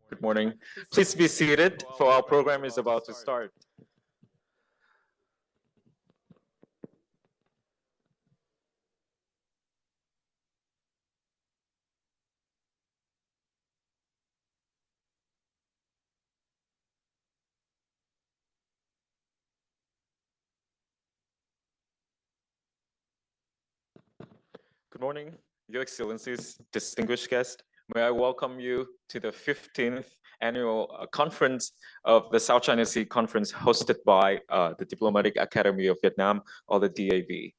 Good morning. Please be seated, for our program is about to start. Good morning, Your Excellencies, distinguished guests. May I welcome you to the 15th annual conference of the South China Sea Conference hosted by the Diplomatic Academy of Vietnam, or the DAV.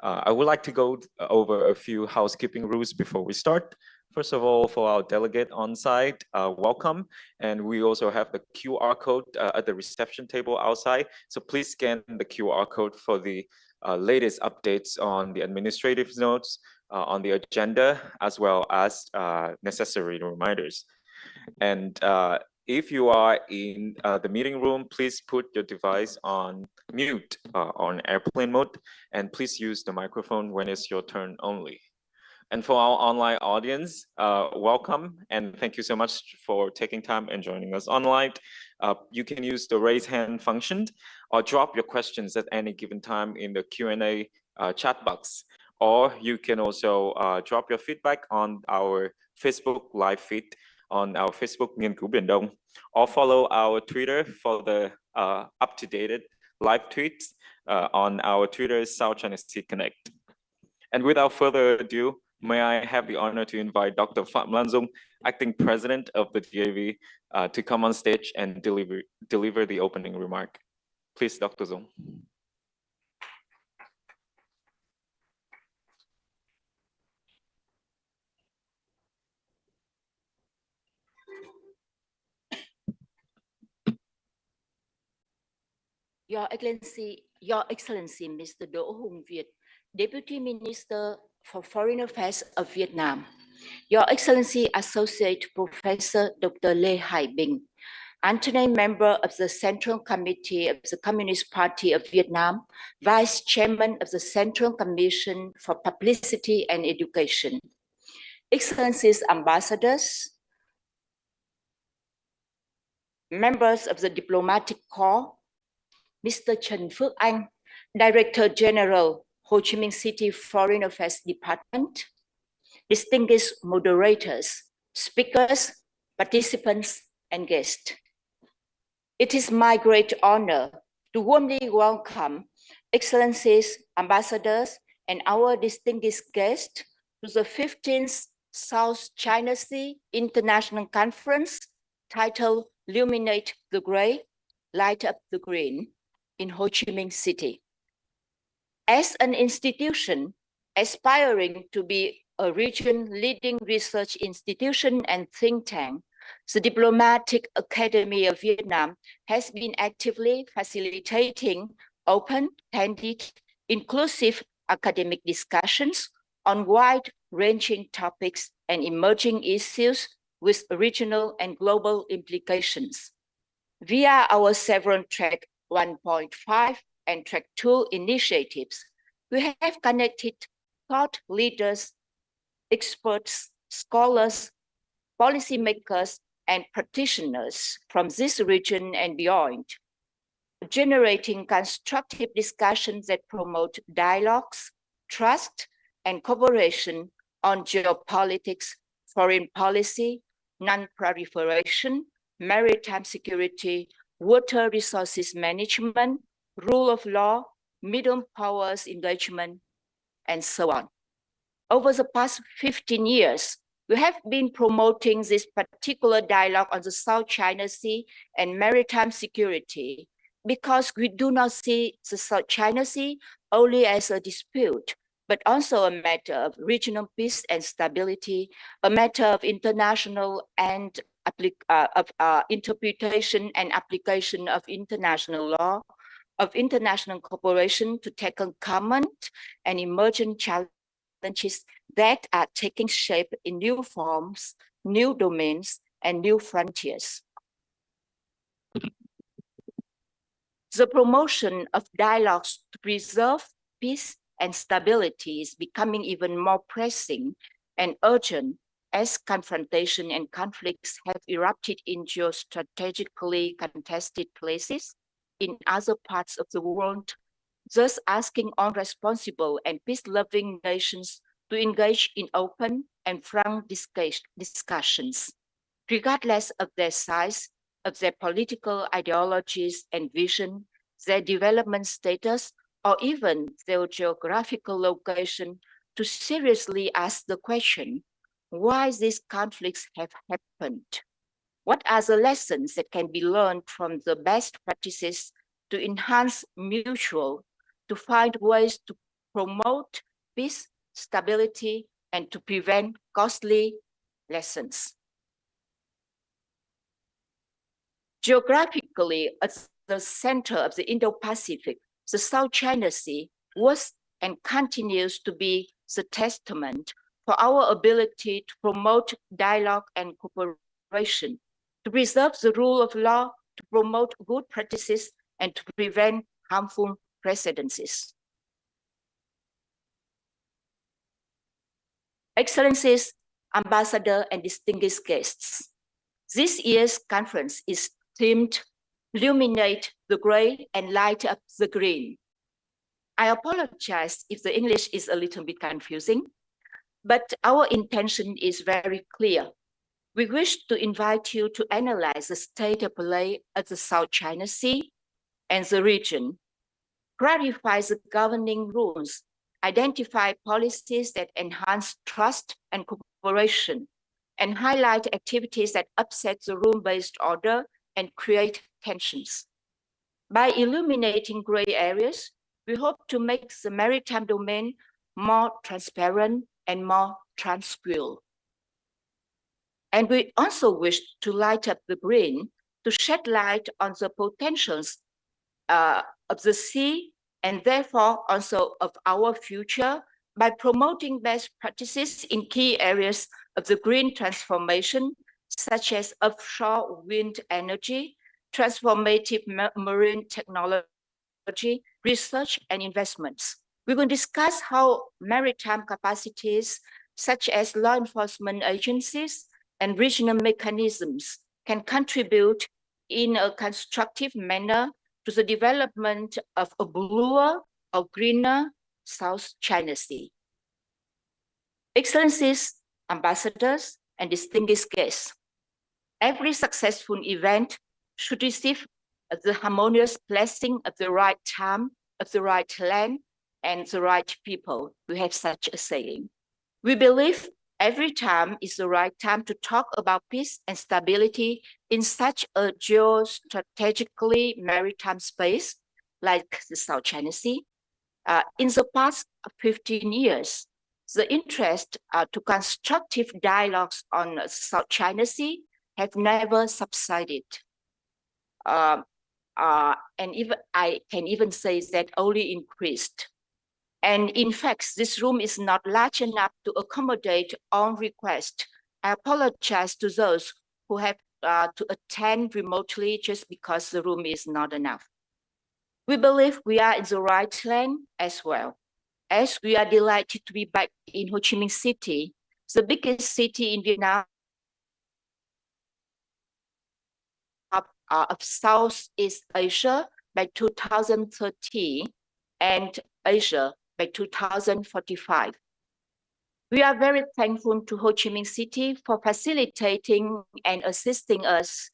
I would like to go over a few housekeeping rules before we start. First of all, for our delegate on site, welcome. And we also have the QR code at the reception table outside. So please scan the QR code for the latest updates on the administrative notes, on the agenda, as well as necessary reminders. And if you are in the meeting room, please put your device on mute, on airplane mode, and please use the microphone when it's your turn only. And for our online audience, welcome, and thank you so much for taking time and joining us online. You can use the raise hand function or drop your questions at any given time in the Q&A chat box. Or you can also drop your feedback on our Facebook live feed on our Facebook Nghiên cứu Biển Đông, or follow our Twitter for the up-to-date live tweets on our Twitter South China Sea Connect. And without further ado, may I have the honor to invite Dr. Phạm Lan Dung, Acting President of the DAV, to come on stage and deliver the opening remark. Please, Dr. Dung. Your Excellency, Mr. Đỗ Hùng Việt, Deputy Minister for Foreign Affairs of Vietnam, Your Excellency Associate Professor Dr. Lê Hải Bình, alternate member of the Central Committee of the Communist Party of Vietnam, Vice Chairman of the Central Commission for Publicity and Education, Excellencies Ambassadors, members of the Diplomatic Corps, Mr. Trần Phước Anh, Director General, Ho Chi Minh City Foreign Affairs Department, distinguished moderators, speakers, participants, and guests. It is my great honor to warmly welcome Excellencies, Ambassadors, and our distinguished guests to the 15th South China Sea International Conference titled Luminate the Gray, Light Up the Green in Ho Chi Minh City. As an institution aspiring to be a region leading research institution and think tank, the Diplomatic Academy of Vietnam has been actively facilitating open, candid, inclusive academic discussions on wide-ranging topics and emerging issues with regional and global implications. Via our several track 1.5 and track 2 initiatives, we have connected thought leaders, experts, scholars, policymakers, and practitioners from this region and beyond, generating constructive discussions that promote dialogues, trust, and cooperation on geopolitics, foreign policy, non-proliferation, maritime security, water resources management, rule of law, middle powers engagement, and so on. Over the past 15 years, we have been promoting this particular dialogue on the South China Sea and maritime security because we do not see the South China Sea only as a dispute, but also a matter of regional peace and stability, a matter of international and interpretation and application of international law, of international cooperation to tackle common and emerging challenges that are taking shape in new forms, new domains, and new frontiers. The promotion of dialogues to preserve peace and stability is becoming even more pressing and urgent as confrontation and conflicts have erupted in geostrategically contested places in other parts of the world, thus asking all responsible and peace-loving nations to engage in open and frank discussions, regardless of their size, of their political ideologies and vision, their development status, or even their geographical location, to seriously ask the question, why these conflicts have happened? What are the lessons that can be learned from the best practices to enhance mutual, to find ways to promote peace, stability, and to prevent costly lessons? Geographically, at the center of the Indo-Pacific, the South China Sea was and continues to be the testament for our ability to promote dialogue and cooperation, to preserve the rule of law, to promote good practices, and to prevent harmful precedences. Excellencies, Ambassador, and distinguished guests, this year's conference is themed Luminate the Gray and Light Up the Green. I apologize if the English is a little bit confusing, but our intention is very clear. We wish to invite you to analyze the state of play at the South China Sea and the region, clarify the governing rules, identify policies that enhance trust and cooperation, and highlight activities that upset the rule-based order and create tensions. By illuminating gray areas, we hope to make the maritime domain more transparent and more tranquil. And we also wish to light up the green to shed light on the potentials of the sea and therefore also of our future by promoting best practices in key areas of the green transformation, such as offshore wind energy, transformative marine technology, research, and investments. We will discuss how maritime capacities, such as law enforcement agencies and regional mechanisms, can contribute in a constructive manner to the development of a bluer or greener South China Sea. Excellencies, ambassadors, and distinguished guests, every successful event should receive the harmonious blessing of the right time, of the right land, and the right people. We have such a saying. We believe every time is the right time to talk about peace and stability in such a geostrategically maritime space like the South China Sea. In the past 15 years, the interest to constructive dialogues on the South China Sea have never subsided. And even I can even say that only increased. And in fact, this room is not large enough to accommodate all requests. I apologize to those who have to attend remotely just because the room is not enough. We believe we are in the right land as well, as we are delighted to be back in Ho Chi Minh City, the biggest city in Vietnam of Southeast Asia by 2030 and Asia by 2045. We are very thankful to Ho Chi Minh City for facilitating and assisting us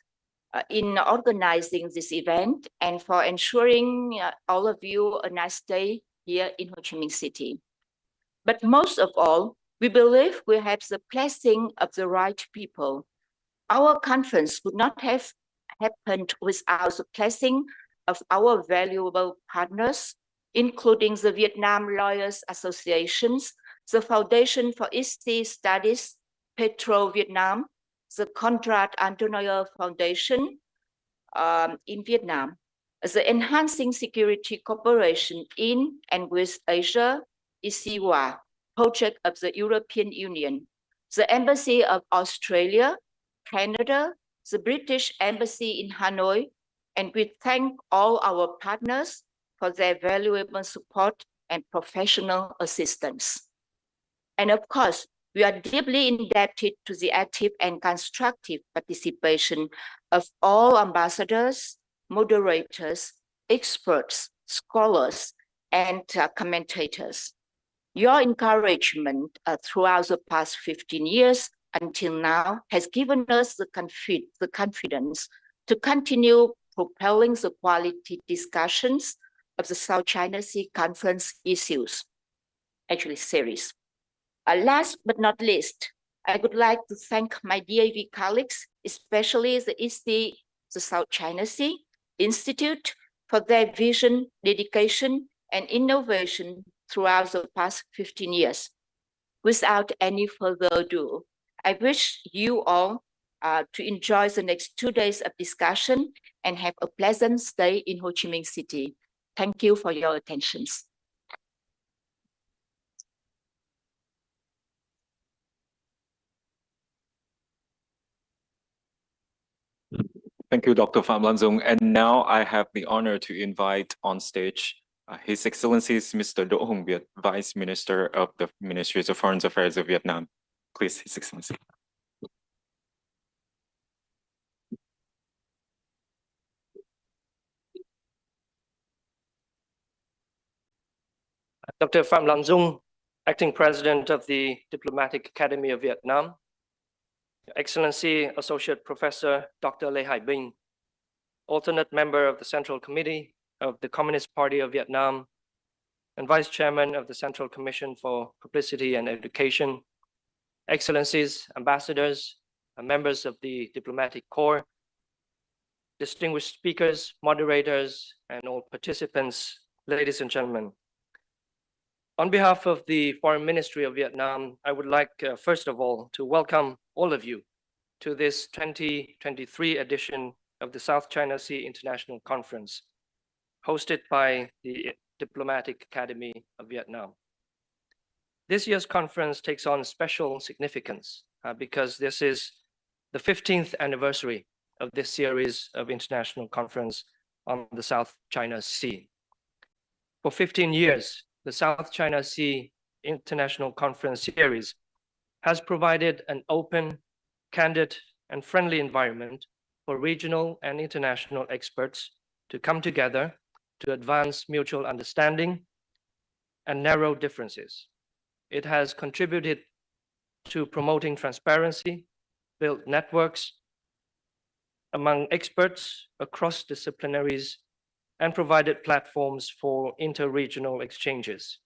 in organizing this event and for ensuring all of you a nice day here in Ho Chi Minh City. But most of all, we believe we have the blessing of the right people. Our conference would not have happened without the blessing of our valuable partners, including the Vietnam Lawyers Associations, the Foundation for East Sea Studies, Petro Vietnam, the Konrad Adenauer Foundation in Vietnam, the Enhancing Security Cooperation in and with Asia, ICIWA, project of the European Union, the Embassy of Australia, Canada, the British Embassy in Hanoi, and we thank all our partners for their valuable support and professional assistance. And of course, We are deeply indebted to the active and constructive participation of all ambassadors, moderators, experts, scholars, and commentators. Your encouragement throughout the past 15 years until now has given us the confidence to continue propelling the quality discussions of the South China Sea Conference issues, actually series. Last but not least, I would like to thank my DAV colleagues, especially the ISTE, the South China Sea Institute, for their vision, dedication, and innovation throughout the past 15 years. Without any further ado, I wish you all to enjoy the next 2 days of discussion and have a pleasant stay in Ho Chi Minh City. Thank you for your attention. Thank you, Dr. Phạm Lan Dung. And now I have the honor to invite on stage His Excellencies Mr. Đỗ Hùng Việt, Vice Minister of the Ministry of Foreign Affairs of Vietnam. Please, His Excellency. Dr. Phạm Lan Dung, Acting President of the Diplomatic Academy of Vietnam, Excellency Associate Professor Dr. Lê Hải Bình, alternate member of the Central Committee of the Communist Party of Vietnam, and Vice Chairman of the Central Commission for Publicity and Education, Excellencies, Ambassadors, and members of the Diplomatic Corps, distinguished speakers, moderators, and all participants, ladies and gentlemen. On behalf of the Foreign Ministry of Vietnam, I would like, first of all, to welcome all of you to this 2023 edition of the South China Sea International Conference, hosted by the Diplomatic Academy of Vietnam. This year's conference takes on special significance because this is the 15th anniversary of this series of international conference on the South China Sea. For 15 years, the South China Sea International Conference series has provided an open, candid, and friendly environment for regional and international experts to come together to advance mutual understanding and narrow differences. It has contributed to promoting transparency, build networks among experts across disciplinaries, and provided platforms for inter-regional exchanges.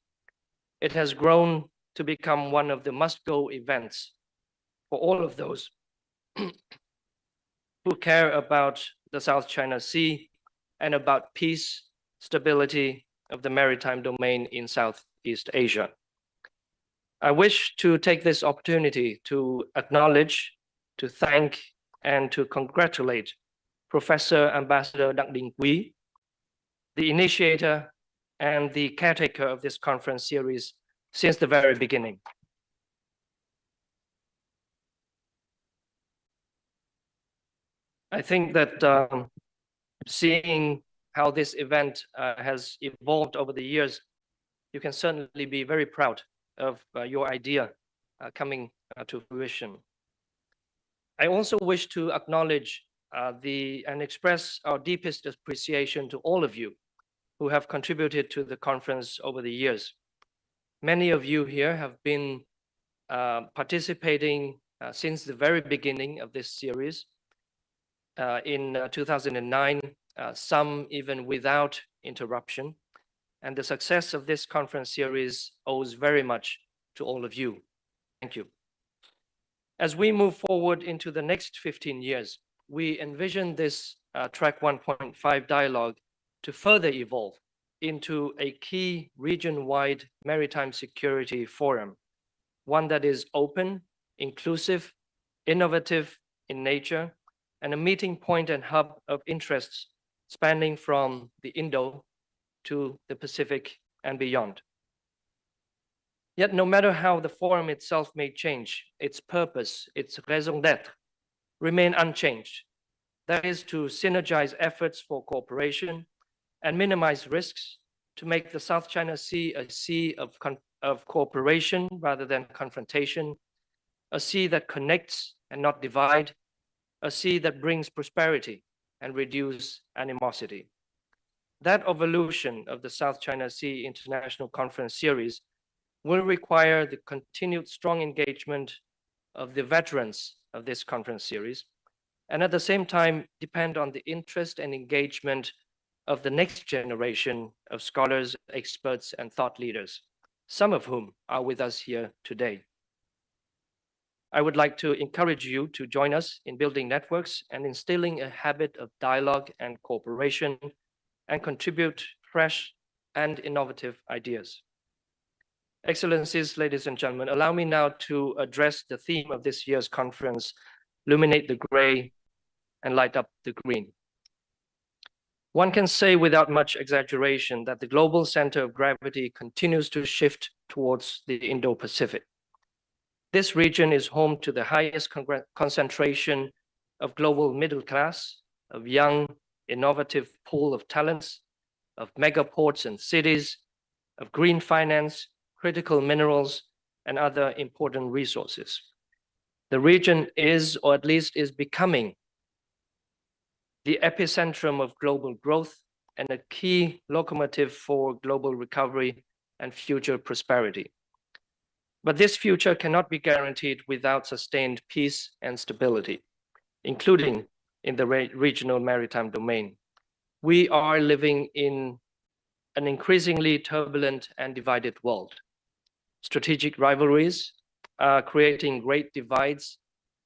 It has grown to become one of the must-go events for all of those who care about the South China Sea and about peace, stability of the maritime domain in Southeast Asia. I wish to take this opportunity to acknowledge, to thank, and to congratulate Professor Ambassador Đặng Đình Quý, the initiator and the caretaker of this conference series since the very beginning. I think that seeing how this event has evolved over the years, you can certainly be very proud of your idea coming to fruition. I also wish to acknowledge and express our deepest appreciation to all of you who have contributed to the conference over the years. Many of you here have been participating since the very beginning of this series. In 2009, some even without interruption. And the success of this conference series owes very much to all of you. Thank you. As we move forward into the next 15 years, we envision this Track 1.5 dialogue to further evolve into a key region-wide maritime security forum, one that is open, inclusive, innovative in nature, and a meeting point and hub of interests spanning from the Indo to the Pacific and beyond. Yet no matter how the forum itself may change, its purpose, its raison d'être, remain unchanged. That is to synergize efforts for cooperation and minimize risks to make the South China Sea a sea of cooperation rather than confrontation, a sea that connects and not divide, a sea that brings prosperity and reduce animosity. That evolution of the South China Sea International Conference series will require the continued strong engagement of the veterans of this conference series, and at the same time depend on the interest and engagement of the next generation of scholars, experts, and thought leaders, some of whom are with us here today. I would like to encourage you to join us in building networks and instilling a habit of dialogue and cooperation, and contribute fresh and innovative ideas. Excellencies, ladies and gentlemen, allow me now to address the theme of this year's conference, Luminate the Gray and Light Up the Green. One can say without much exaggeration that the global center of gravity continues to shift towards the Indo-Pacific. This region is home to the highest concentration of global middle class, of young, innovative pool of talents, of megaports and cities, of green finance, critical minerals, and other important resources. The region is, or at least is becoming, the epicentrum of global growth and a key locomotive for global recovery and future prosperity. But this future cannot be guaranteed without sustained peace and stability, including in the regional maritime domain. We are living in an increasingly turbulent and divided world. Strategic rivalries are creating great divides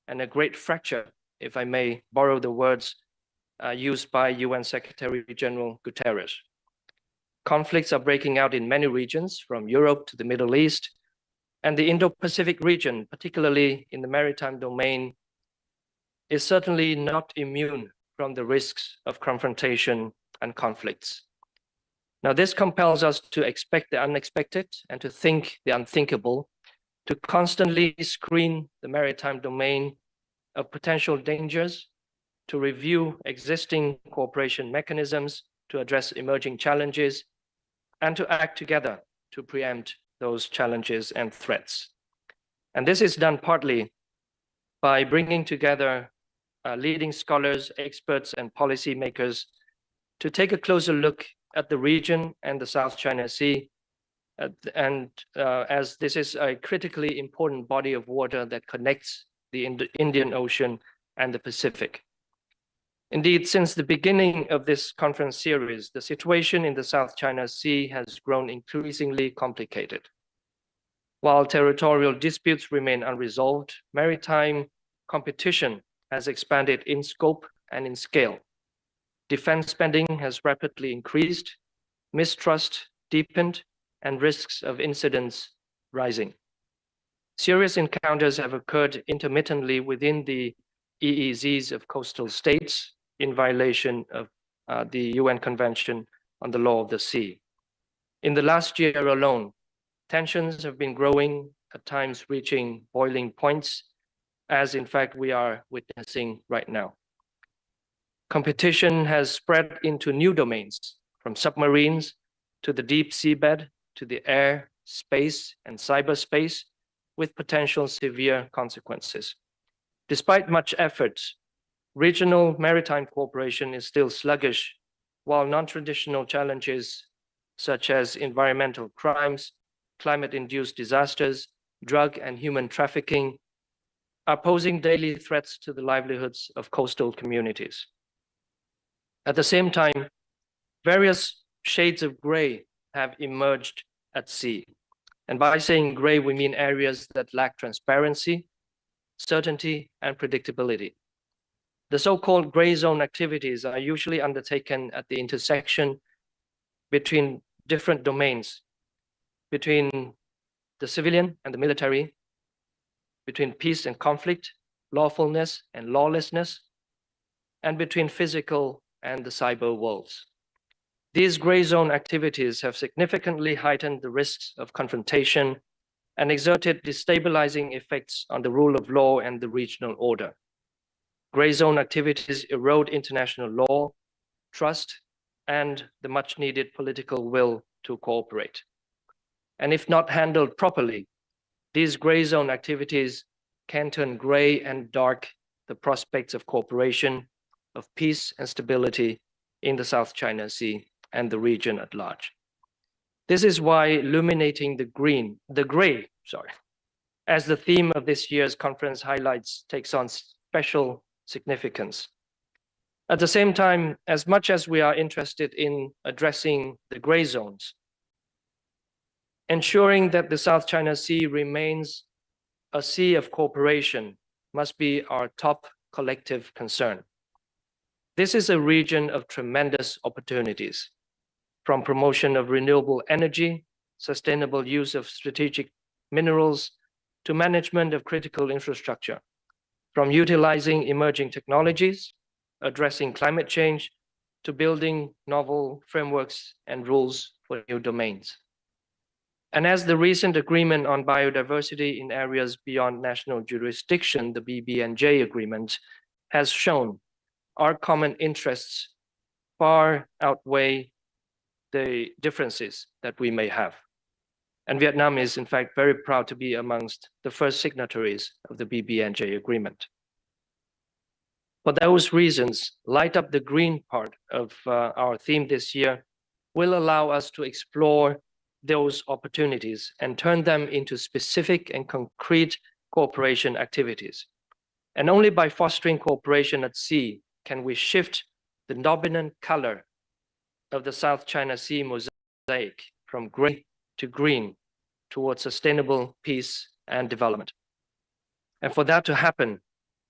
and a great fracture, if I may borrow the words used by UN Secretary General Guterres. Conflicts are breaking out in many regions, from Europe to the Middle East, and the Indo-Pacific region, particularly in the maritime domain, is certainly not immune from the risks of confrontation and conflicts. Now, this compels us to expect the unexpected and to think the unthinkable, to constantly screen the maritime domain of potential dangers, to review existing cooperation mechanisms to address emerging challenges, and to act together to preempt those challenges and threats. And this is done partly by bringing together leading scholars, experts, and policymakers to take a closer look at the region and the South China Sea, as this is a critically important body of water that connects the Indian Ocean and the Pacific. Indeed, since the beginning of this conference series, the situation in the South China Sea has grown increasingly complicated. While territorial disputes remain unresolved, maritime competition has expanded in scope and in scale. Defense spending has rapidly increased, mistrust deepened, and risks of incidents rising. Serious encounters have occurred intermittently within the EEZs of coastal states in violation of the UN Convention on the Law of the Sea. In the last year alone, tensions have been growing, at times reaching boiling points, as in fact we are witnessing right now. Competition has spread into new domains, from submarines to the deep seabed, to the air, space, and cyberspace, with potential severe consequences. Despite much effort, regional maritime cooperation is still sluggish, while non-traditional challenges such as environmental crimes, climate-induced disasters, drug and human trafficking are posing daily threats to the livelihoods of coastal communities. At the same time, various shades of gray have emerged at sea. And by saying gray, we mean areas that lack transparency, certainty, and predictability. The so-called gray zone activities are usually undertaken at the intersection between different domains, between the civilian and the military, between peace and conflict, lawfulness and lawlessness, and between physical and the cyber worlds. These gray zone activities have significantly heightened the risks of confrontation and exerted destabilizing effects on the rule of law and the regional order. Gray zone activities erode international law, trust, and the much needed political will to cooperate. And if not handled properly, these gray zone activities can turn gray and dark the prospects of cooperation, of peace and stability in the South China Sea and the region at large. This is why illuminating the gray, as the theme of this year's conference highlights takes on special significance. At the same time, as much as we are interested in addressing the gray zones, ensuring that the South China Sea remains a sea of cooperation must be our top collective concern. This is a region of tremendous opportunities, from promotion of renewable energy, sustainable use of strategic minerals, to management of critical infrastructure, from utilizing emerging technologies, addressing climate change, to building novel frameworks and rules for new domains. And as the recent agreement on biodiversity in areas beyond national jurisdiction, the BBNJ agreement, has shown, our common interests far outweigh the differences that we may have. And Vietnam is in fact very proud to be amongst the first signatories of the BBNJ agreement. For those reasons, Light Up the Green part of our theme this year will allow us to explore those opportunities and turn them into specific and concrete cooperation activities. And only by fostering cooperation at sea can we shift the dominant color of the South China Sea mosaic from gray to green towards sustainable peace and development. And for that to happen,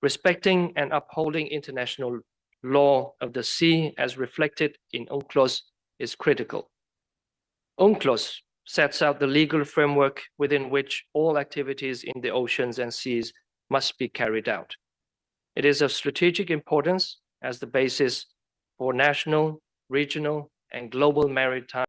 respecting and upholding international law of the sea as reflected in UNCLOS is critical. UNCLOS sets out the legal framework within which all activities in the oceans and seas must be carried out. It is of strategic importance as the basis for national, regional, and global maritime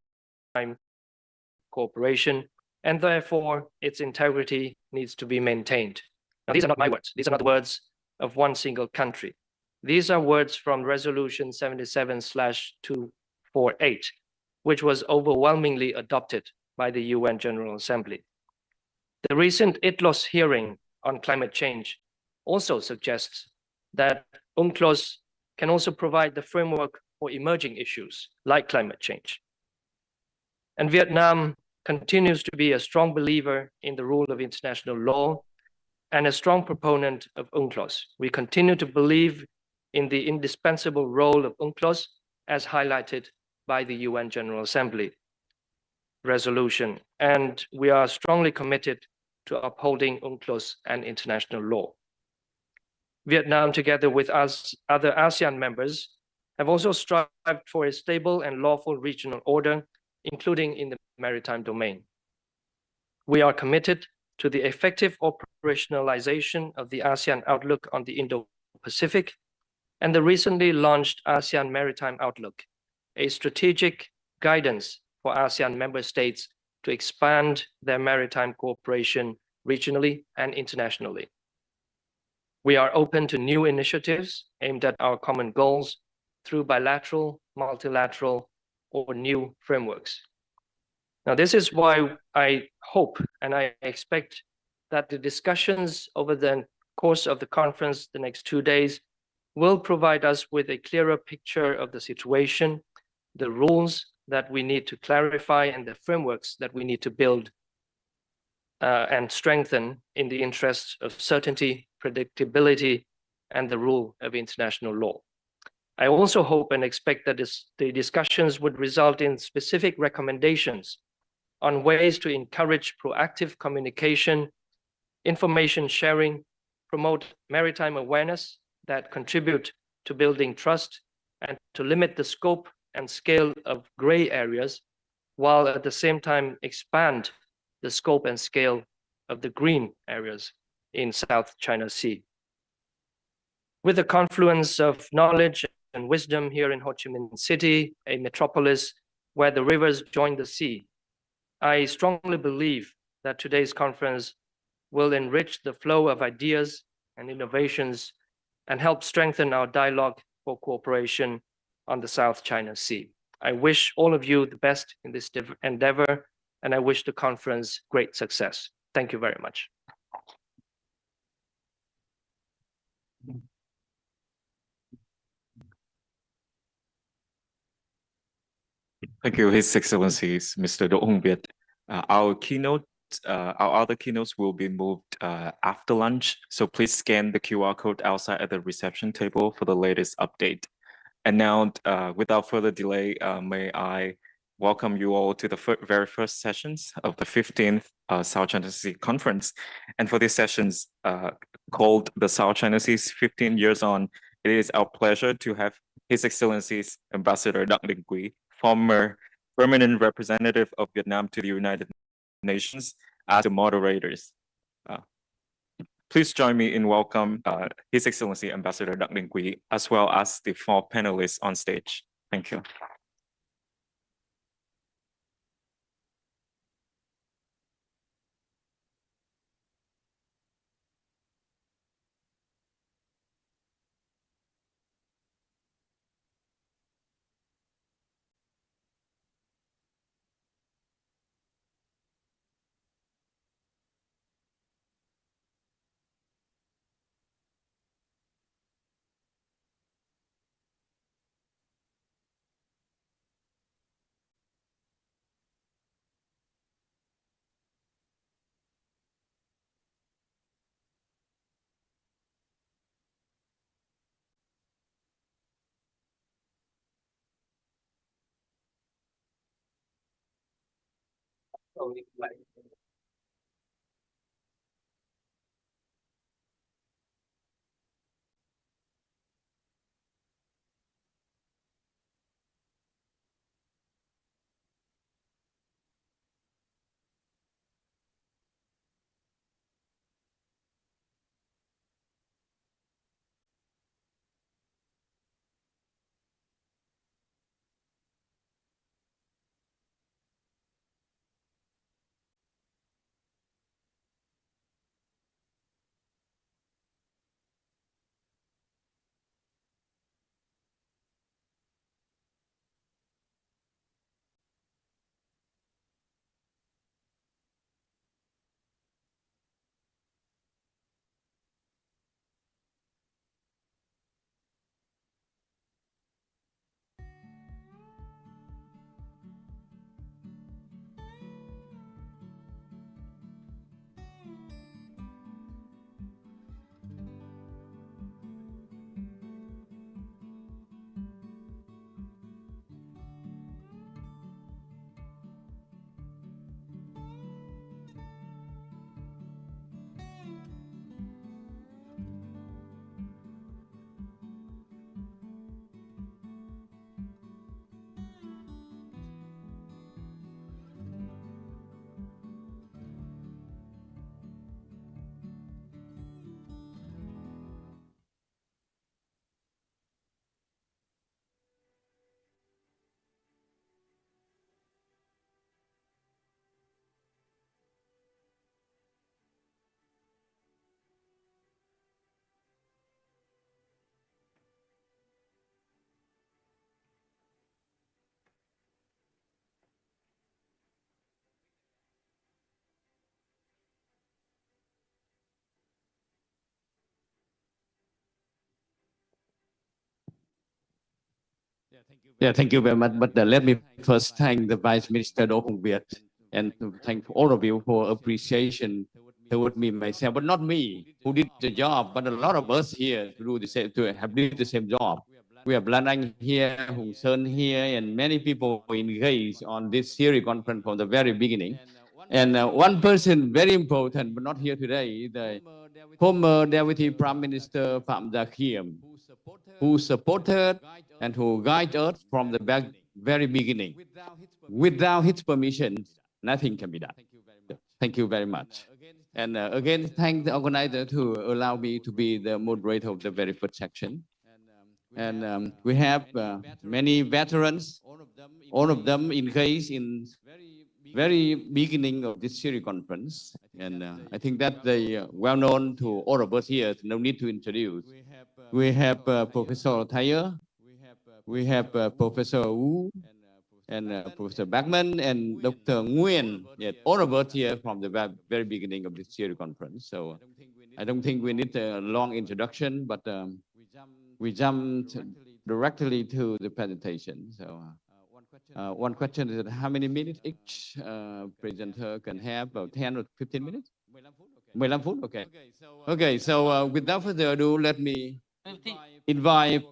cooperation, and therefore its integrity needs to be maintained. Now, these are not my words. These are not the words of one single country. These are words from Resolution 77/248, which was overwhelmingly adopted by the UN General Assembly. The recent ITLOS hearing on climate change also suggests that UNCLOS can also provide the framework for emerging issues like climate change. And Vietnam continues to be a strong believer in the rule of international law and a strong proponent of UNCLOS. We continue to believe in the indispensable role of UNCLOS as highlighted by the UN General Assembly resolution, and we are strongly committed to upholding UNCLOS and international law. Vietnam, together with other ASEAN members, have also strived for a stable and lawful regional order, including in the maritime domain. We are committed to the effective operationalization of the ASEAN Outlook on the Indo-Pacific and the recently launched ASEAN Maritime Outlook, a strategic guidance for ASEAN member states to expand their maritime cooperation regionally and internationally. We are open to new initiatives aimed at our common goals through bilateral, multilateral, or new frameworks. Now, this is why I hope and I expect that the discussions over the course of the conference the next 2 days will provide us with a clearer picture of the situation, the rules that we need to clarify, and the frameworks that we need to build and strengthen in the interests of certainty, predictability, and the rule of international law. I also hope and expect that the discussions would result in specific recommendations on ways to encourage proactive communication, information sharing, promote maritime awareness that contribute to building trust, and to limit the scope and scale of gray areas, while at the same time expand the scope and scale of the green areas in South China Sea. With the confluence of knowledge and wisdom here in Ho Chi Minh City, a metropolis where the rivers join the sea, I strongly believe that today's conference will enrich the flow of ideas and innovations and help strengthen our dialogue for cooperation on the South China Sea. I wish all of you the best in this endeavor, and I wish the conference great success. Thank you very much. Thank you, His Excellencies, Mr. Đỗ Hùng Việt. Our our other keynotes will be moved after lunch, so please scan the QR code outside at the reception table for the latest update. And now, without further delay, may I welcome you all to the very first sessions of the 15th South China Sea Conference. And for these sessions called the South China Sea's 15 Years On, it is our pleasure to have His Excellencies Ambassador Đặng Đình Quý, former permanent representative of Vietnam to the United Nations, as the moderators. Please join me in welcome His Excellency Ambassador Đặng Đình Quý, as well as the 4 panelists on stage. Thank you. Yeah, thank you very much. But let me first thank the Vice Minister Đỗ Hùng Việt and to thank all of you for appreciation toward me myself, but not me who did the job, but a lot of us here to do the same, to have did the same job. We have Lan Anh here, Hùng Sơn here, and many people engaged on this series conference from the very beginning. And one person very important, but not here today, the former Deputy Prime Minister Phạm Gia Khiêm, who supported and who guided us from the very beginning. Without his permission, nothing can be done. Thank you very much. And again, thank the organizer to allow me to be the moderator of the very first section. And we have many veterans, all of them engaged in very beginning of this series conference. And I think that they well known to all of us here, no need to introduce. We have Professor Thayer, we have Professor Wu, and Professor Bachman, and Dr. Nguyen, yet all of us here from the very beginning of this series conference. So I don't think we need a long introduction, but we jumped directly to the presentation. So One question is how many minutes each presenter can have? About 10 or 15 minutes? 15 phút, okay. Okay, so without further ado, let me invite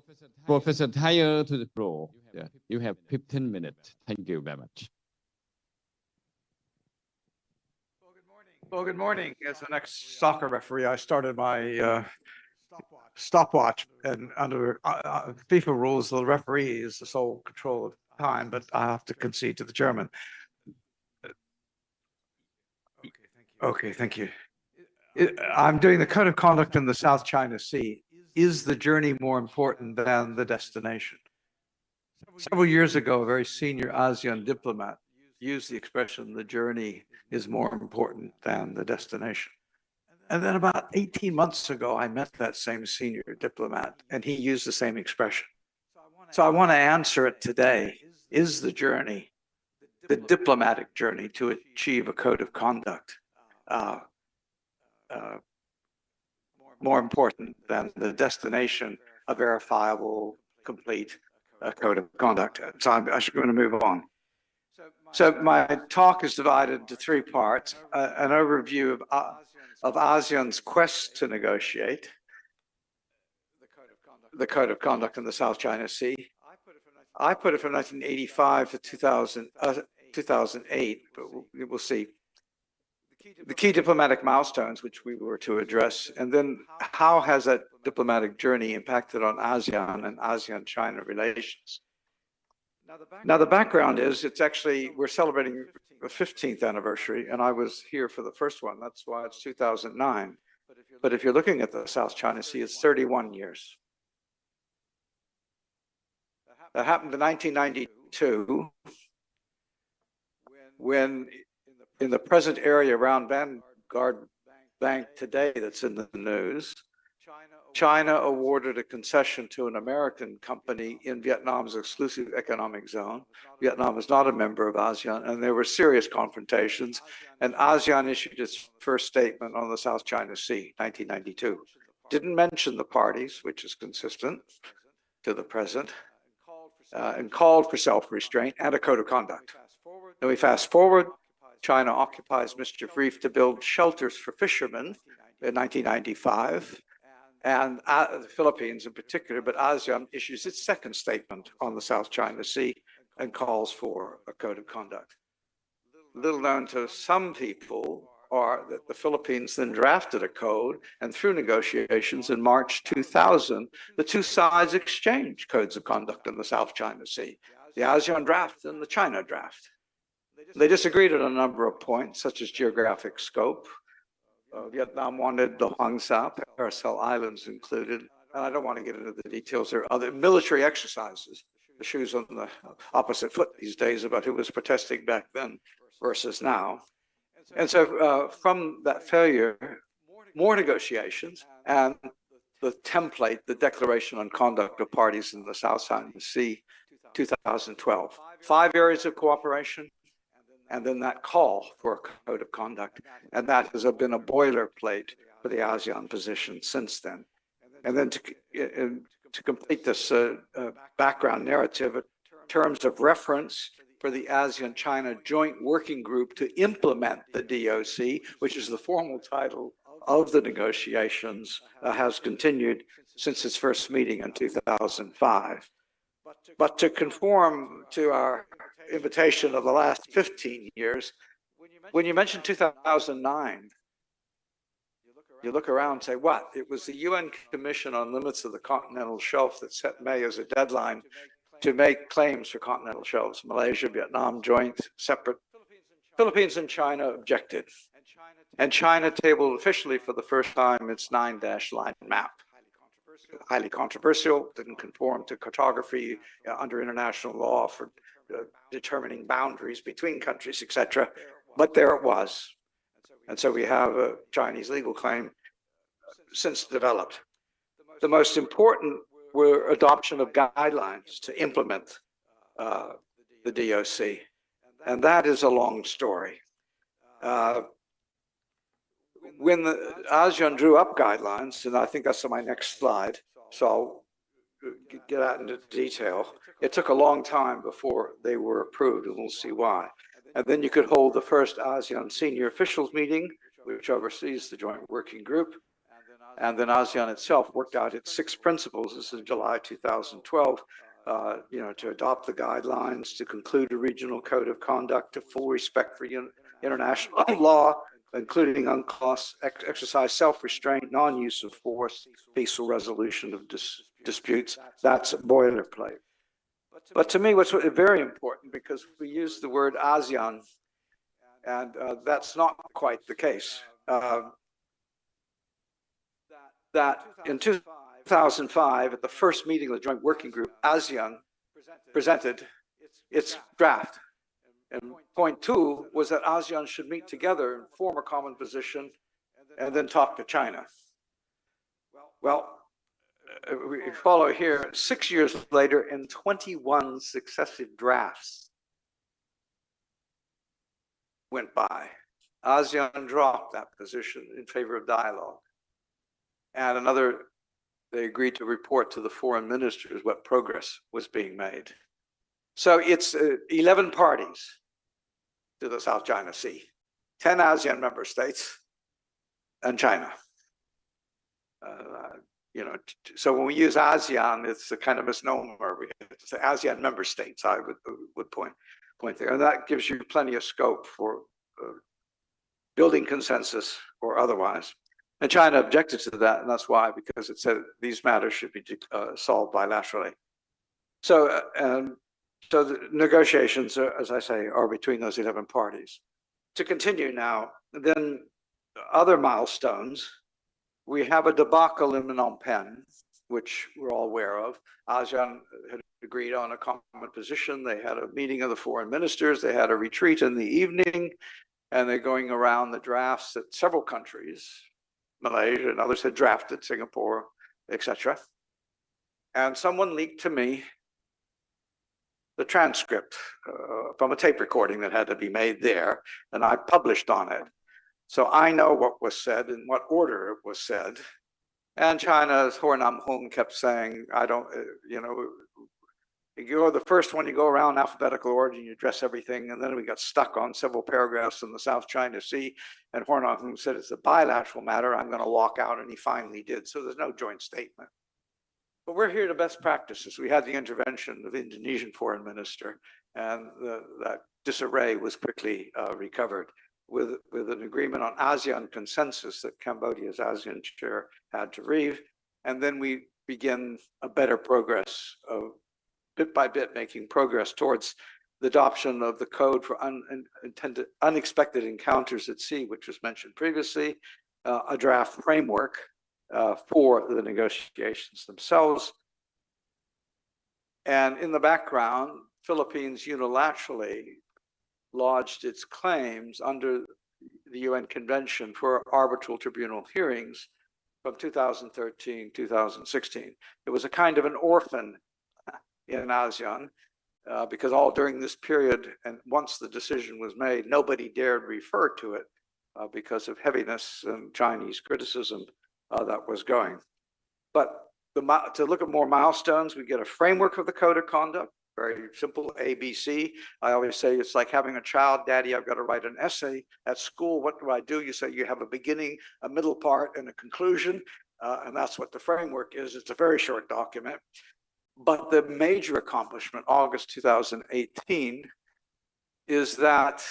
Professor Thảo to the floor. Yeah, you have 15 minutes. Thank you very much. Well, good morning. As an ex-soccer referee, I started my stopwatch, and under FIFA rules, the referee is the sole control of time, but I have to concede to the German. Okay, thank you. I'm doing the code of conduct in the South China Sea. Is the journey more important than the destination? Several years ago, a very senior ASEAN diplomat used the expression, the journey is more important than the destination. And then about 18 months ago, I met that same senior diplomat, and he used the same expression. So I want to answer it today. Is the journey, the diplomatic journey to achieve a code of conduct, more important than the destination, a verifiable, complete code of conduct? So I'm going to move on. So my talk is divided into three parts: an overview of ASEAN's quest to negotiate the code of conduct in the South China Sea. I put it from 1985 to 2008, but we'll see. The key diplomatic milestones which we were to address, and then how has that diplomatic journey impacted on ASEAN and ASEAN-China relations? Now, the background is we're celebrating the 15th anniversary, and I was here for the first one. That's why it's 2009. But if you're looking at the South China Sea, it's 31 years. That happened in 1992, when in the present area around Vanguard Bank today that's in the news, China awarded a concession to an American company in Vietnam's exclusive economic zone. Vietnam is not a member of ASEAN, and there were serious confrontations, and ASEAN issued its first statement on the South China Sea, 1992. Didn't mention the parties, which is consistent to the present, and called for self-restraint and a code of conduct. Then we fast forward. China occupies Mischief Reef to build shelters for fishermen in 1995. And the Philippines in particular, but ASEAN issues its second statement on the South China Sea and calls for a code of conduct. Little known to some people are that the Philippines then drafted a code, and through negotiations in March 2000, the two sides exchanged codes of conduct in the South China Sea, the ASEAN draft and the China draft. They disagreed on a number of points, such as geographic scope. Vietnam wanted the Hoàng Sa, Paracel Islands included, and I don't want to get into the details. There are other military exercises. The shoe's on the opposite foot these days about who was protesting back then versus now. And so from that failure, more negotiations, and the template, the Declaration on Conduct of Parties in the South China Sea, 2012. 5 areas of cooperation, and then that call for a code of conduct. And that has been a boilerplate for the ASEAN position since then. And then to complete this background narrative, in terms of reference for the ASEAN-China Joint Working Group to implement the DOC, which is the formal title of the negotiations, has continued since its first meeting in 2005. But to conform to our invitation of the last 15 years, when you mention 2009, you look around and say, what? It was the UN Commission on Limits of the Continental Shelf that set May as a deadline to make claims for continental shelves. Malaysia, Vietnam, joint, separate. Philippines and China objected. And China tabled officially for the first time its 9-line map. Highly controversial, didn't conform to cartography under international law for determining boundaries between countries, etc. But there it was. And so we have a Chinese legal claim since developed. The most important were adoption of guidelines to implement the DOC. And that is a long story. When the ASEAN drew up guidelines, and I think that's on my next slide, so I'll get out into detail. It took a long time before they were approved, and we'll see why. And then you could hold the first ASEAN senior officials meeting, which oversees the joint working group. And then ASEAN itself worked out its 6 principles. This is July 2012, to adopt the guidelines, to conclude a regional code of conduct, to full respect for international law, including UNCLOS, exercise self-restraint, non-use of force, peaceful resolution of disputes. That's boilerplate. But to me, what's very important, because we use the word ASEAN, and that's not quite the case. That in 2005, at the first meeting of the Joint Working Group, ASEAN presented its draft. And point 2 was that ASEAN should meet together and form a common position and then talk to China. Well, we follow here 6 years later in 21 successive drafts went by. ASEAN dropped that position in favor of dialogue. And they agreed to report to the foreign ministers what progress was being made. So it's 11 parties to the South China Sea, 10 ASEAN member states, and China. So when we use ASEAN, it's a kind of misnomer. We have to say ASEAN member states, I would point there. And that gives you plenty of scope for building consensus or otherwise. And China objected to that, and that's why, because it said these matters should be solved bilaterally. So the negotiations, as I say, are between those 11 parties. To continue now, then other milestones. We have a debacle in Phnom Penh, which we're all aware of. ASEAN had agreed on a common position. They had a meeting of the foreign ministers. They had a retreat in the evening, and they're going around the drafts that several countries, Malaysia and others, had drafted, Singapore, etc. And someone leaked to me the transcript from a tape recording that had to be made there, and I published on it. So I know what was said and what order it was said. And China's Ho Nam Hung kept saying, I don't, you're the first one, you go around alphabetical order and you address everything. And then we got stuck on several paragraphs in the South China Sea. And Ho Nam Hung said, it's a bilateral matter, I'm going to walk out. And he finally did. So there's no joint statement. But we're here to best practices. We had the intervention of the Indonesian foreign minister, and that disarray was quickly recovered with an agreement on ASEAN consensus that Cambodia's ASEAN chair had to read. And then we begin a better progress of bit by bit making progress towards the adoption of the code for unexpected encounters at sea, which was mentioned previously, a draft framework for the negotiations themselves. And in the background, Philippines unilaterally lodged its claims under the UN Convention for Arbitral Tribunal hearings from 2013, 2016. It was a kind of an orphan in ASEAN because all during this period, and once the decision was made, nobody dared refer to it because of heaviness and Chinese criticism that was going. But to look at more milestones, we get a framework of the code of conduct, very simple, ABC. I always say it's like having a child, Daddy, I've got to write an essay at school. What do? You say you have a beginning, a middle part, and a conclusion. And that's what the framework is. It's a very short document. But the major accomplishment, August 2018, is that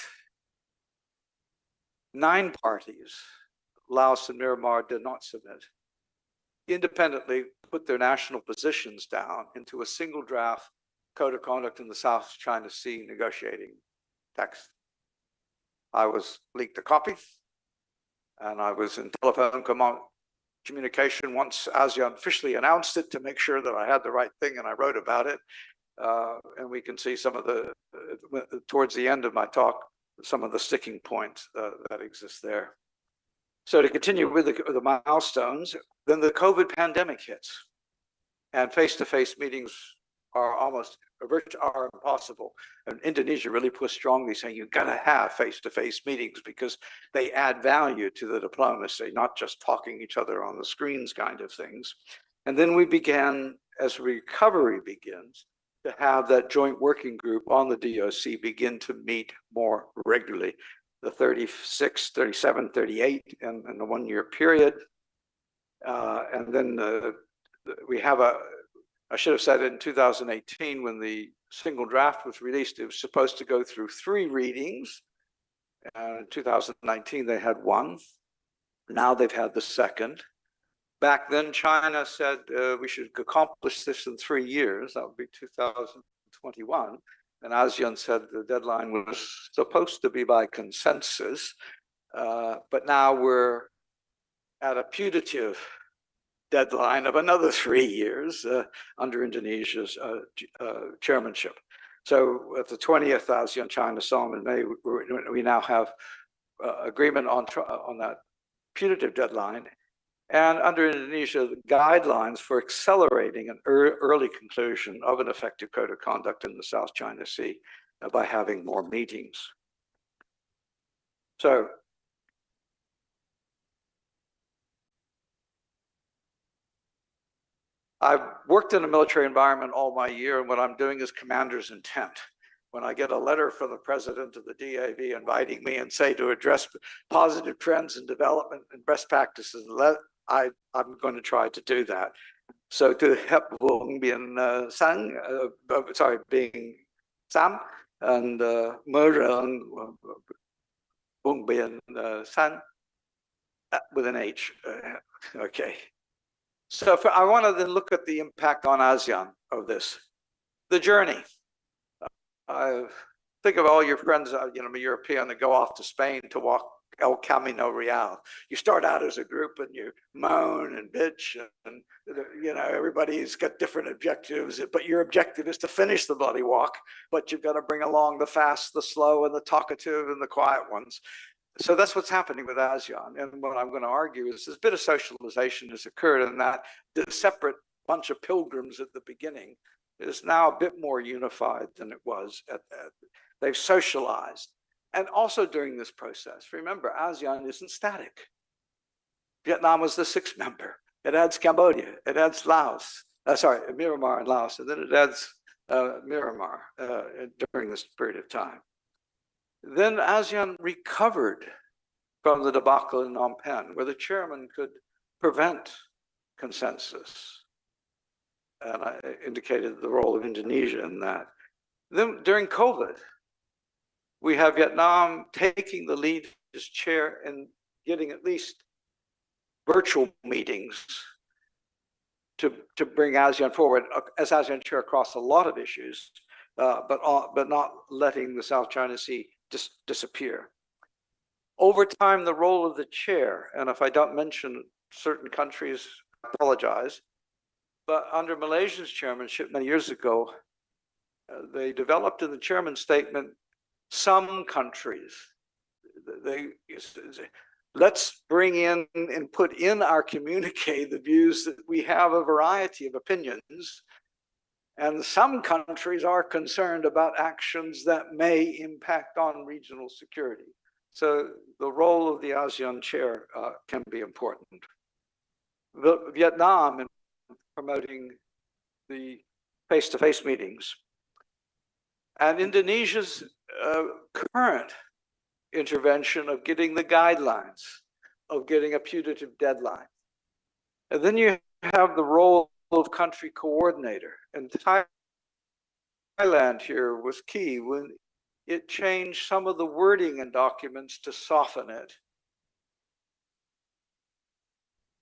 9 parties, Laos and Myanmar, did not submit, independently put their national positions down into a single draft code of conduct in the South China Sea negotiating text. I was leaked a copy, and I was in telephone communication once ASEAN officially announced it to make sure that I had the right thing, and I wrote about it. And we can see some of the, towards the end of my talk, some of the sticking points that exist there. So to continue with the milestones, then the COVID pandemic hits, and face-to-face meetings are impossible. And Indonesia really pushed strongly, saying you've got to have face-to-face meetings because they add value to the diplomacy, not just talking each other on the screens kind of things. And then we began as recovery begins, to have that joint working group on the DOC begin to meet more regularly. The 36, 37, 38 in the 1 year period. And then we have I should have said in 2018, when the single draft was released, it was supposed to go through 3 readings. In 2019, they had 1. Now they've had the 2nd. Back then, China said we should accomplish this in 3 years. That would be 2021. And ASEAN said the deadline was supposed to be by consensus. But now we're at a putative deadline of another 3 years under Indonesia's chairmanship. So at the 20th ASEAN-China Summit in May, we now have agreement on that putative deadline. And under Indonesia, the guidelines for accelerating an early conclusion of an effective code of conduct in the South China Sea by having more meetings. So I've worked in a military environment all my year, and what I'm doing is commander's intent. When I get a letter from the president of the DAV inviting me and say to address positive trends in development and best practices, I'm going to try to do that. So to help Biển being Sam and Biển San with an H. Okay. So I want to then look at the impact on ASEAN of this, the journey. Think of all your friends, European, that go off to Spain to walk El Camino Real. You start out as a group and you moan and bitch, and everybody's got different objectives, but your objective is to finish the bloody walk, but you've got to bring along the fast, the slow, and the talkative, and the quiet ones. So that's what's happening with ASEAN. And what I'm going to argue is this bit of socialization has occurred, and that the separate bunch of pilgrims at the beginning is now a bit more unified than it was. They've socialized. And also during this process, remember, ASEAN isn't static. Vietnam was the 6th member. It adds Cambodia. It adds Laos. Myanmar and Laos. And then it adds Myanmar during this period of time. Then ASEAN recovered from the debacle in Phnom Penh, where the chairman could prevent consensus. And I indicated the role of Indonesia in that. Then during COVID, we have Vietnam taking the lead as chair and getting at least virtual meetings to bring ASEAN forward as ASEAN chair across a lot of issues, but not letting the South China Sea disappear. Over time, the role of the chair, and if I don't mention certain countries, I apologize, but under Malaysia's chairmanship many years ago, they developed in the chairman's statement, some countries, let's bring in and put in our communique the views that we have a variety of opinions, and some countries are concerned about actions that may impact on regional security. So the role of the ASEAN chair can be important. Vietnam in promoting the face-to-face meetings, and Indonesia's current intervention of getting the guidelines, of getting a putative deadline. And then you have the role of country coordinator. And Thailand here was key when it changed some of the wording in documents to soften it,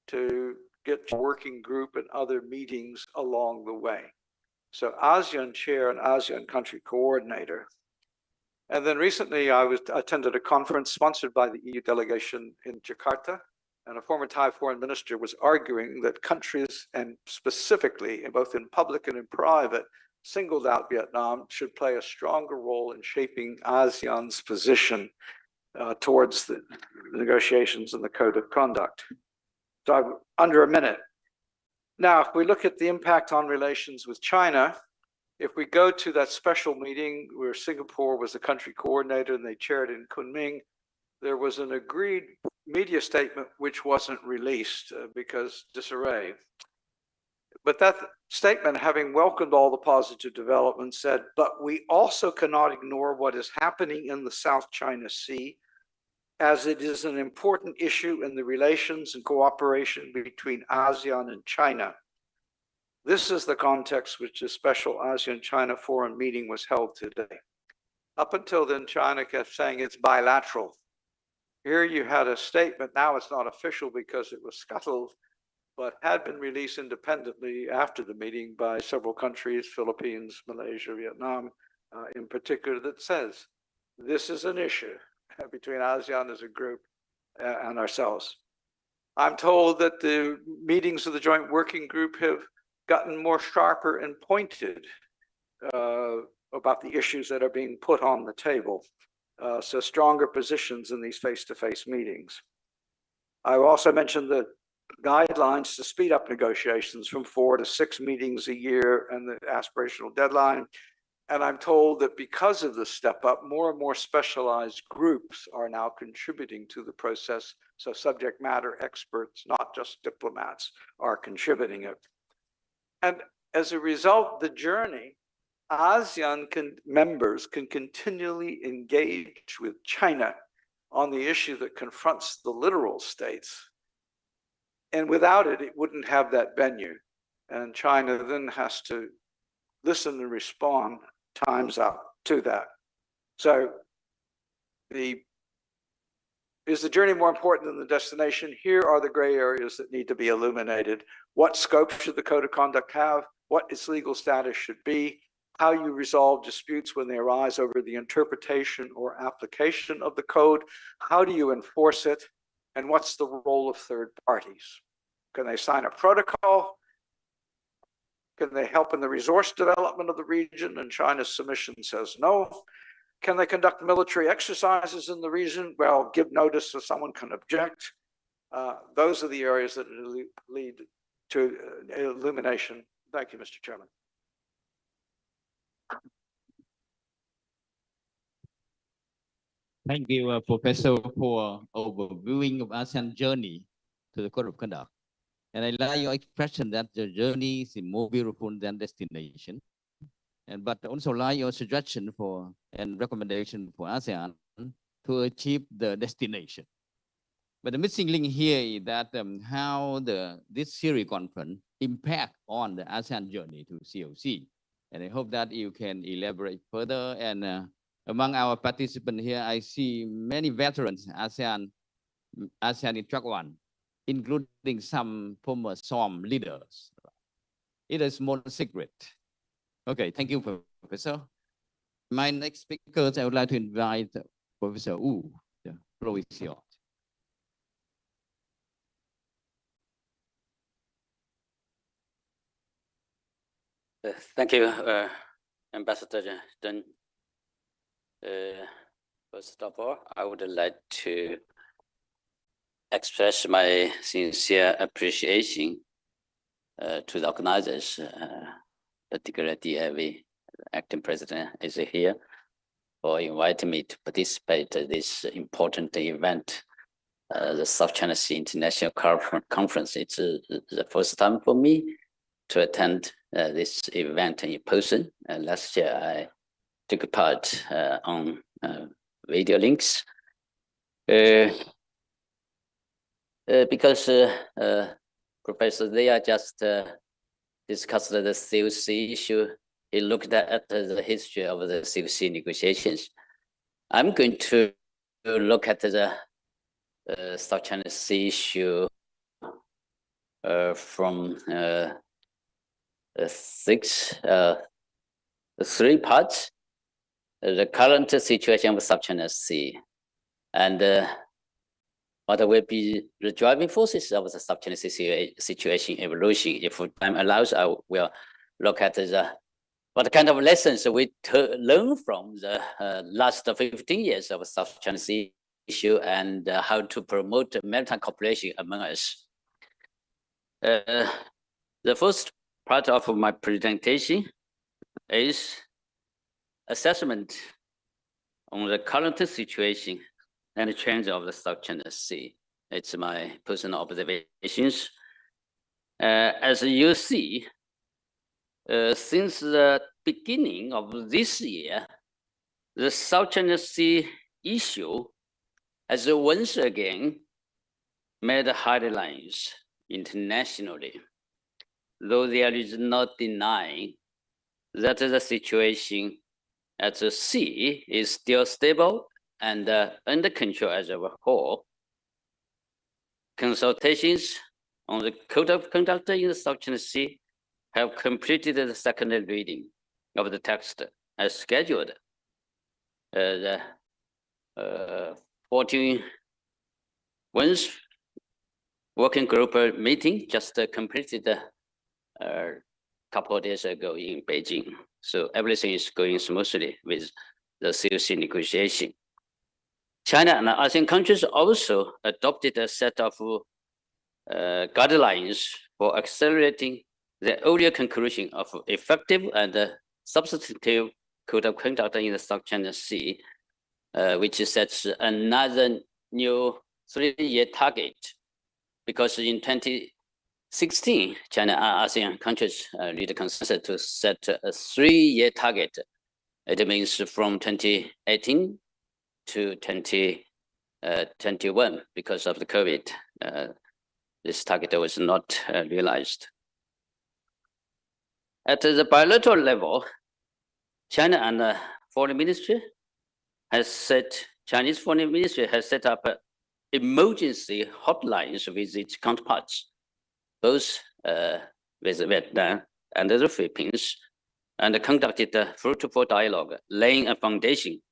to get a working group and other meetings along the way. So ASEAN chair and ASEAN country coordinator. And then recently I attended a conference sponsored by the EU delegation in Jakarta, and a former Thai foreign minister was arguing that countries, and specifically both in public and in private, singled out Vietnam should play a stronger role in shaping ASEAN's position towards the negotiations and the code of conduct. So I'm under a minute. Now, if we look at the impact on relations with China, if we go to that special meeting where Singapore was the country coordinator and they chaired in Kunming, there was an agreed media statement which wasn't released because disarray. But that statement, having welcomed all the positive developments, said, but we also cannot ignore what is happening in the South China Sea, as it is an important issue in the relations and cooperation between ASEAN and China. This is the context which the special ASEAN-China foreign meeting was held today. Up until then, China kept saying it's bilateral. Here you had a statement, now it's not official because it was scuttled, but had been released independently after the meeting by several countries, Philippines, Malaysia, Vietnam, in particular, that says this is an issue between ASEAN as a group and ourselves. I'm told that the meetings of the joint working group have gotten more sharper and pointed about the issues that are being put on the table. So stronger positions in these face-to-face meetings. I also mentioned the guidelines to speed up negotiations from 4 to 6 meetings a year and the aspirational deadline. And I'm told that because of this step up, more and more specialized groups are now contributing to the process. So subject matter experts, not just diplomats, are contributing it. And as a result, the journey, ASEAN members can continually engage with China on the issue that confronts the littoral states. And without it, it wouldn't have that venue. And China then has to listen and respond times up to that. So is the journey more important than the destination? Here are the gray areas that need to be illuminated. What scope should the code of conduct have? What its legal status should be? How you resolve disputes when they arise over the interpretation or application of the code? How do you enforce it? And what's the role of third parties? Can they sign a protocol? Can they help in the resource development of the region? And China's submission says no. Can they conduct military exercises in the region? Well, give notice so someone can object. Those are the areas that lead to illumination. Thank you, Mr. Chairman. Thank you, Professor, for overviewing of ASEAN journey to the Code of Conduct. And I like your expression that the journey is more beautiful than destination. But also like your suggestion for and recommendation for ASEAN to achieve the destination. But the missing link here is that how this series conference impact on the ASEAN journey to COC. And I hope that you can elaborate further. And among our participants here, I see many veterans ASEAN in track 1, including some former SOM leaders. It is more secret. Okay, thank you, Professor. My next speakers, I would like to invite Professor Wu. The floor is yours. Thank you, Ambassador Deng. First of all, I would like to express my sincere appreciation to the organizers, particularly DIV, acting president is here, for inviting me to participate in this important event, the South China Sea International Conference. It's the first time for me to attend this event in person. Last year, I took part on video links. Because Professor Zia just discussed the COC issue, he looked at the history of the COC negotiations. I'm going to look at the South China Sea issue from 3 parts. The current situation of South China Sea and what will be the driving forces of the South China Sea situation evolution. If time allows, I will look at what kind of lessons we learn from the last 15 years of South China Sea issue and how to promote maritime cooperation among us. The first part of my presentation is assessment on the current situation and the trends of the South China Sea. It's my personal observations. As you see, Since the beginning of this year, the South China Sea issue has once again made headlines internationally, though there is no denying that the situation at the sea is still stable and under control as a whole. Consultations on the Code of Conduct in the South China Sea have completed the second reading of the text as scheduled. The 14 working group meeting just completed a couple of days ago in Beijing. So everything is going smoothly with the COC negotiation. China and ASEAN countries also adopted a set of guidelines for accelerating the earlier conclusion of effective and substantive code of conduct in the South China Sea, which sets another new 3-year target. Because in 2016, China and ASEAN countries reached consensus to set a 3-year target. It means from 2018 to 2021 because of the COVID. This target was not realized. At the bilateral level, China and Foreign Ministry Chinese Foreign Ministry has set up emergency hotlines with its counterparts, both with Vietnam and the Philippines, and conducted a fruitful dialogue, laying a foundation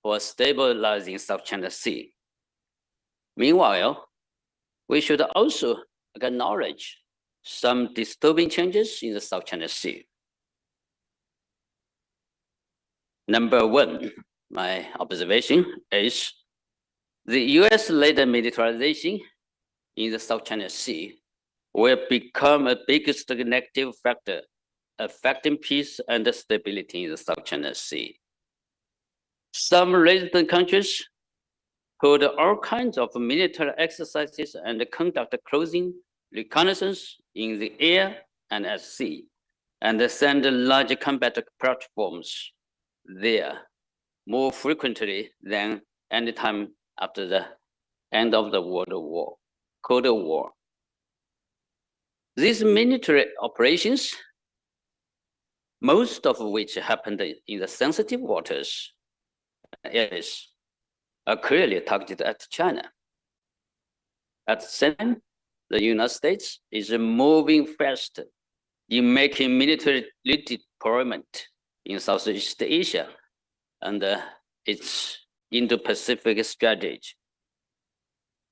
for stabilizing South China Sea. Meanwhile, we should also acknowledge some disturbing changes in the South China Sea. Number one, my observation is the US-led militarization in the South China Sea will become a biggest negative factor affecting peace and stability in the South China Sea. Some resident countries hold all kinds of military exercises and conduct closing reconnaissance in the air and at sea, and send large combat platforms there more frequently than any time after the end of the Cold War. These military operations, most of which happened in the sensitive waters, are clearly targeted at China. At the same time, the United States is moving fast in making military deployment in Southeast Asia and its Indo-Pacific strategy.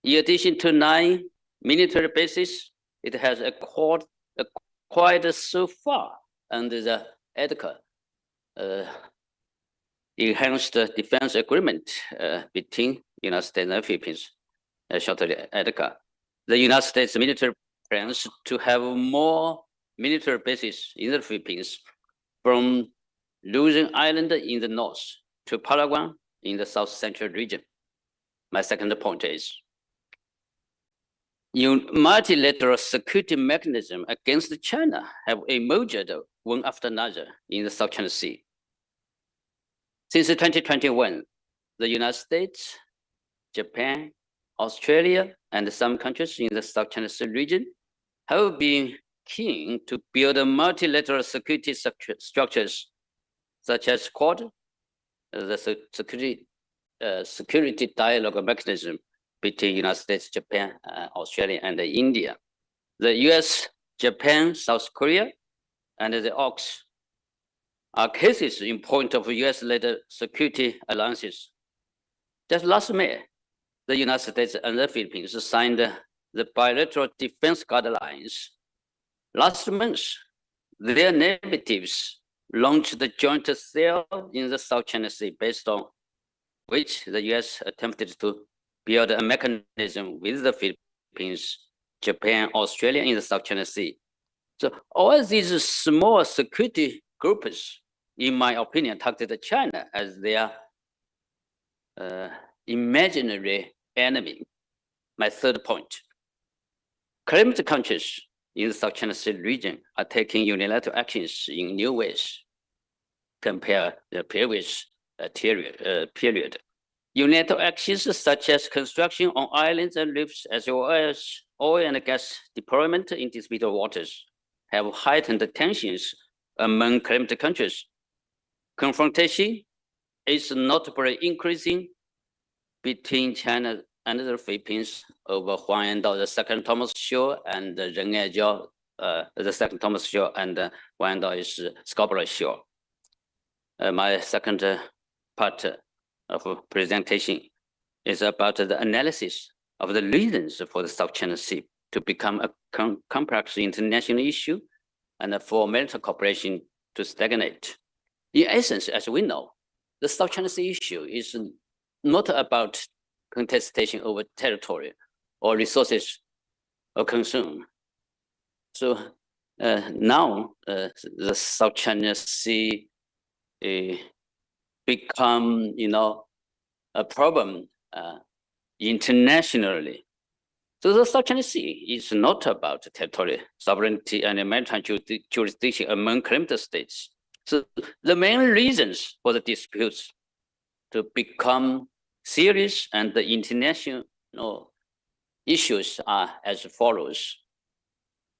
In addition to 9 military bases, it has acquired so far under the EDCA, Enhanced Defense Agreement between United States and Philippines, shortly EDCA. The United States military plans to have more military bases in the Philippines, from Luzon Island in the north to Palawan in the south central region. My second point is, multilateral security mechanism against China have emerged one after another in the South China Sea. Since 2021, the United States, Japan, Australia, and some countries in the South China Sea region have been keen to build multilateral security structures, such as Quad, the security dialogue mechanism between United States, Japan, Australia, and India. The US, Japan, South Korea, and the AUKUS are cases in point of US-led security alliances. Just last May, the United States and the Philippines signed the bilateral defense guidelines. Last month, their natives launched the joint sail in the South China Sea, based on which the US attempted to build a mechanism with the Philippines, Japan, Australia in the South China Sea. So all these small security groups, in my opinion, targeted China as their imaginary enemy. My third point, claimed countries in the South China Sea region are taking unilateral actions in new ways compared the previous period. Unilateral actions such as construction on islands and reefs, as well as oil and gas deployment in disputed waters, have heightened the tensions among claimant countries. Confrontation is notably increasing between China and the Philippines over Huangyantou, the second Thomas Shore, and Ren'ai, the second Thomas Shore, and Huangyantou is Scarborough Shore. My second part of presentation is about the analysis of the reasons for the South China Sea to become a complex international issue and for maritime cooperation to stagnate. In essence, as we know, the South China Sea issue is not about contestation over territory or resources or concern. So now the South China Sea become, a problem internationally. So the South China Sea is not about territory, sovereignty, and maritime jurisdiction among claimant states. So the main reasons for the disputes to become serious and the international issues are as follows.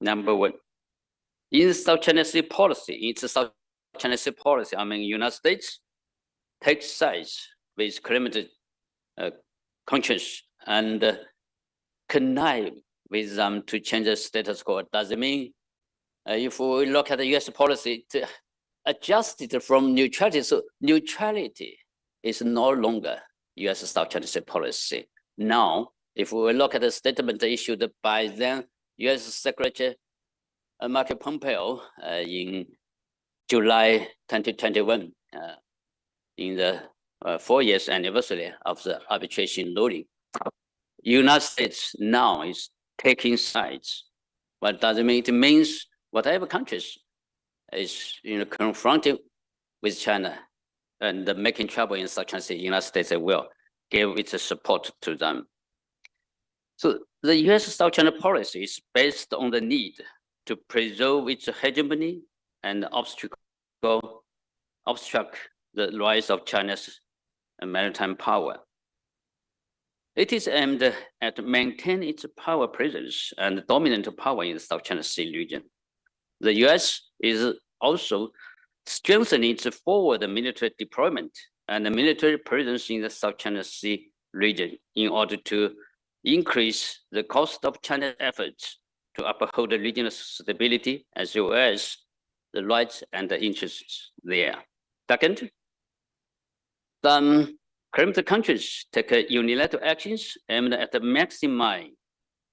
Number one, in South China Sea policy, I mean, United States takes sides with claimant countries and connive with them to change the status quo. Does it mean if we look at the US policy to adjust it from neutrality? So neutrality is no longer US South China Sea policy. Now, if we look at the statement issued by then US Secretary Mark Pompeo in July 2021, in the 4 years anniversary of the arbitration ruling, United States now is taking sides. What does it mean? It means whatever countries is confronting with China and making trouble in South China Sea, United States will give its support to them. So the US South China policy is based on the need to preserve its hegemony and obstruct the rise of China's maritime power. It is aimed at maintaining its power presence and dominant power in the South China Sea region. The US is also strengthening its forward military deployment and the military presence in the South China Sea region in order to increase the cost of China's efforts to uphold the regional stability as well as the rights and the interests there. Second, some claimant countries take unilateral actions aimed at maximizing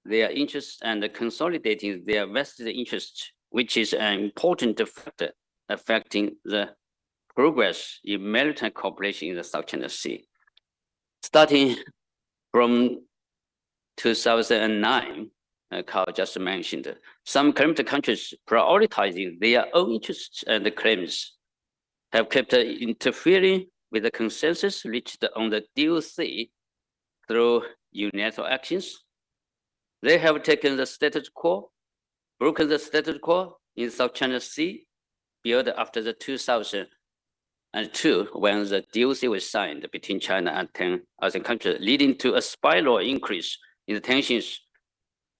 their interests and consolidating their vested interests, which is an important factor affecting the progress in maritime cooperation in the South China Sea. Starting from 2009, Carl just mentioned, some claimant countries prioritizing their own interests and claims have kept interfering with the consensus reached on the DOC through unilateral actions. They have taken the status quo, broken the status quo in South China Sea, built after the 2002 when the DOC was signed between China and 10 other countries, leading to a spiral increase in the tensions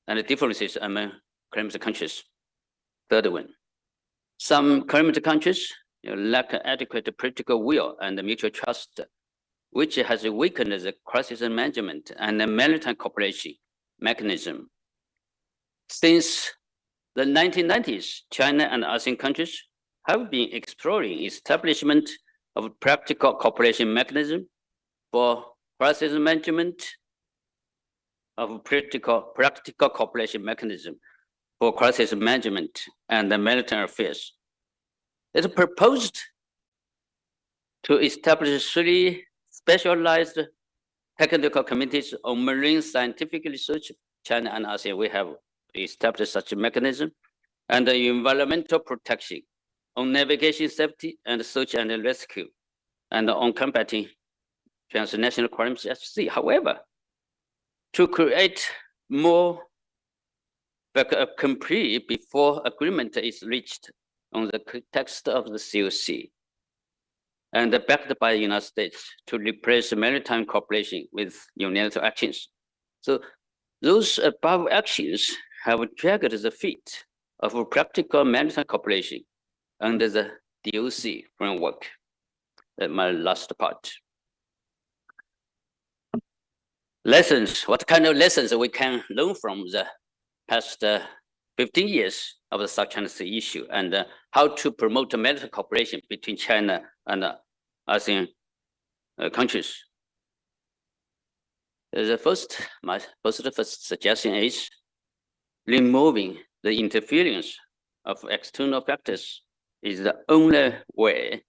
and the differences among claimant countries. Third one, some claimant countries lack adequate political will and mutual trust, which has weakened the crisis management and the maritime cooperation mechanism. Since the 1990s, China and ASEAN countries have been exploring establishment of practical cooperation mechanism for crisis management, practical cooperation mechanism for crisis management and the maritime affairs. It proposed to establish 3 specialized technical committees on marine scientific research. China and ASEAN, we have established such a mechanism, and the environmental protection, on navigation safety and search and rescue, and on combating transnational crimes at sea. However, to create more but complete before agreement is reached on the text of the COC, and backed by the United States to replace maritime cooperation with unilateral actions. So those above actions have dragged the feet of practical maritime cooperation under the DOC framework. My last part. Lessons, what kind of lessons we can learn from the past 15 years of the South China Sea issue, and how to promote maritime cooperation between China and ASEAN countries. My first suggestion is removing the interference of external factors is the only way,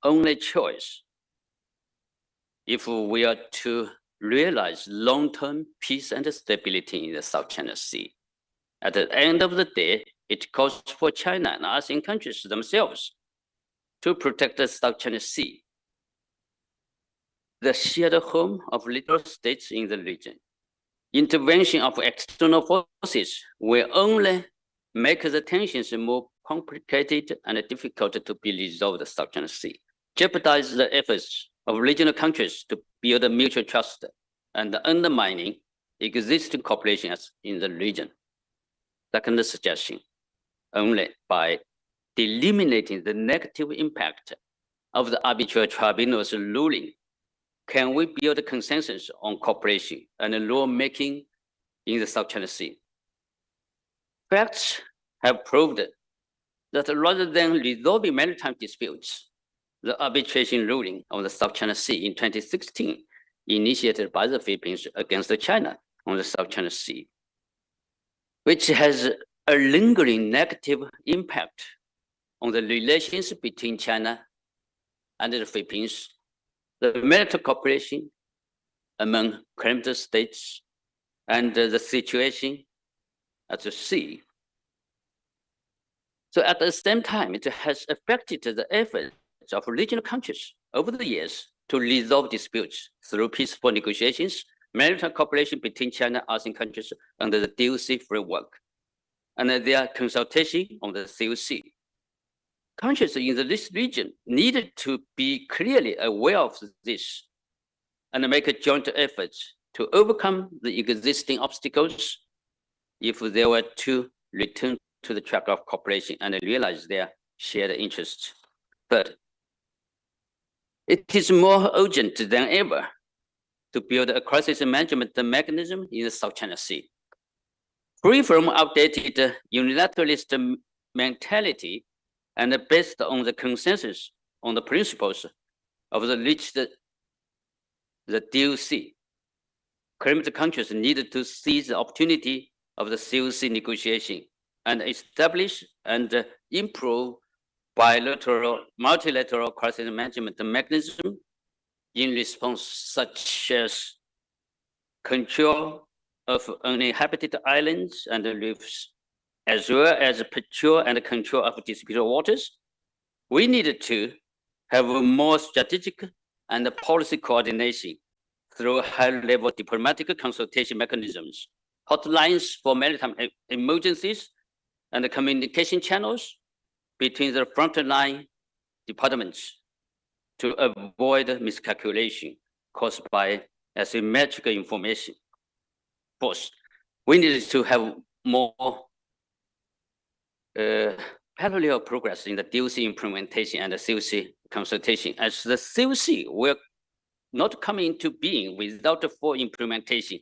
only choice, if we are to realize long-term peace and stability in the South China Sea. At the end of the day, it calls for China and ASEAN countries themselves to protect the South China Sea, the shared home of littoral states in the region. Intervention of external forces will only make the tensions more complicated and difficult to be resolved in the South China Sea, jeopardize the efforts of regional countries to build mutual trust, and undermining existing cooperation in the region. Second suggestion, only by eliminating the negative impact of the arbitrary tribunal's ruling can we build a consensus on cooperation and lawmaking in the South China Sea. Facts have proved that rather than resolving maritime disputes, the arbitration ruling on the South China Sea in 2016, initiated by the Philippines against China on the South China Sea, which has a lingering negative impact on the relations between China and the Philippines, the maritime cooperation among claimant states, and the situation at the sea. So at the same time, it has affected the efforts of regional countries over the years to resolve disputes through peaceful negotiations, maritime cooperation between China and ASEAN countries under the DOC framework, and their consultation on the COC. Countries in this region needed to be clearly aware of this and make a joint efforts to overcome the existing obstacles if they were to return to the track of cooperation and realize their shared interests. Third, it is more urgent than ever to build a crisis management mechanism in the South China Sea. Free from outdated unilateralist mentality and based on the consensus on the principles of the reached the DOC, claimant countries needed to seize the opportunity of the COC negotiation and establish and improve bilateral, multilateral crisis management mechanism in response, such as control of uninhabited islands and reefs, as well as patrol and control of disputed waters. We needed to have more strategic and policy coordination through high-level diplomatic consultation mechanisms, hotlines for maritime emergencies, and communication channels between the frontline departments to avoid miscalculation caused by asymmetric information. Fourth, we needed to have more parallel progress in the DOC implementation and the COC consultation, as the COC will not come into being without the full implementation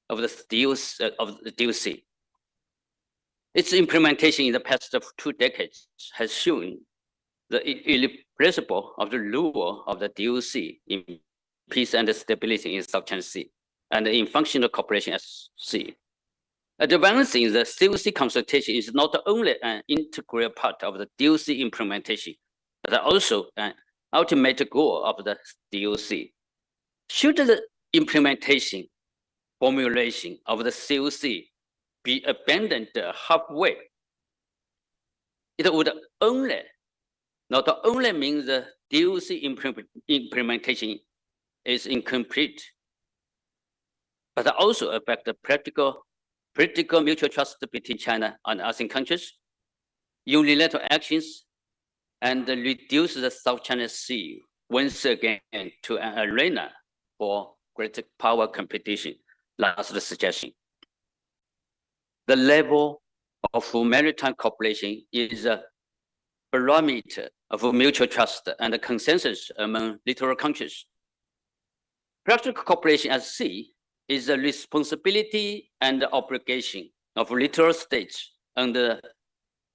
of the DOC. Its implementation in the past 2 decades has shown the irreplaceable of the role of the DOC in peace and stability in South China Sea and in functional cooperation at sea. Advancing the COC consultation is not only an integral part of the DOC implementation, but also an ultimate goal of the DOC. Should the implementation formulation of the COC be abandoned halfway, it would not only mean the DOC implementation is incomplete, but also affect the practical political mutual trust between China and ASEAN countries, unilateral actions, and reduce the South China Sea once again to an arena for greater power competition. Last suggestion. The level of maritime cooperation is a barometer of mutual trust and consensus among littoral countries. Practical cooperation at sea is a responsibility and obligation of littoral states under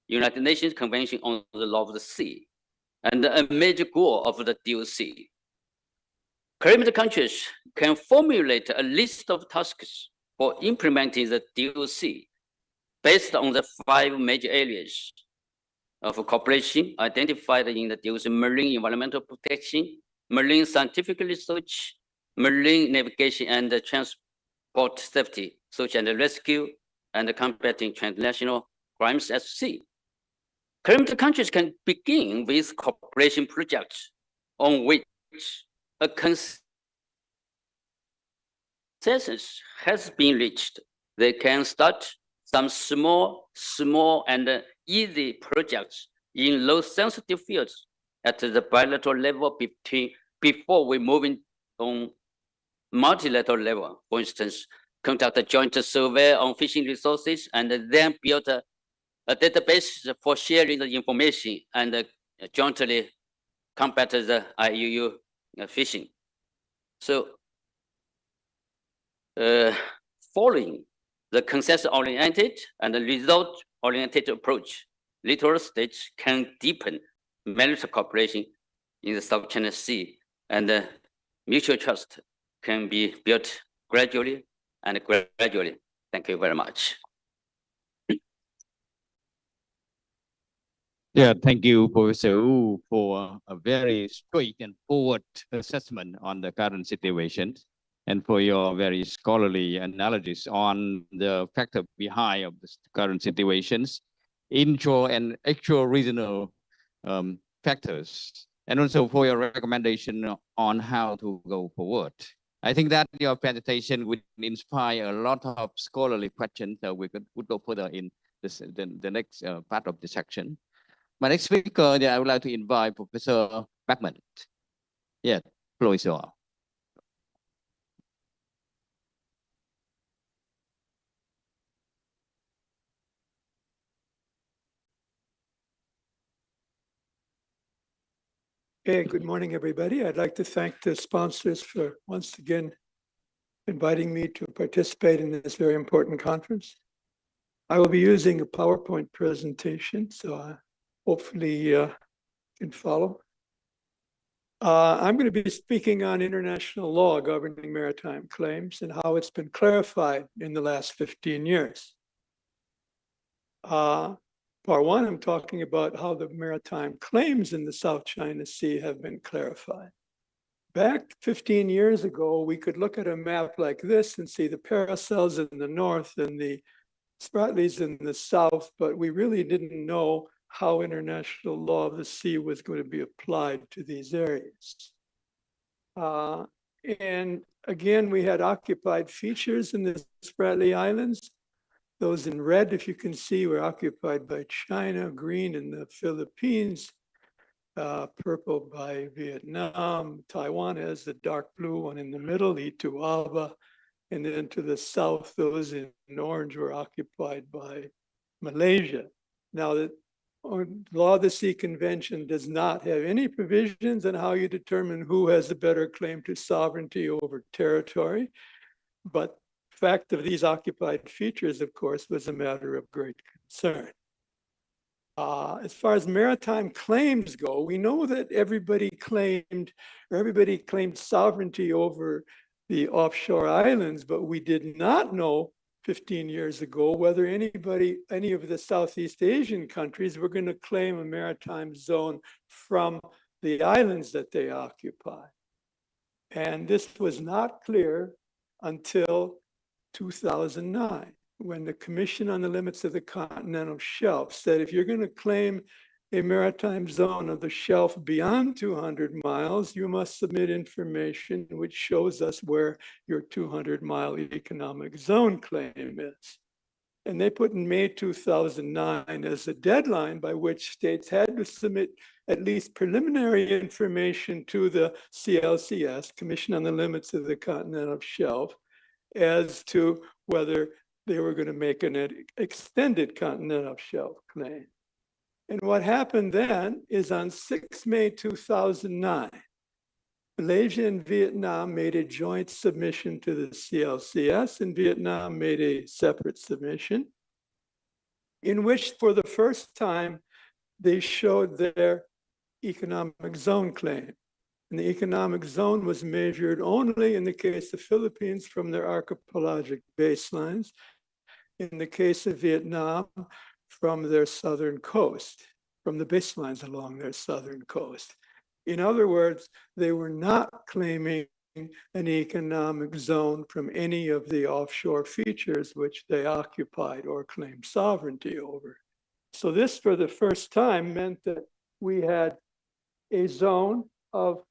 United Nations Convention on the Law of the Sea, and a major goal of the DOC. Climate countries can formulate a list of tasks for implementing the DOC based on the 5 major areas of cooperation identified in the DOC: marine environmental protection, marine scientific research, marine navigation and transport safety, search and rescue, and combating transnational crimes at sea. Climate countries can begin with cooperation projects on which a consensus has been reached. They can start some small and easy projects in low sensitive fields at the bilateral level before we move on multilateral level. For instance, conduct a joint survey on fishing resources and then build a database for sharing the information and jointly combat the IUU fishing. So, following the consensus-oriented and result-oriented approach, littoral states can deepen maritime cooperation in the South China Sea, and mutual trust can be built gradually and gradually. Thank you very much. Yeah, thank you, Professor Wu, for a very straight and forward assessment on the current situation, and for your very scholarly analysis on the factor behind of the current situations, intro and actual regional factors, and also for your recommendation on how to go forward. I think that your presentation would inspire a lot of scholarly questions that we would go further in this, the next part of the section. My next speaker, I would like to invite Professor Beckman. Yeah, floor is yours. Okay, good morning, everybody. I'd like to thank the sponsors for once again inviting me to participate in this very important conference. I will be using a PowerPoint presentation, so hopefully you can follow. I'm going to be speaking on international law governing maritime claims and how it's been clarified in the last 15 years. Part 1, I'm talking about how the maritime claims in the South China Sea have been clarified. Back 15 years ago, we could look at a map like this and see the paracels in the north and the Spratlys in the south, but we really didn't know how international law of the sea was going to be applied to these areas. And again, we had occupied features in the Spratly Islands. Those in red, if you can see, were occupied by China, green in the Philippines, purple by Vietnam. Taiwan has the dark blue one in the middle, Ituava. And then to the south, those in orange were occupied by Malaysia. Now, the Law of the Sea Convention does not have any provisions on how you determine who has a better claim to sovereignty over territory. But the fact of these occupied features, of course, was a matter of great concern. As far as maritime claims go, we know that everybody claimed sovereignty over the offshore islands, but we did not know 15 years ago whether any of the Southeast Asian countries were going to claim a maritime zone from the islands that they occupy. And this was not clear until 2009, when the Commission on the Limits of the Continental Shelf said, if you're going to claim a maritime zone of the shelf beyond 200 miles, you must submit information which shows us where your 200-mile economic zone claim is. And they put in May 2009 as a deadline by which states had to submit at least preliminary information to the CLCS, Commission on the Limits of the Continental Shelf, as to whether they were going to make an extended continental shelf claim. And what happened then is on 6 May 2009, Malaysia and Vietnam made a joint submission to the CLCS, and Vietnam made a separate submission, in which for the first time they showed their economic zone claim. And the economic zone was measured only in the case of Philippines from their archipelagic baselines, in the case of Vietnam from their southern coast, from the baselines along their southern coast. In other words, they were not claiming an economic zone from any of the offshore features which they occupied or claimed sovereignty over. So this, for the first time, meant that we had a zone of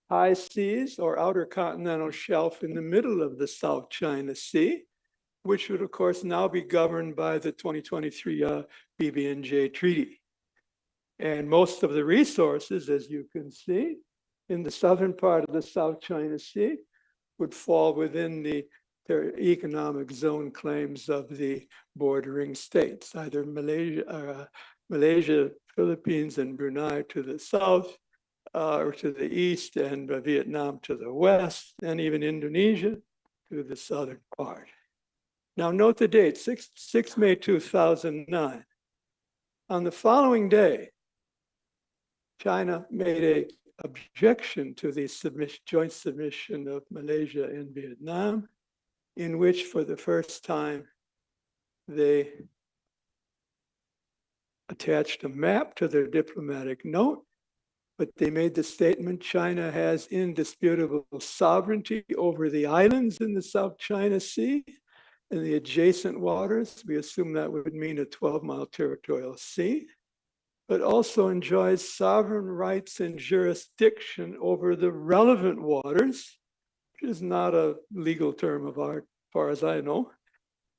high seas or outer continental shelf in the middle of the South China Sea, which would, of course, now be governed by the 2023 BBNJ Treaty. And most of the resources, as you can see, in the southern part of the South China Sea would fall within their economic zone claims of the bordering states, either Malaysia, Philippines, and Brunei to the south, or to the east, and Vietnam to the west, and even Indonesia to the southern part. Now note the date, 6 May 2009. On the following day, China made an objection to the joint submission of Malaysia and Vietnam, in which for the first time they attached a map to their diplomatic note, but they made the statement China has indisputable sovereignty over the islands in the South China Sea and the adjacent waters. We assume that would mean a 12-mile territorial sea, but also enjoys sovereign rights and jurisdiction over the relevant waters, which is not a legal term of art, as far as I know,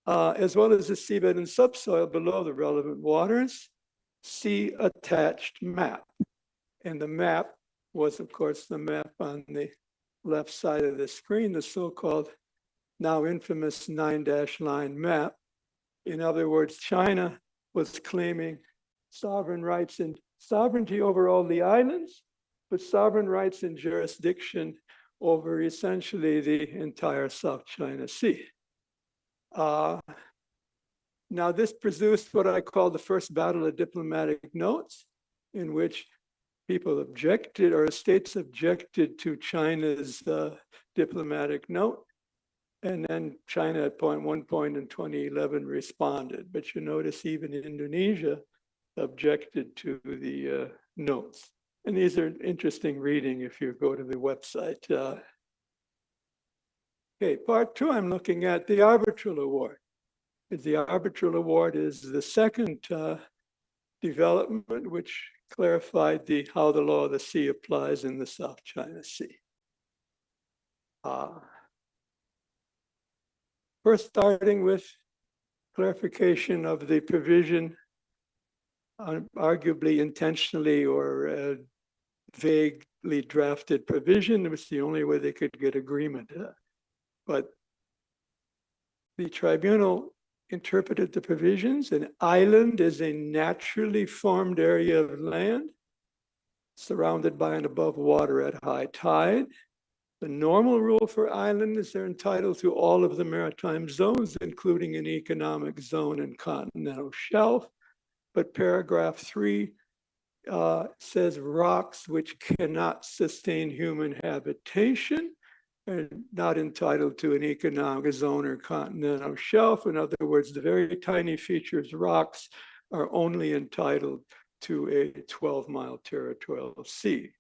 as well as the seabed and subsoil below the relevant waters. See attached map. And the map was, of course, the map on the left side of the screen, the so-called now infamous 9-dash line map. In other words, China was claiming sovereign rights and sovereignty over all the islands, but sovereign rights and jurisdiction over essentially the entire South China Sea. Now this produced what I call the first battle of diplomatic notes, in which people objected, or states objected to China's diplomatic note. And then China at one point in 2011 responded. But you notice even Indonesia objected to the notes. And these are interesting reading if you go to the website. Okay, part two, I'm looking at the arbitral award. The arbitral award is the second development which clarified how the law of the sea applies in the South China Sea. First, starting with clarification of the provision, arguably intentionally or vaguely drafted provision. It was the only way they could get agreement. But the tribunal interpreted the provisions. An island is a naturally formed area of land surrounded by and above water at high tide. The normal rule for island is they're entitled to all of the maritime zones, including an economic zone and continental shelf. But paragraph 3 says rocks which cannot sustain human habitation are not entitled to an economic zone or continental shelf. In other words, the very tiny features rocks are only entitled to a 12-mile territorial sea.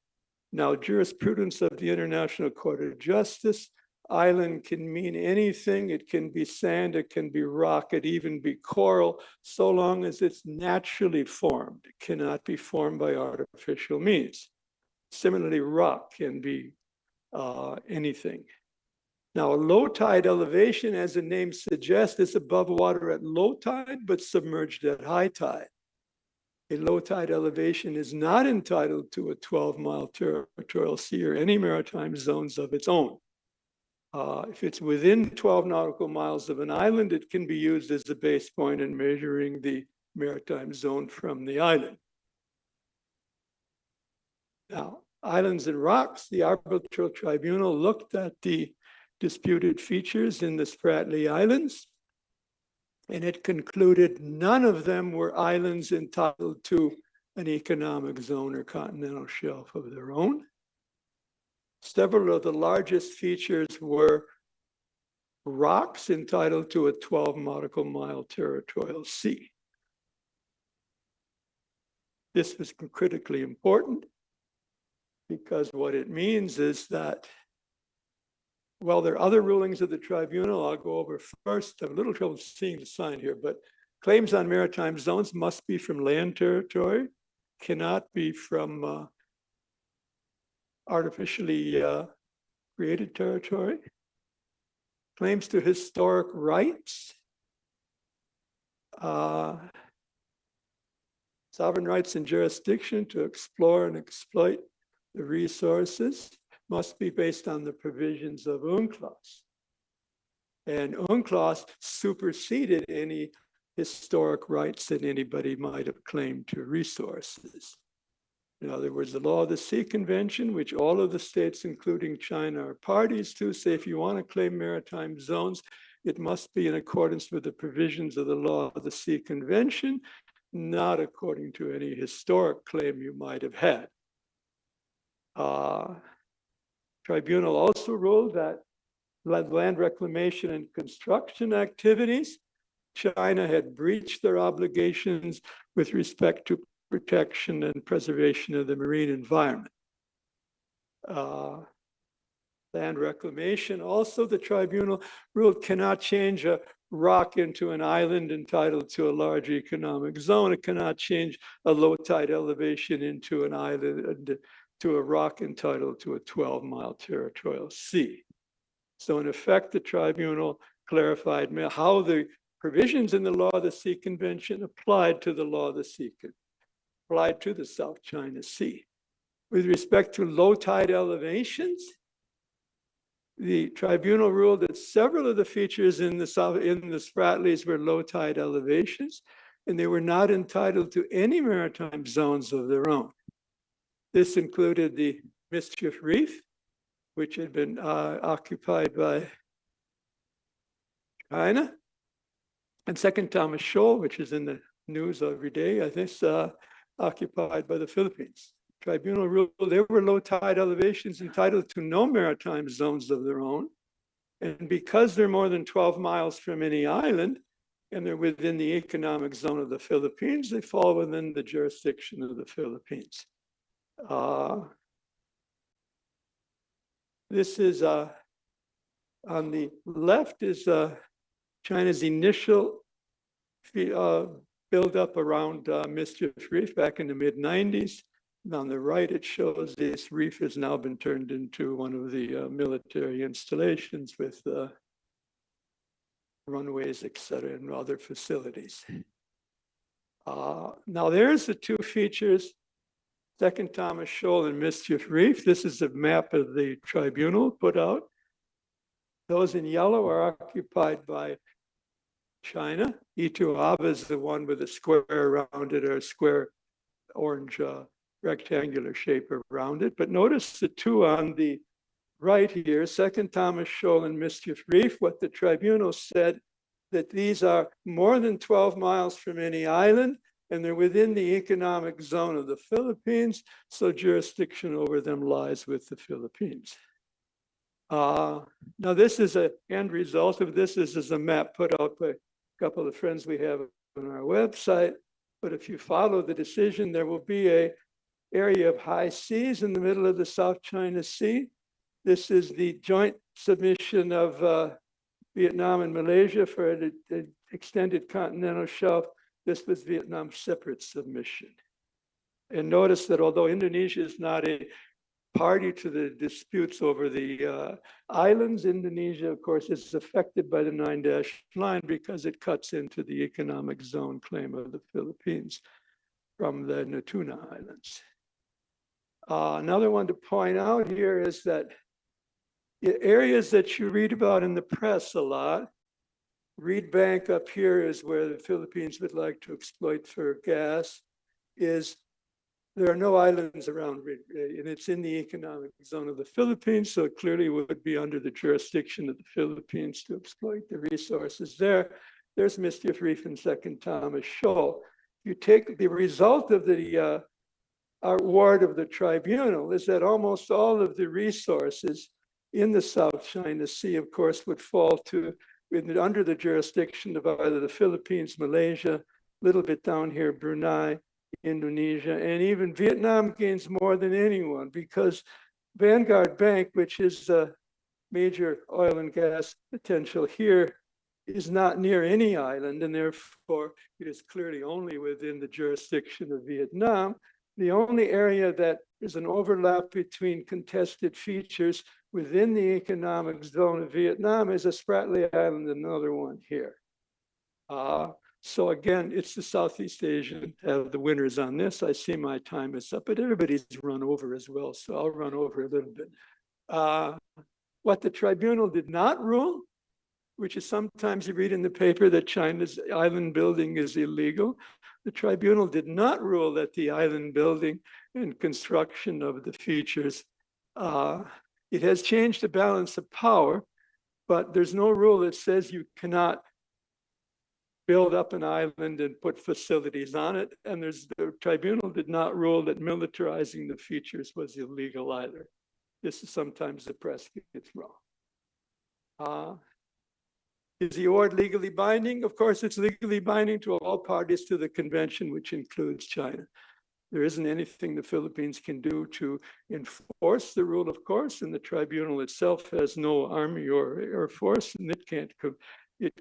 Now, jurisprudence of the International Court of Justice, island can mean anything. It can be sand, it can be rock, it even be coral, so long as it's naturally formed. It cannot be formed by artificial means. Similarly, rock can be anything. Now, a low tide elevation, as the name suggests, is above water at low tide, but submerged at high tide. A low tide elevation is not entitled to a 12-mile territorial sea or any maritime zones of its own. If it's within 12 nautical miles of an island, it can be used as the base point in measuring the maritime zone from the island. Now, islands and rocks, the arbitral tribunal looked at the disputed features in the Spratly Islands, and it concluded none of them were islands entitled to an economic zone or continental shelf of their own. Several of the largest features were rocks entitled to a 12 nautical mile territorial sea. This was critically important because what it means is that, well, there are other rulings of the tribunal I'll go over first. I have a little trouble seeing the sign here, but claims on maritime zones must be from land territory, cannot be from artificially created territory. Claims to historic rights, sovereign rights and jurisdiction to explore and exploit the resources must be based on the provisions of UNCLOS. And UNCLOS superseded any historic rights that anybody might have claimed to resources. In other words, the Law of the Sea Convention, which all of the states, including China, are parties to, say if you want to claim maritime zones, it must be in accordance with the provisions of the Law of the Sea Convention, not according to any historic claim you might have had. Tribunal also ruled that land reclamation and construction activities, China had breached their obligations with respect to protection and preservation of the marine environment. Land reclamation, also the tribunal ruled cannot change a rock into an island entitled to a large economic zone. It cannot change a low tide elevation into an island, to a rock entitled to a 12-mile territorial sea. So in effect, the tribunal clarified how the provisions in the Law of the Sea Convention applied to the Law of the Sea Convention, applied to the South China Sea. With respect to low tide elevations, the tribunal ruled that several of the features in the Spratlys were low tide elevations, and they were not entitled to any maritime zones of their own. This included the Mischief Reef, which had been occupied by China, and Second Thomas Shoal, which is in the news every day, I think, occupied by the Philippines. Tribunal ruled there were low tide elevations entitled to no maritime zones of their own. And because they're more than 12 miles from any island, and they're within the economic zone of the Philippines, they fall within the jurisdiction of the Philippines. This is, on the left is China's initial build-up around Mischief Reef back in the mid-90s. And on the right, it shows this reef has now been turned into one of the military installations with runways, et cetera, and other facilities. Now there's the two features, Second Thomas Shoal and Mischief Reef. This is a map of the tribunal put out. Those in yellow are occupied by China. Ituaba is the one with a square around it, or a square orange rectangular shape around it. But notice the two on the right here, Second Thomas Shoal and Mischief Reef. What the tribunal said, that these are more than 12 miles from any island, and they're within the economic zone of the Philippines, so jurisdiction over them lies with the Philippines. Now this is an end result of this. This is a map put out by a couple of friends we have on our website. But if you follow the decision, there will be an area of high seas in the middle of the South China Sea. This is the joint submission of Vietnam and Malaysia for an extended continental shelf. This was Vietnam's separate submission. And notice that although Indonesia is not a party to the disputes over the islands. Indonesia, of course, is affected by the 9-dash line because it cuts into the economic zone claim of the Philippines from the Natuna Islands. Another one to point out here is that areas that you read about in the press a lot, Reed Bank up here is where the Philippines would like to exploit for gas, there are no islands around Reed, and it's in the economic zone of the Philippines, so it clearly would be under the jurisdiction of the Philippines to exploit the resources there. There's Mischief Reef and Second Thomas Shoal. You take the result of the award of the tribunal is that almost all of the resources in the South China Sea, of course, would fall under the jurisdiction of either the Philippines, Malaysia, a little bit down here, Brunei, Indonesia, and even Vietnam gains more than anyone because Vanguard Bank, which is the major oil and gas potential here, is not near any island, and therefore it is clearly only within the jurisdiction of Vietnam. The only area that is an overlap between contested features within the economic zone of Vietnam is a Spratly Island, another one here. So again, it's the Southeast Asian, the winners on this. I see my time is up, but everybody's run over as well, so I'll run over a little bit. What the tribunal did not rule, which is sometimes you read in the paper that China's island building is illegal. The tribunal did not rule that the island building and construction of the features, it has changed the balance of power, but there's no rule that says you cannot build up an island and put facilities on it. And the tribunal did not rule that militarizing the features was illegal either. This is sometimes the press gets wrong. Is the award legally binding? Of course, it's legally binding to all parties to the convention, which includes China. There isn't anything the Philippines can do to enforce the rule, of course, and the tribunal itself has no army or force, and it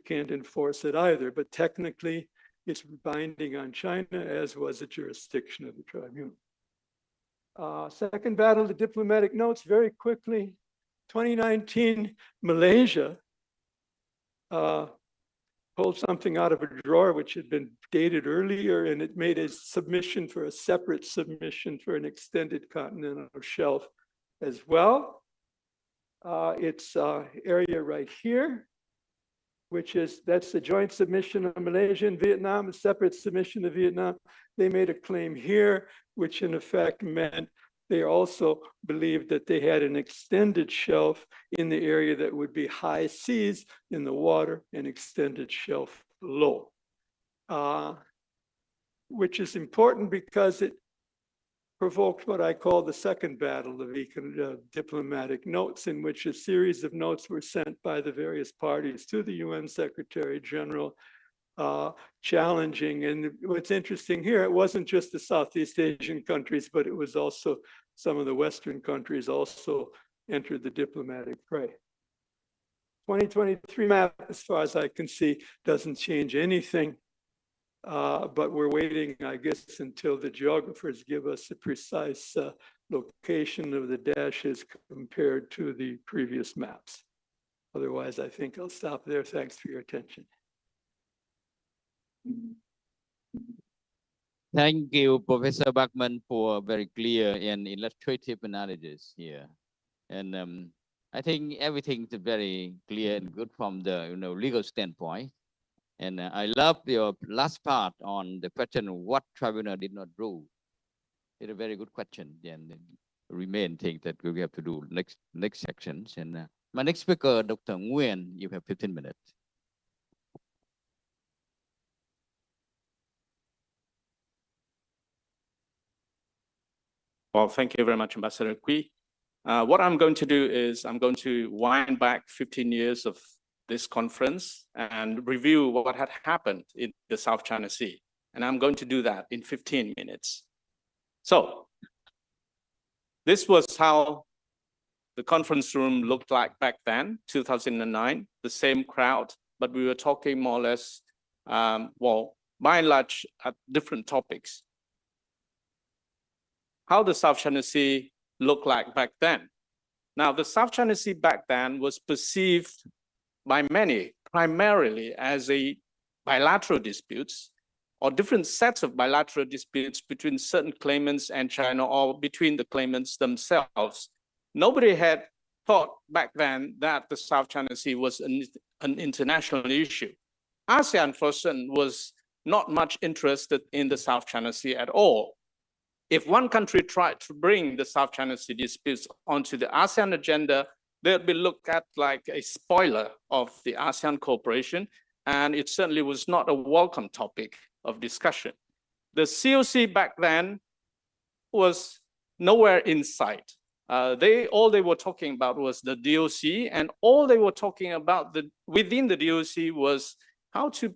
can't enforce it either. But technically, it's binding on China, as was the jurisdiction of the tribunal. Second battle, the diplomatic notes, very quickly. 2019, Malaysia pulled something out of a drawer which had been dated earlier, and it made a submission for a separate submission for an extended continental shelf as well. It's area right here, that's the joint submission of Malaysia and Vietnam, a separate submission of Vietnam. They made a claim here, which in effect meant they also believed that they had an extended shelf in the area that would be high seas in the water and extended shelf below, which is important because it provoked what I call the second battle of diplomatic notes, in which a series of notes were sent by the various parties to the UN Secretary General challenging. And what's interesting here, it wasn't just the Southeast Asian countries, but it was also some of the Western countries also entered the diplomatic fray. 2023 map, as far as I can see, doesn't change anything, but we're waiting, I guess, until the geographers give us a precise location of the dashes compared to the previous maps. Otherwise, I think I'll stop there. Thanks for your attention. Thank you, Professor Bachman, for a very clear and illustrative analysis here. And I think everything is very clear and good from the legal standpoint. And I love your last part on the question of what tribunal did not rule. It's a very good question, and remain things that we have to do next sections. And my next speaker, Dr. Nguyen, you have 15 minutes. Well, thank you very much, Ambassador Quy. What I'm going to do is I'm going to wind back 15 years of this conference and review what had happened in the South China Sea. And I'm going to do that in 15 minutes. So this was how the conference room looked like back then, 2009, the same crowd, but we were talking more or less, well, by and large, at different topics. How the South China Sea look like back then. Now, the South China Sea back then was perceived by many primarily as a bilateral disputes or different sets of bilateral disputes between certain claimants and China or between the claimants themselves. Nobody had thought back then that the South China Sea was an international issue. ASEAN, for certain, was not much interested in the South China Sea at all. If one country tried to bring the South China Sea disputes onto the ASEAN agenda, they'd be looked at like a spoiler of the ASEAN cooperation, and it certainly was not a welcome topic of discussion. The COC back then was nowhere in sight. All they were talking about was the DOC, and all they were talking about within the DOC was how to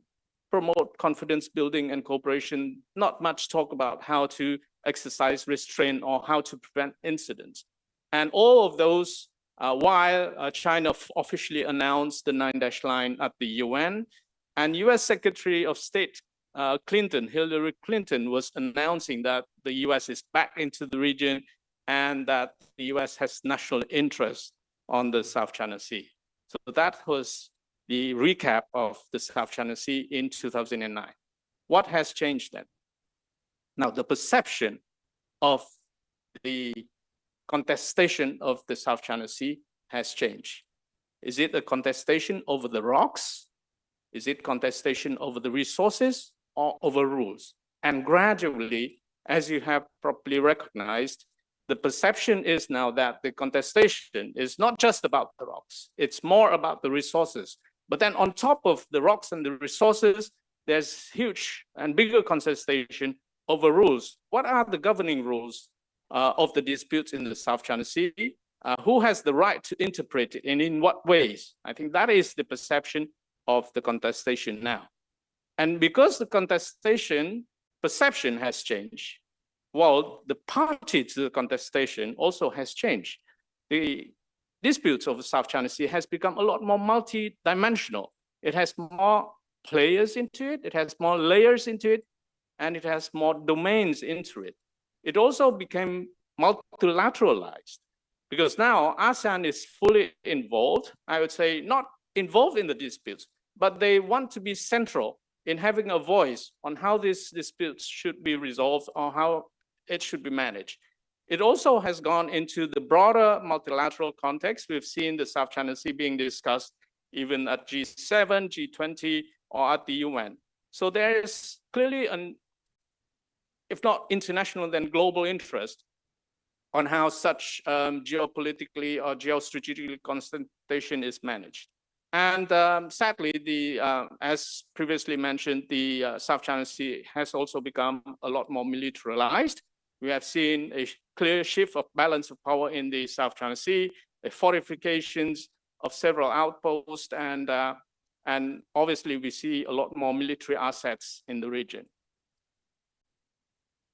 promote confidence building and cooperation, not much talk about how to exercise restraint or how to prevent incidents. And all of those, while China officially announced the 9-dash line at the UN, and US Secretary of State Hillary Clinton was announcing that the US is back into the region and that the US has national interest on the South China Sea. So that was the recap of the South China Sea in 2009. What has changed then? Now, the perception of the contestation of the South China Sea has changed. Is it a contestation over the rocks? Is it contestation over the resources or over rules? And gradually, as you have properly recognized, the perception is now that the contestation is not just about the rocks, it's more about the resources. But then on top of the rocks and the resources, there's huge and bigger contestation over rules. What are the governing rules of the disputes in the South China Sea? Who has the right to interpret it and in what ways? I think that is the perception of the contestation now. And because the contestation perception has changed, well, the party to the contestation also has changed. The disputes of the South China Sea has become a lot more multi-dimensional. It has more players into it, it has more layers into it, and it has more domains into it. It also became multilateralized because now ASEAN is fully involved. I would say not involved in the disputes, but they want to be central in having a voice on how these disputes should be resolved or how it should be managed. It also has gone into the broader multilateral context. We've seen the South China Sea being discussed even at G7, G20, or at the UN. So there is clearly an, if not international, then global interest on how such geopolitically or geostrategically contestation is managed. And sadly, as previously mentioned, the South China Sea has also become a lot more militarized. We have seen a clear shift of balance of power in the South China Sea, the fortifications of several outposts, and obviously we see a lot more military assets in the region.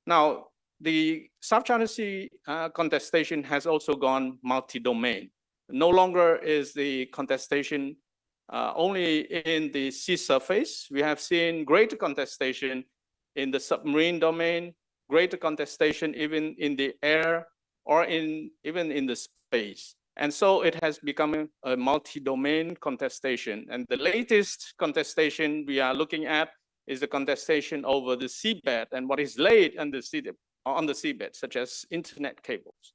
Now, the South China Sea contestation has also gone multi-domain. No longer is the contestation only in the sea surface. We have seen greater contestation in the submarine domain, greater contestation even in the air or even in the space. And so it has become a multi-domain contestation. And the latest contestation we are looking at is the contestation over the seabed and what is laid on the seabed, such as internet cables.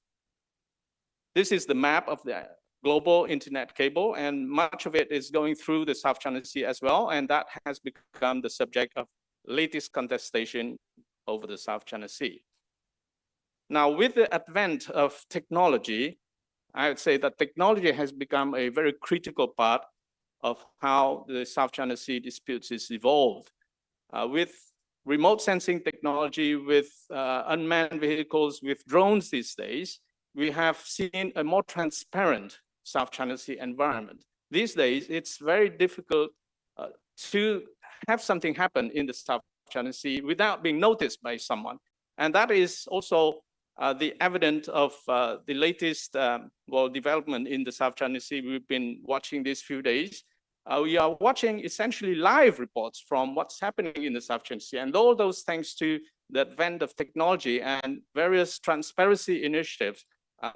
This is the map of the global internet cable, and much of it is going through the South China Sea as well, and that has become the subject of latest contestation over the South China Sea. Now, with the advent of technology, I would say that technology has become a very critical part of how the South China Sea disputes is evolved. With remote sensing technology, with unmanned vehicles, with drones these days, we have seen a more transparent South China Sea environment. These days, it's very difficult to have something happen in the South China Sea without being noticed by someone. And that is also the evidence of the latest development in the South China Sea we've been watching these few days. We are watching essentially live reports from what's happening in the South China Sea, and all those thanks to the advent of technology and various transparency initiatives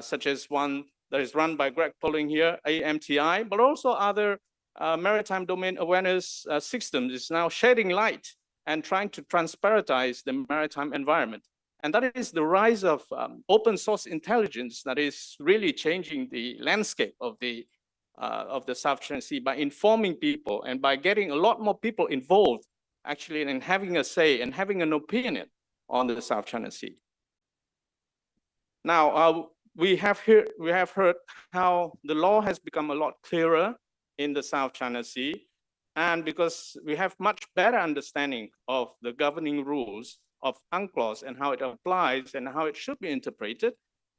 such as one that is run by Greg Polling here, AMTI, but also other maritime domain awareness systems is now shedding light and trying to transparentize the maritime environment. And that is the rise of open source intelligence that is really changing the landscape of the South China Sea by informing people and by getting a lot more people involved actually in having a say and having an opinion on the South China Sea. Now, we have heard how the law has become a lot clearer in the South China Sea. And because we have much better understanding of the governing rules of UNCLOS and how it applies and how it should be interpreted,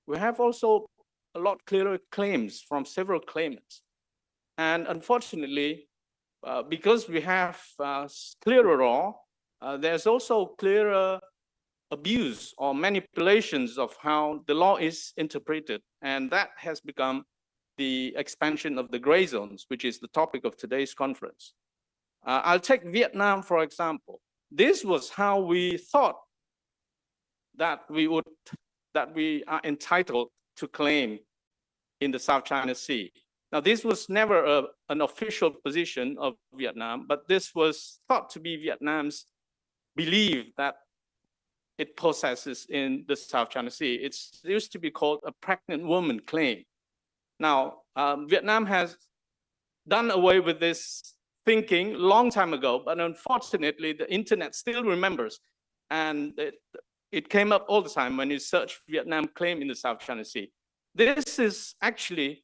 we have also a lot clearer claims from several claimants. And unfortunately, because we have clearer law, there's also clearer abuse or manipulations of how the law is interpreted. And that has become the expansion of the gray zones, which is the topic of today's conference. I'll take Vietnam, for example. This was how we thought that we are entitled to claim in the South China Sea. Now, this was never an official position of Vietnam, but this was thought to be Vietnam's belief that it possesses in the South China Sea. It used to be called a pregnant woman claim. Now, Vietnam has done away with this thinking a long time ago, but unfortunately, the internet still remembers. And it came up all the time when you search Vietnam claim in the South China Sea. This is actually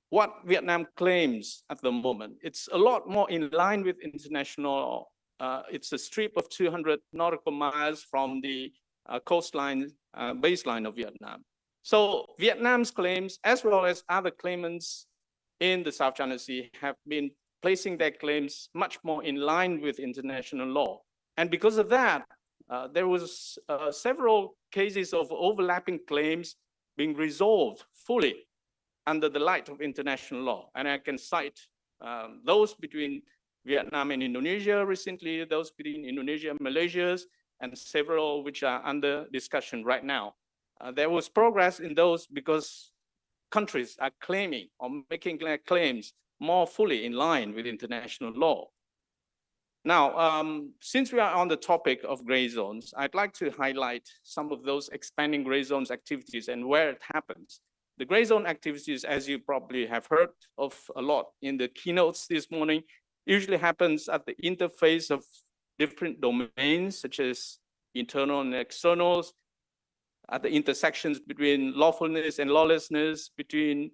what Vietnam claims at the moment. It's a lot more in line with international law. It's a strip of 200 nautical miles from the coastline baseline of Vietnam. So Vietnam's claims, as well as other claimants in the South China Sea, have been placing their claims much more in line with international law. And because of that, there was several cases of overlapping claims being resolved fully under the light of international law. And I can cite those between Vietnam and Indonesia recently, those between Indonesia and Malaysia, and several which are under discussion right now. There was progress in those because countries are claiming or making their claims more fully in line with international law. Now, since we are on the topic of gray zones, I'd like to highlight some of those expanding gray zones activities and where it happens. The gray zone activities, as you probably have heard of a lot in the keynotes this morning, usually happens at the interface of different domains, such as internal and externals, at the intersections between lawfulness and lawlessness, between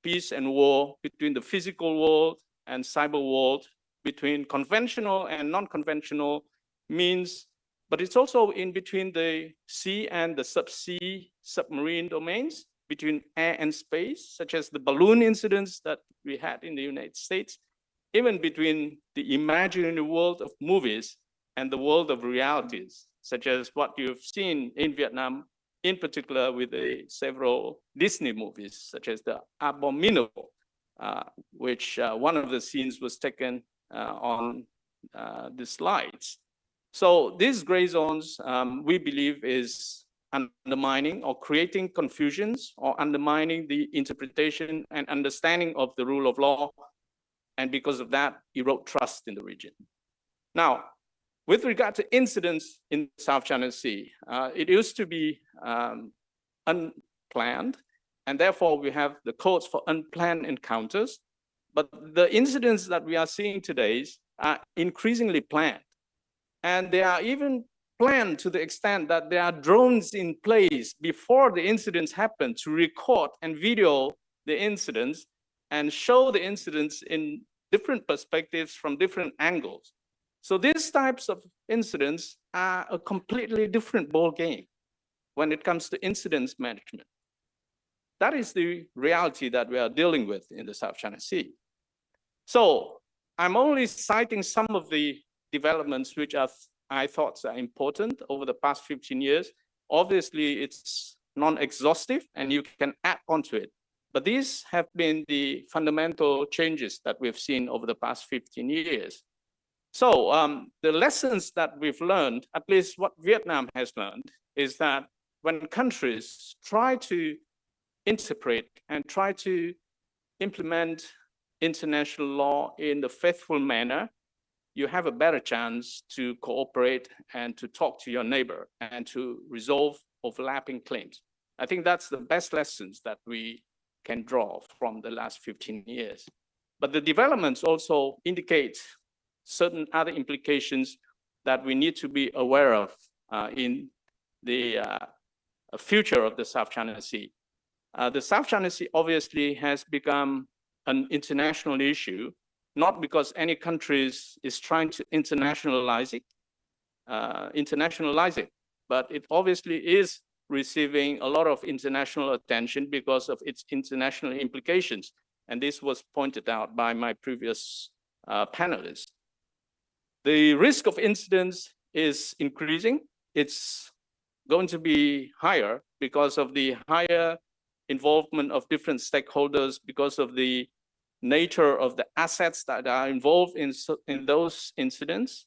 peace and war, between the physical world and cyber world, between conventional and non-conventional means, but it's also in between the sea and the subsea submarine domains, between air and space, such as the balloon incidents that we had in the United States, even between the imaginary world of movies and the world of realities, such as what you've seen in Vietnam, in particular with the several Disney movies, such as The Abominable, which one of the scenes was taken on the slides. So these gray zones, we believe, is undermining or creating confusions or undermining the interpretation and understanding of the rule of law. And because of that, erode trust in the region. Now, with regard to incidents in the South China Sea, it used to be unplanned, and therefore we have the codes for unplanned encounters. But the incidents that we are seeing today are increasingly planned. And they are even planned to the extent that there are drones in place before the incidents happen to record and video the incidents and show the incidents in different perspectives from different angles. So these types of incidents are a completely different ball game when it comes to incidents management. That is the reality that we are dealing with in the South China Sea. So I'm only citing some of the developments which I thought are important over the past 15 years. Obviously, it's non-exhaustive and you can add onto it. But these have been the fundamental changes that we've seen over the past 15 years. So the lessons that we've learned, at least what Vietnam has learned, is that when countries try to interpret and try to implement international law in the faithful manner, you have a better chance to cooperate and to talk to your neighbor and to resolve overlapping claims. I think that's the best lessons that we can draw from the last 15 years. But the developments also indicate certain other implications that we need to be aware of in the future of the South China Sea. The South China Sea obviously has become an international issue, not because any countries is trying to internationalize it, but it obviously is receiving a lot of international attention because of its international implications. And this was pointed out by my previous panelists. The risk of incidents is increasing. It's going to be higher because of the higher involvement of different stakeholders, because of the nature of the assets that are involved in those incidents.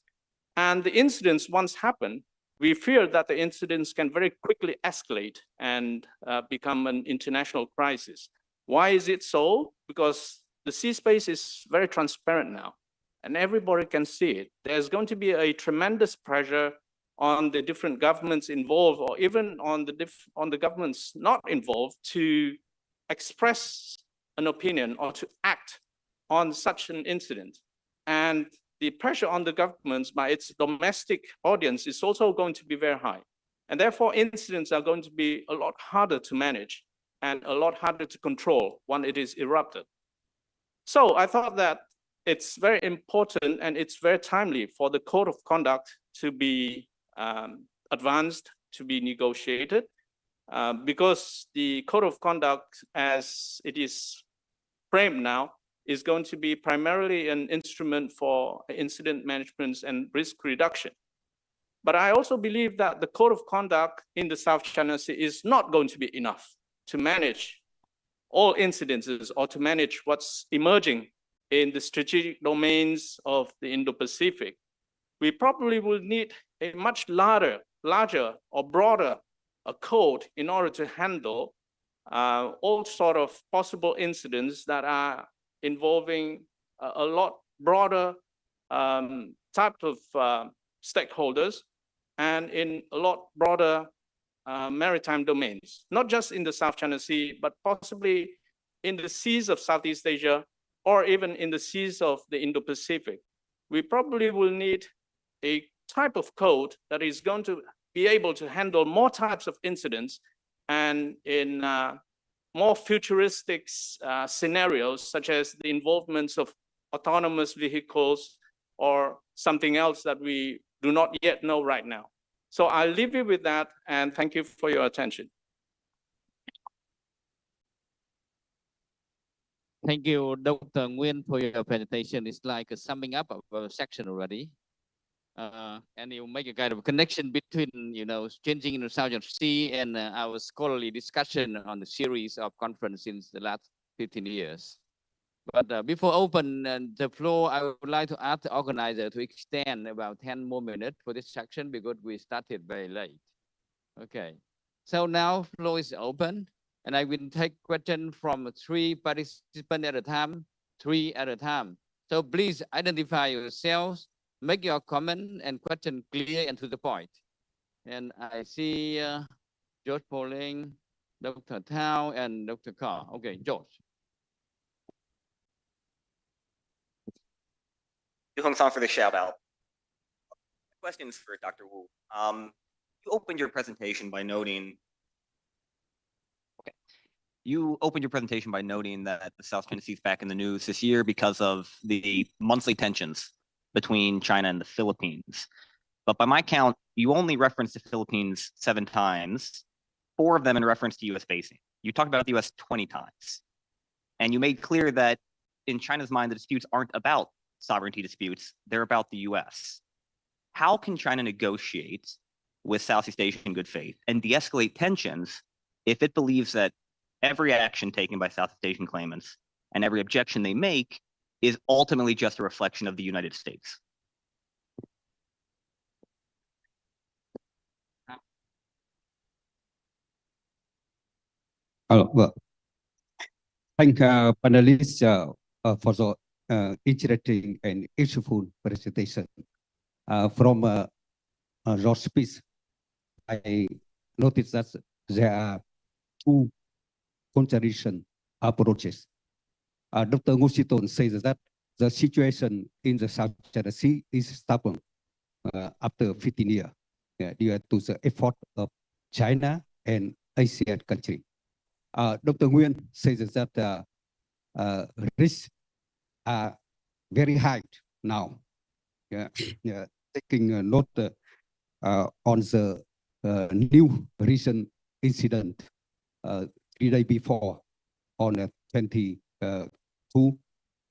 And the incidents once happen, we fear that the incidents can very quickly escalate and become an international crisis. Why is it so? Because the sea space is very transparent now, and everybody can see it. There's going to be a tremendous pressure on the different governments involved, or even on the governments not involved, to express an opinion or to act on such an incident. And the pressure on the governments by its domestic audience is also going to be very high. And therefore, incidents are going to be a lot harder to manage and a lot harder to control when it is erupted. So I thought that it's very important and it's very timely for the code of conduct to be advanced, to be negotiated, because the code of conduct as it is framed now is going to be primarily an instrument for incident management and risk reduction. But I also believe that the code of conduct in the South China Sea is not going to be enough to manage all incidences or to manage what's emerging in the strategic domains of the Indo-Pacific. We probably will need a much larger or broader code in order to handle all sort of possible incidents that are involving a lot broader type of stakeholders and in a lot broader maritime domains, not just in the South China Sea, but possibly in the seas of Southeast Asia or even in the seas of the Indo-Pacific. We probably will need a type of code that is going to be able to handle more types of incidents and in more futuristic scenarios, such as the involvement of autonomous vehicles or something else that we do not yet know right now. So I'll leave you with that, and thank you for your attention. Thank you, Dr. Nguyen, for your presentation. It's like a summing up of a section already. And you make a kind of connection between, changing in the South China Sea and our scholarly discussion on the series of conference since the last 15 years. But before open the floor, I would like to ask the organizer to extend about 10 more minutes for this section because we started very late. Okay, so now floor is open and I will take questions from 3 participants at a time, 3 at a time. So please identify yourselves, make your comment and question clear and to the point. And I see George Pauling, Dr. Thảo, and Dr. Carr. Okay, George. Yu Hong Song for the shout out. Questions for Dr. Wu. You opened your presentation by noting that the South China Sea is back in the news this year because of the monthly tensions between China and the Philippines. But by my count, you only referenced the Philippines 7 times, 4 of them in reference to US basing. You talked about the US 20 times. And you made clear that in China's mind, the disputes aren't about sovereignty disputes, they're about the US. How can China negotiate with Southeast Asia in good faith and de-escalate tensions if it believes that every action taken by Southeast Asian claimants and every objection they make is ultimately just a reflection of the United States? Well, thank panelists for the interesting and useful presentation. From your speech, I noticed that there are two contradiction approaches. Dr. Ngushiton says that the situation in the South China Sea is stable after 15 years due to the effort of China and Asian countries. Dr. Nguyen says that risks are very high now. Taking a note on the new recent incident 3 days before on 22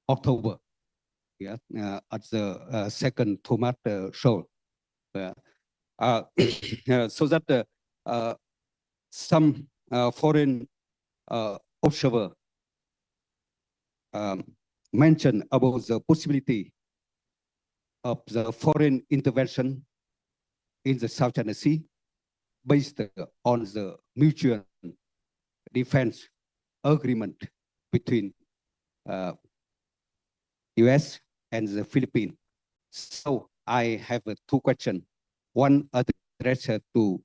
October at the second tomato show. So that some foreign observer mentioned about the possibility of the foreign intervention in the South China Sea based on the mutual defense agreement between US and the Philippines. So I have two questions. One addressed to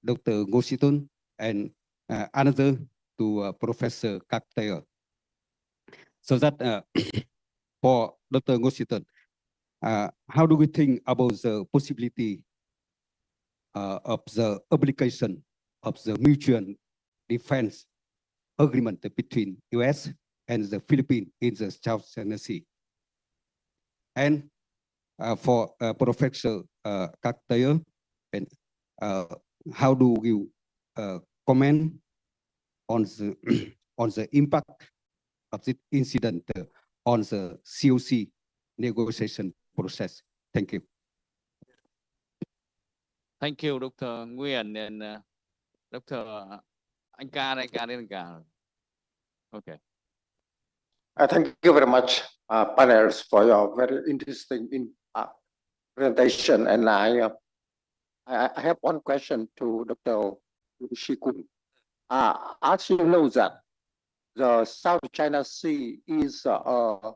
Dr. Ngushiton and another to Professor Kaktayo. So that for Dr. Ngushiton, how do we think about the possibility of the application of the mutual defense agreement between US and the Philippines in the South China Sea? And for Professor Kaktayo, and how do you comment on the on the impact of this incident on the COC negotiation process? Thank you. Thank you, Dr. Nguyen and Dr. Anka. Okay. Thank you very much, panelists, for your very interesting presentation. And I have one question to Dr. Shikun. As you know that the South China Sea is a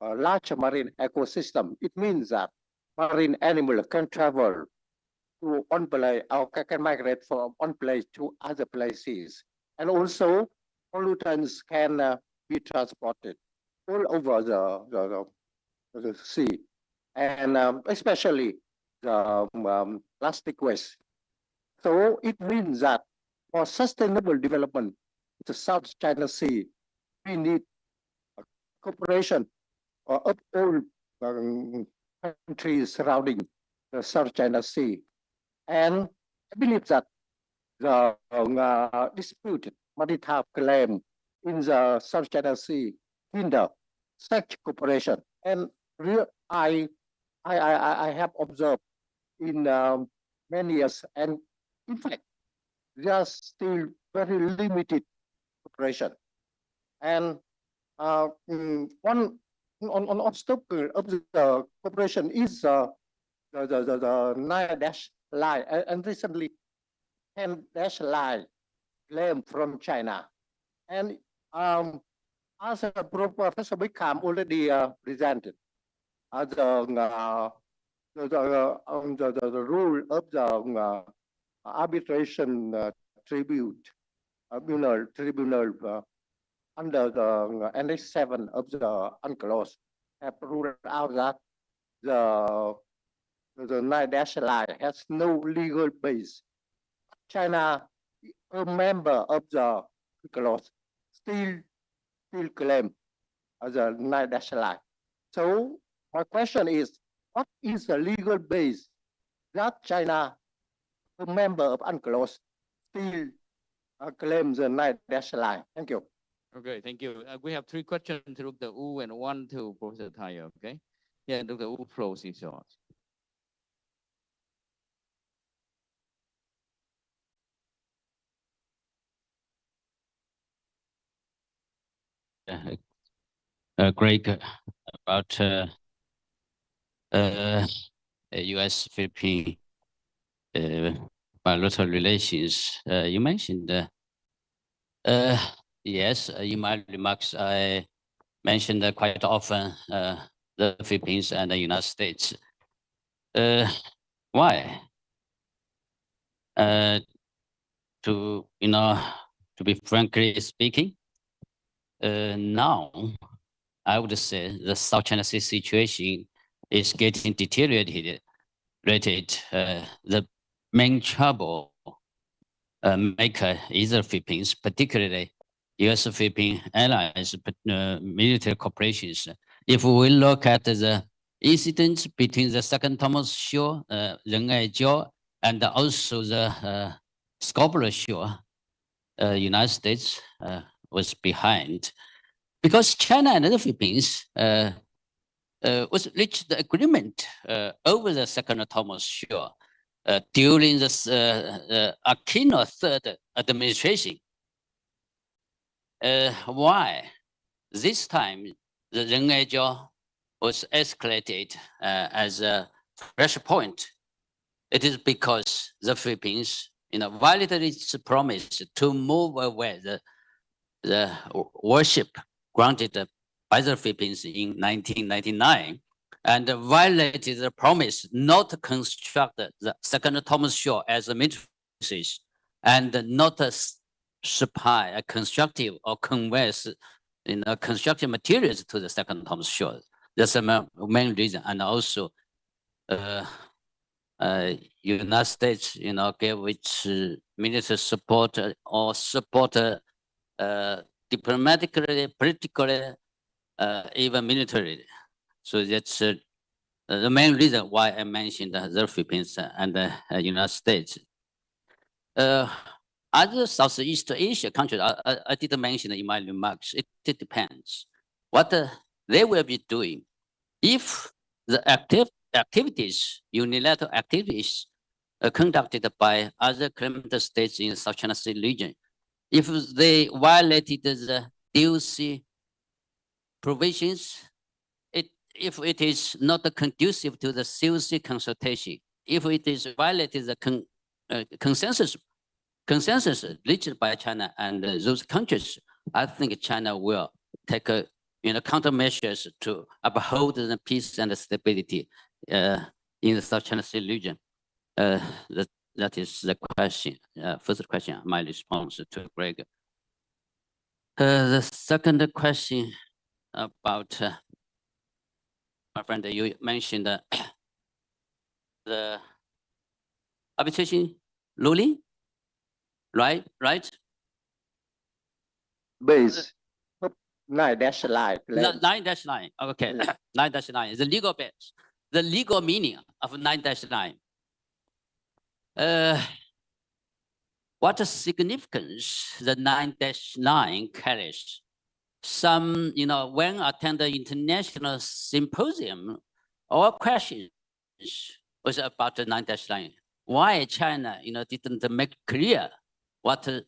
large marine ecosystem. It means that marine animals can travel to one place or can migrate from one place to other places. And also pollutants can be transported all over the sea, and especially the plastic waste. So it means that for sustainable development, the South China Sea, we need cooperation of all countries surrounding the South China Sea. And I believe that the disputed maritime claim in the South China Sea hinder such cooperation. And I have observed in many years, and in fact, there are still very limited cooperation. And one obstacle of the cooperation is the 9-dash line, and recently 10-dash line claim from China. And as Professor Bickham already presented, the rule of the arbitration tribunal under the Annex 7 of the UNCLOS have ruled out that the 9-dash line has no legal base. China, a member of the UNCLOS, still claim the 9-dash line. So my question is, what is the legal base that China, a member of UNCLOS, still claims the 9-dash line? Thank you. Okay, thank you. We have 3 questions to Dr. Wu and 1 to Professor Tayo, okay? Yeah, Dr. Wu, floor is yours. Greg, about U.S.-Philippine bilateral relations. You mentioned Yes, in my remarks, I mentioned quite often the Philippines and the United States. Why? To be frankly speaking, now I would say the South China Sea situation is getting deteriorated. The main trouble maker is the Philippines, particularly U.S. Philippine allies, military corporations. If we look at the incidents between the Second Thomas Shore, Renaijiao, and also the Scarborough Shore, United States was behind, because China and the Philippines was reached the agreement over the Second Thomas Shore during this Aquino third administration. Why? This time, the Renaijiao was escalated as a pressure point. It is because the Philippines, violated its promise to move away the worship granted by the Philippines in 1999, and violated the promise not to construct the Second Thomas Shore as a military base, and not supply a constructive or conveys construction materials to the Second Thomas Shore. That's the main reason. And also, United States, gave its military support or support diplomatically, politically, even militarily. So that's the main reason why I mentioned the Philippines and the United States. Other Southeast Asia countries, I didn't mention in my remarks. It depends what they will be doing. If the activities, unilateral activities, conducted by other claimant states in the South China Sea region, if they violated the DOC provisions, if it is not conducive to the COC consultation, if it is violated the consensus reached by China and those countries, I think China will take countermeasures to uphold the peace and the stability in the South China Sea region. That is the question. First question, my response to Greg. The second question about my friend, you mentioned the arbitration ruling, right? Base 9-9. 9-9. Okay, 9-9 is the legal base. The legal meaning of 9-9. What significance the 9-9 carries? Some, when attend the international symposium, all questions was about the 9-9. Why China, didn't make clear what the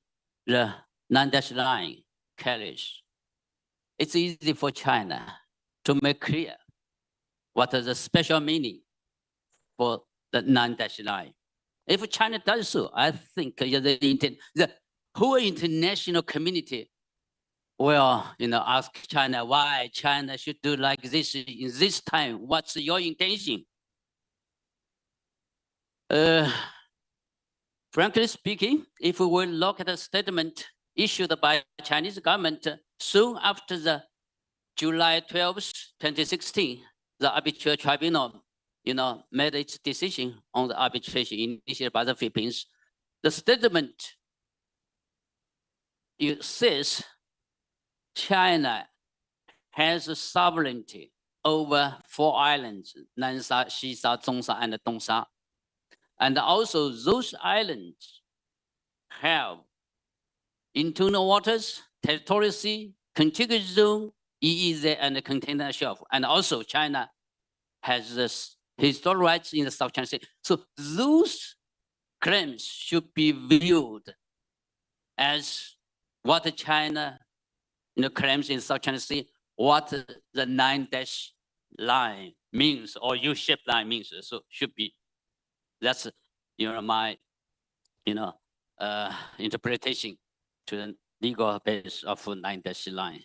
9-9 carries? It's easy for China to make clear what is the special meaning for the 9-9. If China does so, I think the whole international community will, ask China why China should do like this in this time. What's your intention? Frankly speaking, if we will look at the statement issued by the Chinese government soon after the July 12, 2016, the arbitral tribunal, made its decision on the arbitration initiated by the Philippines. The statement says China has sovereignty over 4 islands, Nansha, Xisha, Zongsha, and Dongsha. And also those islands have internal waters, territorial sea, contiguous zone, EEZ, and the container shelf. And also China has this historical rights in the South China Sea. So those claims should be viewed as what China claims in South China Sea, what the 9-line means or U-shaped line means. So should be, that's my interpretation to legal base of 9-line.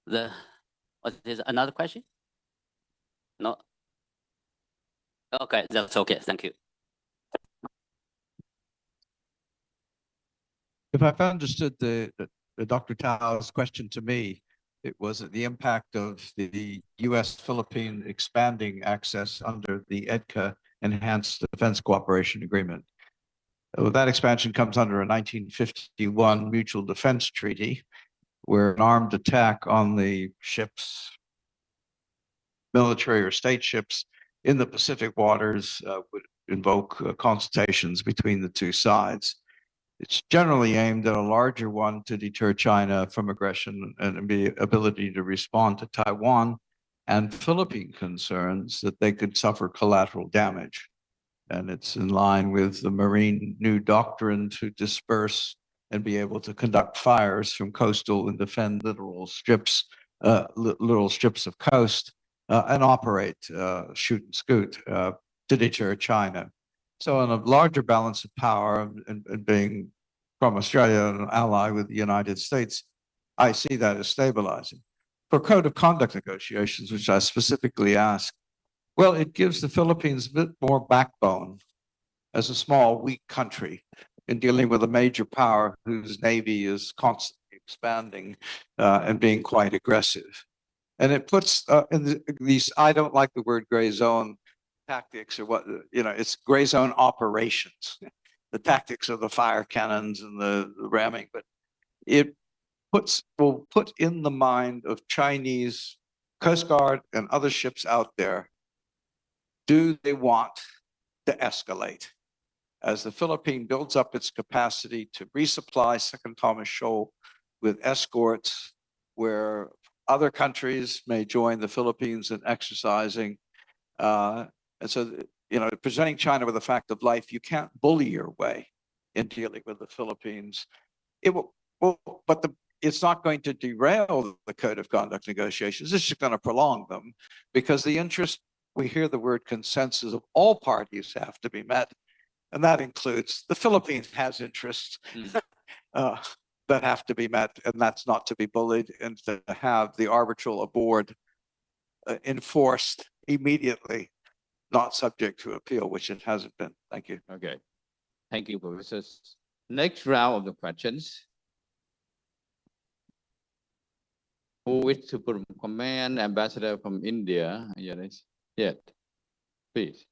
What is another question? No. Okay, that's okay. Thank you. If I've understood the Dr. Tao's question to me, it was the impact of the U.S.-Philippine expanding access under the EDCA Enhanced Defense Cooperation Agreement. That expansion comes under a 1951 Mutual Defense Treaty, where an armed attack on the ships, military or state ships in the Pacific waters would invoke consultations between the two sides. It's generally aimed at a larger one to deter China from aggression and the ability to respond to Taiwan and Philippine concerns that they could suffer collateral damage. And it's in line with the Marine New Doctrine to disperse and be able to conduct fires from coastal and defend littoral strips of coast and operate shoot and scoot to deter China. So in a larger balance of power and being from Australia an ally with the United States, I see that as stabilizing. For code of conduct negotiations, which I specifically asked, well, it gives the Philippines a bit more backbone as a small, weak country in dealing with a major power whose navy is constantly expanding and being quite aggressive. And it puts in these, I don't like the word gray zone tactics or what, it's gray zone operations, the tactics of the fire cannons and the ramming, but it will put in the mind of Chinese Coast Guard and other ships out there, do they want to escalate? As the Philippines builds up its capacity to resupply Second Thomas Shoal with escorts, where other countries may join the Philippines in exercising. And so, presenting China with the fact of life, you can't bully your way in dealing with the Philippines. It's not going to derail the code of conduct negotiations. It's just going to prolong them because the interest, we hear the word consensus of all parties have to be met. And that includes the Philippines has interests that have to be met, and that's not to be bullied, and to have the arbitral award enforced immediately, not subject to appeal, which it hasn't been. Thank you. Okay. Thank you, Professor. Next round of the questions. Who wishes to comment? Ambassador from India. Yes, please.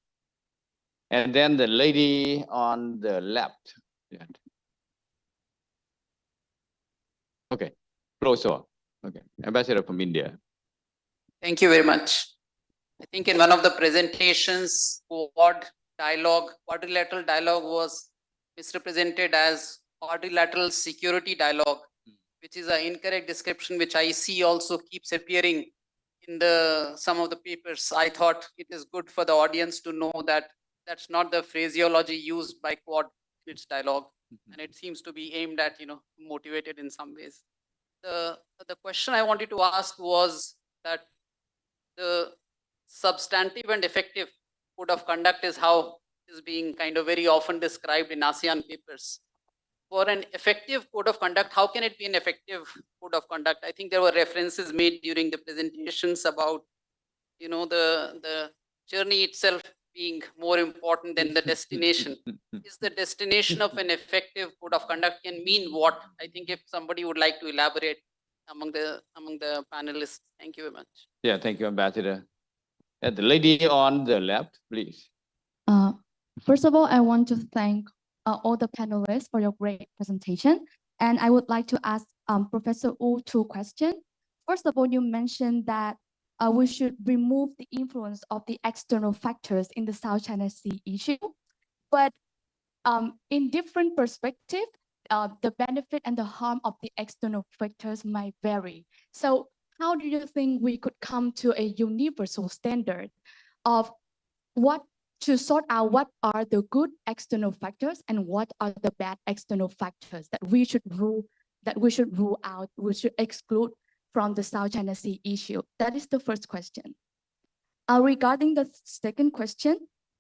And then the lady on the left. Yeah. Okay, close on. Okay, Ambassador from India. Thank you very much. I think in one of the presentations, quadrilateral dialogue was misrepresented as quadrilateral security dialogue, which is an incorrect description, which I see also keeps appearing in some of the papers. I thought it is good for the audience to know that that's not the phraseology used by Quad in its dialogue, and it seems to be aimed at, motivated in some ways. The question I wanted to ask was that the substantive and effective code of conduct is how it is being kind of very often described in ASEAN papers. For an effective code of conduct, how can it be an effective code of conduct? I think there were references made during the presentations about, the journey itself being more important than the destination. Is the destination of an effective code of conduct can mean what? I think if somebody would like to elaborate among the panelists. Thank you very much. Yeah, thank you, Ambassador. The lady on the left, please. First of all, I want to thank all the panelists for your great presentation. And I would like to ask Professor Wu 2 questions. First of all, you mentioned that we should remove the influence of the external factors in the South China Sea issue. But in different perspectives, the benefit and the harm of the external factors might vary. So how do you think we could come to a universal standard of what to sort out what are the good external factors and what are the bad external factors that we should rule out, we should exclude from the South China Sea issue? That is the first question. Regarding the second question,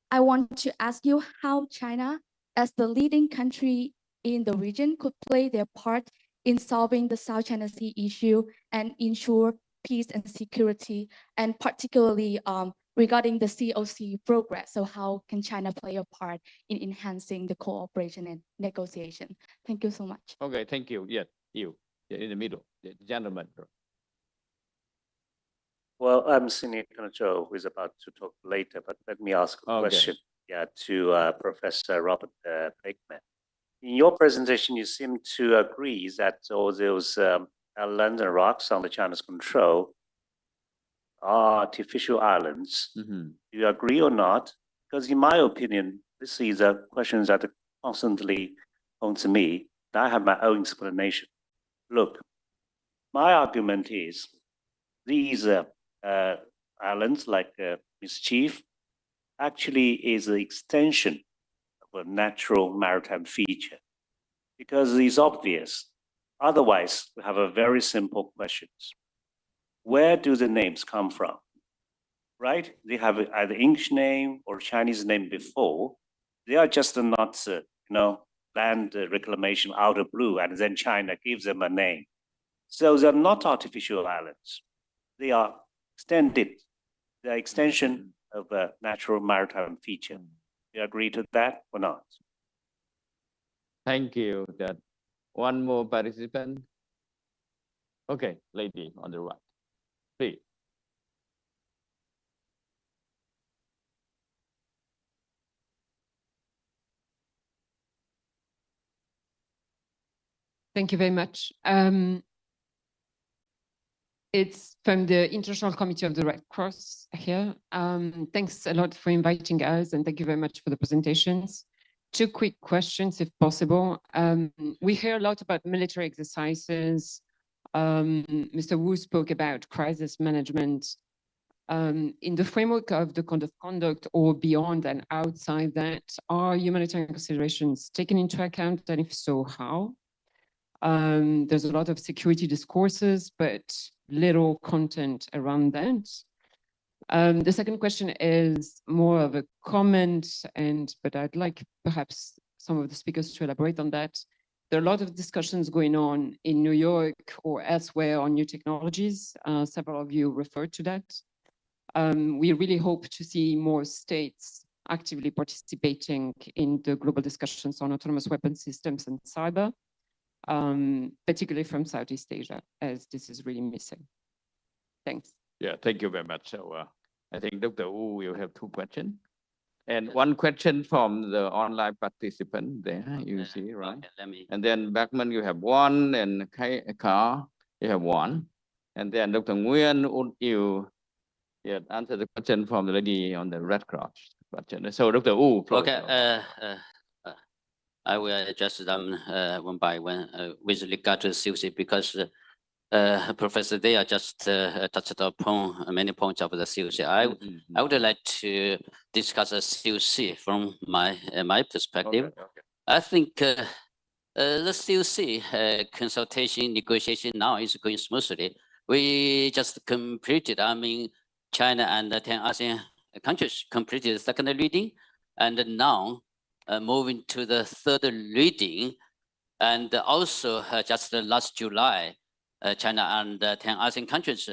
I want to ask you how China, as the leading country in the region, could play their part in solving the South China Sea issue and ensure peace and security, and particularly regarding the COC progress. So how can China play a part in enhancing the cooperation and negotiation? Thank you so much. Okay, thank you. Yes, you in the middle, the gentleman. Well, I'm Senior Joe, who is about to talk later, but let me ask a question to Professor Robert Bakeman. In your presentation, you seem to agree that all those islands and rocks under China's control are artificial islands. Do you agree or not? Because in my opinion, this is a question that constantly haunts me. I have my own explanation. Look, my argument is these islands, like Mischief, actually is an extension of a natural maritime feature, because it's obvious. Otherwise, we have a very simple question. Where do the names come from? Right? They have either English name or Chinese name before. They are just not, land reclamation out of blue, and then China gives them a name. So they're not artificial islands. They are extended, the extension of a natural maritime feature. Do you agree to that or not? Thank you. That one more participant. Okay, lady on the right, please. Thank you very much. It's from the International Committee of the Red Cross here. Thanks a lot for inviting us, and thank you very much for the presentations. Two quick questions, if possible. We hear a lot about military exercises. Mr. Wu spoke about crisis management. In the framework of the code of conduct or beyond and outside that, are humanitarian considerations taken into account, and if so, how? There's a lot of security discourses, but little content around that. The second question is more of a comment, but I'd like perhaps some of the speakers to elaborate on that. There are a lot of discussions going on in New York or elsewhere on new technologies. Several of you referred to that. We really hope to see more states actively participating in the global discussions on autonomous weapon systems and cyber, particularly from Southeast Asia, as this is really missing. Thanks. Yeah, thank you very much. So I think Dr. Wu will have two questions. And one question from the online participant there, you see, right? Okay, and then Beckman, you have one, and Carr, you have one. And then Dr. Nguyen, would you answer the question from the lady on the Red Cross question? So Dr. Wu. Okay, I will address them one by one with regard to COC, because Professor Dea just touched upon many points of the COC. I would like to discuss the COC from my perspective. Okay. I think the COC consultation negotiation now is going smoothly. We just completed, China and the 10 ASEAN countries completed the second reading, and now moving to the third reading. And also just last July, China and 10 ASEAN countries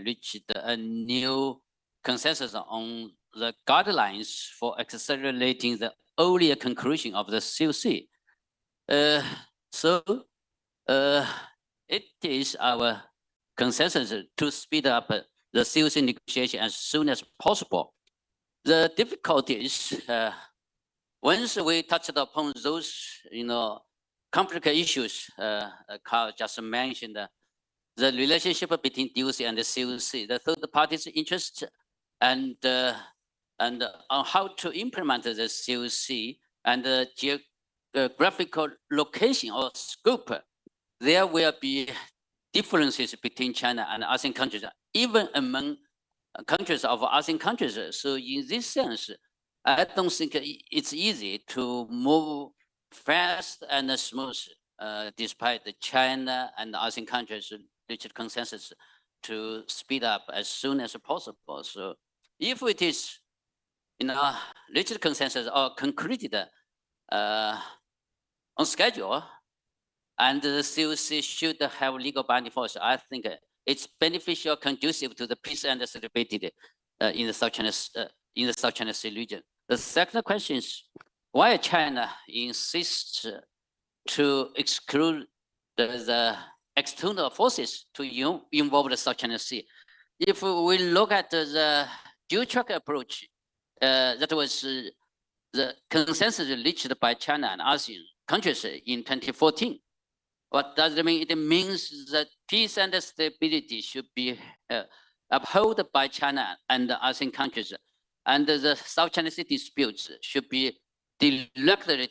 reached a new consensus on the guidelines for accelerating the earlier conclusion of the COC. So it is our consensus to speed up the COC negotiation as soon as possible. The difficulties, once we touched upon those, complicated issues, Carl just mentioned, the relationship between DOC and the COC, the third party's interest, and on how to implement the COC and the geographical location or scope. There will be differences between China and ASEAN countries, even among countries of ASEAN countries. So in this sense, I don't think it's easy to move fast and smooth, despite the China and ASEAN countries reached consensus to speed up as soon as possible. So if it is, reached consensus or concluded on schedule, and the COC should have legal binding force. I think it's beneficial, conducive to the peace and stability in the South China Sea region. The second question is why China insists to exclude the external forces to involve the South China Sea. If we look at the dual track approach, that was the consensus reached by China and ASEAN countries in 2014. What does it mean? It means that peace and stability should be upheld by China and the ASEAN countries, and the South China Sea disputes should be directly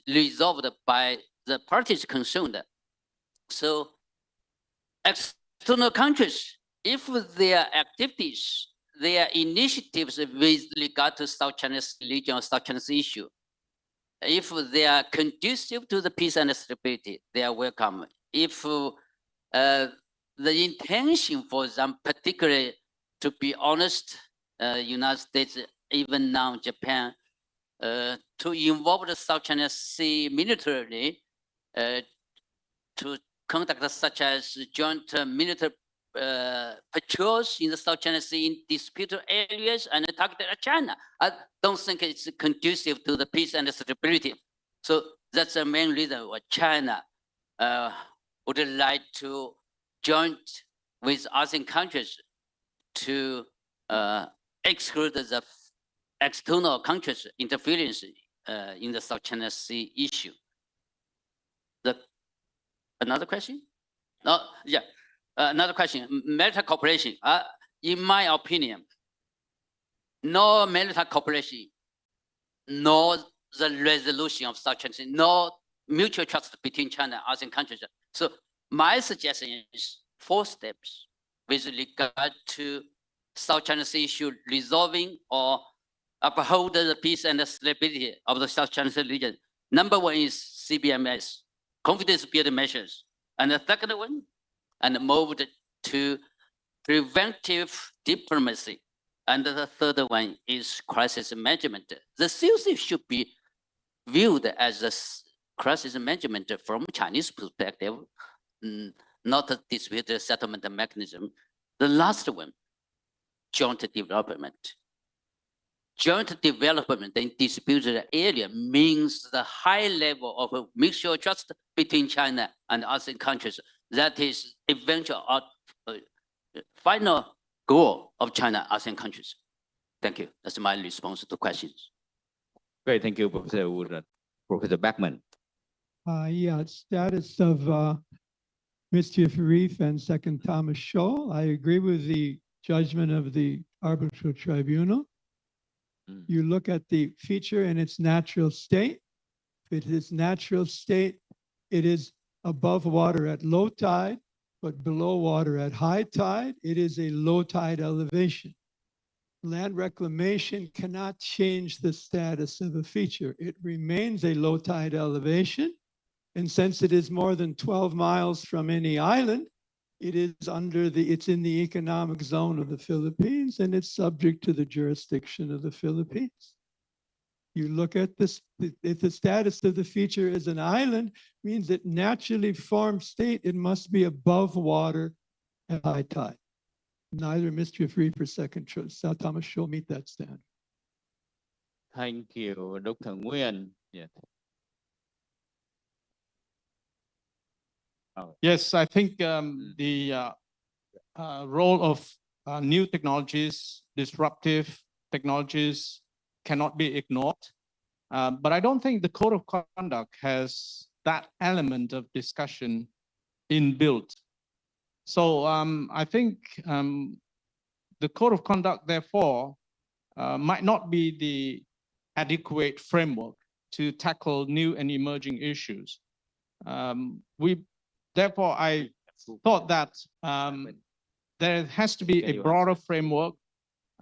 resolved by the parties concerned. So external countries, if their activities, their initiatives with regard to South China Sea region or South China Sea issue, if they are conducive to the peace and stability, they are welcome. If the intention for them, particularly, to be honest, United States, even now Japan, to involve the South China Sea militarily, to conduct such as joint military patrols in the South China Sea in disputed areas and targeted at China. I don't think it's conducive to the peace and stability. So that's the main reason why China would like to join with ASEAN countries to exclude the external countries' interference in the South China Sea issue. Another question? No, yeah. Another question, military cooperation. In my opinion, no military cooperation, no the resolution of South China Sea, no mutual trust between China and ASEAN countries. So my suggestion is 4 steps with regard to South China Sea issue resolving or uphold the peace and the stability of the South China Sea region. Number 1 is CBMS, confidence building measures. And the second one, and moved to preventive diplomacy. And the third one is crisis management. The COC should be viewed as a crisis management from Chinese perspective, not a dispute settlement mechanism. The last one, joint development. Joint development in disputed area means the high level of mutual trust between China and ASEAN countries. That is eventual final goal of China ASEAN countries. Thank you. That's my response to questions. Great, thank you, Professor Wood. Professor Backman. Yeah, status of mischief reef and second Thomas Shoal. I agree with the judgment of the arbitral tribunal. You look at the feature in its natural state. If it is natural state, it is above water at low tide, but below water at high tide. It is a low tide elevation. Land reclamation cannot change the status of a feature. It remains a low tide elevation. And since it is more than 12 miles from any island, it is it's in the economic zone of the Philippines, and it's subject to the jurisdiction of the Philippines. You look at this, if the status of the feature is an island, means that naturally formed state, it must be above water at high tide. Neither mischief reef or second South Thomas Shoal meet that standard. Thank you, Dr. Nguyen. Yeah. Yes, I think the role of new technologies, disruptive technologies cannot be ignored. But I don't think the code of conduct has that element of discussion inbuilt. So I think the code of conduct, therefore, might not be the adequate framework to tackle new and emerging issues. Therefore, I thought that there has to be a broader framework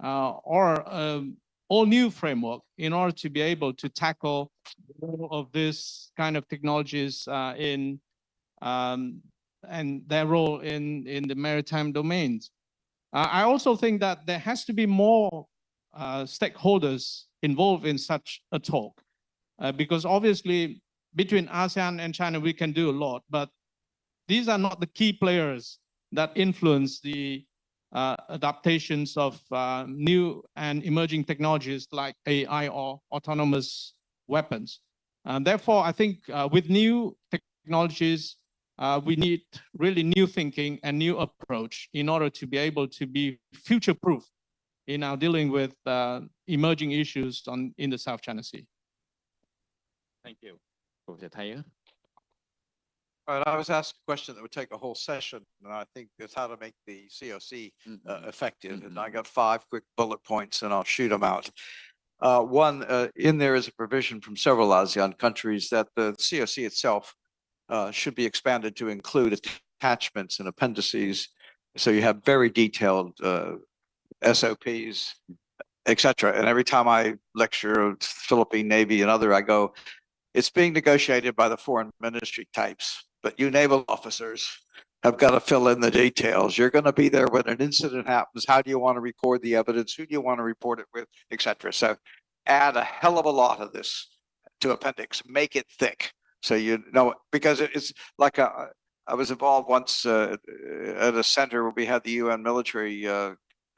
or all new framework in order to be able to tackle all of this kind of technologies and their role in the maritime domains. I also think that there has to be more stakeholders involved in such a talk, because obviously between ASEAN and China, we can do a lot, but these are not the key players that influence the adaptations of new and emerging technologies like AI or autonomous weapons. Therefore, I think with new technologies, we need really new thinking and new approach in order to be able to be future-proof in our dealing with emerging issues in the South China Sea. Thank you. Professor Thảo. All right, I was asked a question that would take a whole session, and I think it's how to make the COC effective. And I got 5 quick bullet points, and I'll shoot them out. One, in there is a provision from several ASEAN countries that the COC itself should be expanded to include attachments and appendices, so you have very detailed SOPs, etc. And every time I lecture Philippine Navy and other, I go, it's being negotiated by the foreign ministry types, but you naval officers have got to fill in the details. You're going to be there when an incident happens. How do you want to record the evidence? Who do you want to report it with, etc. So add a hell of a lot of this to appendix, make it thick. So you know, because it's like I was involved once at a center where we had the UN military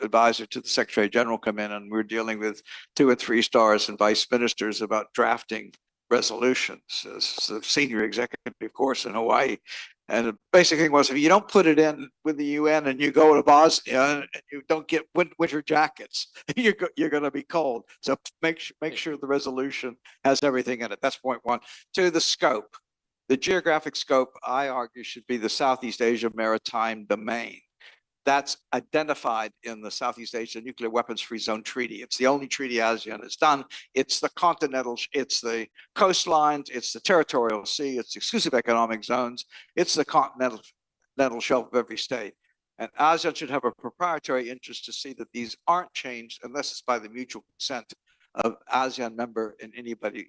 advisor to the Secretary General come in, and we were dealing with 2 and 3 stars and vice ministers about drafting resolutions. It's a senior executive course in Hawaii. And the basic thing was, if you don't put it in with the UN and you go to Bosnia and you don't get winter jackets, you're going to be cold. So make sure the resolution has everything in it. That's point 1. 2, the scope. The geographic scope, I argue, should be the Southeast Asia Maritime Domain. That's identified in the Southeast Asia Nuclear Weapons Free Zone Treaty. It's the only treaty ASEAN has done. It's the continental, it's the coastlines, it's the territorial sea, it's exclusive economic zones, it's the continental shelf of every state. And ASEAN should have a proprietary interest to see that these aren't changed unless it's by the mutual consent of ASEAN member and anybody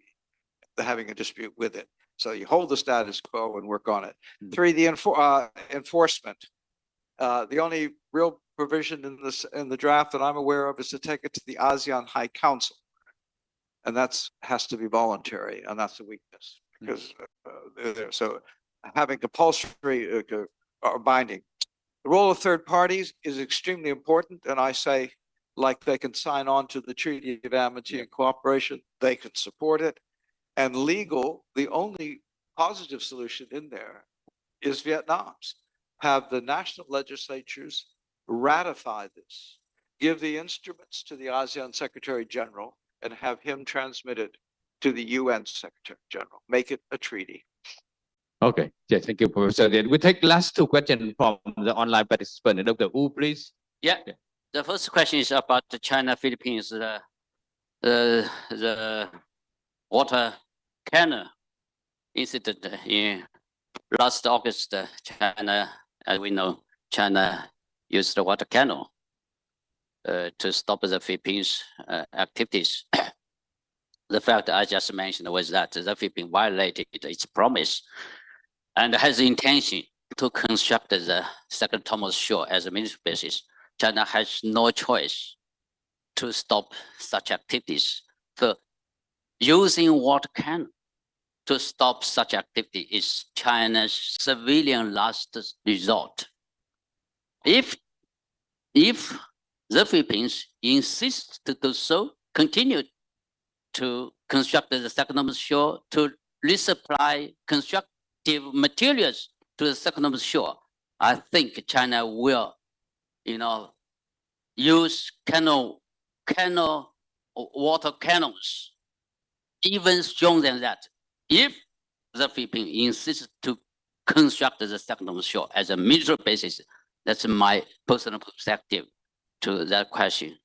having a dispute with it. So you hold the status quo and work on it. 3, the enforcement. The only real provision in the draft that I'm aware of is to take it to the ASEAN High Council, and that's has to be voluntary, and that's a weakness because so having compulsory or binding. The role of third parties is extremely important, and I say, like they can sign on to the Treaty of Amity and Cooperation, they can support it, and legal. The only positive solution in there is Vietnam's. Have the national legislatures ratify this, give the instruments to the ASEAN Secretary General, and have him transmit it to the UN Secretary General. Make it a treaty. Okay, yes, thank you, Professor. Then we take last 2 questions from the online participant. Dr. Wu, please. Yeah. The first question is about the China-Philippines, the water canal incident in last August. China, as we know, China used the water canal to stop the Philippines' activities. The fact I just mentioned was that the Philippines violated its promise and has the intention to construct the second Thomas Shore as a military basis. China has no choice to stop such activities. So using water canal to stop such activity is China's civilian last resort. If the Philippines insist to do so, continue to construct the second Thomas Shore to resupply constructive materials to the second Thomas Shore, I think China will, use water cannons, even stronger than that. If the Philippines insists to construct the second Thomas Shore as a military basis, that's my personal perspective to that question.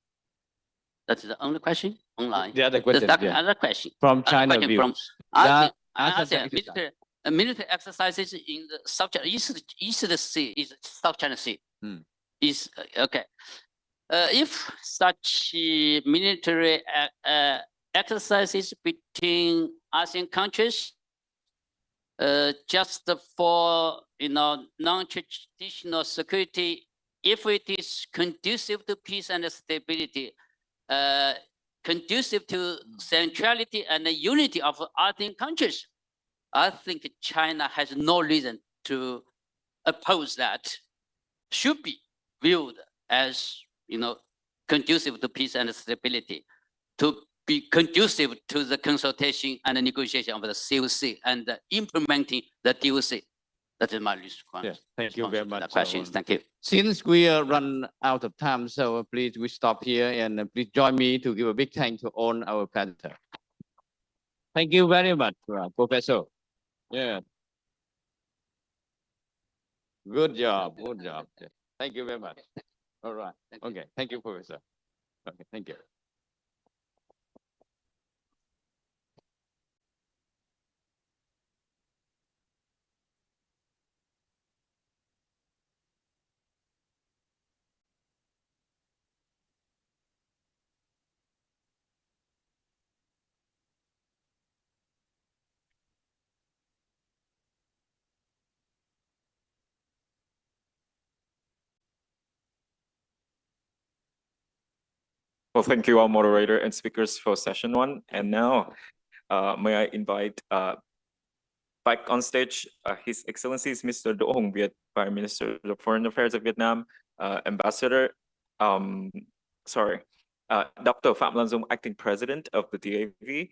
That's the only question online. The other question, other question from China view. From military exercises in the South China East Sea is South China Sea. Is okay. If such military exercises between ASEAN countries, just for non-traditional security, if it is conducive to peace and stability, conducive to centrality and the unity of ASEAN countries, I think China has no reason to oppose that, should be viewed as, conducive to peace and stability, to be conducive to the consultation and the negotiation of the COC and implementing the DOC. That is my response. Yes, thank you very much. Questions. Thank you. Since we run out of time, so please we stop here and please join me to give a big thank to all our presenters. Thank you very much, Professor. Yeah. Good job. Good job. Thank you very much. All right. Okay. Thank you, Professor. Okay. Thank you. Well, thank you, our moderator and speakers for session 1. And now, may I invite back on stage His Excellencies Mr. Đỗ Hùng Việt, Prime Minister of Foreign Affairs of Vietnam, Ambassador, Dr. Phạm Lan Dung, Acting President of the DAV,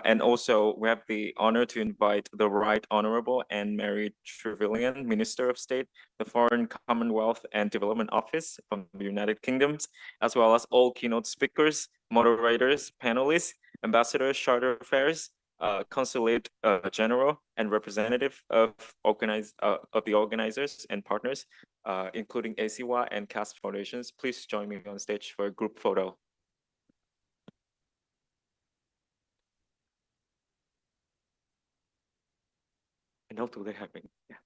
and also we have the honor to invite the Right Honorable Anne-Marie Trevelyan, Minister of State, the Foreign Commonwealth and Development Office from the United Kingdom, as well as all keynote speakers, moderators, panelists, ambassadors, charter affairs, consulate general, and representative of the organizers and partners, including ACWA and CAST Foundations. Please join me on stage for a group photo. And how do they have me? Yeah.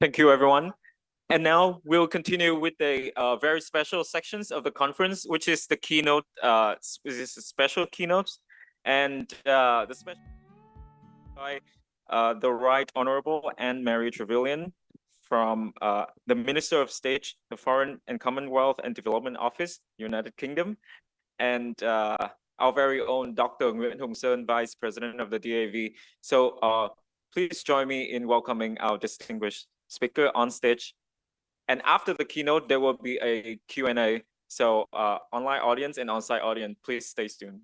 Thank you, everyone. And now we'll continue with the very special sections of the conference, which is the keynote, special keynotes. And the special by the Right Honorable Anne-Marie Trevelyan from the Minister of State, the Foreign and Commonwealth and Development Office, United Kingdom, and our very own Dr. Nguyễn Hùng Sơn, Vice President of the DAV. So please join me in welcoming our distinguished speaker on stage. And after the keynote, there will be a Q&A. So online audience and on-site audience, please stay tuned.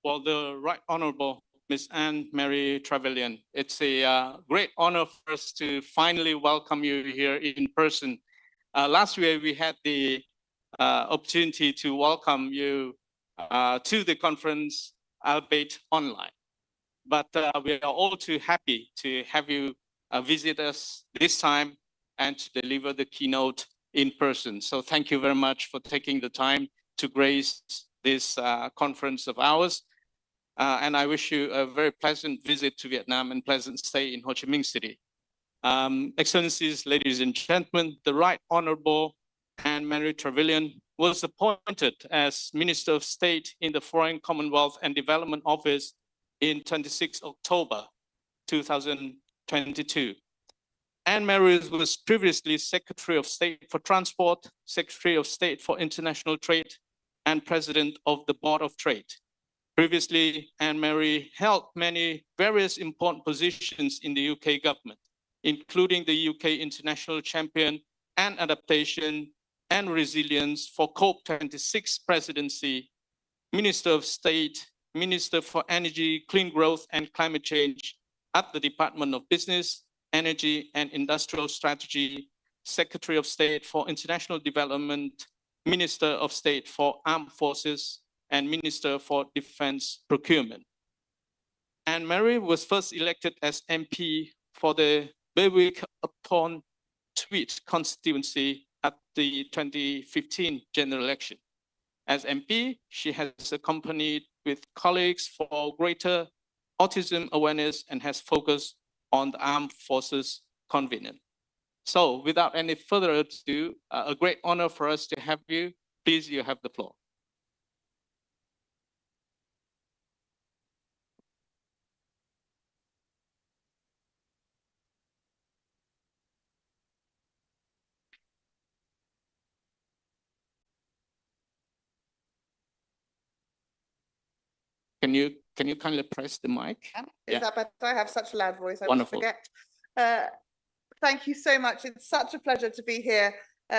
well, the Right Honorable Ms. Anne-Marie Trevelyan. It's a great honor for us to finally welcome you here in person. Last year, we had the opportunity to welcome you to the conference, albeit online. But we are all too happy to have you visit us this time and to deliver the keynote in person. So thank you very much for taking the time to grace this conference of ours. And I wish you a very pleasant visit to Vietnam and pleasant stay in Ho Chi Minh City. Excellencies, ladies and gentlemen, the Right Honorable Anne-Marie Trevelyan was appointed as Minister of State in the Foreign Commonwealth and Development Office in 26 October 2022. Anne-Marie was previously Secretary of State for Transport, Secretary of State for International Trade, and President of the Board of Trade. Previously, Anne-Marie held many various important positions in the UK government, including the UK International Champion and Adaptation and Resilience for COP26 Presidency, Minister of State, Minister for Energy, Clean Growth and Climate Change at the Department of Business, Energy and Industrial Strategy, Secretary of State for International Development, Minister of State for Armed Forces, and Minister for Defense Procurement. Anne-Marie was first elected as MP for the Berwick-upon-Tweed constituency at the 2015 general election. As MP, she has accompanied with colleagues for greater autism awareness and has focused on the armed forces convenient. So without any further ado, a great honor for us to have you. Please, you have the floor. Can you kindly press the mic? Is that better? I have such a loud voice, I Wonderful. forget. Thank you so much. It's such a pleasure to be here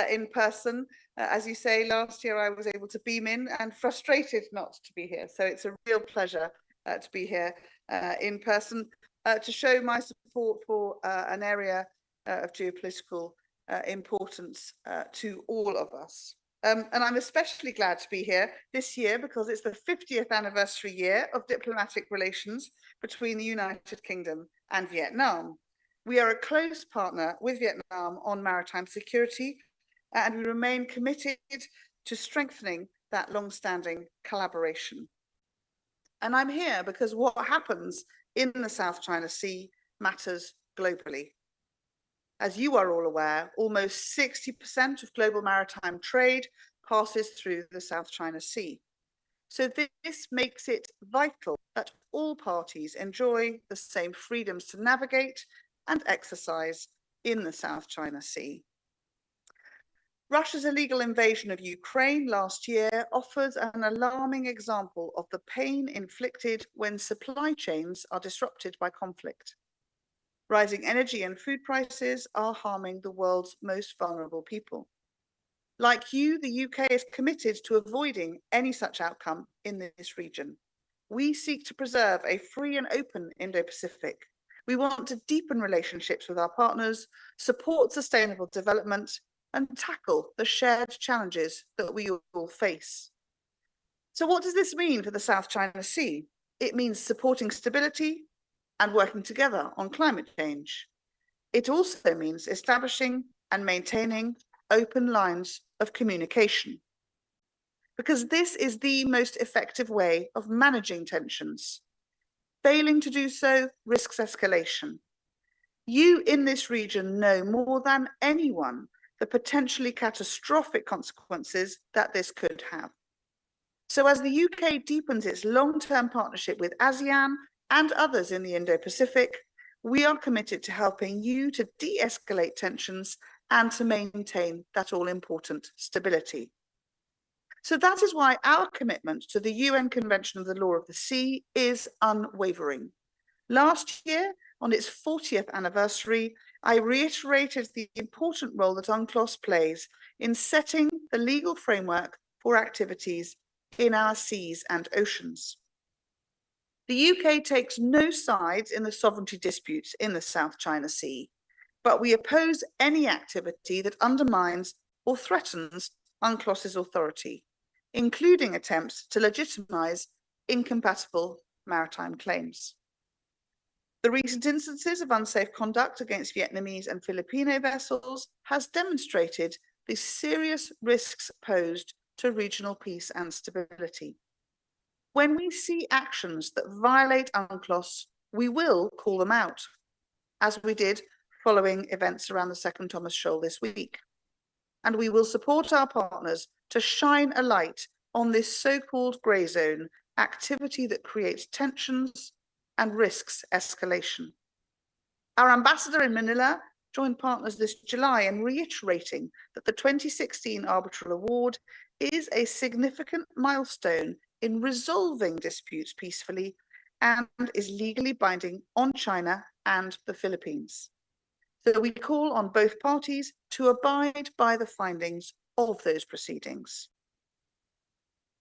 in person. As you say, last year I was able to beam in and frustrated not to be here. So it's a real pleasure to be here in person to show my support for an area of geopolitical importance to all of us. And I'm especially glad to be here this year because it's the 50th anniversary year of diplomatic relations between the United Kingdom and Vietnam. We are a close partner with Vietnam on maritime security, and we remain committed to strengthening that long-standing collaboration. And I'm here because what happens in the South China Sea matters globally. As you are all aware, almost 60% of global maritime trade passes through the South China Sea. So this makes it vital that all parties enjoy the same freedoms to navigate and exercise in the South China Sea. Russia's illegal invasion of Ukraine last year offers an alarming example of the pain inflicted when supply chains are disrupted by conflict. Rising energy and food prices are harming the world's most vulnerable people. Like you, the UK is committed to avoiding any such outcome in this region. We seek to preserve a free and open Indo-Pacific. We want to deepen relationships with our partners, support sustainable development, and tackle the shared challenges that we all face. So what does this mean for the South China Sea? It means supporting stability and working together on climate change. It also means establishing and maintaining open lines of communication, because this is the most effective way of managing tensions. Failing to do so risks escalation. You in this region know more than anyone the potentially catastrophic consequences that this could have. So as the UK deepens its long-term partnership with ASEAN and others in the Indo-Pacific, we are committed to helping you to de-escalate tensions and to maintain that all-important stability. So that is why our commitment to the UN Convention of the Law of the Sea is unwavering. Last year, on its 40th anniversary, I reiterated the important role that UNCLOS plays in setting the legal framework for activities in our seas and oceans. The UK takes no sides in the sovereignty disputes in the South China Sea, but we oppose any activity that undermines or threatens UNCLOS's authority, including attempts to legitimize incompatible maritime claims. The recent instances of unsafe conduct against Vietnamese and Filipino vessels has demonstrated the serious risks posed to regional peace and stability. When we see actions that violate UNCLOS, we will call them out, as we did following events around the Second Thomas Shoal this week. And we will support our partners to shine a light on this so-called grey zone activity that creates tensions and risks escalation. Our ambassador in Manila joined partners this July in reiterating that the 2016 arbitral award is a significant milestone in resolving disputes peacefully and is legally binding on China and the Philippines. So we call on both parties to abide by the findings of those proceedings.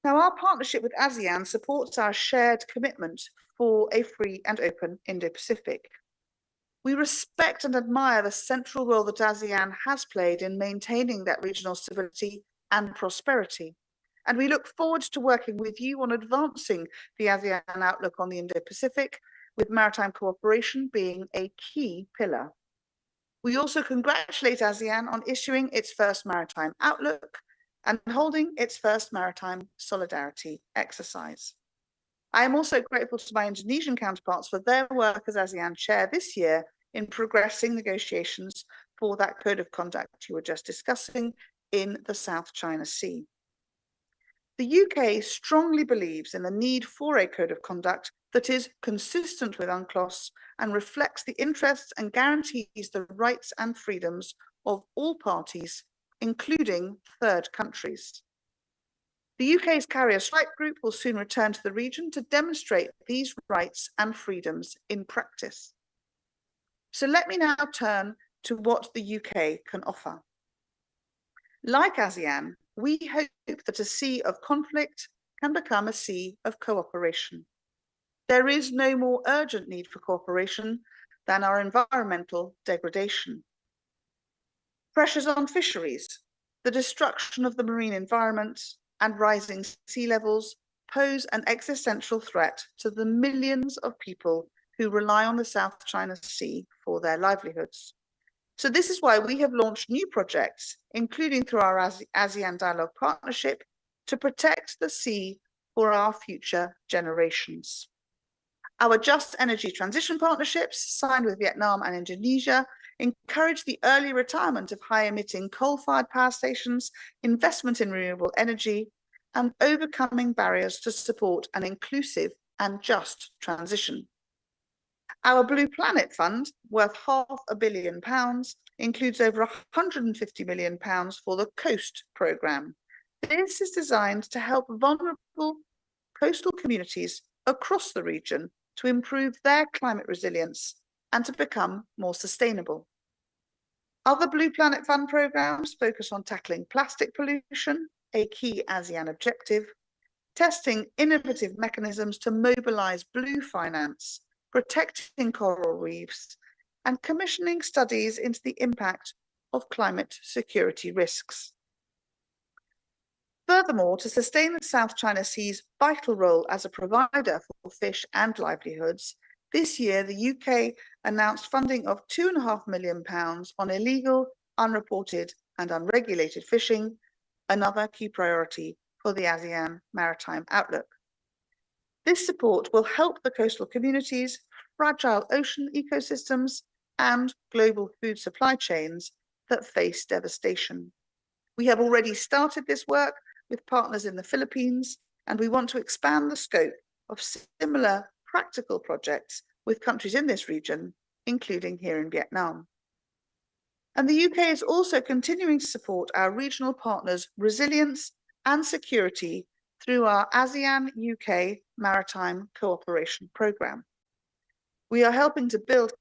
Now, our partnership with ASEAN supports our shared commitment for a free and open Indo-Pacific. We respect and admire the central role that ASEAN has played in maintaining that regional stability and prosperity. And we look forward to working with you on advancing the ASEAN outlook on the Indo-Pacific, with maritime cooperation being a key pillar. We also congratulate ASEAN on issuing its first maritime outlook and holding its first maritime solidarity exercise. I am also grateful to my Indonesian counterparts for their work as ASEAN chair this year in progressing negotiations for that code of conduct you were just discussing in the South China Sea. The UK strongly believes in the need for a code of conduct that is consistent with UNCLOS and reflects the interests and guarantees the rights and freedoms of all parties, including third countries. The UK's Carrier Strike Group will soon return to the region to demonstrate these rights and freedoms in practice. So let me now turn to what the UK can offer. Like ASEAN, we hope that a sea of conflict can become a sea of cooperation. There is no more urgent need for cooperation than our environmental degradation. Pressures on fisheries, the destruction of the marine environment, and rising sea levels pose an existential threat to the millions of people who rely on the South China Sea for their livelihoods. So this is why we have launched new projects, including through our ASEAN Dialogue Partnership, to protect the sea for our future generations. Our Just Energy Transition Partnerships, signed with Vietnam and Indonesia, encourage the early retirement of high-emitting coal-fired power stations, investment in renewable energy, and overcoming barriers to support an inclusive and just transition. Our Blue Planet Fund, worth £500 million, includes over £150 million for the Coast programme. This is designed to help vulnerable coastal communities across the region to improve their climate resilience and to become more sustainable. Other Blue Planet Fund programmes focus on tackling plastic pollution, a key ASEAN objective, testing innovative mechanisms to mobilise blue finance, protecting coral reefs, and commissioning studies into the impact of climate security risks. Furthermore, to sustain the South China Sea's vital role as a provider for fish and livelihoods, this year the UK announced funding of £2.5 million on illegal, unreported and unregulated fishing, another key priority for the ASEAN Maritime Outlook. This support will help the coastal communities, fragile ocean ecosystems, and global food supply chains that face devastation. We have already started this work with partners in the Philippines, and we want to expand the scope of similar practical projects with countries in this region, including here in Vietnam. And the UK is also continuing to support our regional partners' resilience and security through our ASEAN-UK Maritime Cooperation Programme. We are helping to build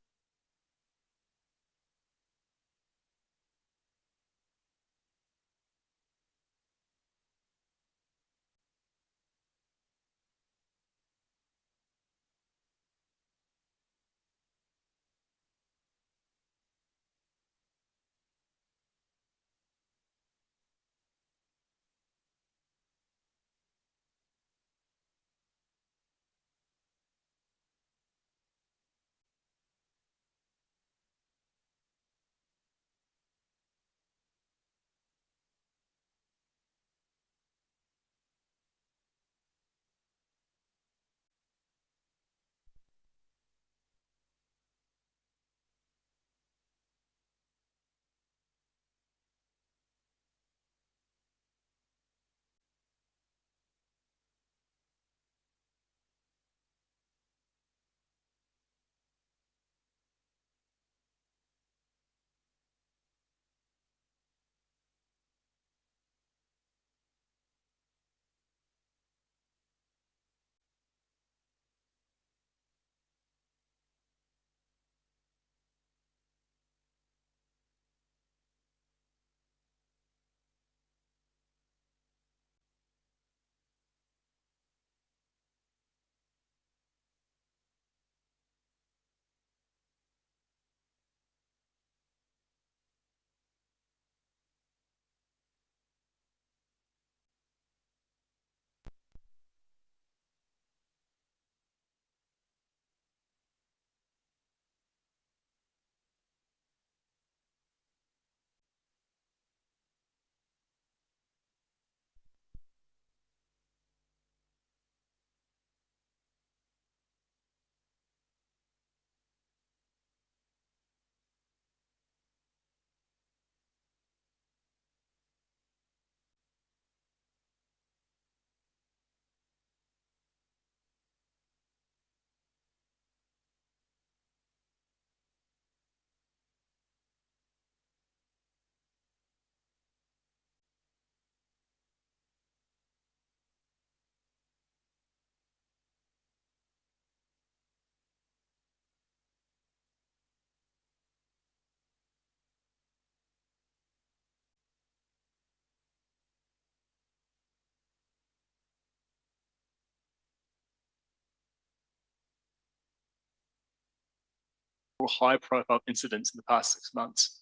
several high-profile incidents in the past 6 months.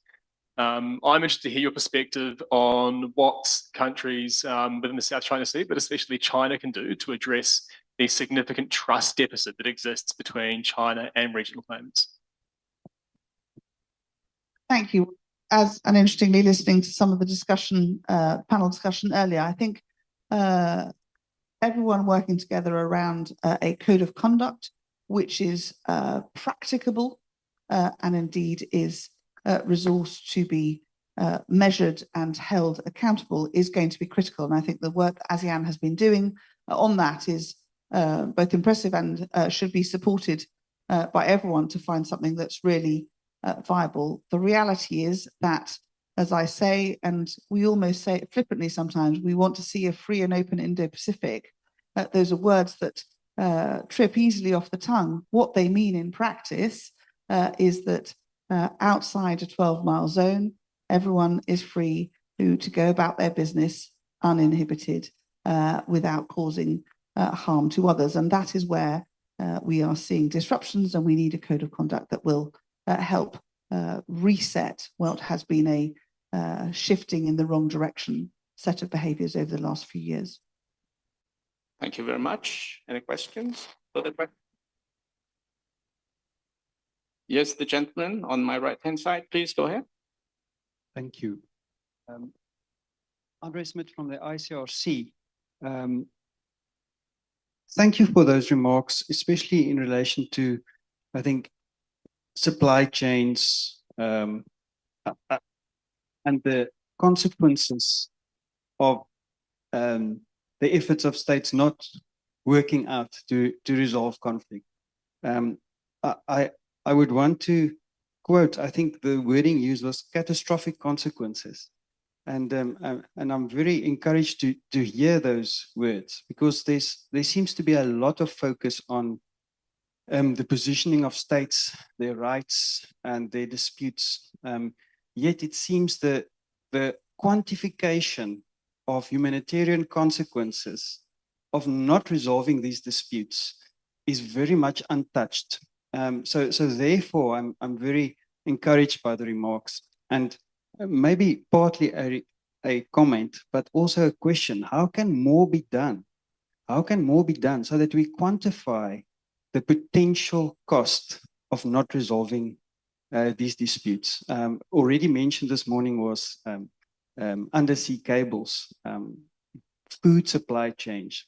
I'm interested to hear your perspective on what countries within the South China Sea, but especially China, can do to address the significant trust deficit that exists between China and regional claimants. Thank you. And interestingly, listening to some of the discussion, panel discussion earlier, I think everyone working together around a code of conduct, which is practicable and indeed is resourced to be measured and held accountable, is going to be critical. And I think the work that ASEAN has been doing on that is both impressive and should be supported by everyone to find something that's really viable. The reality is that, as I say, and we almost say it flippantly sometimes, we want to see a free and open Indo-Pacific. Those are words that trip easily off the tongue. What they mean in practice is that outside a 12-mile zone, everyone is free to go about their business uninhibited without causing harm to others. And that is where we are seeing disruptions, and we need a code of conduct that will help reset what has been a shifting in the wrong direction set of behaviors over the last few years. Thank you very much. Any questions? Further questions? Yes, the gentleman on my right-hand side, please go ahead. Thank you. Andre Smith from the ICRC. Thank you for those remarks, especially in relation to, I think, supply chains and the consequences of the efforts of states not working out to resolve conflict. I would want to quote, I think the wording used was catastrophic consequences. And I'm very encouraged to hear those words, because there seems to be a lot of focus on the positioning of states, their rights and their disputes. Yet it seems the quantification of humanitarian consequences of not resolving these disputes is very much untouched. So therefore, I'm very encouraged by the remarks, and maybe partly a comment, but also a question: how can more be done? How can more be done so that we quantify the potential cost of not resolving these disputes? Already mentioned this morning was undersea cables, food supply chains,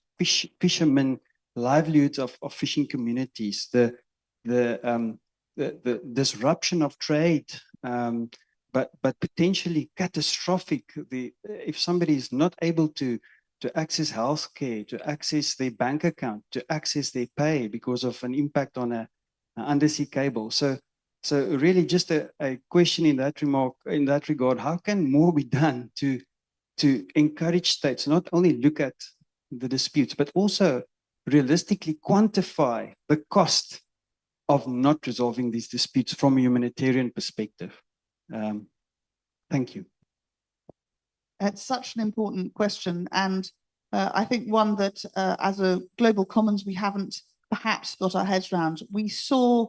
fishermen, livelihoods of fishing communities, the disruption of trade, but potentially catastrophic. If somebody is not able to access healthcare, to access their bank account, to access their pay because of an impact on an undersea cable. So really just a question in that regard: how can more be done to encourage states not only look at the disputes, but also realistically quantify the cost of not resolving these disputes from a humanitarian perspective? Thank you. It's such an important question, and I think one that as a global commons we haven't perhaps got our heads around. We saw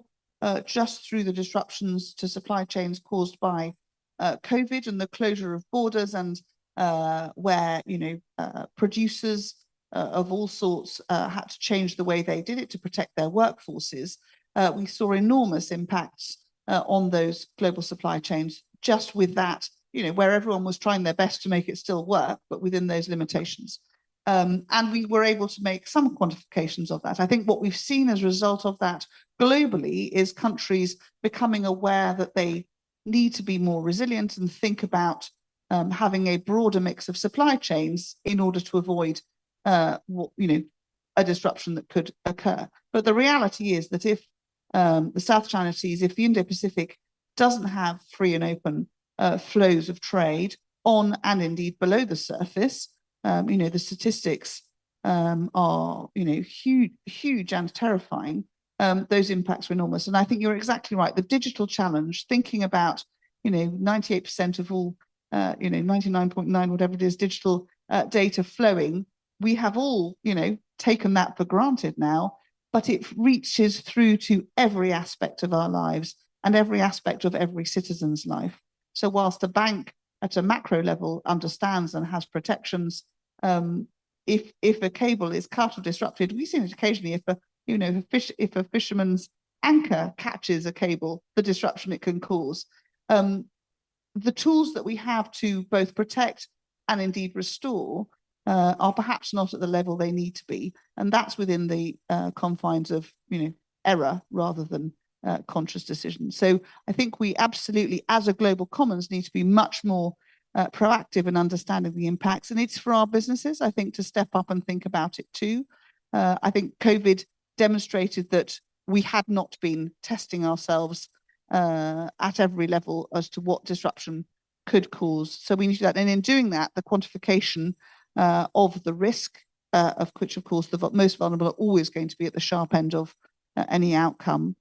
just through the disruptions to supply chains caused by COVID and the closure of borders, and where producers of all sorts had to change the way they did it to protect their workforces. We saw enormous impacts on those global supply chains just with that, where everyone was trying their best to make it still work, but within those limitations. And we were able to make some quantifications of that. I think what we've seen as a result of that globally is countries becoming aware that they need to be more resilient and think about having a broader mix of supply chains in order to avoid a disruption that could occur. But the reality is that if the South China Seas, if the Indo-Pacific doesn't have free and open flows of trade on and indeed below the surface, the statistics are huge and terrifying. Those impacts are enormous. And I think you're exactly right. The digital challenge, thinking about 98% of all 99.9 whatever it is digital data flowing, we have all taken that for granted now, but it reaches through to every aspect of our lives, and every aspect of every citizen's life. So whilst the bank at a macro level understands and has protections, if a cable is cut or disrupted, we've seen it occasionally. If a fisherman's anchor catches a cable, the disruption it can cause. The tools that we have to both protect and indeed restore are perhaps not at the level they need to be, and that's within the confines of error rather than conscious decision. So I think we absolutely, as a global commons, need to be much more proactive in understanding the impacts, and it's for our businesses, I think, to step up and think about it too. I think COVID demonstrated that we had not been testing ourselves at every level as to what disruption could cause. So we need to do that, and in doing that, the quantification of the risk, of which, of course, the most vulnerable are always going to be at the sharp end of any outcome.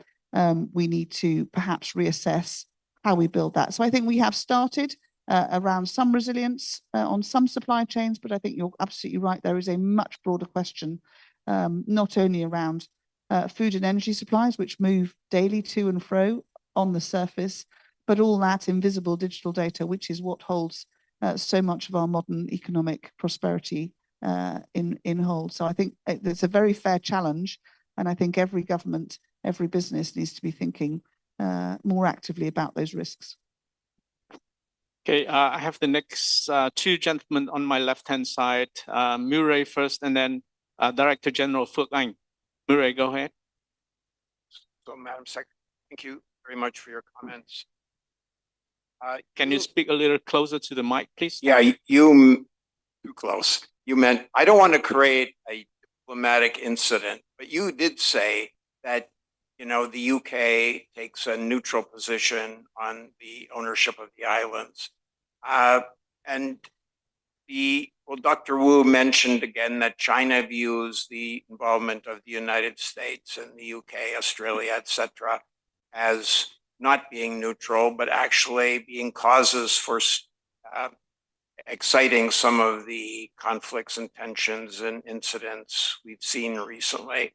We need to perhaps reassess how we build that. So I think we have started around some resilience on some supply chains, but I think you're absolutely right. There is a much broader question, not only around food and energy supplies, which move daily to and fro on the surface, but all that invisible digital data, which is what holds so much of our modern economic prosperity in hold. So I think it's a very fair challenge, and I think every government, every business needs to be thinking more actively about those risks. Okay, I have the next two gentlemen on my left-hand side, Murray first, and then Director General Phước Anh. Murray, go ahead. So, Madam Secretary, thank you very much for your comments. Can you speak a little closer to the mic, please? Yeah, you too close. You meant, I don't want to create a diplomatic incident, but you did say that, the UK takes a neutral position on the ownership of the islands. And Dr. Wu mentioned again that China views the involvement of the United States and the UK, Australia, etc., as not being neutral, but actually being causes for exciting some of the conflicts and tensions and incidents we've seen recently.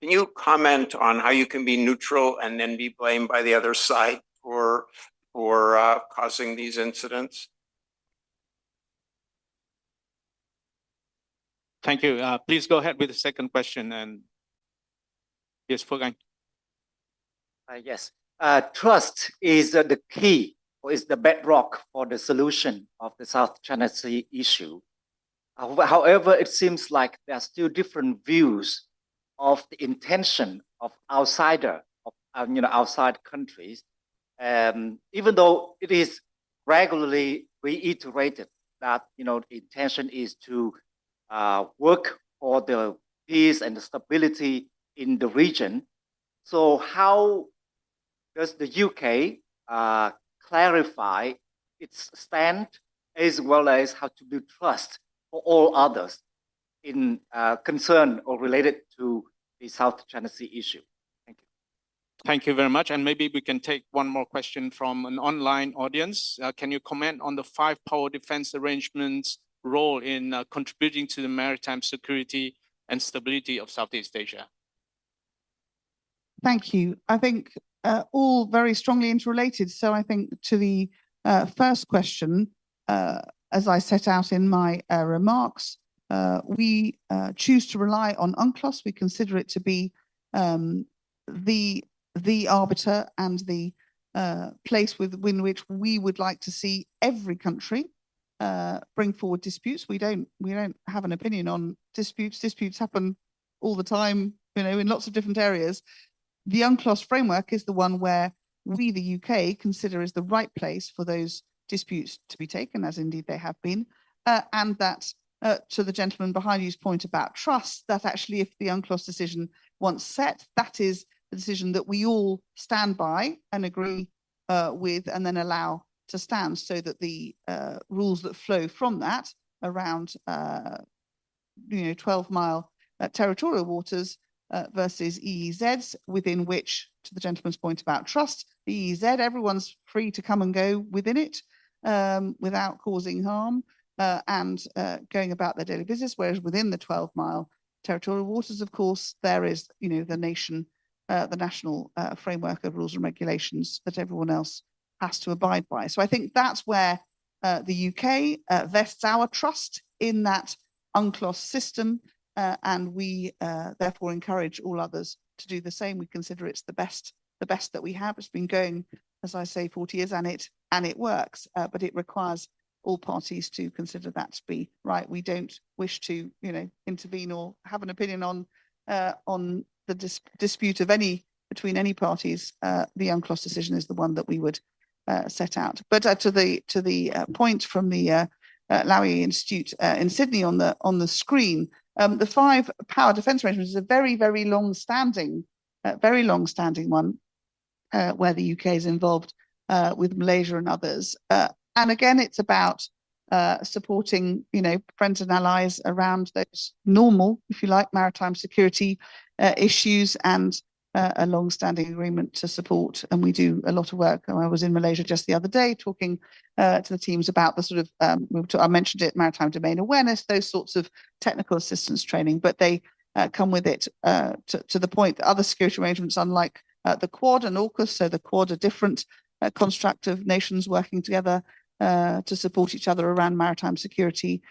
Can you comment on how you can be neutral and then be blamed by the other side for causing these incidents? Thank you. Please go ahead with the second question. And yes, Phước Anh. Yes. Trust is the key, or is the bedrock for the solution of the South China Sea issue. However, it seems like there are still different views of the intention of outside countries, even though it is regularly reiterated that the intention is to work for the peace and the stability in the region. So how does the UK clarify its stand, as well as how to build trust for all others in concern or related to the South China Sea issue? Thank you. Thank you very much. And maybe we can take one more question from an online audience. Can you comment on the 5-power defense arrangements role in contributing to the maritime security and stability of Southeast Asia? Thank you. I think all very strongly interrelated. So I think to the first question, as I set out in my remarks, we choose to rely on UNCLOS. We consider it to be the arbiter and the place within which we would like to see every country bring forward disputes. We don't have an opinion on disputes. Disputes happen all the time, in lots of different areas. The UNCLOS framework is the one where we, the UK, consider is the right place for those disputes to be taken, as indeed they have been, and that to the gentleman behind you's point about trust, that actually if the UNCLOS decision once set, that is the decision that we all stand by and agree with, and then allow to stand, so that the rules that flow from that around 12-mile territorial waters versus EEZs, within which, to the gentleman's point about trust, the EEZ, everyone's free to come and go within it without causing harm and going about their daily business, whereas within the 12-mile territorial waters, of course, there is the nation the national framework of rules and regulations that everyone else has to abide by. So I think that's where the UK vests our trust in that UNCLOS system, and we therefore encourage all others to do the same. We consider it's the best that we have. It's been going, as I say, 40 years, and it works, but it requires all parties to consider that to be right. We don't wish to, intervene or have an opinion on the dispute of between any parties. The UNCLOS decision is the one that we would set out. But to the point from the Lowy Institute in Sydney on the screen, the 5 power defence arrangements is a very, very long-standing one, where the UK is involved with Malaysia and others. And again, it's about supporting, friends and allies around those normal, if you like, maritime security issues, and a long-standing agreement to support. And we do a lot of work. I was in Malaysia just the other day talking to the teams about the sort of, I mentioned it, maritime domain awareness, those sorts of technical assistance training, but they come with it to the point that other security arrangements, unlike the Quad and AUKUS, so the Quad, a different construct of nations working together to support each other around maritime security,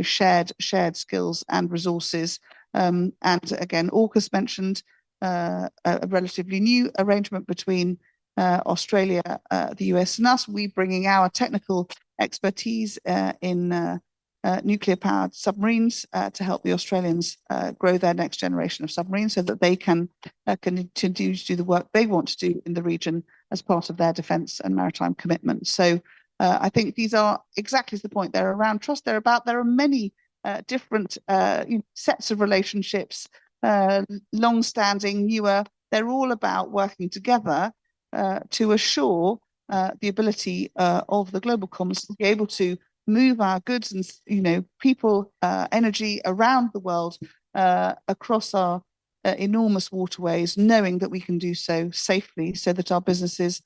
shared skills and resources. And again, AUKUS mentioned a relatively new arrangement between Australia, the US and us, we bringing our technical expertise in nuclear-powered submarines to help the Australians grow their next generation of submarines so that they can continue to do the work they want to do in the region as part of their defence and maritime commitments. So I think these are exactly the point. They're around trust. There are many different sets of relationships, long-standing, newer. They're all about working together to assure the ability of the global commons to be able to move our goods and people, energy around the world across our enormous waterways, knowing that we can do so safely, so that our businesses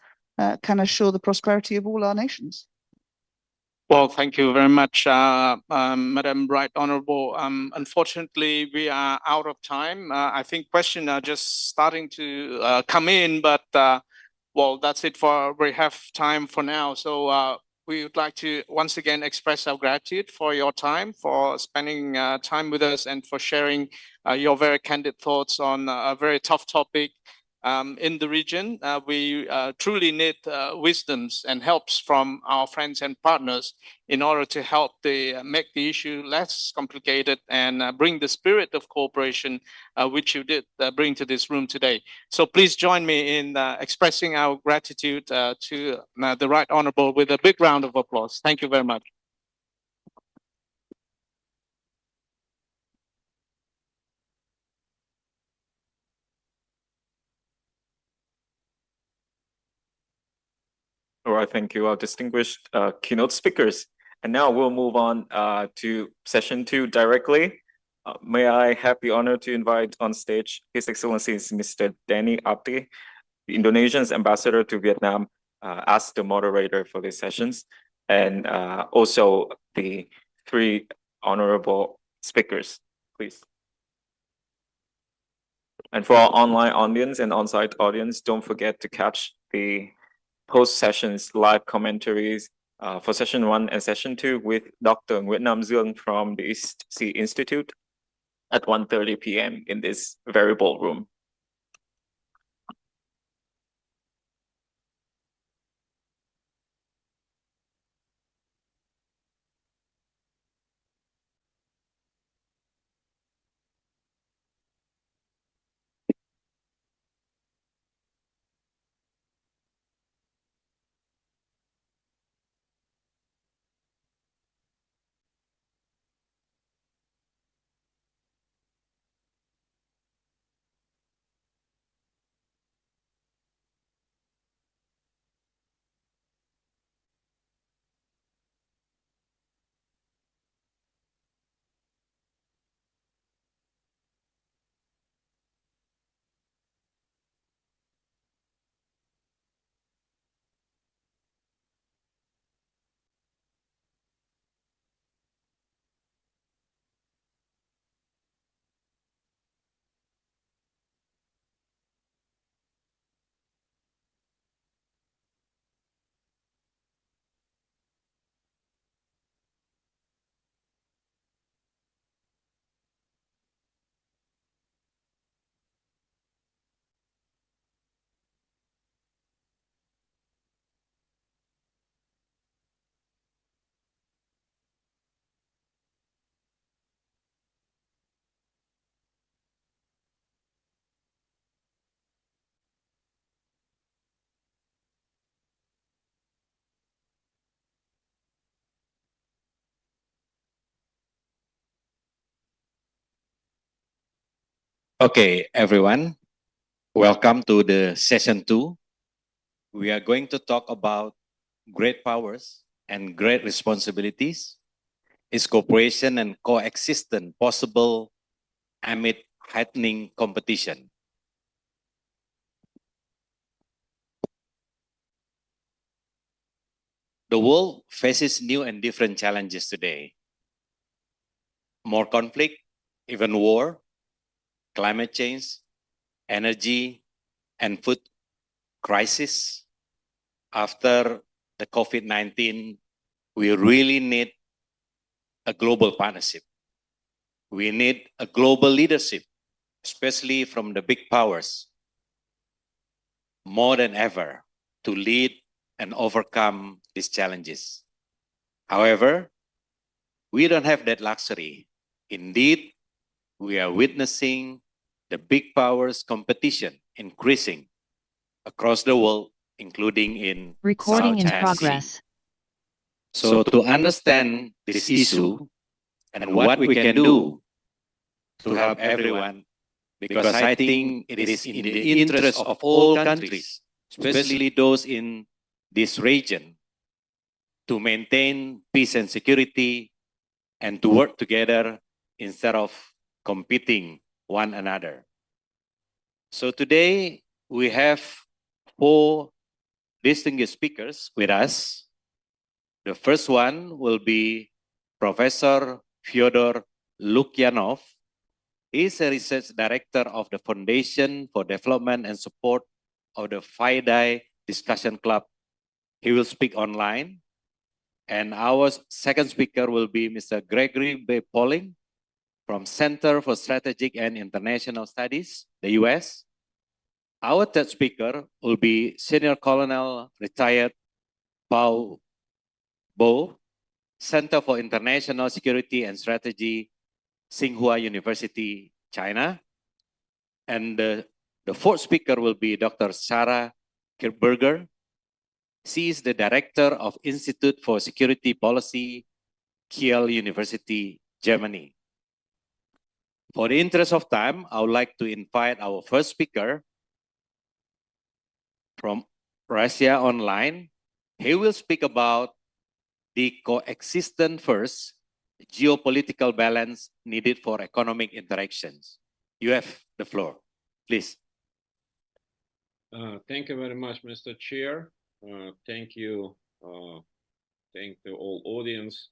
can assure the prosperity of all our nations. Well, thank you very much, Madam Right Honourable. Unfortunately, we are out of time. I think questions are just starting to come in, but well, that's it we have time for now. So we would like to once again express our gratitude for your time, for spending time with us, and for sharing your very candid thoughts on a very tough topic in the region. We truly need wisdoms and helps from our friends and partners in order to help make the issue less complicated and bring the spirit of cooperation which you did bring to this room today. So please join me in expressing our gratitude to the Right Honourable with a big round of applause. Thank you very much. All right, thank you, our distinguished keynote speakers. And now we'll move on to session 2 directly. May I have the honor to invite on stage His Excellency Mr. Danny Abdi, the Indonesian's ambassador to Vietnam, as the moderator for these sessions, and also the 3 honorable speakers, please. And for our online audience and on-site audience, don't forget to catch the post-sessions live commentaries for session 1 and session 2 with Dr. Nguyễn Nam Dương from the East Sea Institute at 1:30 p.m. in this very ballroom. Okay, everyone, welcome to the session 2. We are going to talk about great powers and great responsibilities, its cooperation and coexistence possible amid heightening competition. The world faces new and different challenges today. More conflict, even war, climate change, energy, and food crisis. After the COVID-19, we really need a global partnership. We need a global leadership, especially from the big powers, more than ever, to lead and overcome these challenges. However, we don't have that luxury. Indeed, we are witnessing the big powers competition increasing across the world, including in Recording South in China progress. Sea. So to understand this issue and what we can do to help everyone, because I think it is in the interest of all countries, especially those in this region, to maintain peace and security and to work together instead of competing one another. So today we have 4 distinguished speakers with us. The first one will be Professor Fyodor Lukyanov. He is a research director of the Foundation for Development and Support of the FIDE Discussion Club. He will speak online. And our second speaker will be Mr. Gregory B. Pauling from Center for Strategic and International Studies, the US. Our third speaker will be Senior Colonel retired Bao Bo, Center for International Security and Strategy, Tsinghua University, China. And the fourth speaker will be Dr. Sarah Kirchberger. She is the Director of Institute for Security Policy, Kiel University, Germany. For the interest of time, I would like to invite our first speaker from Russia Online. He will speak about the coexistence first, geopolitical balance needed for economic interactions. You have the floor, please. Thank you very much, Mr. Chair. Thank you. Thank the whole audience.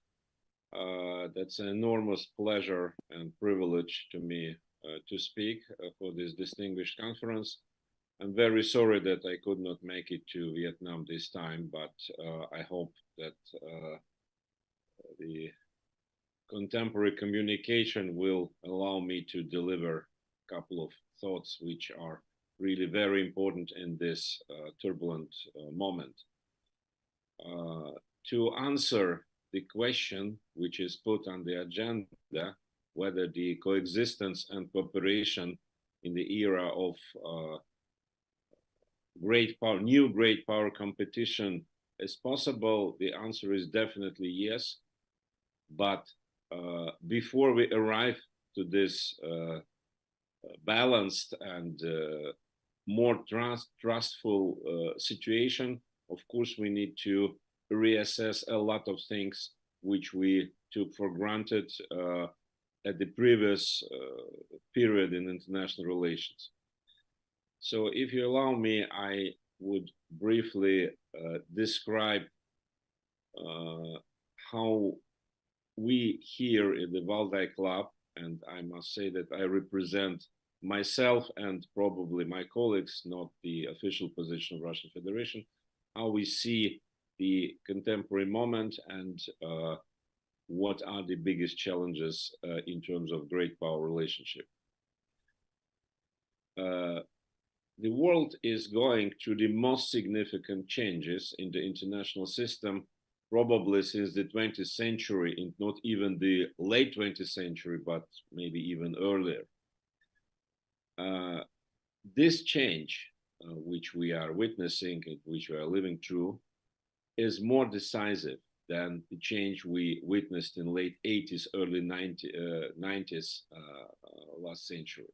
That's an enormous pleasure and privilege to me to speak for this distinguished conference. I'm very sorry that I could not make it to Vietnam this time, but I hope that the contemporary communication will allow me to deliver a couple of thoughts which are really very important in this turbulent moment. To answer the question which is put on the agenda, whether the coexistence and cooperation in the era of new great power competition is possible, the answer is definitely yes. But before we arrive to this balanced and more trustful situation, of course, we need to reassess a lot of things which we took for granted at the previous period in international relations. So if you allow me, I would briefly describe how we here in the Valdai Club, and I must say that I represent myself and probably my colleagues, not the official position of Russian Federation, how we see the contemporary moment and what are the biggest challenges in terms of great power relationship. The world is going through the most significant changes in the international system, probably since the 20th century, and not even the late 20th century, but maybe even earlier. This change, which we are witnessing, and which we are living through, is more decisive than the change we witnessed in late 80s, early 90s last century.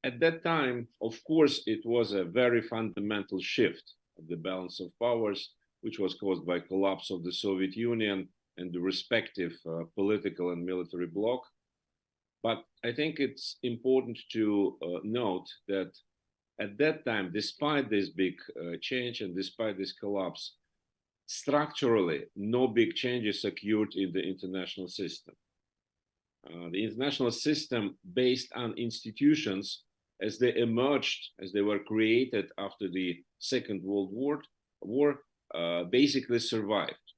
at that time, of course, it was a very fundamental shift of the balance of powers, which was caused by collapse of the Soviet Union and the respective political and military bloc. But I think it's important to note that at that time, despite this big change and despite this collapse, structurally, no big changes occurred in the international system. The international system based on institutions as they emerged, as they were created after the Second World War, basically survived.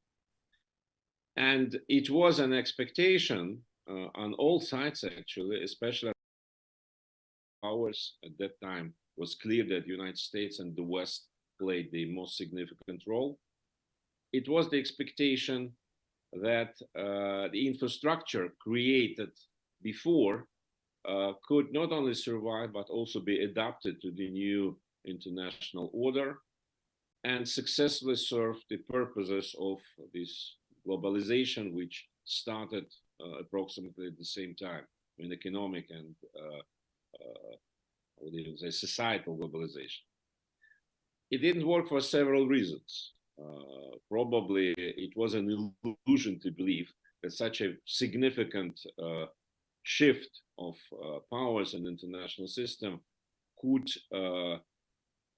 And it was an expectation on all sides, actually, especially powers at that time. It was clear that the United States and the West played the most significant role. It was the expectation that the infrastructure created before could not only survive, but also be adapted to the new international order and successfully serve the purposes of this globalization, which started approximately at the same time in economic and what do you say, societal globalization. It didn't work for several reasons. Probably it was an illusion to believe that such a significant shift of powers in the international system could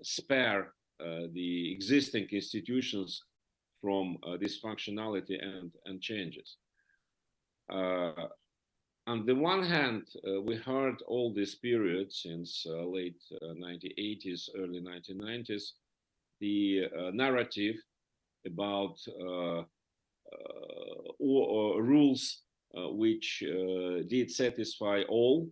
spare the existing institutions from dysfunctionality and changes. On the one hand, we heard all this period since late 1980s, early 1990s, the narrative about rules which did satisfy all,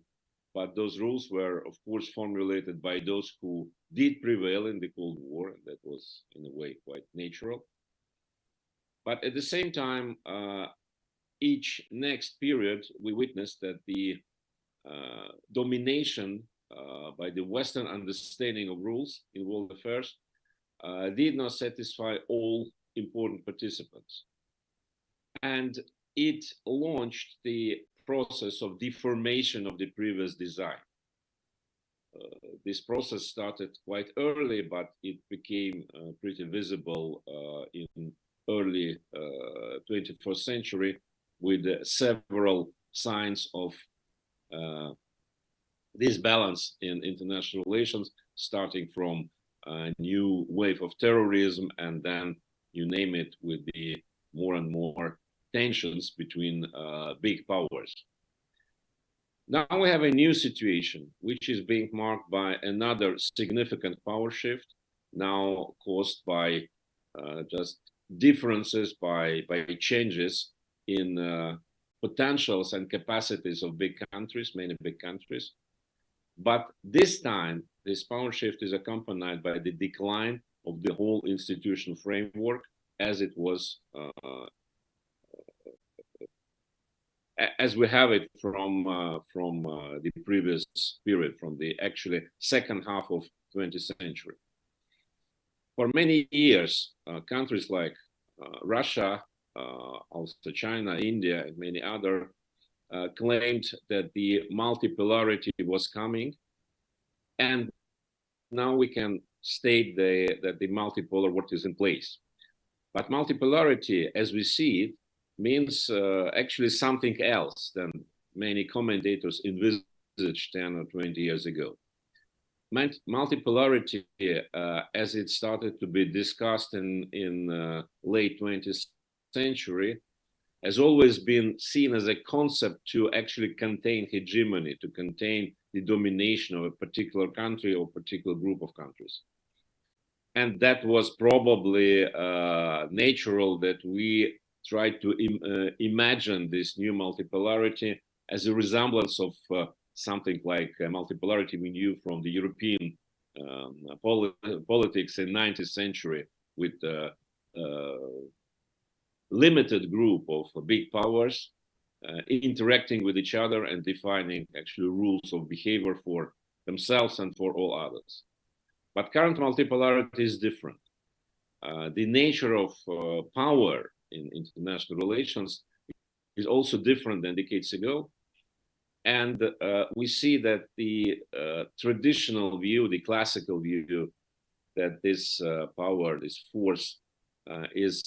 but those rules were, of course, formulated by those who did prevail in the Cold War, and that was, in a way, quite natural. But at the same time, each next period, we witnessed that the domination by the Western understanding of rules in world affairs did not satisfy all important participants. And it launched the process of deformation of the previous design. This process started quite early, but it became pretty visible in early 21st century with several signs of disbalance in international relations, starting from a new wave of terrorism, and then you name it, with the more and more tensions between big powers. Now we have a new situation, which is being marked by another significant power shift, now caused by just differences, by changes in potentials and capacities of big countries, many big countries. But this time, this power shift is accompanied by the decline of the whole institutional framework as it was, as we have it from the previous period, from the actually second half of 20th century. For many years, countries like Russia, also China, India, and many other claimed that the multipolarity was coming, and now we can state that the multipolar world is in place. But multipolarity, as we see it, means actually something else than many commentators envisaged 10 or 20 years ago. Multipolarity, as it started to be discussed in late 20th century, has always been seen as a concept to actually contain hegemony, to contain the domination of a particular country or particular group of countries. And that was probably natural that we tried to imagine this new multipolarity as a resemblance of something like multipolarity we knew from the European politics in 19th century, with limited group of big powers interacting with each other and defining actually rules of behavior for themselves and for all others. But current multipolarity is different. The nature of power in international relations is also different than decades ago. And we see that the traditional view, the classical view, that this power, this force, is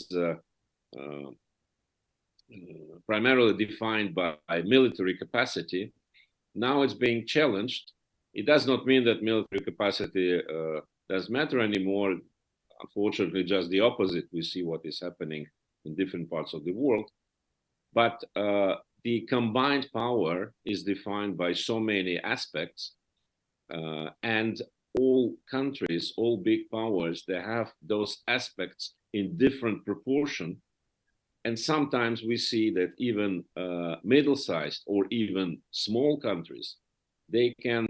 primarily defined by military capacity. Now it's being challenged. It does not mean that military capacity does matter anymore. Unfortunately, just the opposite. We see what is happening in different parts of the world. But the combined power is defined by so many aspects, and all countries, all big powers, they have those aspects in different proportion. And sometimes we see that even middle-sized or even small countries, they can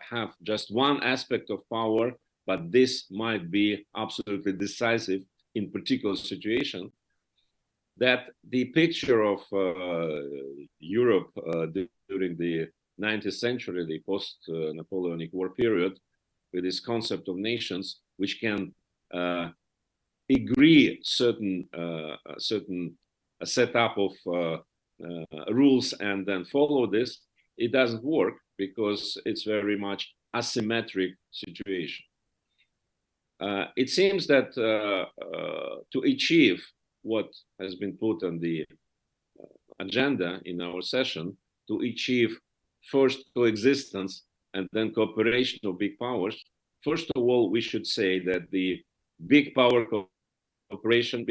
have just one aspect of power, but this might be absolutely decisive in particular situation. That the picture of Europe during the 19th century, the post-Napoleonic War period, with this concept of nations, which can agree certain setup of rules and then follow this, it doesn't work because it's very much asymmetric situation. It seems that to achieve what has been put on the agenda in our session, to achieve first coexistence and then cooperation of big powers, first of all, we should say that the big powers cooperation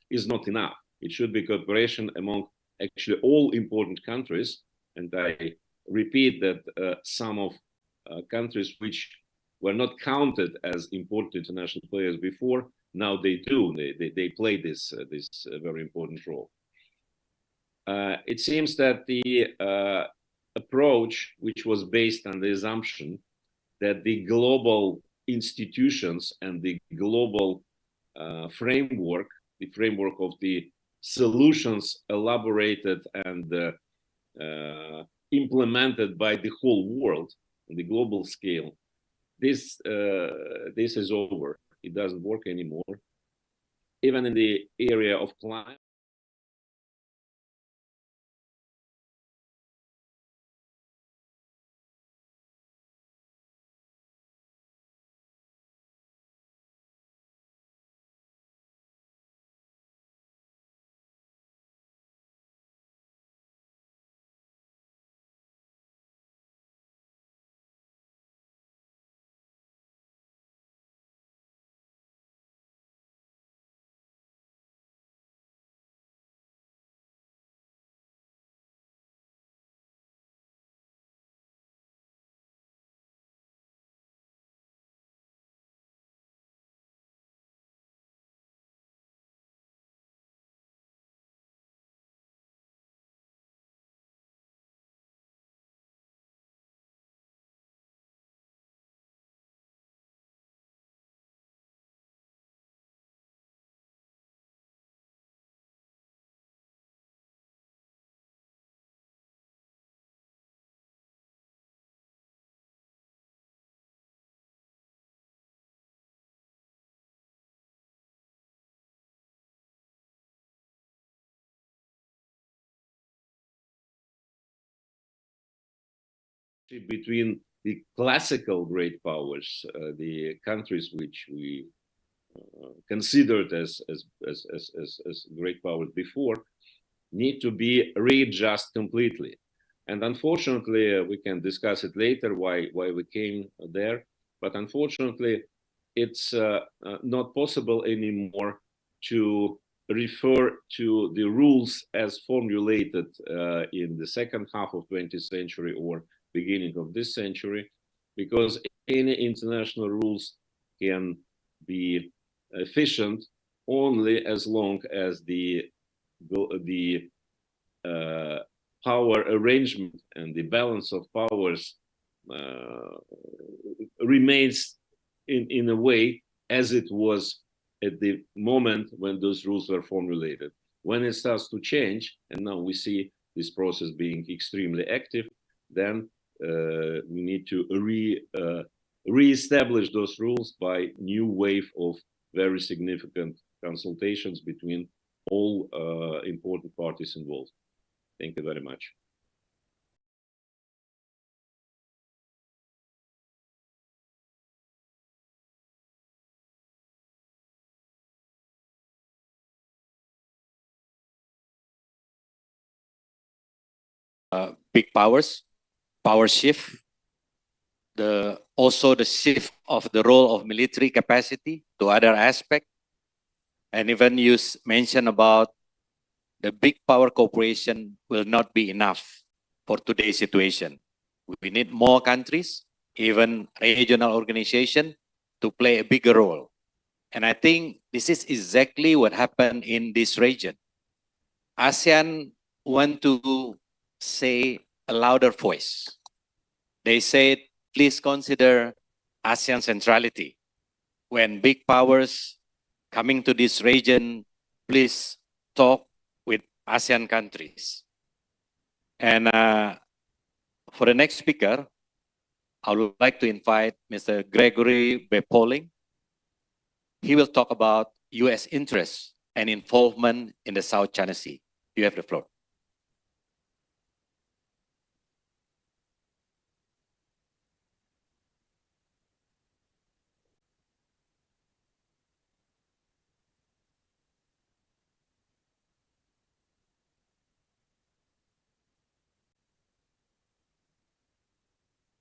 is not enough. It should be cooperation among actually all important countries. And I repeat that some of countries which were not counted as important international players before, now they do. They play this very important role. It seems that the approach, which was based on the assumption that the global institutions and the global framework, the framework of the solutions elaborated and implemented by the whole world on the global scale, this is over. It doesn't work anymore. Even in the area of climate. Between the classical great powers, the countries which we considered as great powers before, need to be readjusted completely. And unfortunately, we can discuss it later why we came there. But unfortunately, it's not possible anymore to refer to the rules as formulated in the second half of 20th century or beginning of this century, because any international rules can be efficient only as long as the power arrangement and the balance of powers remains in a way as it was at the moment when those rules were formulated. When it starts to change, and now we see this process being extremely active, then we need to re-establish those rules by new wave of very significant consultations between all important parties involved. Thank you very much. big powers, power shift, also the shift of the role of military capacity to other aspects. And even you mentioned about the big power cooperation will not be enough for today's situation. We need more countries, even regional organizations, to play a bigger role. And I think this is exactly what happened in this region. ASEAN want to say a louder voice. They said, please consider ASEAN centrality. When big powers coming to this region, please talk with ASEAN countries. And for the next speaker, I would like to invite Mr. Gregory Bepoling. He will talk about U.S. interests and involvement in the South China Sea. You have the floor.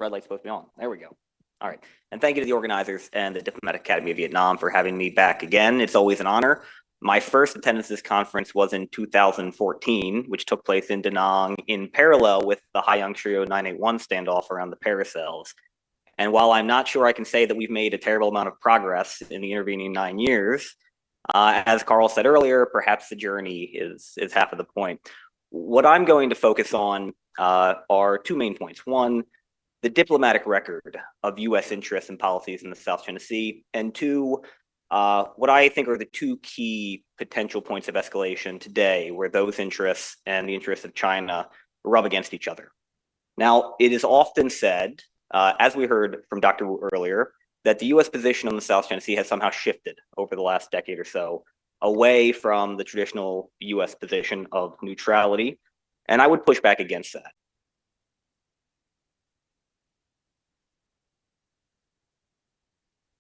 Red light's supposed to be on. There we go. All right. And thank you to the organizers and the Diplomatic Academy of Vietnam for having me back again. It's always an honor. My first attendance at this conference was in 2014, which took place in Da Nang in parallel with the Haiyang Trio 981 standoff around the paracels. And while I'm not sure I can say that we've made a terrible amount of progress in the intervening 9 years, as Carl said earlier, perhaps the journey is half of the point. What I'm going to focus on are two main points. One, the diplomatic record of U.S. interests and policies in the South China Sea, and two, what I think are the two key potential points of escalation today where those interests and the interests of China rub against each other. Now, it is often said, as we heard from Dr. Wu earlier, that the U.S. position on the South China Sea has somehow shifted over the last decade or so away from the traditional U.S. position of neutrality, and I would push back against that.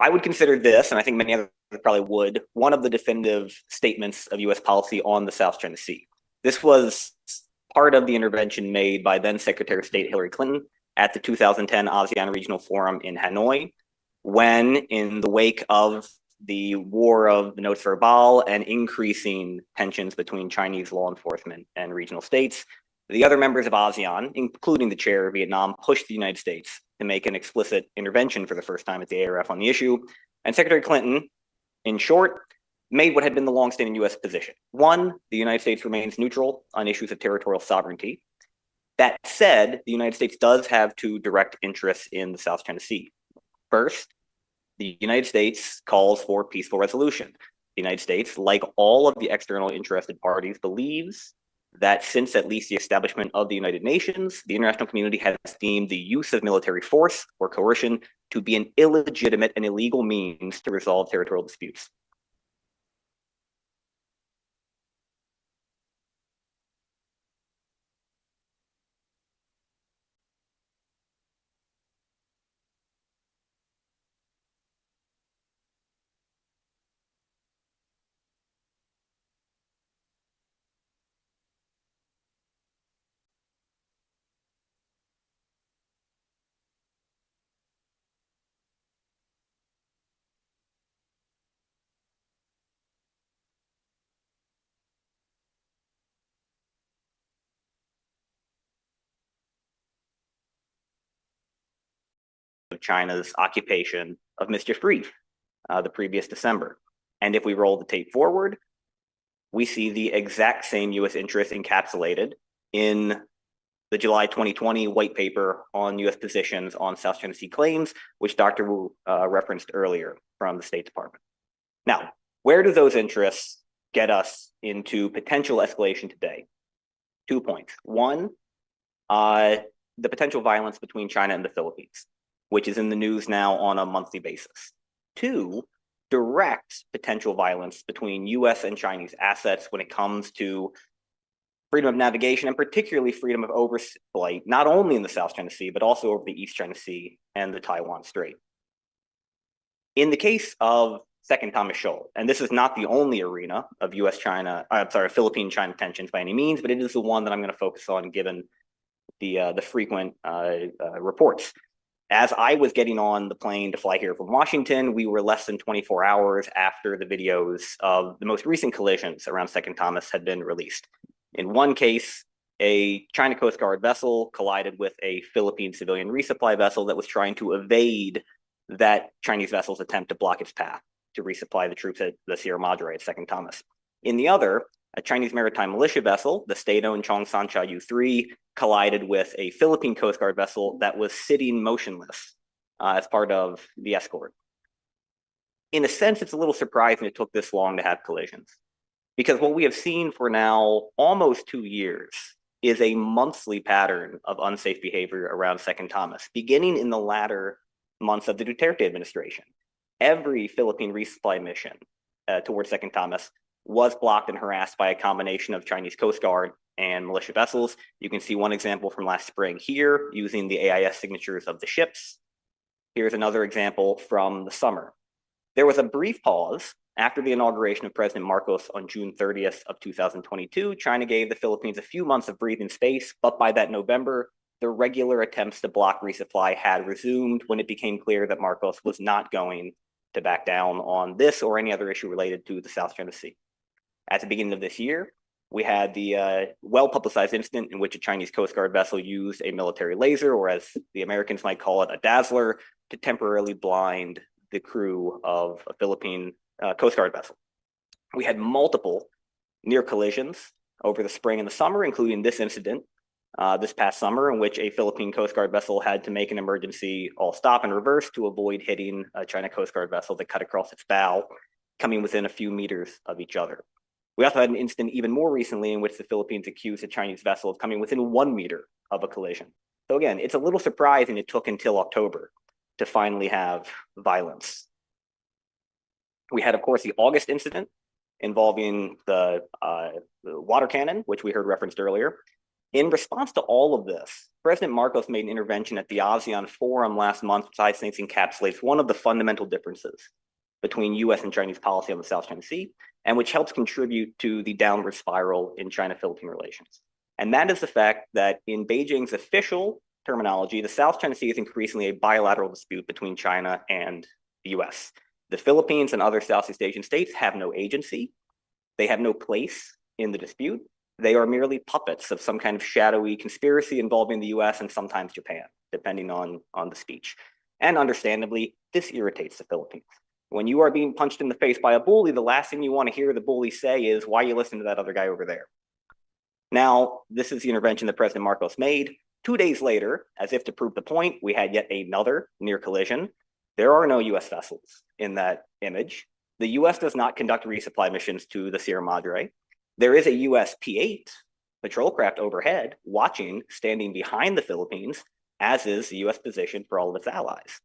I would consider this, and I think many others probably would, one of the definitive statements of U.S. policy on the South China Sea. This was part of the intervention made by then Secretary of State Hillary Clinton at the 2010 ASEAN Regional Forum in Hanoi, when in the wake of the war of the Notes Verbal and increasing tensions between Chinese law enforcement and regional states, the other members of ASEAN, including the chair of Vietnam, pushed the United States to make an explicit intervention for the first time at the ARF on the issue. And Secretary Clinton, in short, made what had been the longstanding U.S. position. One, the United States remains neutral on issues of territorial sovereignty. That said, the United States does have two direct interests in the South China Sea. First, the United States calls for peaceful resolution. The United States, like all of the external interested parties, believes that since at least the establishment of the United Nations, the international community has deemed the use of military force or coercion to be an illegitimate and illegal means to resolve territorial disputes. Of China's occupation of Mischief Reef the previous December. And if we roll the tape forward, we see the exact same U.S. interest encapsulated in the July 2020 white paper on U.S. positions on South China Sea claims, which Dr. Wu referenced earlier from the State Department. Now, where do those interests get us into potential escalation today? 2 points. One, the potential violence between China and the Philippines, which is in the news now on a monthly basis. Two, direct potential violence between US and Chinese assets when it comes to freedom of navigation and particularly freedom of overflight, not only in the South China Sea, but also over the East China Sea and the Taiwan Strait. In the case of Second Thomas Shoal, and this is not the only arena of Philippine-China tensions by any means, but it is the one that I'm going to focus on given the frequent reports. As I was getting on the plane to fly here from Washington, we were less than 24 hours after the videos of the most recent collisions around Second Thomas had been released. In one case, a China Coast Guard vessel collided with a Philippine civilian resupply vessel that was trying to evade that Chinese vessel's attempt to block its path to resupply the troops at the Sierra Madre at Second Thomas. In the other, a Chinese maritime militia vessel, the state-owned Chongsan Yu-3, collided with a Philippine Coast Guard vessel that was sitting motionless as part of the escort. In a sense, it's a little surprising it took this long to have collisions, because what we have seen for now almost 2 years is a monthly pattern of unsafe behavior around Second Thomas, beginning in the latter months of the Duterte administration. Every Philippine resupply mission towards Second Thomas was blocked and harassed by a combination of Chinese Coast Guard and militia vessels. You can see one example from last spring here using the AIS signatures of the ships. Here's another example from the summer. There was a brief pause after the inauguration of President Marcos on June 30th of 2022. China gave the Philippines a few months of breathing space, but by that November, the regular attempts to block resupply had resumed when it became clear that Marcos was not going to back down on this or any other issue related to the South China Sea. At the beginning of this year, we had the well-publicized incident in which a Chinese Coast Guard vessel used a military laser, or as the Americans might call it, a dazzler, to temporarily blind the crew of a Philippine Coast Guard vessel. We had multiple near collisions over the spring and the summer, including this incident this past summer, in which a Philippine Coast Guard vessel had to make an emergency all-stop and reverse to avoid hitting a China Coast Guard vessel that cut across its bow, coming within a few meters of each other. We also had an incident even more recently in which the Philippines accused a Chinese vessel of coming within 1 meter of a collision. So again, it's a little surprising it took until October to finally have violence. We had, of course, the August incident involving the water cannon, which we heard referenced earlier. In response to all of this, President Marcos made an intervention at the ASEAN Forum last month, which I think encapsulates one of the fundamental differences between US and Chinese policy on the South China Sea, and which helps contribute to the downward spiral in China-Philippine relations. And that is the fact that in Beijing's official terminology, the South China Sea is increasingly a bilateral dispute between China and the US. The Philippines and other Southeast Asian states have no agency. They have no place in the dispute. They are merely puppets of some kind of shadowy conspiracy involving the US and sometimes Japan, depending on the speech. And understandably, this irritates the Philippines. When you are being punched in the face by a bully, the last thing you want to hear the bully say is, why are you listening to that other guy over there? Now, this is the intervention that President Marcos made. 2 days later, as if to prove the point, we had yet another near collision. There are no US vessels in that image. The US does not conduct resupply missions to the Sierra Madre. There is a US P-8 patrol craft overhead watching, standing behind the Philippines, as is the US position for all of its allies.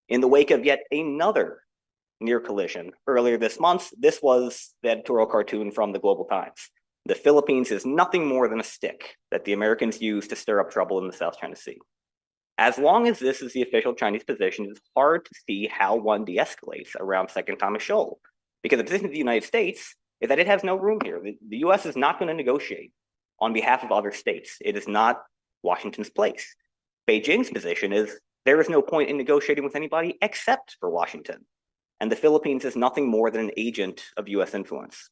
In the wake of yet another near collision earlier this month, this was the editorial cartoon from the Global Times. The Philippines is nothing more than a stick that the Americans use to stir up trouble in the South China Sea. As long as this is the official Chinese position, it's hard to see how one de-escalates around Second Thomas Shoal, because the position of the United States is that it has no room here. The US is not going to negotiate on behalf of other states. It is not Washington's place. Beijing's position is there is no point in negotiating with anybody except for Washington. And the Philippines is nothing more than an agent of US influence.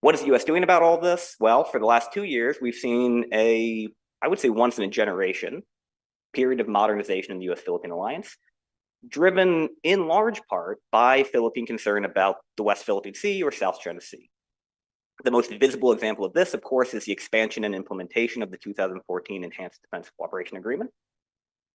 What is the US doing about all this? Well, for the last 2 years, we've seen a, I would say once in a generation, period of modernization in the US-Philippine alliance, driven in large part by Philippine concern about the West Philippine Sea or South China Sea. The most visible example of this, of course, is the expansion and implementation of the 2014 Enhanced Defense Cooperation Agreement,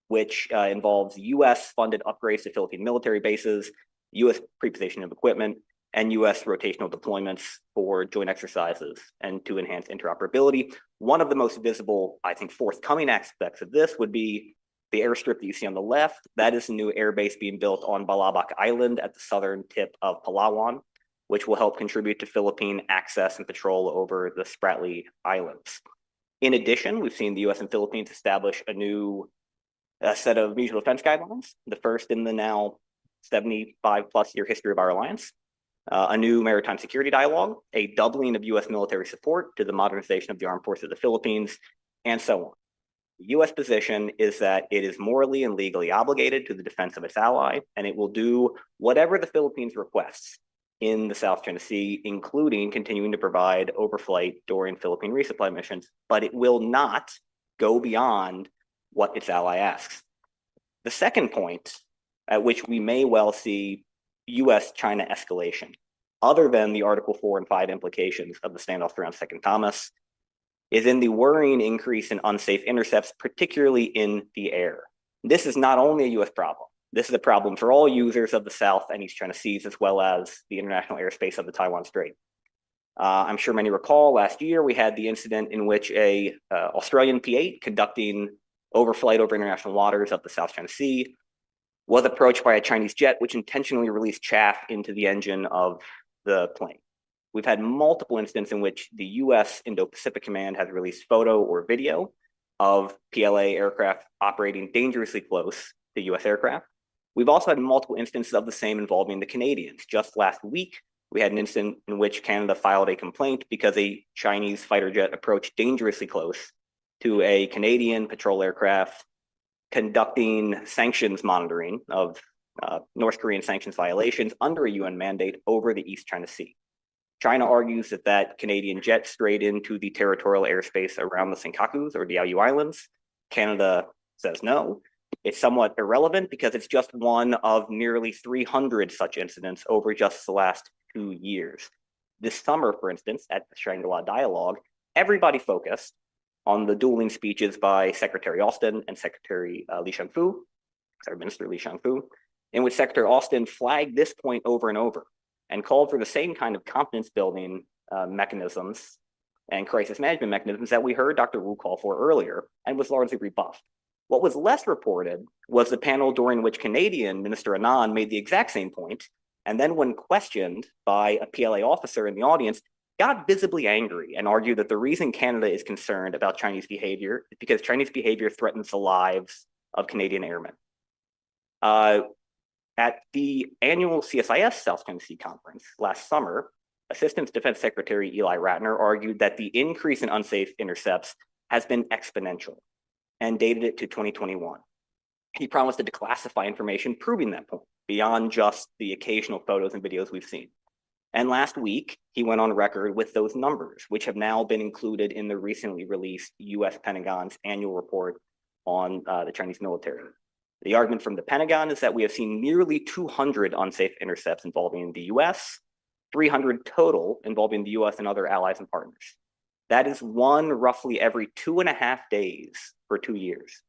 which involves US-funded upgrades to Philippine military bases, US preposition of equipment, and US rotational deployments for joint exercises and to enhance interoperability. One of the most visible, I think, forthcoming aspects of this would be the airstrip that you see on the left. That is a new airbase being built on Balabac Island at the southern tip of Palawan, which will help contribute to Philippine access and patrol over the Spratly Islands. In addition, we've seen the US and Philippines establish a new set of mutual defense guidelines, the first in the now 75 plus year history of our alliance. a new maritime security dialogue, a doubling of U.S. military support to the modernization of the armed forces of the Philippines, and so on. The U.S. position is that it is morally and legally obligated to the defense of its ally, and it will do whatever the Philippines requests in the South China Sea, including continuing to provide overflight during Philippine resupply missions, but it will not go beyond what its ally asks. The second point at which we may well see US-China escalation, other than the Article 4 and 5 implications of the standoff around Second Thomas, is in the worrying increase in unsafe intercepts, particularly in the air. This is not only a US problem. This is a problem for all users of the South and East China Seas, as well as the international airspace of the Taiwan Strait. I'm sure many recall last year we had the incident in which a Australian P-8 conducting overflight over international waters of the South China Sea was approached by a Chinese jet which intentionally released chaff into the engine of the plane. We've had multiple instances in which the US Indo-Pacific Command has released photo or video of PLA aircraft operating dangerously close to US aircraft. We've also had multiple instances of the same involving the Canadians. Just last week, we had an incident in which Canada filed a complaint because a Chinese fighter jet approached dangerously close to a Canadian patrol aircraft conducting sanctions monitoring of North Korean sanctions violations under a UN mandate over the East China Sea. China argues that that Canadian jet strayed into the territorial airspace around the Senkakus or Diaoyu Islands. Canada says no. It's somewhat irrelevant because it's just one of nearly 300 such incidents over just the last 2 years. This summer, for instance, at the Shangri-La Dialogue, everybody focused on the dueling speeches by Secretary Austin and Secretary Minister Li Shangfu, in which Secretary Austin flagged this point over and over and called for the same kind of confidence building mechanisms and crisis management mechanisms that we heard Dr. Wu call for earlier and was largely rebuffed. What was less reported was the panel during which Canadian Minister Anand made the exact same point, and then when questioned by a PLA officer in the audience, got visibly angry and argued that the reason Canada is concerned about Chinese behavior is because Chinese behavior threatens the lives of Canadian airmen. At the annual CSIS South China Sea Conference last summer, Assistant Defense Secretary Eli Ratner argued that the increase in unsafe intercepts has been exponential and dated it to 2021. He promised to declassify information proving that point beyond just the occasional photos and videos we've seen. And last week, he went on record with those numbers, which have now been included in the recently released US Pentagon's annual report on the Chinese military. The argument from the Pentagon is that we have seen nearly 200 unsafe intercepts involving the US, 300 total involving the US and other allies and partners. That is one roughly every 2.5 days for 2 years.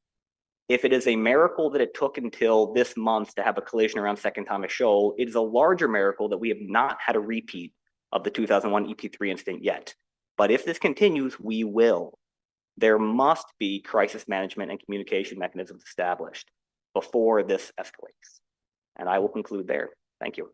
If it is a miracle that it took until this month to have a collision around Second Thomas Shoal, it is a larger miracle that we have not had a repeat of the 2001 EP3 incident yet. But if this continues, we will. There must be crisis management and communication mechanisms established before this escalates. And I will conclude there. Thank you.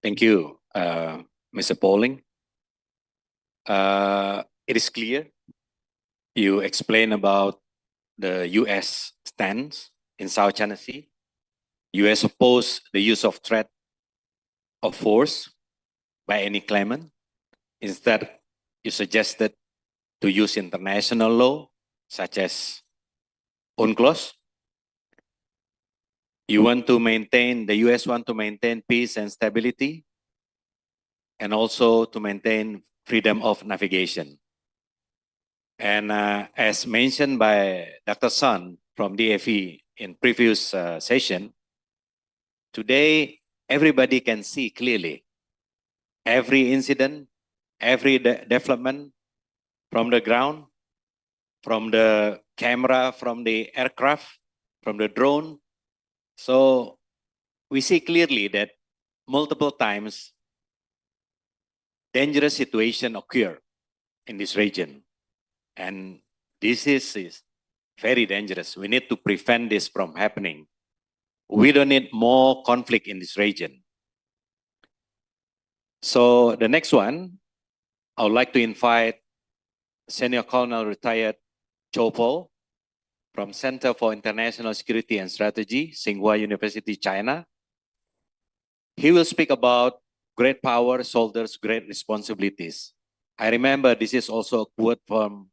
Thank you, Mr. Pauling. It is clear you explain about the U.S. stance in South China Sea. U.S. oppose the use of threat of force by any claimant. Instead, you suggested to use international law, such as UNCLOS. You want to maintain, the US want to maintain peace and stability, and also to maintain freedom of navigation. And as mentioned by Dr. Sun from DFE in previous session, today everybody can see clearly every incident, every development from the ground, from the camera, from the aircraft, from the drone. So we see clearly that multiple times dangerous situation occur in this region. And this is very dangerous. We need to prevent this from happening. We don't need more conflict in this region. So the next one, I would like to invite Senior Colonel Retired Chopo from Center for International Security and Strategy, Tsinghua University, China. He will speak about great power shoulders great responsibilities. I remember this is also a quote from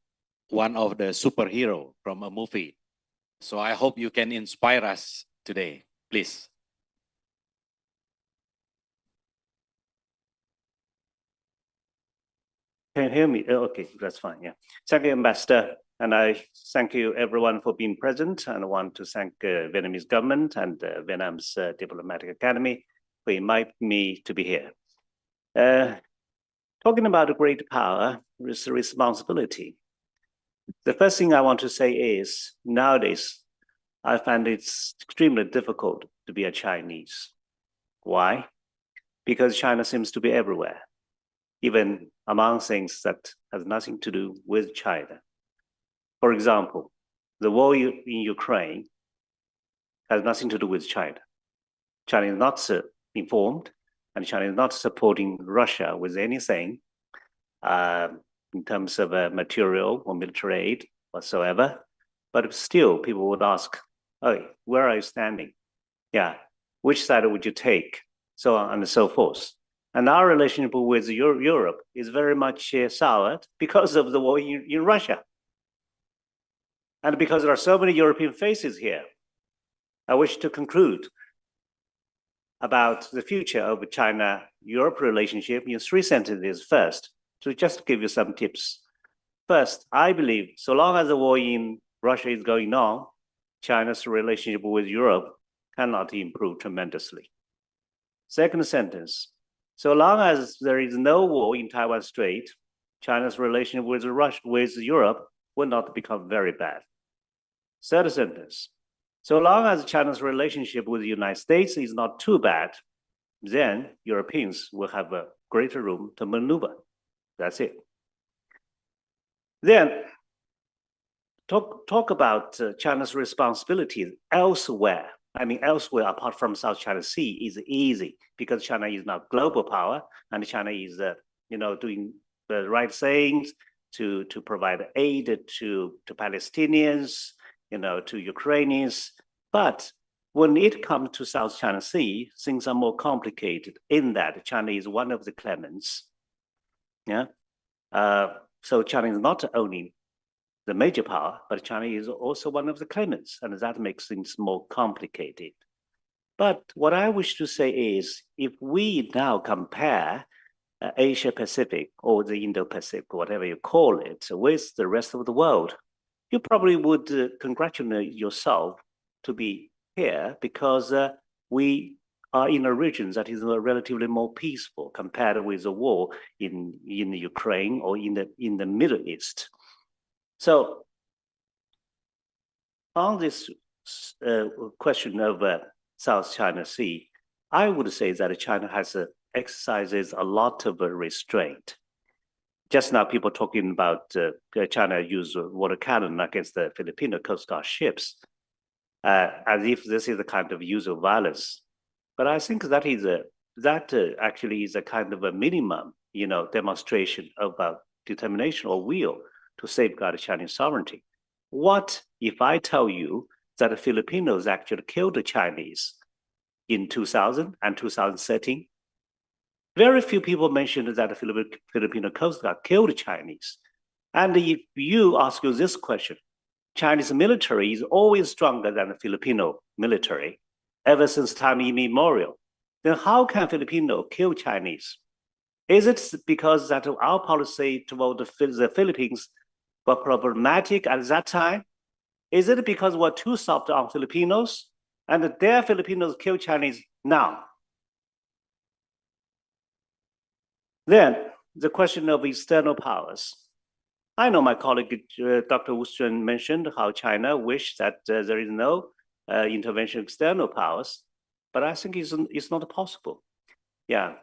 one of the superhero from a movie. So I hope you can inspire us today, please. Can you hear me? Okay, that's fine. Yeah. Thank you, Ambassador. And I thank you everyone for being present. And I want to thank Vietnamese government and Vietnam's Diplomatic Academy for inviting me to be here. Talking about a great power is a responsibility. The first thing I want to say is nowadays, I find it's extremely difficult to be a Chinese. Why? Because China seems to be everywhere, even among things that has nothing to do with China. For example, the war in Ukraine has nothing to do with China. China is not informed, and China is not supporting Russia with anything in terms of material or military aid whatsoever. But still, people would ask, oh, where are you standing? Yeah, which side would you take? So on and so forth. And our relationship with Europe is very much soured because of the war in Russia. And because there are so many European faces here, I wish to conclude about the future of China-Europe relationship in 3 sentences first, to just give you some tips. First, I believe so long as the war in Russia is going on, China's relationship with Europe cannot improve tremendously. Second sentence, so long as there is no war in Taiwan Strait, China's relationship with Europe will not become very bad. Third sentence, so long as China's relationship with the United States is not too bad, then Europeans will have a greater room to maneuver. That's it. Then talk about China's responsibilities elsewhere. I mean, elsewhere apart from South China Sea is easy because China is now global power and China is, doing the right things to provide aid to Palestinians, to Ukrainians. But when it comes to South China Sea, things are more complicated in that China is one of the claimants. Yeah. So China is not only the major power, but China is also one of the claimants, and that makes things more complicated. But what I wish to say is, if we now compare Asia Pacific or the Indo-Pacific, whatever you call it, with the rest of the world, you probably would congratulate yourself to be here because we are in a region that is relatively more peaceful compared with the war in Ukraine or in the Middle East. So on this question of South China Sea, I would say that China has exercises a lot of restraint. Just now, people talking about China use water cannon against the Filipino Coast Guard ships, as if this is a kind of use of violence. But I think that is actually is a kind of a minimum, demonstration of determination or will to safeguard Chinese sovereignty. What if I tell you that the Filipinos actually killed the Chinese in 2000 and 2013? Very few people mentioned that the Filipino Coast Guard killed the Chinese. And if you ask you this question, Chinese military is always stronger than the Filipino military ever since time immemorial. Then how can Filipino kill Chinese? Is it because that our policy toward the Philippines were problematic at that time? Is it because we're too soft on Filipinos and that their Filipinos kill Chinese now? Then the question of external powers. I know my colleague Dr. Wu Shun mentioned how China wished that there is no intervention of external powers, but I think it's not possible. Yeah,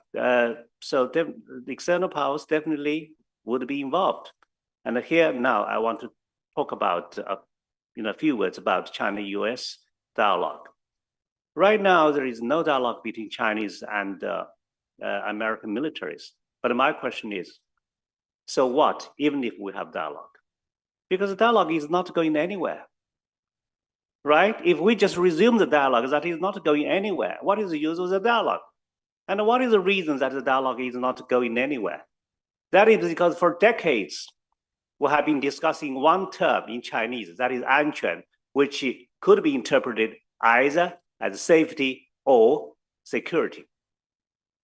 so the external powers definitely would be involved. And here now I want to talk about, a few words about China-US dialogue. Right now, there is no dialogue between Chinese and American militaries. But my question is, so what, even if we have dialogue? because the dialogue is not going anywhere, right? If we just resume the dialogue, that is not going anywhere. What is the use of the dialogue? And what is the reason that the dialogue is not going anywhere? That is because for decades, we have been discussing one term in Chinese, that is 安全, which could be interpreted either as safety or security.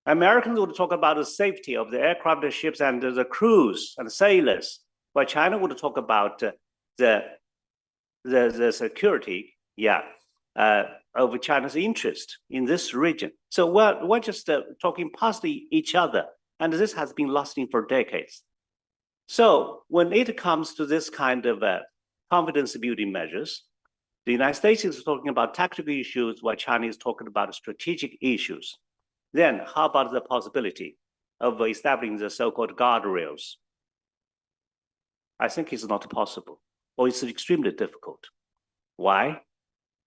Americans would talk about the safety of the aircraft, the ships, and the crews and sailors, while China would talk about the security, of China's interest in this region. So we're just talking past each other, and this has been lasting for decades. So when it comes to this kind of confidence building measures, the United States is talking about tactical issues while China is talking about strategic issues. Then how about the possibility of establishing the so-called guardrails? I think it's not possible, or it's extremely difficult. Why?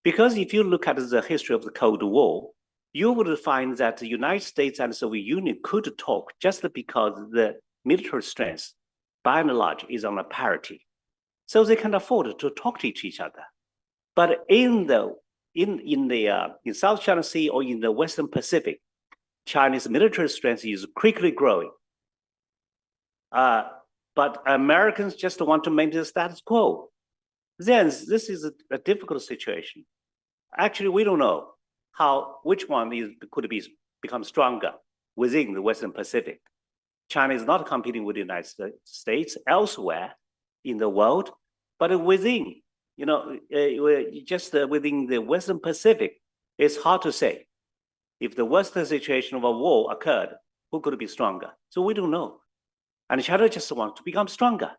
Because if you look at the history of the Cold War, you would find that the United States and the Soviet Union could talk just because the military strength, by and large, is on a parity. So they can afford to talk to each other. But in South China Sea or in the Western Pacific, Chinese military strength is quickly growing. But Americans just want to maintain the status quo. Then this is a difficult situation. Actually, we don't know which one could become stronger within the Western Pacific. China is not competing with the United States elsewhere in the world, but within, within the Western Pacific, it's hard to say. If the Western situation of a war occurred, who could be stronger? So we don't know. And China just wants to become stronger.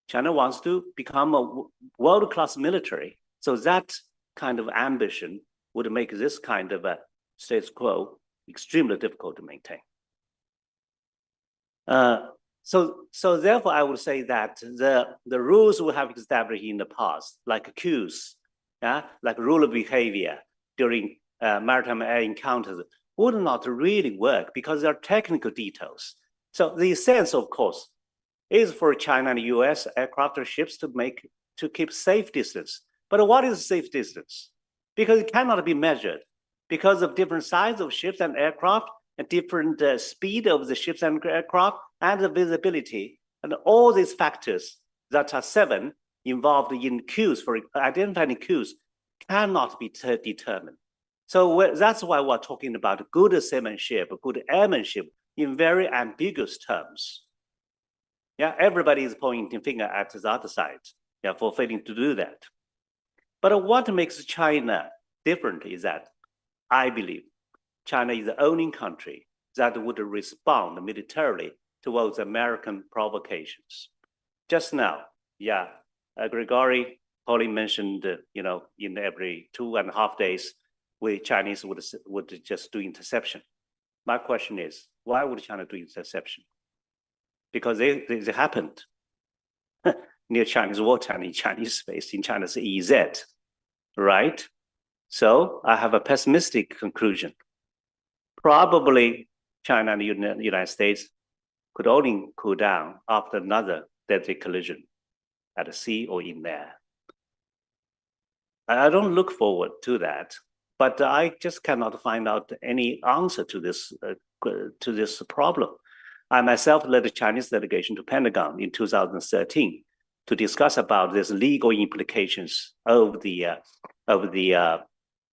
China wants to become a world-class military. So that kind of ambition would make this kind of a status quo extremely difficult to maintain. So therefore, I would say that the rules we have established in the past, like cues, like rule of behavior during maritime air encounters, would not really work because there are technical details. So the sense, of course, is for China and US aircraft or ships to keep safe distance. But what is safe distance? Because it cannot be measured because of different size of ships and aircraft and different speed of the ships and aircraft and the visibility and all these factors that are 7 involved in cues for identifying cues cannot be determined. So that's why we're talking about good seamanship, good airmanship in very ambiguous terms. Everybody is pointing finger at the other side, for failing to do that. But what makes China different is that I believe China is the only country that would respond militarily towards American provocations. Just now, Gregory Pauline mentioned, in every 2.5 days, Chinese would just do interception. My question is, why would China do interception? Because they happened near Chinese water and in Chinese space, in China's EEZ, right? So I have a pessimistic conclusion. Probably China and the United States could only cool down after another deadly collision at sea or in there. I don't look forward to that, but I just cannot find out any answer to this problem. I myself led the Chinese delegation to Pentagon in 2013 to discuss about this legal implications of the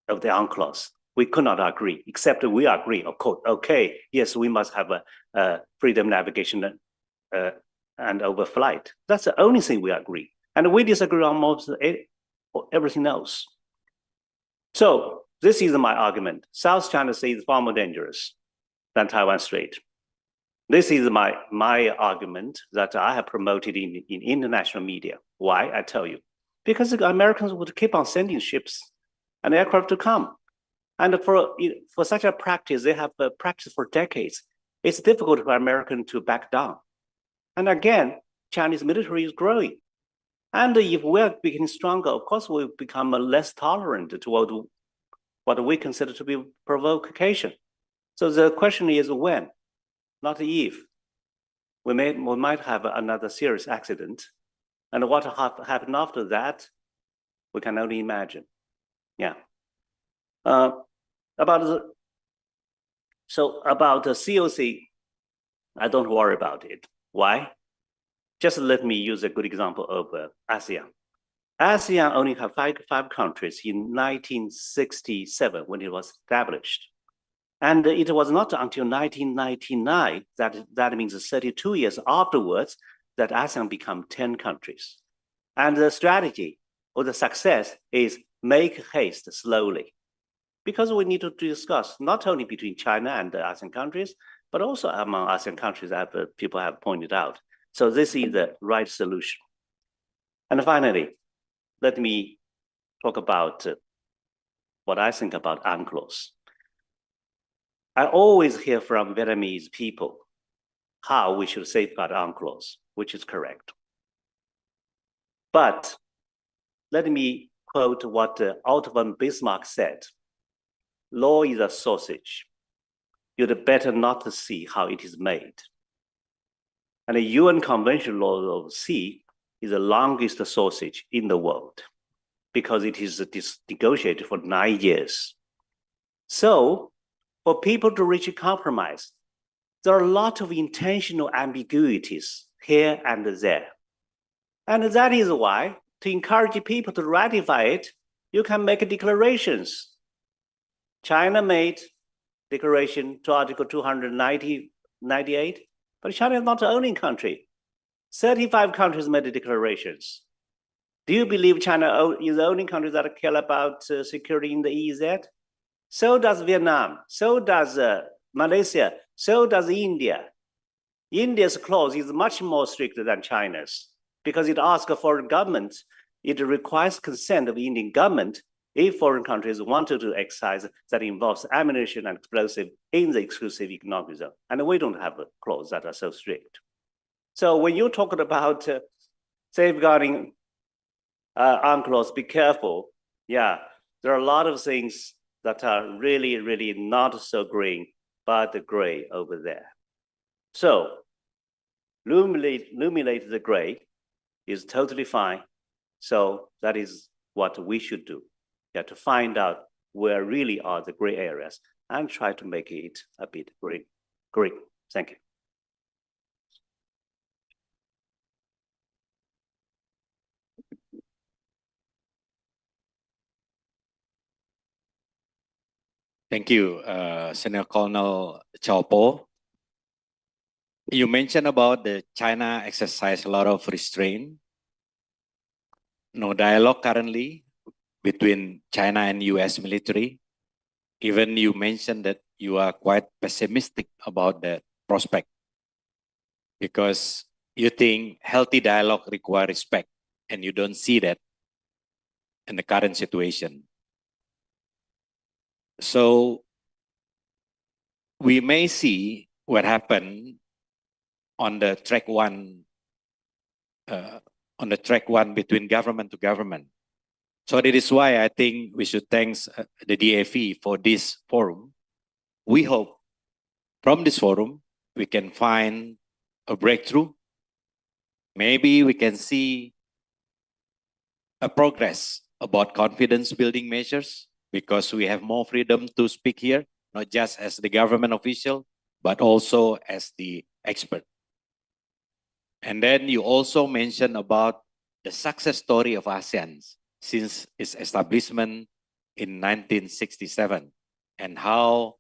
UNCLOS. We could not agree, except we agree, of course. Okay, yes, we must have a freedom navigation and overflight. That's the only thing we agree, and we disagree on almost everything else. So this is my argument. South China Sea is far more dangerous than Taiwan Strait. This is my argument that I have promoted in international media. Why? I tell you. Because the Americans would keep on sending ships and aircraft to come. And for such a practice, they have practiced for decades. It's difficult for Americans to back down. And again, Chinese military is growing. And if we're becoming stronger, of course, we'll become less tolerant toward what we consider to be provocation. So the question is when, not if. We might have another serious accident And what happened after that, we can only imagine. Yeah. About the COC, I don't worry about it. Why? Just let me use a good example of ASEAN. ASEAN only have five countries in 1967 when it was established. And it was not until 1999, that means 32 years afterwards, that ASEAN become 10 countries. And the strategy or the success is make haste slowly. Because we need to discuss not only between China and the ASEAN countries, but also among ASEAN countries that people have pointed out. So this is the right solution. And finally, let me talk about what I think about UNCLOS. I always hear from Vietnamese people how we should safeguard UNCLOS, which is correct. But let me quote what Otto von Bismarck said. Law is a sausage. You'd better not to see how it is made. And the UN Convention Law of the Sea is the longest sausage in the world because it is negotiated for 9 years. So for people to reach a compromise, there are a lot of intentional ambiguities here and there. And that is why, to encourage people to ratify it, you can make declarations. China made declaration to Article 298, but China is not the only country. 35 countries made declarations. Do you believe China is the only country that care about security in the EEZ? So does Vietnam, so does Malaysia, so does India. India's clause is much more strict than China's because it asks foreign governments, it requires consent of the Indian government if foreign countries wanted to exercise that involves ammunition and explosive in the exclusive economic zone. And we don't have clauses that are so strict. So when you're talking about safeguarding UNCLOS, be careful. Yeah, there are a lot of things that are really, really not so green, but the gray over there. So illuminate the gray is totally fine. So that is what we should do. Yeah, to find out where really are the gray areas and try to make it a bit green. Thank you. Thank you, Senior Colonel Chao Po. You mentioned about the China exercise a lot of restraint. No dialogue currently between China and US military. Even you mentioned that you are quite pessimistic about the prospect because you think healthy dialogue requires respect and you don't see that in the current situation. So we may see what happened on the track one between government to government. So that is why I think we should thank the DAV for this forum. We hope from this forum, we can find a breakthrough. Maybe we can see a progress about confidence building measures because we have more freedom to speak here, not just as the government official, but also as the expert. And then you also mentioned about the success story of ASEAN since its establishment in 1967 and how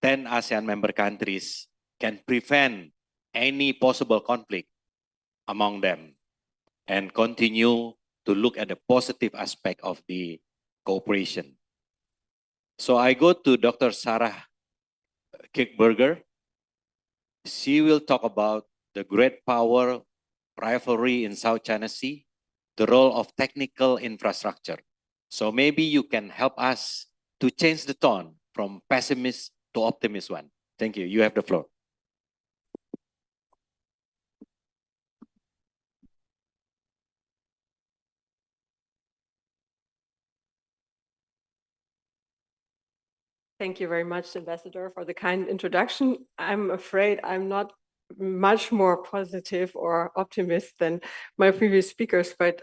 10 ASEAN member countries can prevent any possible conflict among them and continue to look at the positive aspect of the cooperation. So I go to Dr. Sarah Kirkberger. She will talk about the great power rivalry in South China Sea, the role of technical infrastructure. So maybe you can help us to change the tone from pessimist to optimist one. Thank you. You have the floor. Thank you very much, Ambassador, for the kind introduction. I'm afraid I'm not much more positive or optimist than my previous speakers, but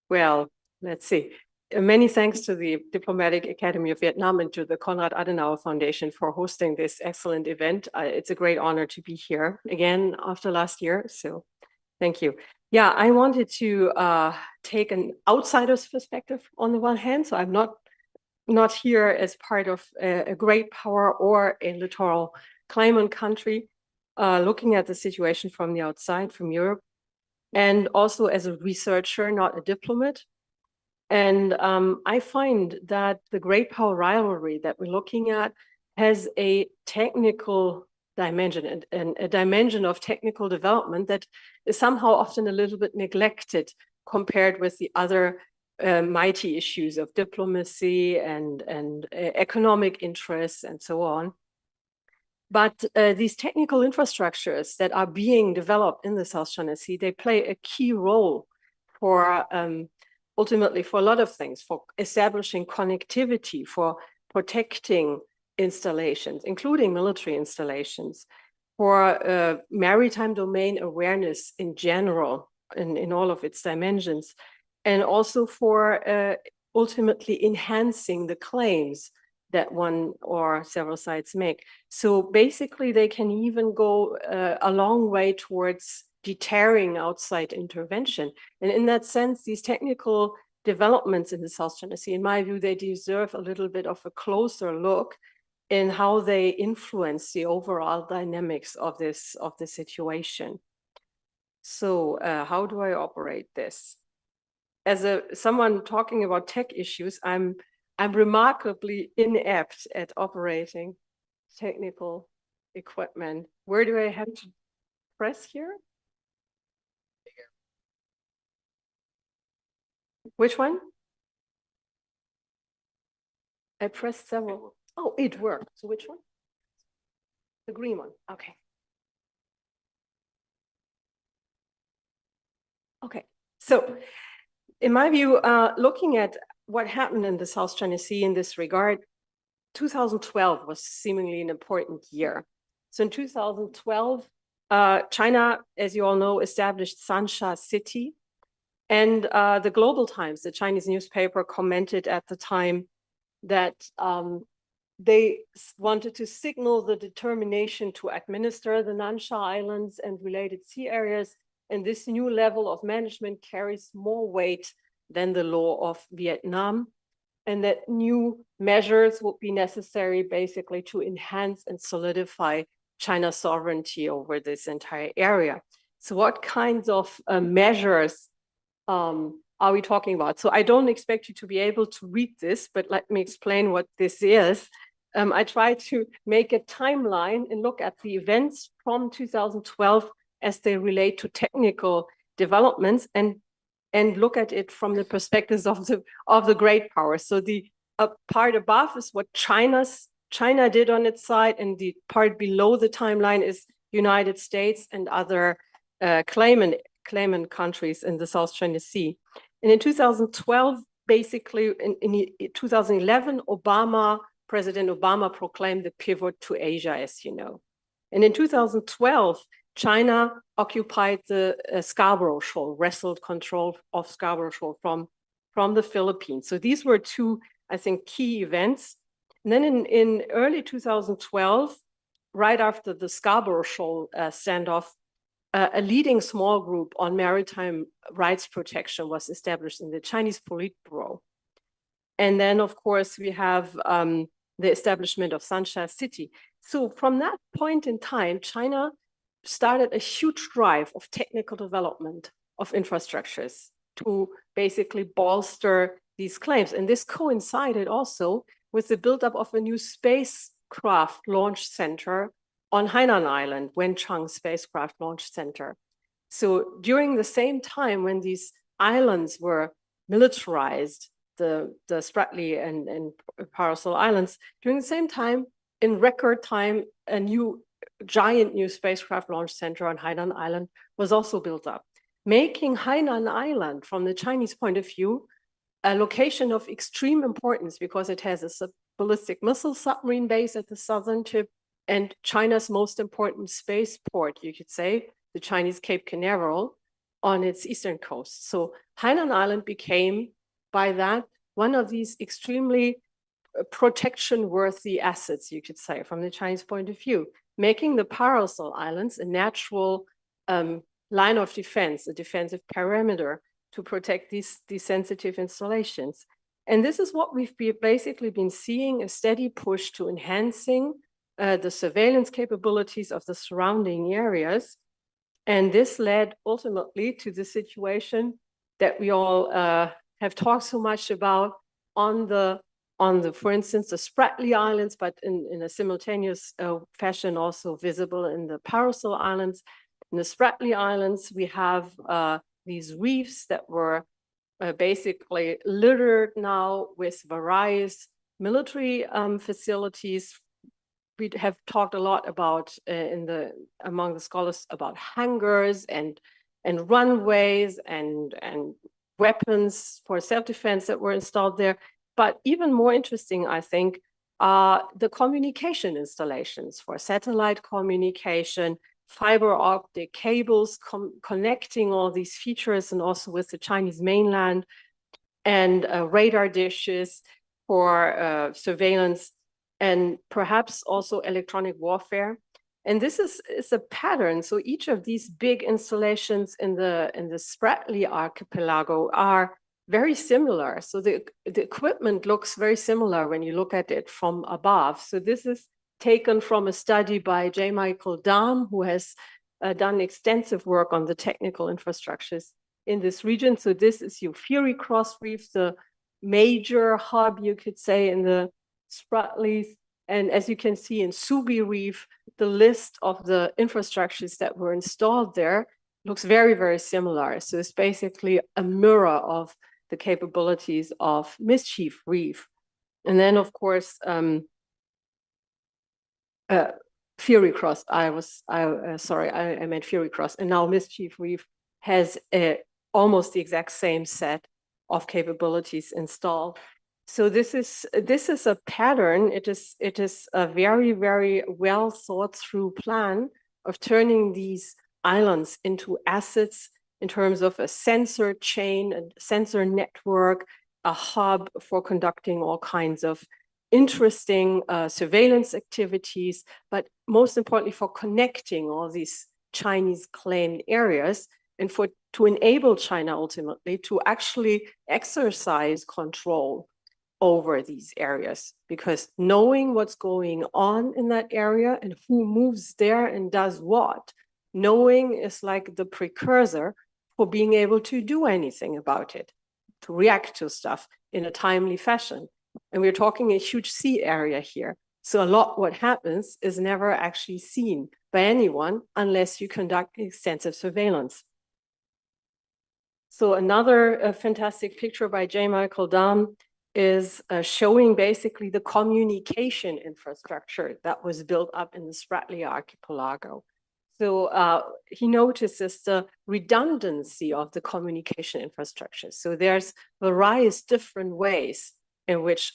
well, let's see. Many thanks to the Diplomatic Academy of Vietnam and to the Konrad Adenauer Foundation for hosting this excellent event. It's a great honor to be here again after last year, so thank you. Yeah, I wanted to take an outsider's perspective on the one hand, so I'm not here as part of a great power or a littoral claimant country, looking at the situation from the outside, from Europe, and also as a researcher, not a diplomat. And I find that the great power rivalry that we're looking at has a technical dimension and a dimension of technical development that is somehow often a little bit neglected compared with the other mighty issues of diplomacy and economic interests and so on. But these technical infrastructures that are being developed in the South China Sea, they play a key role for ultimately for a lot of things, for establishing connectivity, for protecting installations, including military installations, for maritime domain awareness in general, in all of its dimensions, and also for ultimately enhancing the claims that one or several sides make. So basically, they can even go a long way towards deterring outside intervention. And in that sense, these technical developments in the South China Sea, in my view, they deserve a little bit of a closer look in how they influence the overall dynamics of the situation. So how do I operate this? As someone talking about tech issues, I'm remarkably inept at operating technical equipment. Where do I have to press here? Which one? I pressed several. Oh, it worked. So which one? The green one. Okay. Okay. So in my view, looking at what happened in the South China Sea in this regard, 2012 was seemingly an important year. So in 2012, China, as you all know, established Sansha City. And the Global Times, the Chinese newspaper, commented at the time that they wanted to signal the determination to administer the Nansha Islands and related sea areas. And this new level of management carries more weight than the law of Vietnam, and that new measures would be necessary basically to enhance and solidify China's sovereignty over this entire area. So what kinds of measures are we talking about? So I don't expect you to be able to read this, but let me explain what this is. I try to make a timeline and look at the events from 2012 as they relate to technical developments and look at it from the perspectives of the great powers. So the part above is what China did on its side, and the part below the timeline is United States and other claimant countries in the South China Sea. And in 2012, basically in 2011, President Obama proclaimed the pivot to Asia, as you know. And in 2012, China occupied the Scarborough Shoal, wrestled control of Scarborough Shoal from the Philippines. So these were two, I think, key events. And then in early 2012, right after the Scarborough Shoal standoff, a leading small group on maritime rights protection was established in the Chinese Politburo. And then, of course, we have the establishment of Sansha City. So from that point in time, China started a huge drive of technical development of infrastructures to basically bolster these claims. And this coincided also with the buildup of a new spacecraft launch center on Hainan Island, Wenchang Spacecraft Launch Center. So during the same time when these islands were militarized, the Spratly and Paracel Islands, during the same time, in record time, a giant new spacecraft launch center on Hainan Island was also built up, making Hainan Island, from the Chinese point of view, a location of extreme importance because it has a ballistic missile submarine base at the southern tip. and China's most important spaceport, you could say, the Chinese Cape Canaveral on its eastern coast. So Hainan Island became, by that, one of these extremely protection-worthy assets, you could say, from the Chinese point of view, making the Paracel Islands a natural line of defense, a defensive perimeter to protect these sensitive installations. And this is what we've basically been seeing, a steady push to enhancing the surveillance capabilities of the surrounding areas. And this led ultimately to the situation that we all have talked so much about on the, for instance, the Spratly Islands, but in a simultaneous fashion also visible in the Paracel Islands. In the Spratly Islands, we have these reefs that were basically littered now with various military facilities. We have talked a lot about among the scholars about hangars and runways and weapons for self-defense that were installed there. But even more interesting, I think, are the communication installations for satellite communication, fiber optic cables connecting all these features and also with the Chinese mainland, and radar dishes for surveillance, and perhaps also electronic warfare. And this is a pattern. So each of these big installations in the Spratly archipelago are very similar. So the equipment looks very similar when you look at it from above. So this is taken from a study by J. Michael Dahm, who has done extensive work on the technical infrastructures in this region. So this is your Fury Cross Reef, the major hub, you could say, in the Spratlys. And as you can see in Subi Reef, the list of the infrastructures that were installed there looks very, very similar. So it's basically a mirror of the capabilities of Mischief Reef. And then, of course, Fury Cross, I meant Fury Cross. And now Mischief Reef has almost the exact same set of capabilities installed. So this is a pattern. It is a very, very well thought through plan of turning these islands into assets in terms of a sensor chain, a sensor network, a hub for conducting all kinds of interesting surveillance activities, but most importantly for connecting all these Chinese claimed areas and to enable China ultimately to actually exercise control over these areas, because knowing what's going on in that area and who moves there and does what, knowing is like the precursor for being able to do anything about it, to react to stuff in a timely fashion. And we're talking a huge sea area here. So a lot what happens is never actually seen by anyone unless you conduct extensive surveillance. So another fantastic picture by J. Michael Dahm is showing basically the communication infrastructure that was built up in the Spratly archipelago. So he notices the redundancy of the communication infrastructure. So there's various different ways in which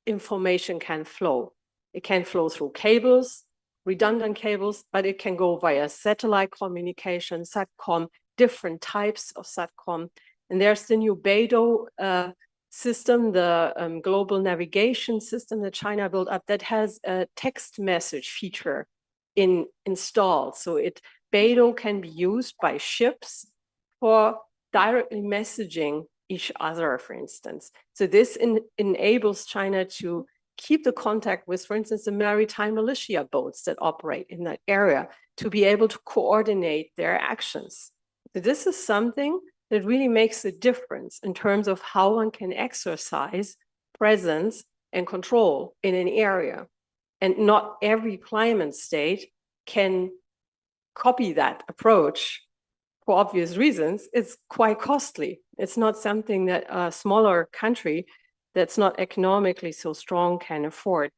information can flow. It can flow through cables, redundant cables, but it can go via satellite communication, SATCOM, different types of SATCOM. And there's the new BeiDou system, the global navigation system that China built up that has a text message feature installed. So BeiDou can be used by ships for directly messaging each other, for instance. So this enables China to keep the contact with, for instance, the maritime militia boats that operate in that area, to be able to coordinate their actions. So this is something that really makes a difference in terms of how one can exercise presence and control in an area. And not every climate state can copy that approach for obvious reasons. It's quite costly. It's not something that a smaller country that's not economically so strong can afford.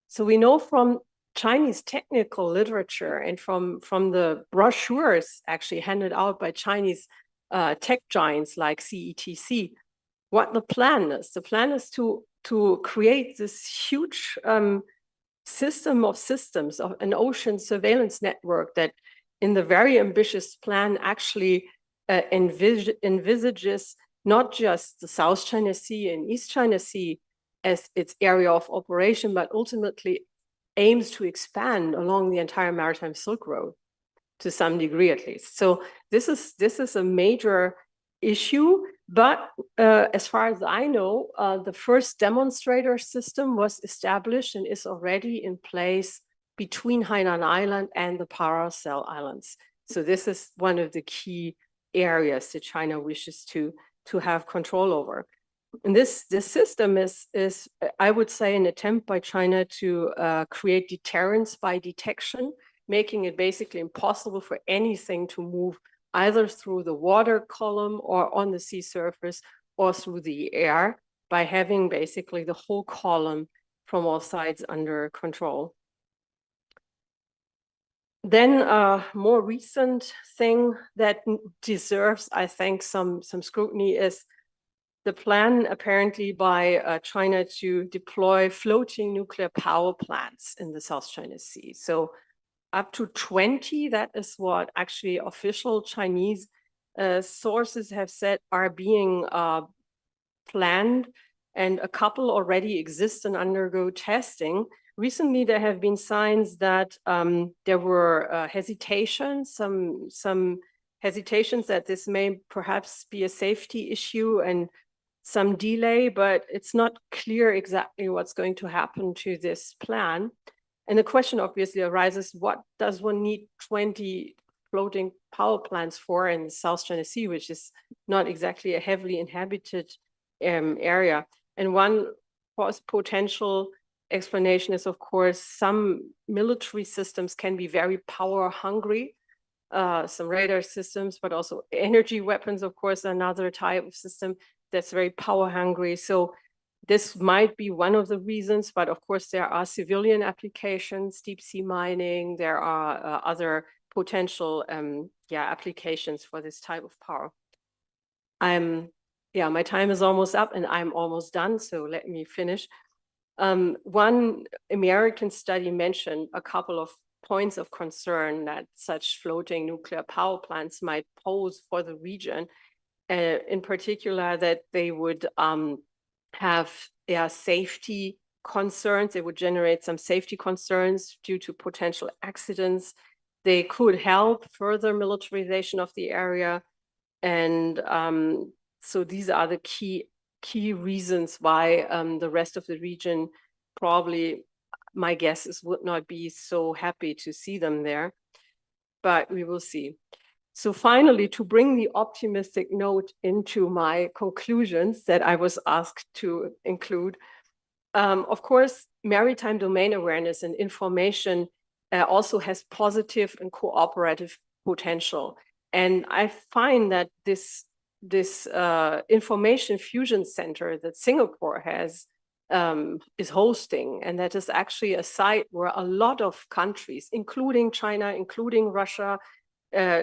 So we know from Chinese technical literature and from the brochures actually handed out by Chinese tech giants like CETC, what the plan is. The plan is to create this huge system of systems, of an ocean surveillance network that in the very ambitious plan actually envisages not just the South China Sea and East China Sea as its area of operation, but ultimately aims to expand along the entire maritime Silk Road to some degree at least. So this is a major issue, but as far as I know, the first demonstrator system was established and is already in place between Hainan Island and the Paracel Islands. So this is one of the key areas that China wishes to have control over. And this system is, I would say, an attempt by China to create deterrence by detection, making it basically impossible for anything to move either through the water column or on the sea surface or through the air by having basically the whole column from all sides under control. Then a more recent thing that deserves, I think, some scrutiny is the plan apparently by China to deploy floating nuclear power plants in the South China Sea. So up to 20, that is what actually official Chinese sources have said are being planned, and a couple already exist and undergo testing. Recently, there have been signs that there were hesitations, some hesitations that this may perhaps be a safety issue and some delay, but it's not clear exactly what's going to happen to this plan. And the question obviously arises, what does one need 20 floating power plants for in the South China Sea, which is not exactly a heavily inhabited area? And one potential explanation is, of course, some military systems can be very power hungry, some radar systems, but also energy weapons, of course, another type of system that's very power hungry. So this might be one of the reasons, but of course there are civilian applications, deep sea mining, there are other potential applications for this type of power. My time is almost up and I'm almost done, so let me finish. One American study mentioned a couple of points of concern that such floating nuclear power plants might pose for the region. In particular, that they would have safety concerns. They would generate some safety concerns due to potential accidents. They could help further militarization of the area. And so these are the key reasons why the rest of the region probably, my guess is, would not be so happy to see them there. But we will see. So finally, to bring the optimistic note into my conclusions that I was asked to include, of course, maritime domain awareness and information also has positive and cooperative potential. And I find that this information fusion center that Singapore has is hosting, and that is actually a site where a lot of countries, including China, including Russia,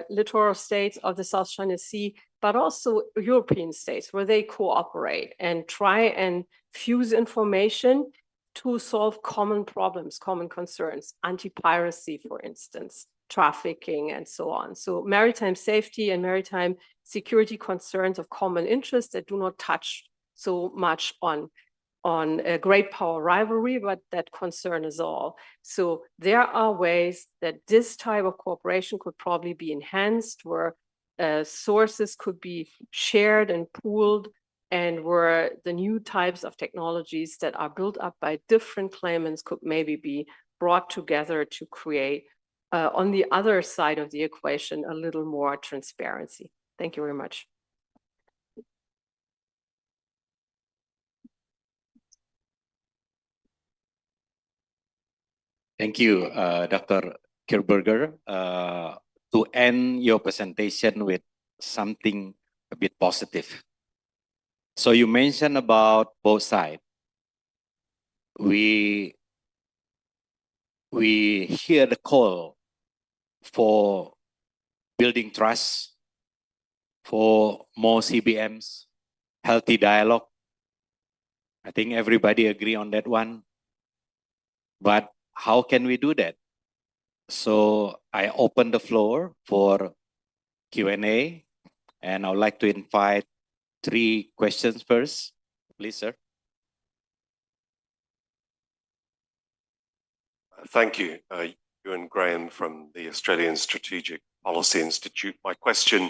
littoral states of the South China Sea, but also European states, where they cooperate and try and fuse information to solve common problems, common concerns, anti-piracy, for instance, trafficking, and so on. So maritime safety and maritime security concerns of common interest that do not touch so much on a great power rivalry, but that concern is all. So there are ways that this type of cooperation could probably be enhanced, where sources could be shared and pooled, and where the new types of technologies that are built up by different claimants could maybe be brought together to create, on the other side of the equation, a little more transparency. Thank you very much. Thank you, Dr. Kirberger. To end your presentation with something a bit positive. So you mentioned about both sides. We hear the call for building trust, for more CBMs, healthy dialogue. I think everybody agree on that one. But how can we do that? So I open the floor for Q&A, and I would like to invite 3 questions first. Please, sir. Thank you. Ewan Graham from the Australian Strategic Policy Institute. My question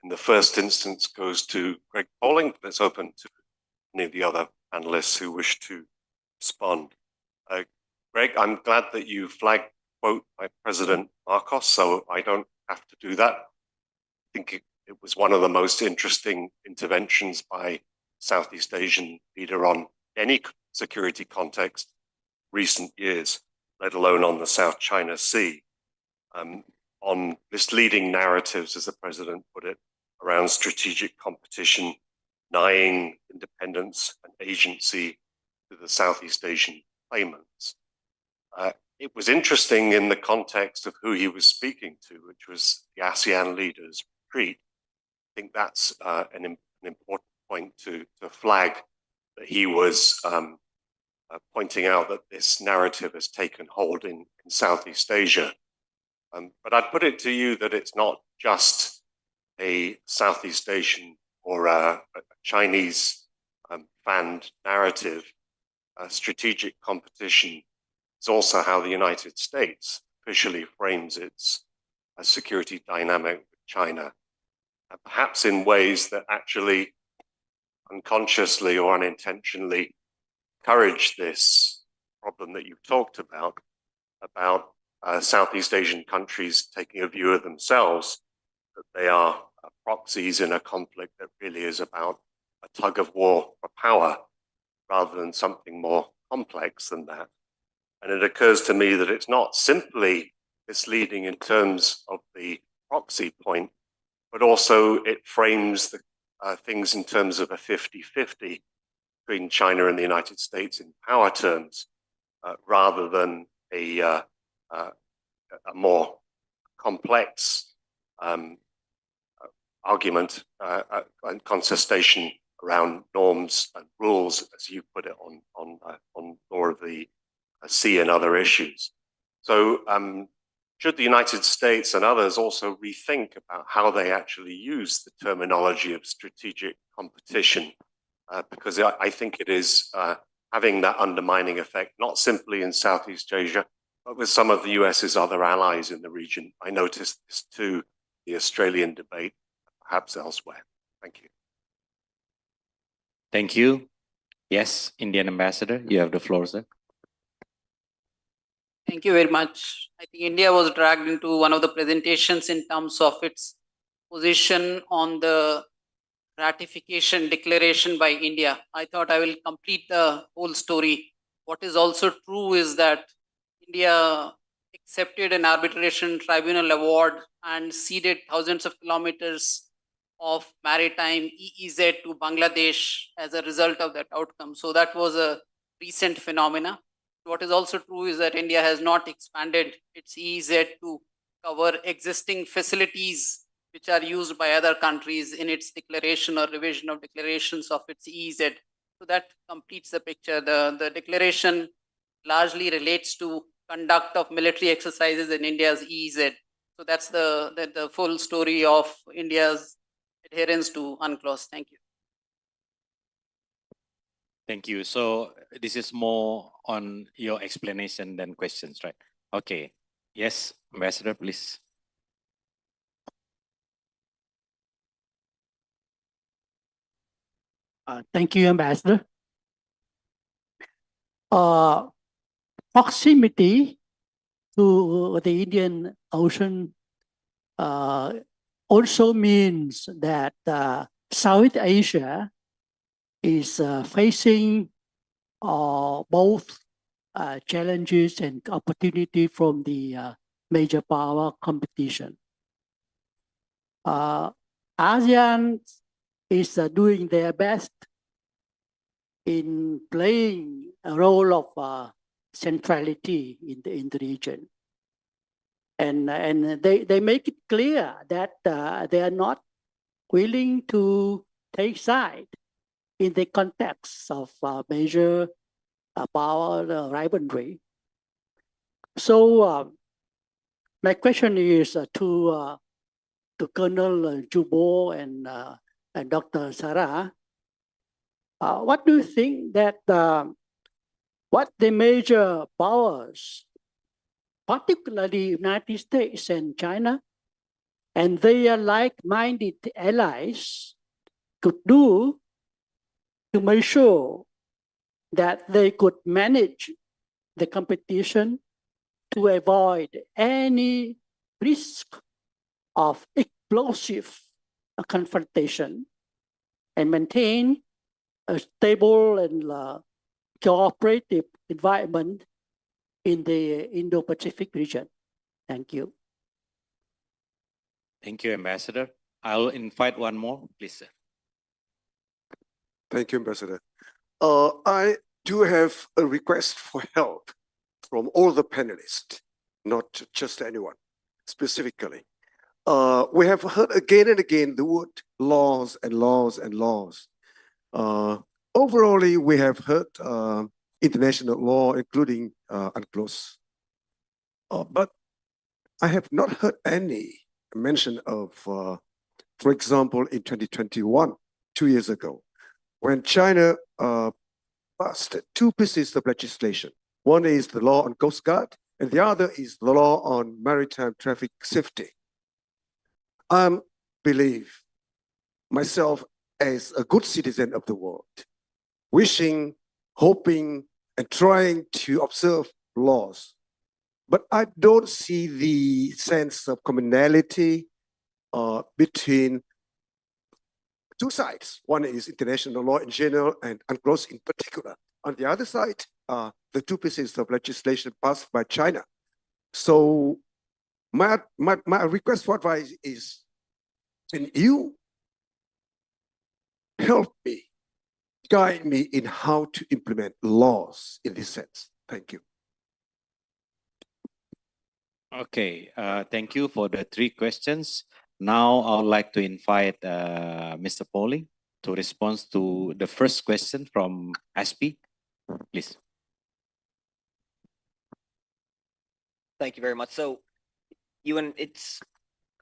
in the first instance goes to Greg Pauling, but it's open to any of the other panelists who wish to respond. Greg, I'm glad that you flagged a quote by President Marcos, so I don't have to do that. I think it was one of the most interesting interventions by Southeast Asian leader on any security context recent years, let alone on the South China Sea, on misleading narratives, as the president put it, around strategic competition, denying independence and agency to the Southeast Asian claimants. It was interesting in the context of who he was speaking to, which was the ASEAN leaders retreat. I think that's an important point to flag, that he was pointing out that this narrative has taken hold in Southeast Asia. But I'd put it to you that it's not just a Southeast Asian or a Chinese fanned narrative. Strategic competition is also how the United States officially frames its security dynamic with China, perhaps in ways that actually unconsciously or unintentionally encourage this problem that you've talked about Southeast Asian countries taking a view of themselves that they are proxies in a conflict that really is about a tug of war for power rather than something more complex than that. And it occurs to me that it's not simply misleading in terms of the proxy point, but also it frames the things in terms of a 50-50 between China and the United States in power terms, rather than a more complex argument and contestation around norms and rules, as you put it, on law of the sea and other issues. So should the United States and others also rethink about how they actually use the terminology of strategic competition? Because I think it is having that undermining effect, not simply in Southeast Asia, but with some of the US's other allies in the region. I noticed this too, the Australian debate, perhaps elsewhere. Thank you. Thank you. Yes, Indian Ambassador, you have the floor, sir. Thank you very much. I think India was dragged into one of the presentations in terms of its position on the ratification declaration by India. I thought I will complete the whole story. What is also true is that India accepted an arbitration tribunal award and ceded thousands of kilometers of maritime EEZ to Bangladesh as a result of that outcome. So that was a recent phenomena. What is also true is that India has not expanded its EEZ to cover existing facilities which are used by other countries in its declaration or revision of declarations of its EEZ. So that completes the picture. The declaration largely relates to conduct of military exercises in India's EEZ. So that's the full story of India's adherence to UNCLOS. Thank you. Thank you. So this is more on your explanation than questions, right? Okay. Yes, Ambassador, please. Thank you, Ambassador. Proximity to the Indian Ocean also means that South Asia is facing both challenges and opportunity from the major power competition. ASEAN is doing their best in playing a role of centrality in the region. And they make it clear that they are not willing to take side in the context of major power rivalry. So my question is to Colonel Jubo and Dr. Sarah. What do you think that what the major powers, particularly United States and China, and their like-minded allies could do to make sure that they could manage the competition to avoid any risk of explosive confrontation and maintain a stable and cooperative environment in the Indo-Pacific region? Thank you. Thank you, Ambassador. I'll invite one more, please, sir. Thank you, Ambassador. I do have a request for help from all the panelists, not just anyone specifically. We have heard again and again the word laws and laws and laws. Overall, we have heard international law, including UNCLOS. But I have not heard any mention of, for example, in 2021, 2 years ago, when China passed two pieces of legislation. One is the law on Coast Guard, and the other is the law on maritime traffic safety. I believe myself as a good citizen of the world, wishing, hoping, and trying to observe laws. But I don't see the sense of commonality between two sides. One is international law in general and UNCLOS in particular. On the other side, the two pieces of legislation passed by China. So my request for advice is, can you help me, guide me in how to implement laws in this sense? Thank you. Okay, thank you for the three questions. Now I would like to invite Mr. Pauling to respond to the first question from SP, please. Thank you very much. So, Ewan, it's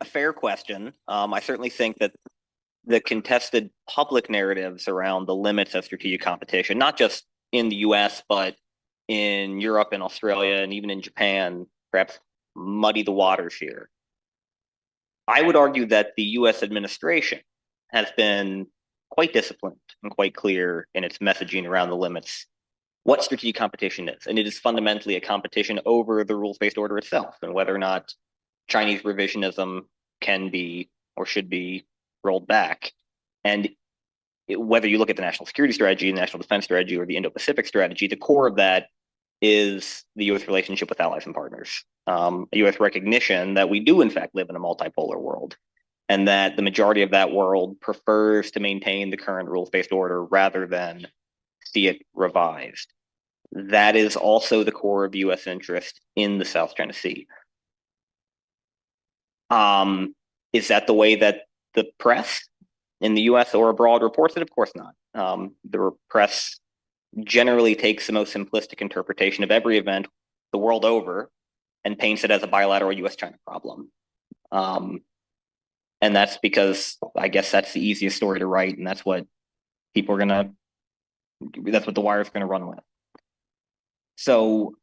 a fair question. I certainly think that the contested public narratives around the limits of strategic competition, not just in the US, but in Europe and Australia and even in Japan, perhaps muddy the waters here. I would argue that the US administration has been quite disciplined and quite clear in its messaging around the limits, what strategic competition is. And it is fundamentally a competition over the rules-based order itself and whether or not Chinese revisionism can be or should be rolled back. And whether you look at the national security strategy, the national defense strategy, or the Indo-Pacific strategy, the core of that is the U.S. relationship with allies and partners, a U.S. recognition that we do in fact live in a multipolar world, and that the majority of that world prefers to maintain the current rules-based order rather than see it revised. That is also the core of U.S. interest in the South China Sea. Is that the way that the press in the US or abroad reports it? Of course not. The press generally takes the most simplistic interpretation of every event the world over and paints it as a bilateral US-China problem. And that's because I guess that's the easiest story to write, and that's what people are that's what the wire's gonna run with. So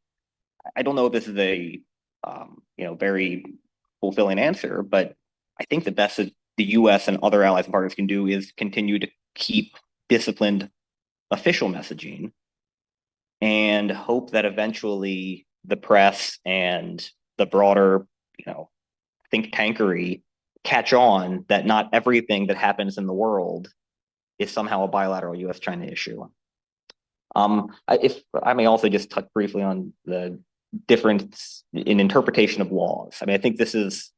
I don't know if this is a very fulfilling answer, but I think the best that the US and other allies and partners can do is continue to keep disciplined official messaging and hope that eventually the press and the broader, think tankery catch on that not everything that happens in the world is somehow a bilateral US-China issue. If I may also just touch briefly on the difference in interpretation of laws. I mean, I think this is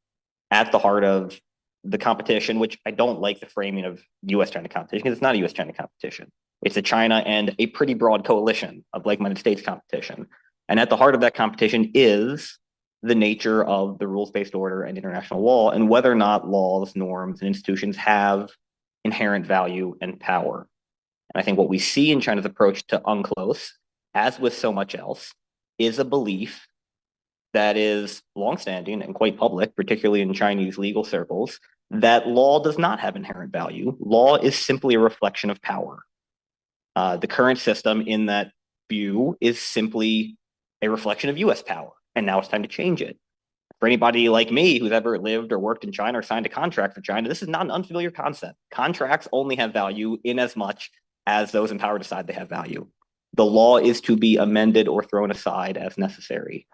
at the heart of the competition, which I don't like the framing of US-China competition, because it's not a US-China competition. It's a China and a pretty broad coalition of like-minded states competition. And at the heart of that competition is the nature of the rules-based order and international law, and whether or not laws, norms, and institutions have inherent value and power. And I think what we see in China's approach to UNCLOS, as with so much else, is a belief that is longstanding and quite public, particularly in Chinese legal circles, that law does not have inherent value. Law is simply a reflection of power. The current system in that view is simply a reflection of US power, and now it's time to change it. For anybody like me who's ever lived or worked in China or signed a contract for China, this is not an unfamiliar concept. Contracts only have value in as much as those in power decide they have value. The law is to be amended or thrown aside as necessary.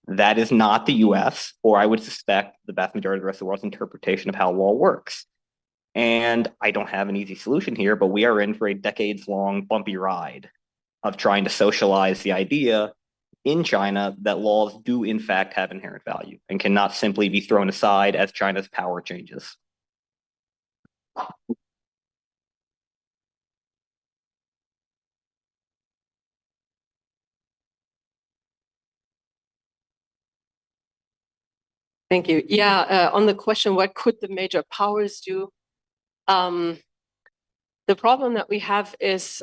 That is not the US, or I would suspect the vast majority of the rest of the world's interpretation of how law works. And I don't have an easy solution here, but we are in for a decades-long bumpy ride of trying to socialize the idea in China that laws do in fact have inherent value and cannot simply be thrown aside as China's power changes. Thank you. Yeah, on the question, what could the major powers do? The problem that we have is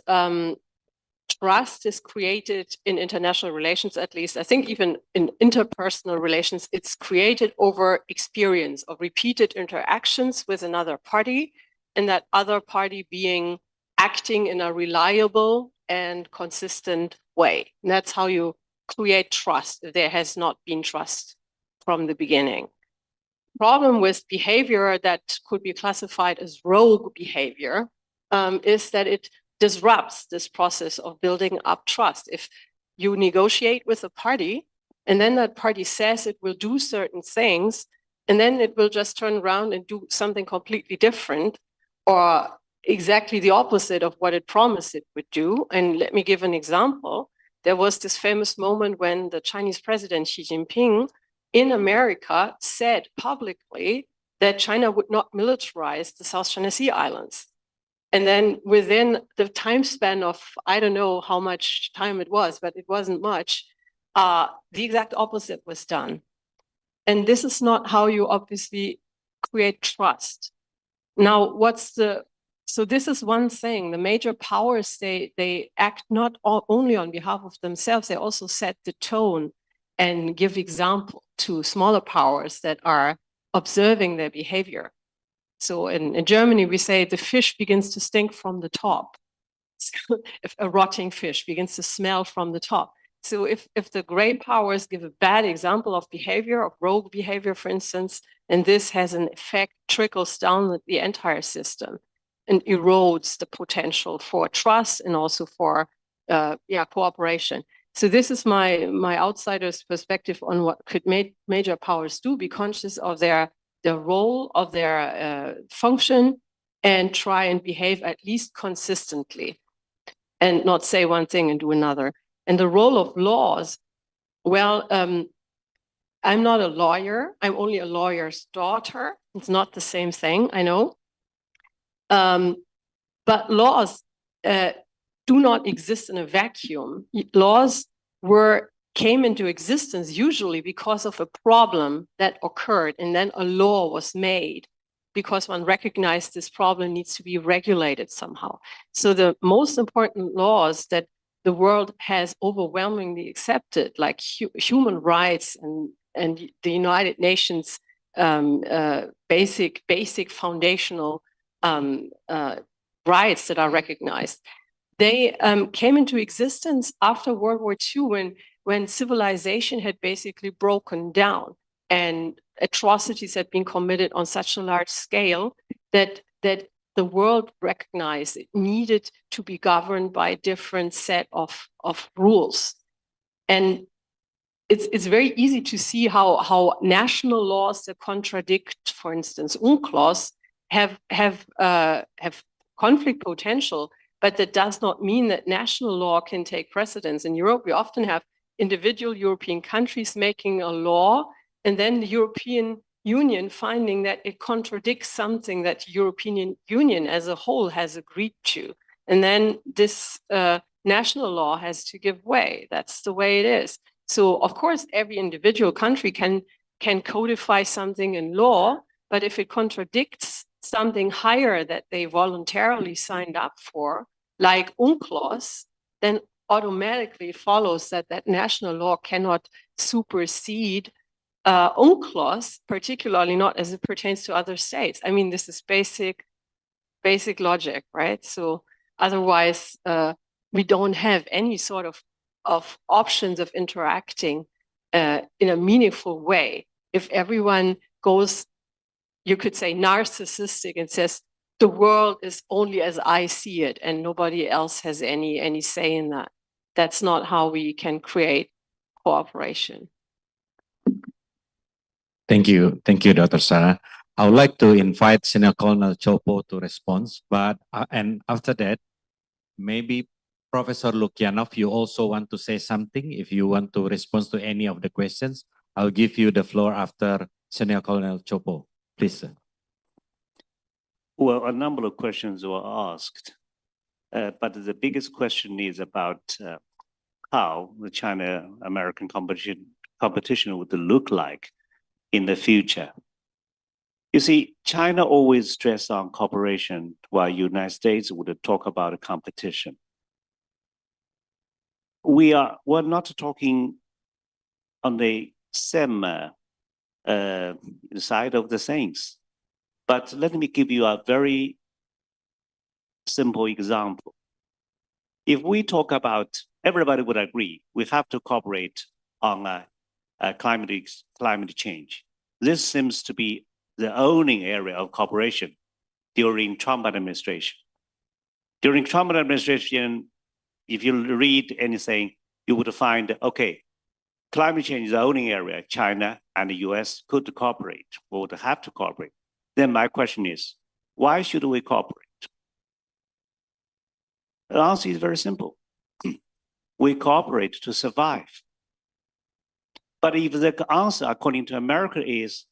trust is created in international relations, at least. I think even in interpersonal relations, it's created over experience of repeated interactions with another party, and that other party acting in a reliable and consistent way. And that's how you create trust. There has not been trust from the beginning. Problem with behavior that could be classified as rogue behavior is that it disrupts this process of building up trust. If you negotiate with a party and then that party says it will do certain things, and then it will just turn around and do something completely different or exactly the opposite of what it promised it would do. And let me give an example. There was this famous moment when the Chinese president Xi Jinping in America said publicly that China would not militarize the South China Sea Islands. And then within the time span of, I don't know how much time it was, but it wasn't much, the exact opposite was done. And this is not how you obviously create trust. Now, so this is one thing. The major powers, they act not only on behalf of themselves, they also set the tone and give example to smaller powers that are observing their behavior. So in Germany, we say the fish begins to stink from the top. So if a rotting fish begins to smell from the top. So if the great powers give a bad example of behavior, of rogue behavior, for instance, and this has an effect, trickles down the entire system and erodes the potential for trust and also for cooperation. So this is my outsider's perspective on what could major powers do. Be conscious of their role, of their function, and try and behave at least consistently and not say one thing and do another. And the role of laws, well, I'm not a lawyer. I'm only a lawyer's daughter. It's not the same thing, I know. But laws do not exist in a vacuum. Laws came into existence usually because of a problem that occurred, and then a law was made because one recognized this problem needs to be regulated somehow. So the most important laws that the world has overwhelmingly accepted, like human rights and the United Nations basic foundational rights that are recognized, they came into existence after World War II when civilization had basically broken down and atrocities had been committed on such a large scale that the world recognized it needed to be governed by a different set of rules. And it's very easy to see how national laws that contradict, for instance, UNCLOS have conflict potential, but that does not mean that national law can take precedence. In Europe, we often have individual European countries making a law, and then the European Union finding that it contradicts something that the European Union as a whole has agreed to. And then this national law has to give way. That's the way it is. So of course, every individual country can codify something in law, but if it contradicts something higher that they voluntarily signed up for, like UNCLOS, then automatically follows that that national law cannot supersede UNCLOS, particularly not as it pertains to other states. I mean, this is basic logic, right? So otherwise, we don't have any sort of options of interacting in a meaningful way. If everyone goes, you could say, narcissistic and says, the world is only as I see it and nobody else has any say in that. That's not how we can create cooperation. Thank you, Dr. Sarah. I would like to invite Senior Colonel Chopo to respond, but and after that, maybe Professor Lukyanov, you also want to say something. If you want to respond to any of the questions, I'll give you the floor after Senior Colonel Chopo. Please, sir. Well, a number of questions were asked, but the biggest question is about how the China-American competition would look like in the future. You see, China always stressed on cooperation, while United States would talk about a competition. We're not talking on the same side of the things. But let me give you a very simple example. If we talk about, everybody would agree, we have to cooperate on climate change. This seems to be the only area of cooperation during Trump administration. During Trump administration, if you read anything, you would find, okay, climate change is the only area China and the US could cooperate, or would have to cooperate. Then my question is, why should we cooperate? The answer is very simple. We cooperate to survive. But if the answer, according to America, is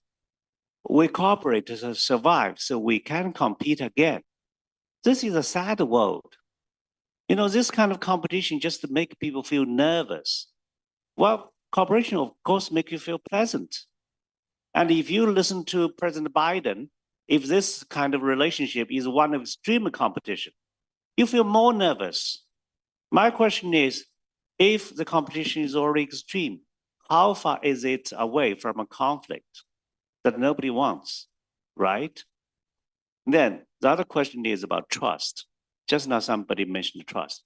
we cooperate to survive so we can compete again, this is a sad world. You know, this kind of competition just to make people feel nervous. Well, cooperation, of course, makes you feel pleasant. And if you listen to President Biden, if this kind of relationship is one of extreme competition, you feel more nervous. My question is, if the competition is already extreme, how far is it away from a conflict that nobody wants, right? Then the other question is about trust. Just now somebody mentioned trust.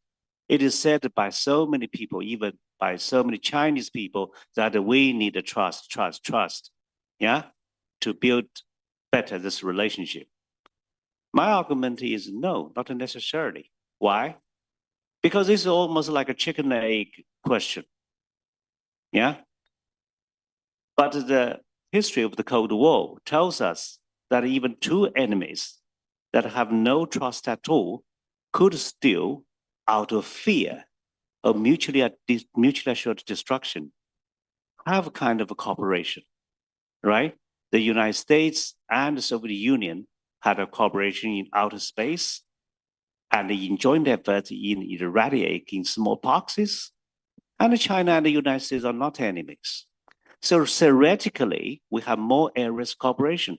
It is said by so many people, even by so many Chinese people, that we need a trust, yeah, to build better this relationship. My argument is no, not necessarily. Why? Because it's almost like a chicken and egg question, yeah? But the history of the Cold War tells us that even two enemies that have no trust at all could still, out of fear of mutually assured destruction, have a kind of a cooperation, right? The United States and the Soviet Union had a cooperation in outer space and in joint efforts in eradicating smallpoxes. And China and the United States are not enemies. So theoretically, we have more areas of cooperation.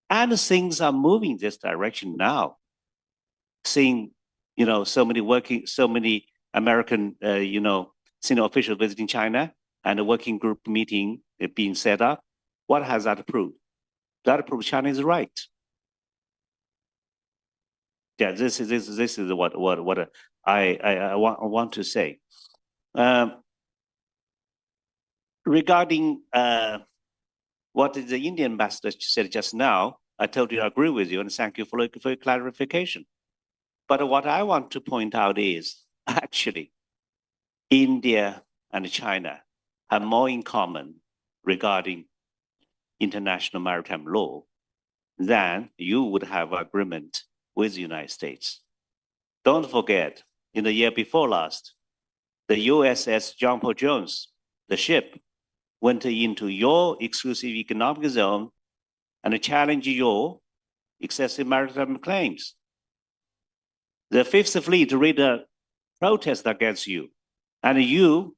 And things are moving in this direction now. Seeing, so many American, senior officials visiting China and a working group meeting being set up. What has that proved? That proves China is right. Yeah, this is what I want to say. Regarding what the Indian ambassador said just now, I totally agree with you and thank you for your clarification. But what I want to point out is actually India and China have more in common regarding international maritime law than you would have agreement with the United States. Don't forget, in the year before last, the USS John Paul Jones, the ship, went into your exclusive economic zone and challenged your excessive maritime claims. The Fifth Fleet read a protest against you, and you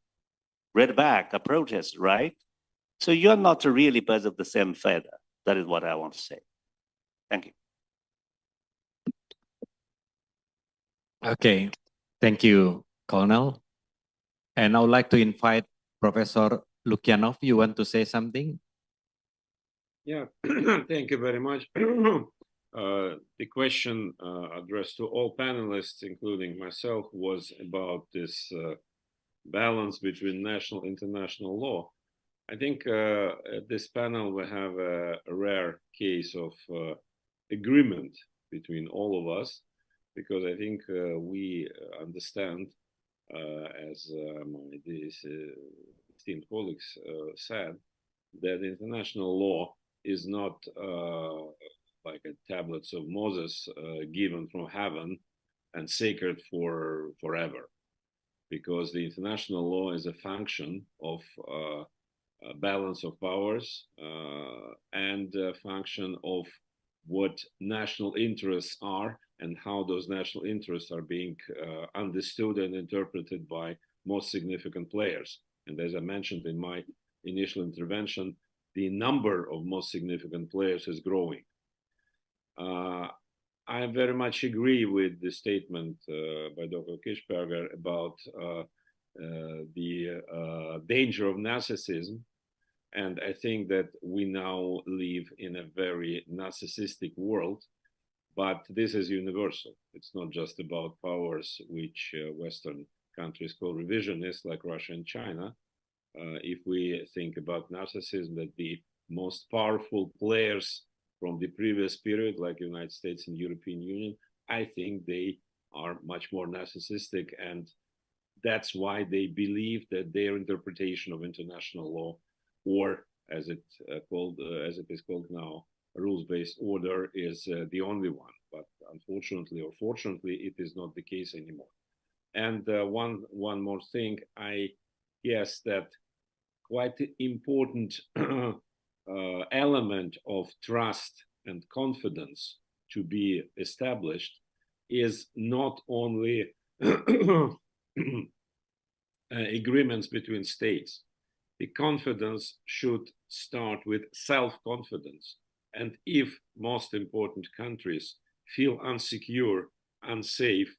read back a protest, right? So you're not really birds of the same feather. That is what I want to say. Thank you. Okay, thank you, Colonel. And I would like to invite Professor Lukyanov. You want to say something? Yeah, thank you very much. The question addressed to all panelists, including myself, was about this balance between national and international law. I think at this panel we have a rare case of agreement between all of us, because I think we understand, as my esteemed colleagues said, that international law is not like a tablets of Moses given from heaven and sacred for forever, because the international law is a function of a balance of powers and a function of what national interests are and how those national interests are being understood and interpreted by most significant players. And as I mentioned in my initial intervention, the number of most significant players is growing. I very much agree with the statement by Dr. Kirchberger about the danger of narcissism. And I think that we now live in a very narcissistic world, but this is universal. It's not just about powers which Western countries call revisionist, like Russia and China. If we think about narcissism, that the most powerful players from the previous period, like United States and European Union, I think they are much more narcissistic, and that's why they believe that their interpretation of international law, or as it is called now, rules-based order, is the only one. But unfortunately or fortunately, it is not the case anymore. And one more thing, I guess that quite important element of trust and confidence to be established is not only agreements between states. The confidence should start with self-confidence. And if most important countries feel unsecure, unsafe,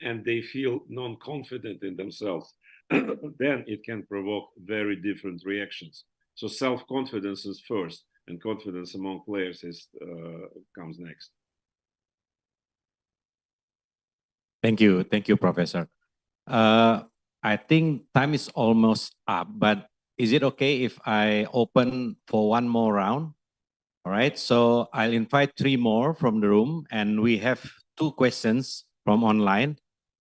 and they feel non-confident in themselves, then it can provoke very different reactions. So self-confidence is first, and confidence among players comes next. Thank you, Professor. I think time is almost up, but is it okay if I open for one more round? All right, so I'll invite 3 more from the room, and we have 2 questions from online.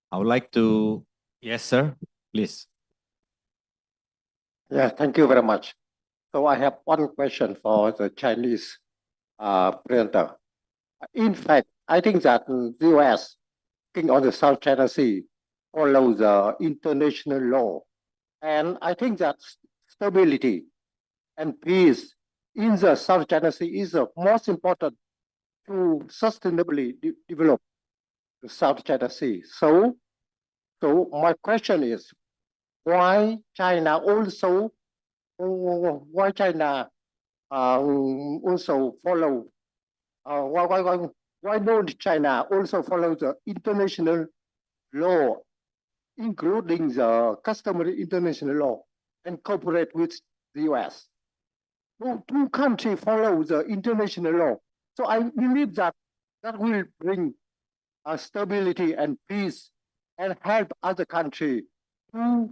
I would like to, yes, sir, please. Yeah, thank you very much. So I have one question for the Chinese presenter. In fact, I think that the US, looking on the South China Sea, follows the international law. And I think that stability and peace in the South China Sea is the most important to sustainably develop the South China Sea. So my question is, why China also follow why don't China also follow the international law, including the customary international law, and cooperate with the US? Two countries follow the international law. So I believe that will bring stability and peace and help other countries to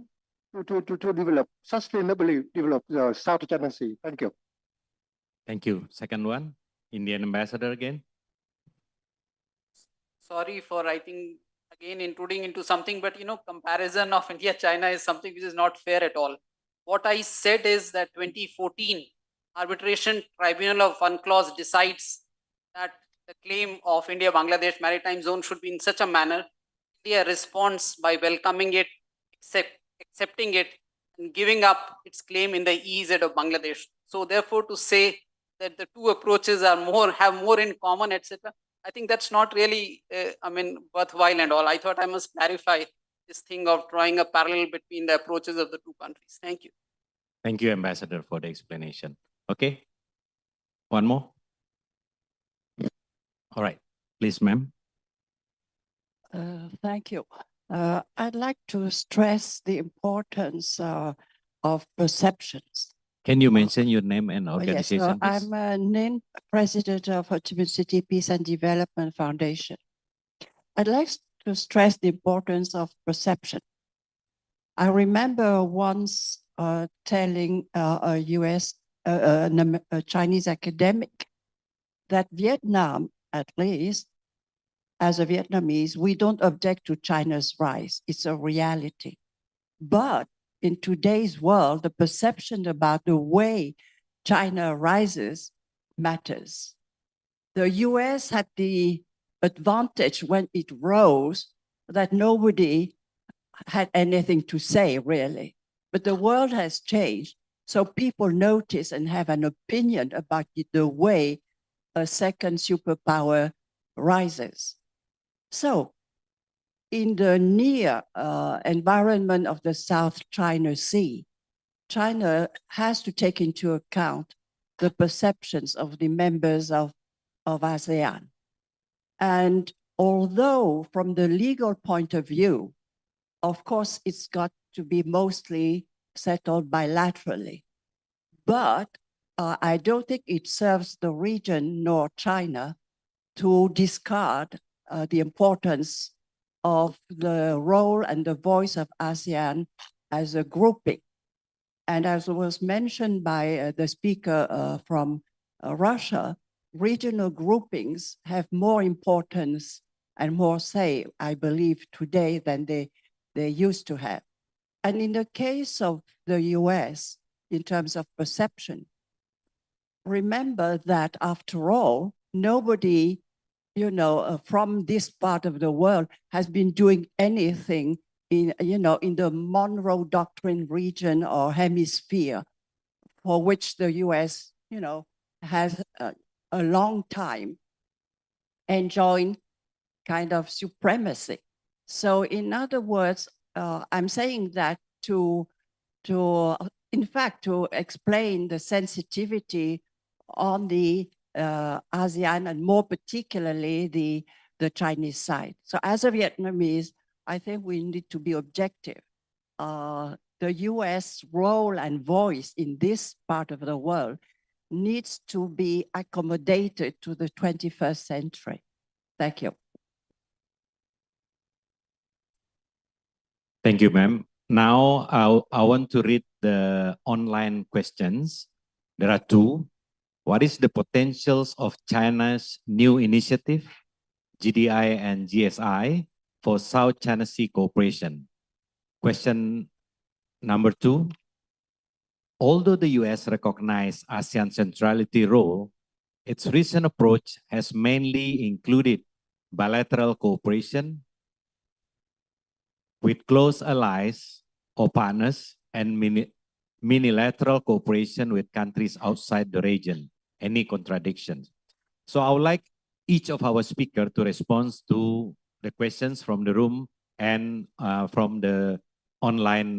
develop, sustainably develop the South China Sea. Thank you. Thank you. Second one, Indian ambassador again. Sorry for, I think, again intruding into something, but comparison of India China is something which is not fair at all. What I said is that 2014 Arbitration Tribunal of UNCLOS decides that the claim of India Bangladesh Maritime Zone should be in such a manner. India responds by welcoming it, accepting it, and giving up its claim in the EEZ of Bangladesh. So therefore, to say that the two approaches have more in common, etc., I think that's not really, worthwhile and all. I thought I must clarify this thing of drawing a parallel between the approaches of the two countries. Thank you. Thank you, Ambassador, for the explanation. Okay. One more. All right. Please, ma'am. Thank you. I'd like to stress the importance of perceptions. Can you mention your name and Yes, organization, please? I'm named president of Ho Chi Minh City Peace and Development Foundation. I'd like to stress the importance of perception. I remember once telling a Chinese academic that Vietnam, at least as a Vietnamese, we don't object to China's rise. It's a reality. But in today's world, the perception about the way China rises matters. The US had the advantage when it rose that nobody had anything to say, really. But the world has changed, so people notice and have an opinion about the way a second superpower rises. So in the near environment of the South China Sea, China has to take into account the perceptions of the members of ASEAN. And although from the legal point of view, of course, it's got to be mostly settled bilaterally. But I don't think it serves the region nor China to discard the importance of the role and the voice of ASEAN as a grouping. And as was mentioned by the speaker from Russia, regional groupings have more importance and more say, I believe, today than they used to have. And in the case of the US, in terms of perception, remember that after all, nobody, from this part of the world has been doing anything in the Monroe Doctrine region or hemisphere, for which the US, has a long time enjoying kind of supremacy. So in other words, I'm saying that to explain the sensitivity on the ASEAN and more particularly the Chinese side. So as a Vietnamese, I think we need to be objective. The US role and voice in this part of the world needs to be accommodated to the 21st century. Thank you. Thank you, ma'am. Now, I want to read the online questions. There are two. What is the potentials of China's new initiative, GDI and GSI, for South China Sea cooperation? Question number two. Although the US recognized ASEAN centrality role, its recent approach has mainly included bilateral cooperation with close allies or partners and unilateral cooperation with countries outside the region. Any contradictions? So I would like each of our speakers to respond to the questions from the room and from the online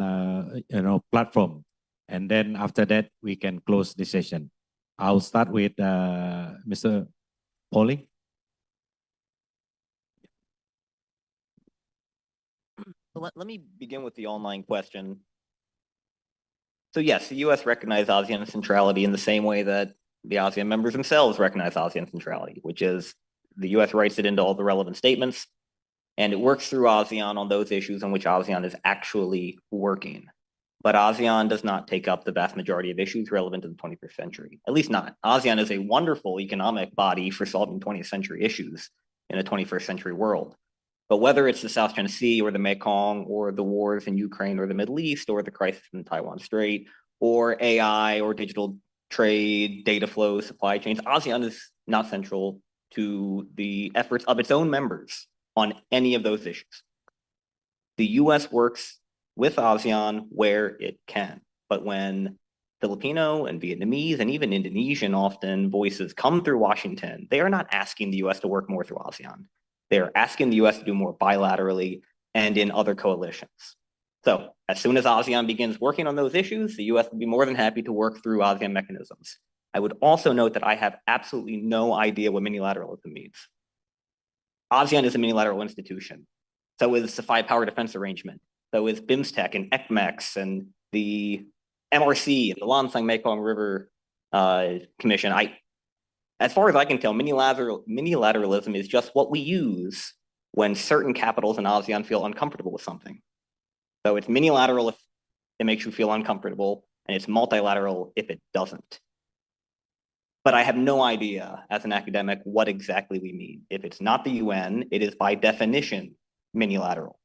platform. And then after that, we can close the session. I'll start with Mr. Pauling. Let me begin with the online question. So yes, the US recognized ASEAN centrality in the same way that the ASEAN members themselves recognize ASEAN centrality, which is the US writes it into all the relevant statements, and it works through ASEAN on those issues on which ASEAN is actually working. But ASEAN does not take up the vast majority of issues relevant to the 21st century, at least not. ASEAN is a wonderful economic body for solving 20th century issues in a 21st century world. But whether it's the South China Sea or the Mekong or the wars in Ukraine or the Middle East or the crisis in Taiwan Strait or AI or digital trade, data flows, supply chains, ASEAN is not central to the efforts of its own members on any of those issues. The US works with ASEAN where it can, but when Filipino and Vietnamese and even Indonesian often voices come through Washington, they are not asking the US to work more through ASEAN. They're asking the US to do more bilaterally and in other coalitions. So as soon as ASEAN begins working on those issues, the US will be more than happy to work through ASEAN mechanisms. I would also note that I have absolutely no idea what minilateralism means. ASEAN is a minilateral institution. So is the Five Power Defense Arrangement. So is BIMSTEC and ECMEX and the MRC and the Lansing Mekong River Commission. As far as I can tell, minilateralism is just what we use when certain capitals in ASEAN feel uncomfortable with something. So it's minilateral if it makes you feel uncomfortable, and it's multilateral if it doesn't. But I have no idea as an academic what exactly we mean. If it's not the UN, it is by definition minilateral.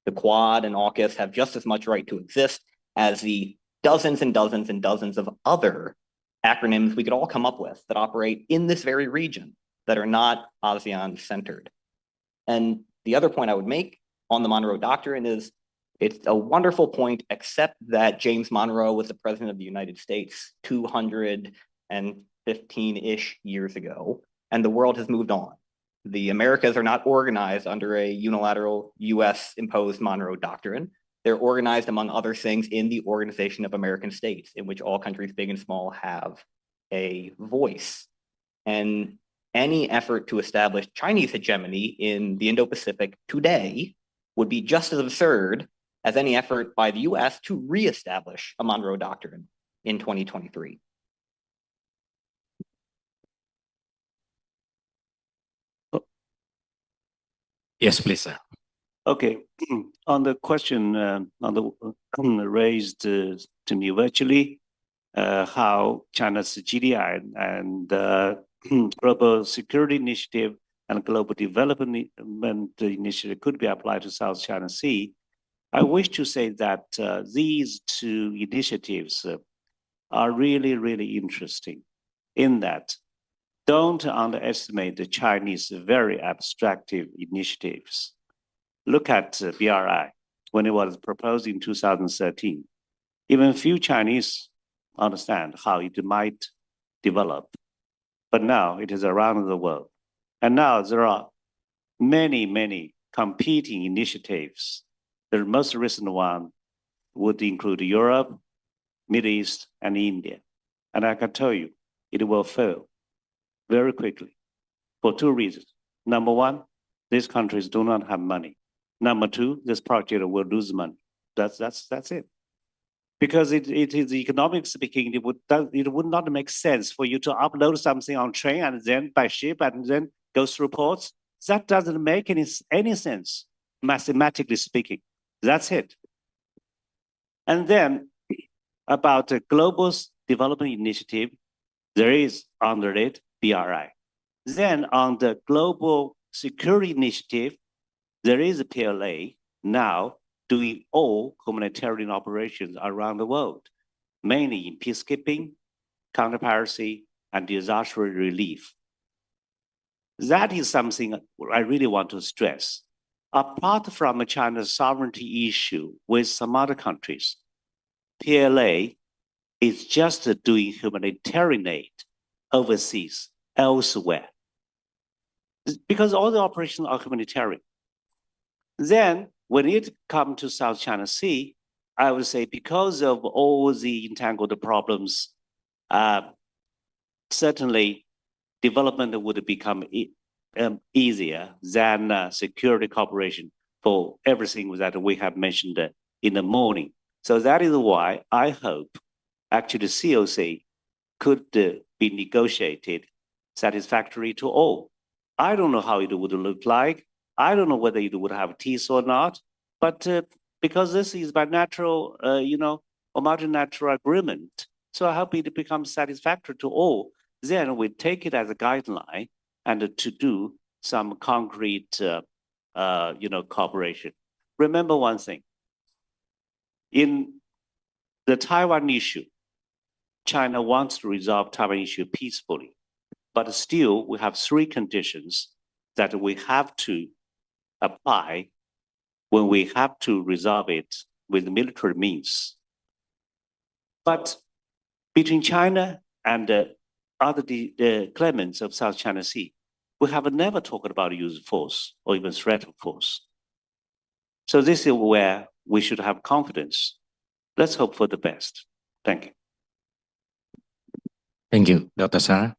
The Quad and AUKUS have just as much right to exist as the dozens and dozens and dozens of other acronyms we could all come up with that operate in this very region that are not ASEAN centered. And the other point I would make on the Monroe Doctrine is it's a wonderful point, except that James Monroe was the president of the United States 215-ish years ago, and the world has moved on. The Americas are not organized under a unilateral US imposed Monroe Doctrine. They're organized, among other things, in the Organization of American States, in which all countries, big and small, have a voice. And any effort to establish Chinese hegemony in the Indo-Pacific today would be just as absurd as any effort by the US to reestablish a Monroe Doctrine in 2023. Yes, please, sir. Okay, on the question raised to me virtually, how China's GDI and Global Security Initiative and Global Development Initiative could be applied to South China Sea. I wish to say that these two initiatives are really, really interesting in that don't underestimate the Chinese very abstractive initiatives. Look at BRI when it was proposed in 2013. Even few Chinese understand how it might develop, but now it is around the world. And now there are many, many competing initiatives. The most recent one would include Europe, Middle East, and India. And I can tell you, it will fail very quickly for two reasons. Number one, these countries do not have money. Number two, this project will lose money. That's it. Because it is economic speaking, it would not make sense for you to upload something on train and then by ship and then go through ports. That doesn't make any sense, mathematically speaking. That's it. And then about the Global Development Initiative, there is under it BRI. Then on the Global Security Initiative, there is a PLA now doing all humanitarian operations around the world, mainly in peacekeeping, counter-piracy, and disaster relief. That is something I really want to stress. Apart from China's sovereignty issue with some other countries, PLA is just doing humanitarian aid overseas, elsewhere, because all the operations are humanitarian. Then, when it comes to South China Sea, I would say because of all the entangled problems, certainly development would become easier than security cooperation for everything that we have mentioned in the morning. So that is why I hope actually COC could be negotiated satisfactory to all. I don't know how it would look like. I don't know whether it would have teeth or not, but because this is bilateral, or multilateral agreement, so I hope it becomes satisfactory to all. Then we take it as a guideline and to do some concrete, cooperation. Remember one thing: in the Taiwan issue, China wants to resolve Taiwan issue peacefully, but still we have three conditions that we have to apply when we have to resolve it with military means. But between China and other claimants of South China Sea, we have never talked about use of force or even threat of force. So this is where we should have confidence. Let's hope for the best. Thank you. Thank you, Dr. Sarah.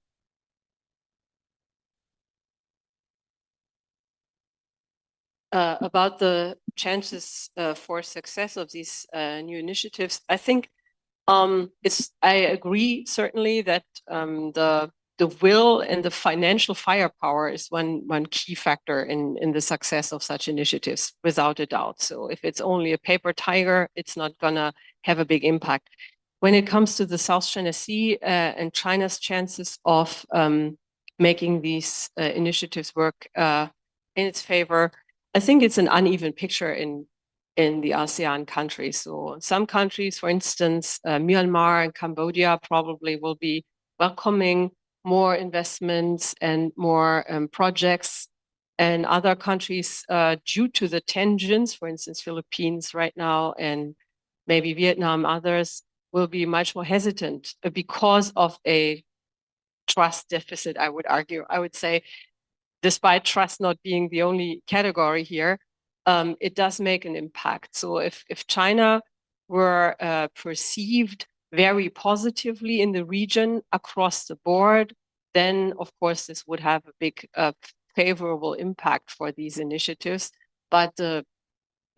about the chances for success of these new initiatives, I think I agree certainly that the will and the financial firepower is one key factor in the success of such initiatives, without a doubt. So if it's only a paper tiger, it's not gonna have a big impact. When it comes to the South China Sea and China's chances of making these initiatives work in its favor, I think it's an uneven picture in the ASEAN countries. So some countries, for instance, Myanmar and Cambodia probably will be welcoming more investments and more projects. And other countries, due to the tensions, for instance, Philippines right now, and maybe Vietnam, others will be much more hesitant because of a trust deficit, I would argue. I would say, despite trust not being the only category here, it does make an impact. So if China were perceived very positively in the region across the board, then of course this would have a big favorable impact for these initiatives. But the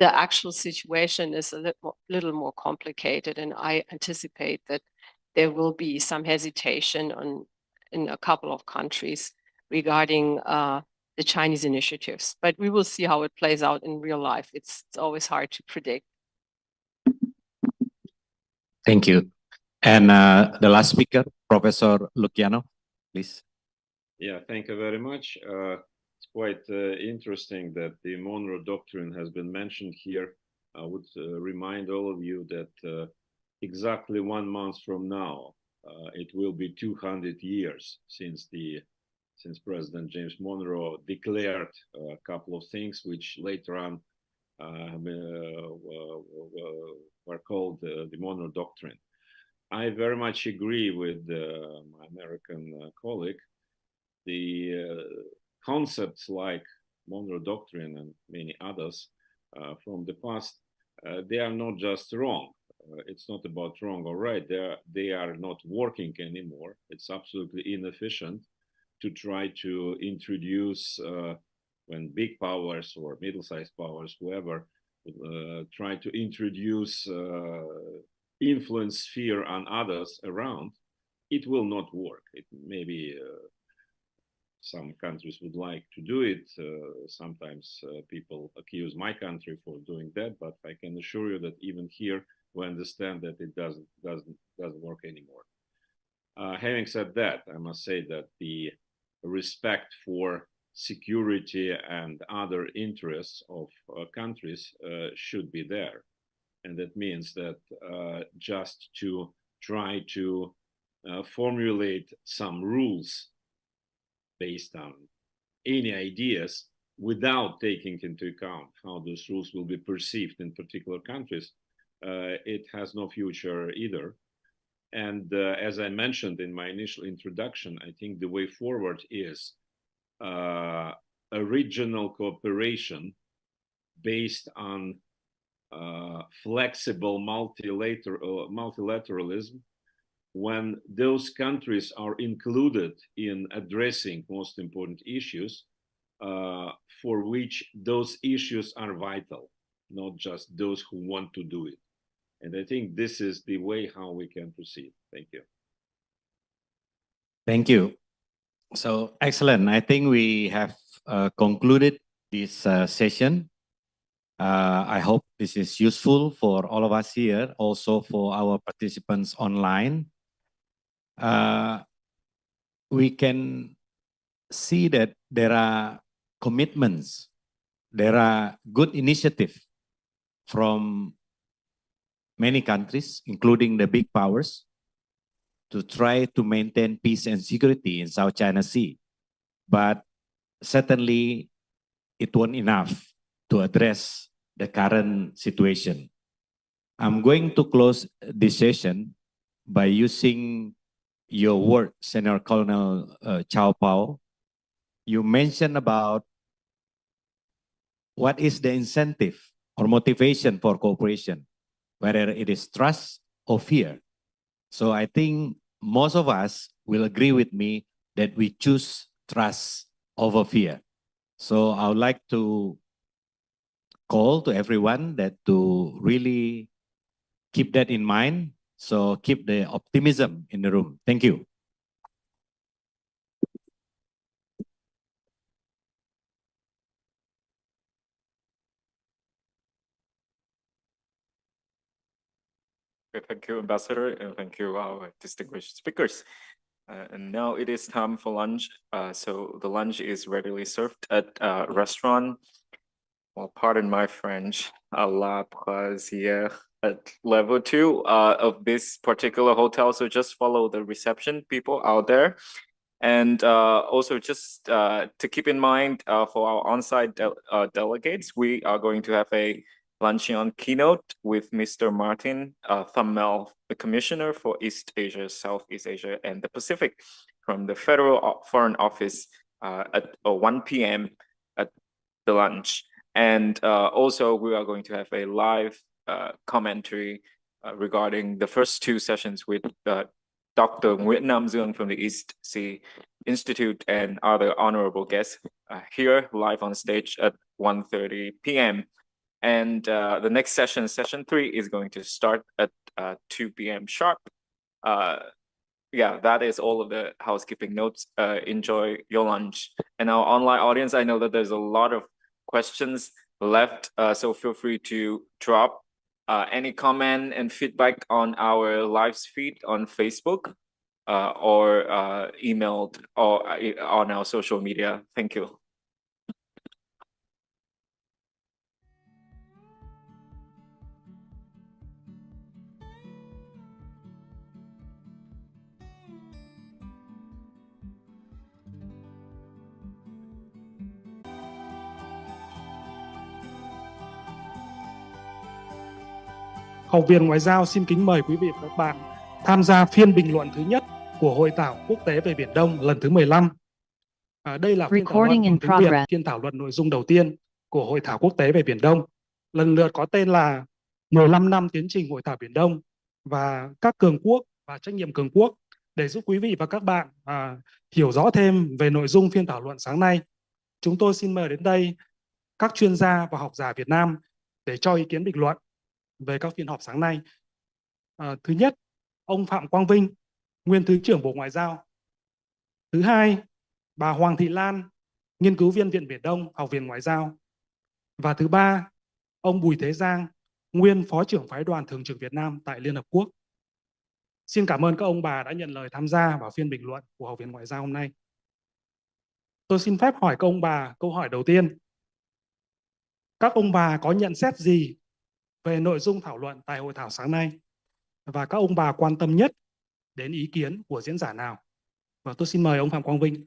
actual situation is a little more complicated, and I anticipate that there will be some hesitation in a couple of countries regarding the Chinese initiatives. But we will see how it plays out in real life. It's always hard to predict. Thank you. And the last speaker, Professor Luciano, please. Yeah, thank you very much. It's quite interesting that the Monroe Doctrine has been mentioned here. I would remind all of you that exactly 1 month from now, it will be 200 years since President James Monroe declared a couple of things which later on were called the Monroe Doctrine. I very much agree with my American colleague. The concepts like Monroe Doctrine and many others from the past, they are not just wrong. It's not about wrong or right. They are not working anymore. It's absolutely inefficient to try to introduce when big powers or middle-sized powers, whoever, try to introduce influence sphere on others around, it will not work. It maybe some countries would like to do it. Sometimes people accuse my country for doing that, but I can assure you that even here we understand that it doesn't work anymore. Having said that, I must say that the respect for security and other interests of countries should be there. And that means that just to try to formulate some rules based on any ideas without taking into account how those rules will be perceived in particular countries, it has no future either. And as I mentioned in my initial introduction, I think the way forward is a regional cooperation based on flexible multilateralism, when those countries are included in addressing most important issues for which those issues are vital, not just those who want to do it. And I think this is the way how we can proceed. Thank you. Thank you. So excellent. I think we have concluded this session. I hope this is useful for all of us here, also for our participants online. We can see that there are commitments, there are good initiatives from many countries, including the big powers, to try to maintain peace and security in South China Sea. But certainly it won't enough to address the current situation. I'm going to close this session by using your word, Senior Colonel Chow Pao. You mentioned about what is the incentive or motivation for cooperation, whether it is trust or fear. So I think most of us will agree with me that we choose trust over fear. So I would like to call to everyone that to really keep that in mind. So keep the optimism in the room. Thank you. Okay, thank you, Ambassador, and thank you, our distinguished speakers. And now it is time for lunch. So the lunch is readily served at a restaurant. Well, pardon my French, à la Brasière at level 2 of this particular hotel. So just follow the reception people out there. And also just to keep in mind for our on-site delegates, we are going to have a luncheon keynote with Mr. Martin Thammel, the Commissioner for East Asia, Southeast Asia, and the Pacific from the Federal Foreign Office at 1 p.m. at the lunch. And also we are going to have a live commentary regarding the first two sessions with Dr. Nguyễn Nam Dương from the East Sea Institute and other honorable guests here live on stage at 1:30 p.m. And the next session, session 3, is going to start at 2 p.m. sharp. Yeah, that is all of the housekeeping notes. Enjoy your lunch. And our online audience, I know that there's a lot of questions left, so feel free to drop any comment and feedback on our live feed on Facebook or emailed or on our social media. Thank you. Học viện Ngoại giao xin kính mời quý vị và các bạn tham gia phiên bình luận thứ nhất của Hội thảo quốc tế về Biển Đông lần thứ 15. Đây là phiên thảo luận bằng tiếng Việt, phiên thảo luận nội dung đầu tiên của Hội thảo quốc tế về Biển Đông. Lần lượt có tên là 15 năm tiến trình Hội thảo Biển Đông và các cường quốc và trách nhiệm cường quốc. Để giúp quý vị và các bạn hiểu rõ thêm về nội dung phiên thảo luận sáng nay, chúng tôi xin mời đến đây các chuyên gia và học giả Việt Nam để cho ý kiến bình luận về các phiên họp sáng nay. Thứ nhất, ông Phạm Quang Vinh, nguyên Thứ trưởng Bộ Ngoại giao. Thứ hai, bà Hoàng Thị Lan, nghiên cứu viên Viện Biển Đông, Học viện Ngoại giao. Và thứ ba, ông Bùi Thế Giang, nguyên Phó trưởng Phái đoàn Thường trực Việt Nam tại Liên Hợp Quốc. Xin cảm ơn các ông bà đã nhận lời tham gia vào phiên bình luận của Học viện Ngoại giao hôm nay. Tôi xin phép hỏi các ông bà câu hỏi đầu tiên. Các ông bà có nhận xét gì về nội dung thảo luận tại hội thảo sáng nay? Và các ông bà quan tâm nhất đến ý kiến của diễn giả nào? Và tôi xin mời ông Phạm Quang Vinh.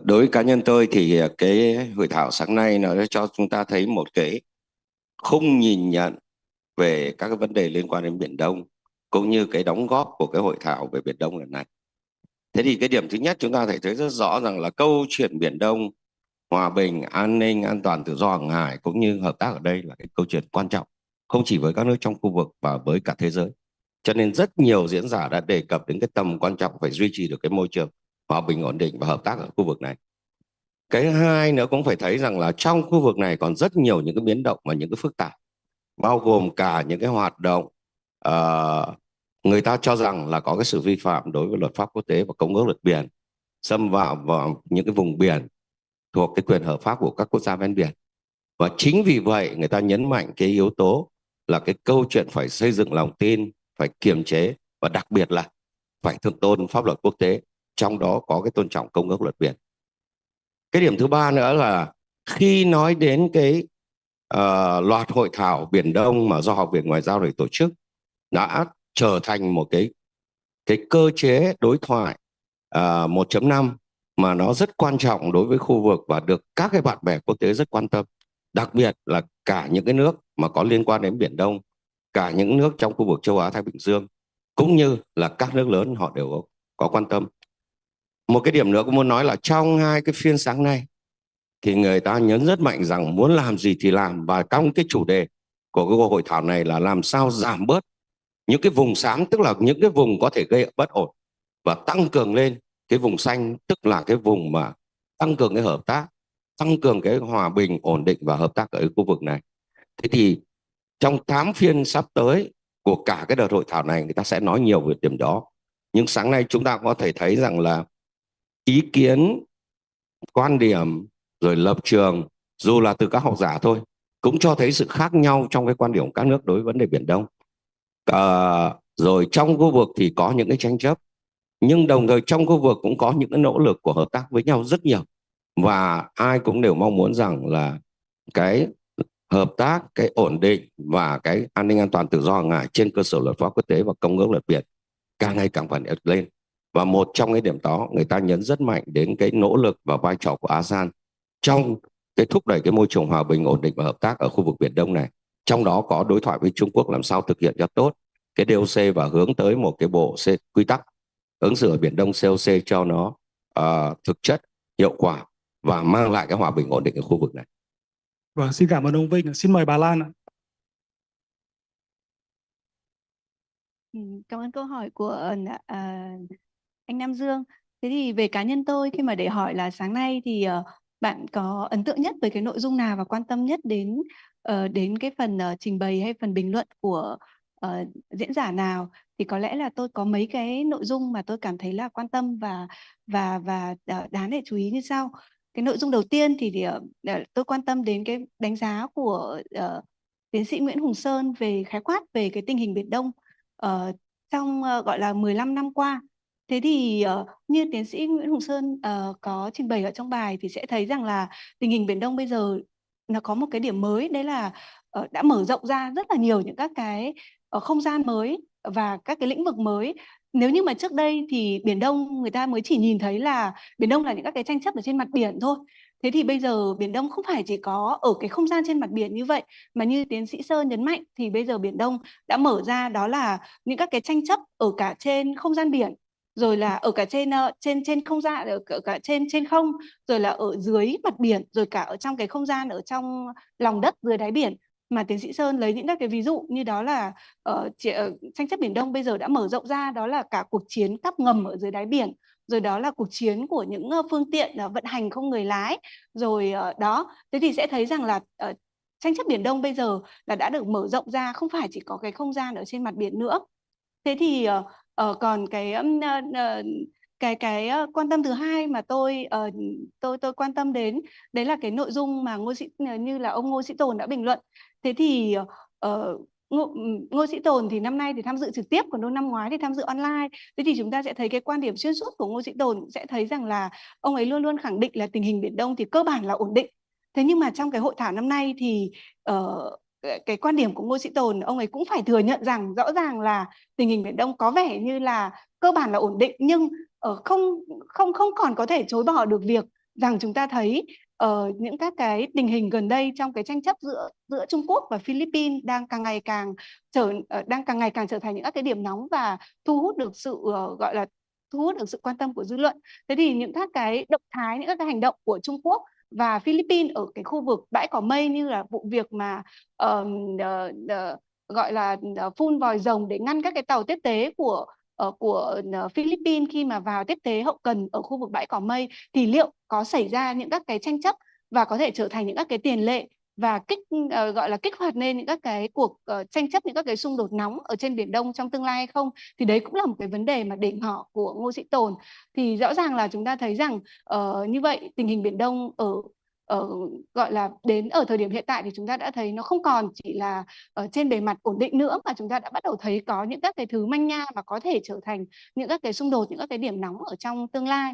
Đối với cá nhân tôi thì cái hội thảo sáng nay nó đã cho chúng ta thấy một cái khung nhìn nhận về các cái vấn đề liên quan đến Biển Đông cũng như cái đóng góp của cái hội thảo về Biển Đông lần này. Thế thì cái điểm thứ nhất chúng ta thấy rất rõ rằng là câu chuyện Biển Đông, hòa bình, an ninh, an toàn, tự do hàng hải cũng như hợp tác ở đây là cái câu chuyện quan trọng, không chỉ với các nước trong khu vực và với cả thế giới. Cho nên rất nhiều diễn giả đã đề cập đến cái tầm quan trọng phải duy trì được cái môi trường hòa bình, ổn định và hợp tác ở khu vực này. Cái hai nữa cũng phải thấy rằng là trong khu vực này còn rất nhiều những cái biến động và những cái phức tạp, bao gồm cả những cái hoạt động người ta cho rằng là có cái sự vi phạm đối với luật pháp quốc tế và công ước luật biển, xâm phạm vào những cái vùng biển thuộc cái quyền hợp pháp của các quốc gia ven biển. Và chính vì vậy người ta nhấn mạnh cái yếu tố là cái câu chuyện phải xây dựng lòng tin, phải kiềm chế và đặc biệt là phải thượng tôn pháp luật quốc tế, trong đó có cái tôn trọng công ước luật biển. Cái điểm thứ ba nữa là khi nói đến cái loạt hội thảo Biển Đông mà do Học viện Ngoại giao để tổ chức đã trở thành một cái cơ chế đối thoại 1.5 mà nó rất quan trọng đối với khu vực và được các cái bạn bè quốc tế rất quan tâm, đặc biệt là cả những cái nước mà có liên quan đến Biển Đông, cả những nước trong khu vực châu Á Thái Bình Dương cũng như là các nước lớn họ đều có quan tâm. Một cái điểm nữa cũng muốn nói là trong hai cái phiên sáng nay thì người ta nhấn rất mạnh rằng muốn làm gì thì làm, và trong cái chủ đề của cái hội thảo này là làm sao giảm bớt những cái vùng xám, tức là những cái vùng có thể gây bất ổn, và tăng cường lên cái vùng xanh, tức là cái vùng mà tăng cường cái hợp tác tăng cường cái hòa bình, ổn định và hợp tác ở khu vực này. Thế thì trong 8 phiên sắp tới của cả cái đợt hội thảo này, người ta sẽ nói nhiều về điểm đó. Nhưng sáng nay chúng ta có thể thấy rằng là ý kiến, quan điểm, rồi lập trường, dù là từ các học giả thôi, cũng cho thấy sự khác nhau trong cái quan điểm của các nước đối với vấn đề Biển Đông. Rồi trong khu vực thì có những cái tranh chấp, nhưng đồng thời trong khu vực cũng có những cái nỗ lực của hợp tác với nhau rất nhiều. Và ai cũng đều mong muốn rằng là cái hợp tác, cái ổn định và cái an ninh an toàn tự do hàng hải trên cơ sở luật pháp quốc tế và công ước luật biển càng ngày càng phát lên. Và một trong cái điểm đó, người ta nhấn rất mạnh đến cái nỗ lực và vai trò của ASEAN trong cái thúc đẩy cái môi trường hòa bình, ổn định và hợp tác ở khu vực Biển Đông này. Trong đó có đối thoại với Trung Quốc làm sao thực hiện cho tốt cái DOC và hướng tới một cái bộ quy tắc ứng xử ở Biển Đông COC cho nó thực chất, hiệu quả và mang lại cái hòa bình ổn định ở khu vực này. Vâng, xin cảm ơn ông Vinh. Xin mời bà Lan ạ. Cảm ơn câu hỏi của anh Nam Dương. Thế thì về cá nhân tôi, khi mà để hỏi là sáng nay thì bạn có ấn tượng nhất với cái nội dung nào và quan tâm nhất đến cái phần trình bày hay phần bình luận của diễn giả nào, thì có lẽ là tôi có mấy cái nội dung mà tôi cảm thấy là quan tâm và đáng để chú ý như sau. Cái nội dung đầu tiên thì tôi quan tâm đến cái đánh giá của tiến sĩ Nguyễn Hùng Sơn về khái quát về cái tình hình Biển Đông trong gọi là 15 năm qua. Thế thì như tiến sĩ Nguyễn Hùng Sơn có trình bày ở trong bài thì sẽ thấy rằng là tình hình Biển Đông bây giờ nó có một cái điểm mới, đấy là đã mở rộng ra rất là nhiều những các cái không gian mới và các cái lĩnh vực mới. Nếu như mà trước đây thì Biển Đông người ta mới chỉ nhìn thấy là Biển Đông là những các cái tranh chấp ở trên mặt biển thôi. Thế thì bây giờ Biển Đông không phải chỉ có ở cái không gian trên mặt biển như vậy, mà như tiến sĩ Sơn nhấn mạnh thì bây giờ Biển Đông đã mở ra đó là những các cái tranh chấp ở cả trên không gian biển, rồi là ở cả trên không gian, ở cả trên không, rồi là ở dưới mặt biển, rồi cả ở trong cái không gian ở trong lòng đất dưới đáy biển. Mà tiến sĩ Sơn lấy những các cái ví dụ như đó là tranh chấp Biển Đông bây giờ đã mở rộng ra, đó là cả cuộc chiến cắp ngầm ở dưới đáy biển, rồi đó là cuộc chiến của những phương tiện vận hành không người lái, rồi đó. Thế thì sẽ thấy rằng là tranh chấp Biển Đông bây giờ là đã được mở rộng ra, không phải chỉ có cái không gian ở trên mặt biển nữa. Thế thì còn cái quan tâm thứ hai mà tôi quan tâm đến, đấy là cái nội dung mà như là ông Ngô Sĩ Tồn đã bình luận. Thế thì Ngô Sĩ Tồn thì năm nay thì tham dự trực tiếp, còn năm ngoái thì tham dự online. Thế thì chúng ta sẽ thấy cái quan điểm xuyên suốt của Ngô Sĩ Tồn sẽ thấy rằng là ông ấy luôn luôn khẳng định là tình hình Biển Đông thì cơ bản là ổn định. Thế nhưng mà trong cái hội thảo năm nay thì cái quan điểm của Ngô Sĩ Tồn, ông ấy cũng phải thừa nhận rằng rõ ràng là tình hình Biển Đông có vẻ như là cơ bản là ổn định, nhưng không còn có thể chối bỏ được việc rằng chúng ta thấy những các cái tình hình gần đây trong cái tranh chấp giữa Trung Quốc và Philippines đang càng ngày càng trở thành những các cái điểm nóng và thu hút được sự quan tâm của dư luận. Thế thì những các cái động thái, những các cái hành động của Trung Quốc và Philippines ở cái khu vực bãi cỏ mây, như là vụ việc mà gọi là phun vòi rồng để ngăn các cái tàu tiếp tế của Philippines khi mà vào tiếp tế hậu cần ở khu vực bãi cỏ mây, thì liệu có xảy ra những các cái tranh chấp và có thể trở thành những các cái tiền lệ và gọi là kích hoạt lên những các cái cuộc tranh chấp, những các cái xung đột nóng ở trên Biển Đông trong tương lai hay không? Thì đấy cũng là một cái vấn đề mà để ngỏ của Ngô Sĩ Tồn. Thì rõ ràng là chúng ta thấy rằng như vậy tình hình Biển Đông gọi là đến ở thời điểm hiện tại thì chúng ta đã thấy nó không còn chỉ là ở trên bề mặt ổn định nữa, mà chúng ta đã bắt đầu thấy có những các cái thứ manh nha mà có thể trở thành những các cái xung đột, những các cái điểm nóng ở trong tương lai.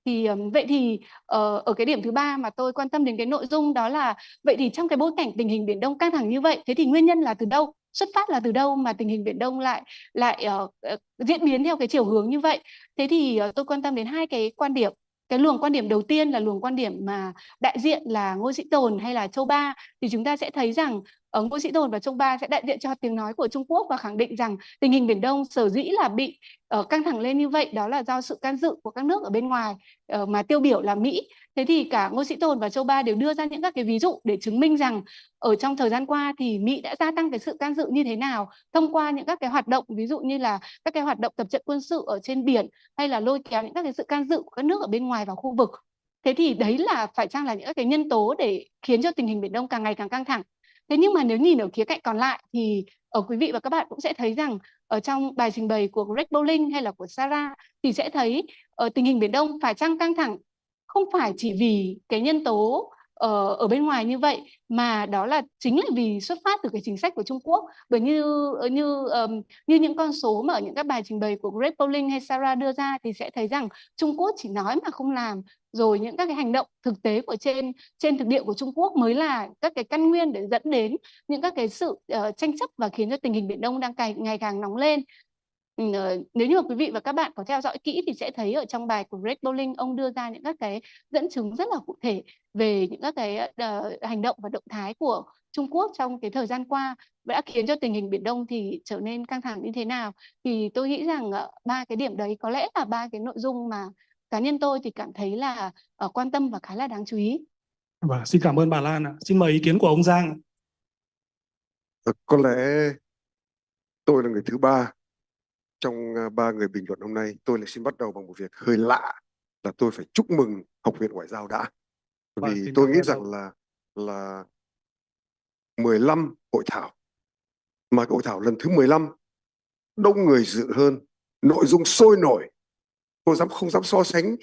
Thì vậy thì ở cái điểm thứ ba mà tôi quan tâm đến cái nội dung đó là vậy thì trong cái bối cảnh tình hình Biển Đông căng thẳng như vậy, thế thì nguyên nhân là từ đâu, xuất phát là từ đâu mà tình hình Biển Đông lại diễn biến theo cái chiều hướng như vậy? Thế thì tôi quan tâm đến hai cái quan điểm. Cái luồng quan điểm đầu tiên là luồng quan điểm mà đại diện là Ngô Sĩ Tồn hay là Châu Ba, thì chúng ta sẽ thấy rằng Ngô Sĩ Tồn và Châu Ba sẽ đại diện cho tiếng nói của Trung Quốc và khẳng định rằng tình hình Biển Đông sở dĩ là bị căng thẳng lên như vậy đó là do sự can dự của các nước ở bên ngoài, mà tiêu biểu là Mỹ. Thế thì cả Ngô Sĩ Tồn và Châu Ba đều đưa ra những các cái ví dụ để chứng minh rằng ở trong thời gian qua thì Mỹ đã gia tăng cái sự can dự như thế nào thông qua những các cái hoạt động, ví dụ như là các cái hoạt động tập trận quân sự ở trên biển, hay là lôi kéo những các cái sự can dự của các nước ở bên ngoài vào khu vực. Thế thì đấy là phải chăng là những cái nhân tố để khiến cho tình hình Biển Đông càng ngày càng căng thẳng. Thế nhưng mà nếu nhìn ở khía cạnh còn lại thì quý vị và các bạn cũng sẽ thấy rằng ở trong bài trình bày của Greg Bowling hay là của Sarah thì sẽ thấy tình hình Biển Đông phải chăng căng thẳng không phải chỉ vì cái nhân tố ở bên ngoài như vậy, mà đó là chính là vì xuất phát từ cái chính sách của Trung Quốc. Bởi như những con số mà ở những các bài trình bày của Greg Bowling hay Sarah đưa ra thì sẽ thấy rằng Trung Quốc chỉ nói mà không làm, rồi những các cái hành động thực tế của trên thực địa của Trung Quốc mới là các cái căn nguyên để dẫn đến những các cái sự tranh chấp và khiến cho tình hình Biển Đông đang ngày càng nóng lên. Nếu như mà quý vị và các bạn có theo dõi kỹ thì sẽ thấy ở trong bài của Greg Bowling, ông đưa ra những các cái dẫn chứng rất là cụ thể về những các cái hành động và động thái của Trung Quốc trong cái thời gian qua đã khiến cho tình hình Biển Đông thì trở nên căng thẳng như thế nào. Thì tôi nghĩ rằng ba cái điểm đấy có lẽ là ba cái nội dung mà cá nhân tôi thì cảm thấy là quan tâm và khá là đáng chú ý. Vâng, xin cảm ơn bà Lan ạ. Xin mời ý kiến của ông Giang. Có lẽ tôi là người thứ ba trong ba người bình luận hôm nay. Tôi lại xin bắt đầu bằng một việc hơi lạ, là tôi phải chúc mừng Học viện Ngoại giao đã. Vì tôi nghĩ rằng là 15 hội thảo, mà hội thảo lần thứ 15 đông người dự hơn, nội dung sôi nổi. Tôi không dám so sánh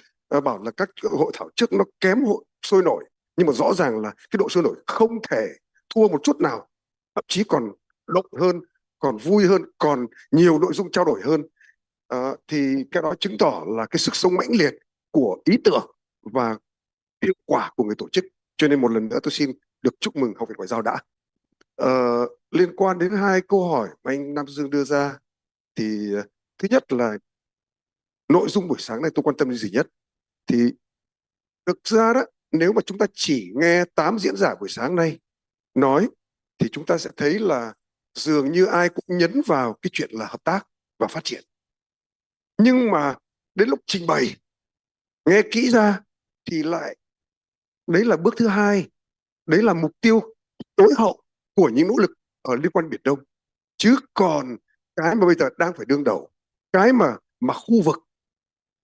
bảo là các hội thảo trước nó kém sôi nổi, nhưng mà rõ ràng là cái độ sôi nổi không thể thua một chút nào, thậm chí còn động hơn, còn vui hơn, còn nhiều nội dung trao đổi hơn. Thì cái đó chứng tỏ là cái sức sống mãnh liệt của ý tưởng và hiệu quả của người tổ chức. Cho nên một lần nữa tôi xin được chúc mừng Học viện Ngoại giao đã. Liên quan đến hai câu hỏi mà anh Nam Dương đưa ra, thì thứ nhất là nội dung buổi sáng này tôi quan tâm đến gì nhất. Thì thực ra đó, nếu mà chúng ta chỉ nghe 8 diễn giả buổi sáng nay nói thì chúng ta sẽ thấy là dường như ai cũng nhấn vào cái chuyện là hợp tác và phát triển. Nhưng mà đến lúc trình bày nghe kỹ ra thì lại đấy là bước thứ hai, đấy là mục tiêu tối hậu của những nỗ lực ở liên quan Biển Đông. Chứ còn cái mà bây giờ đang phải đương đầu, cái mà khu vực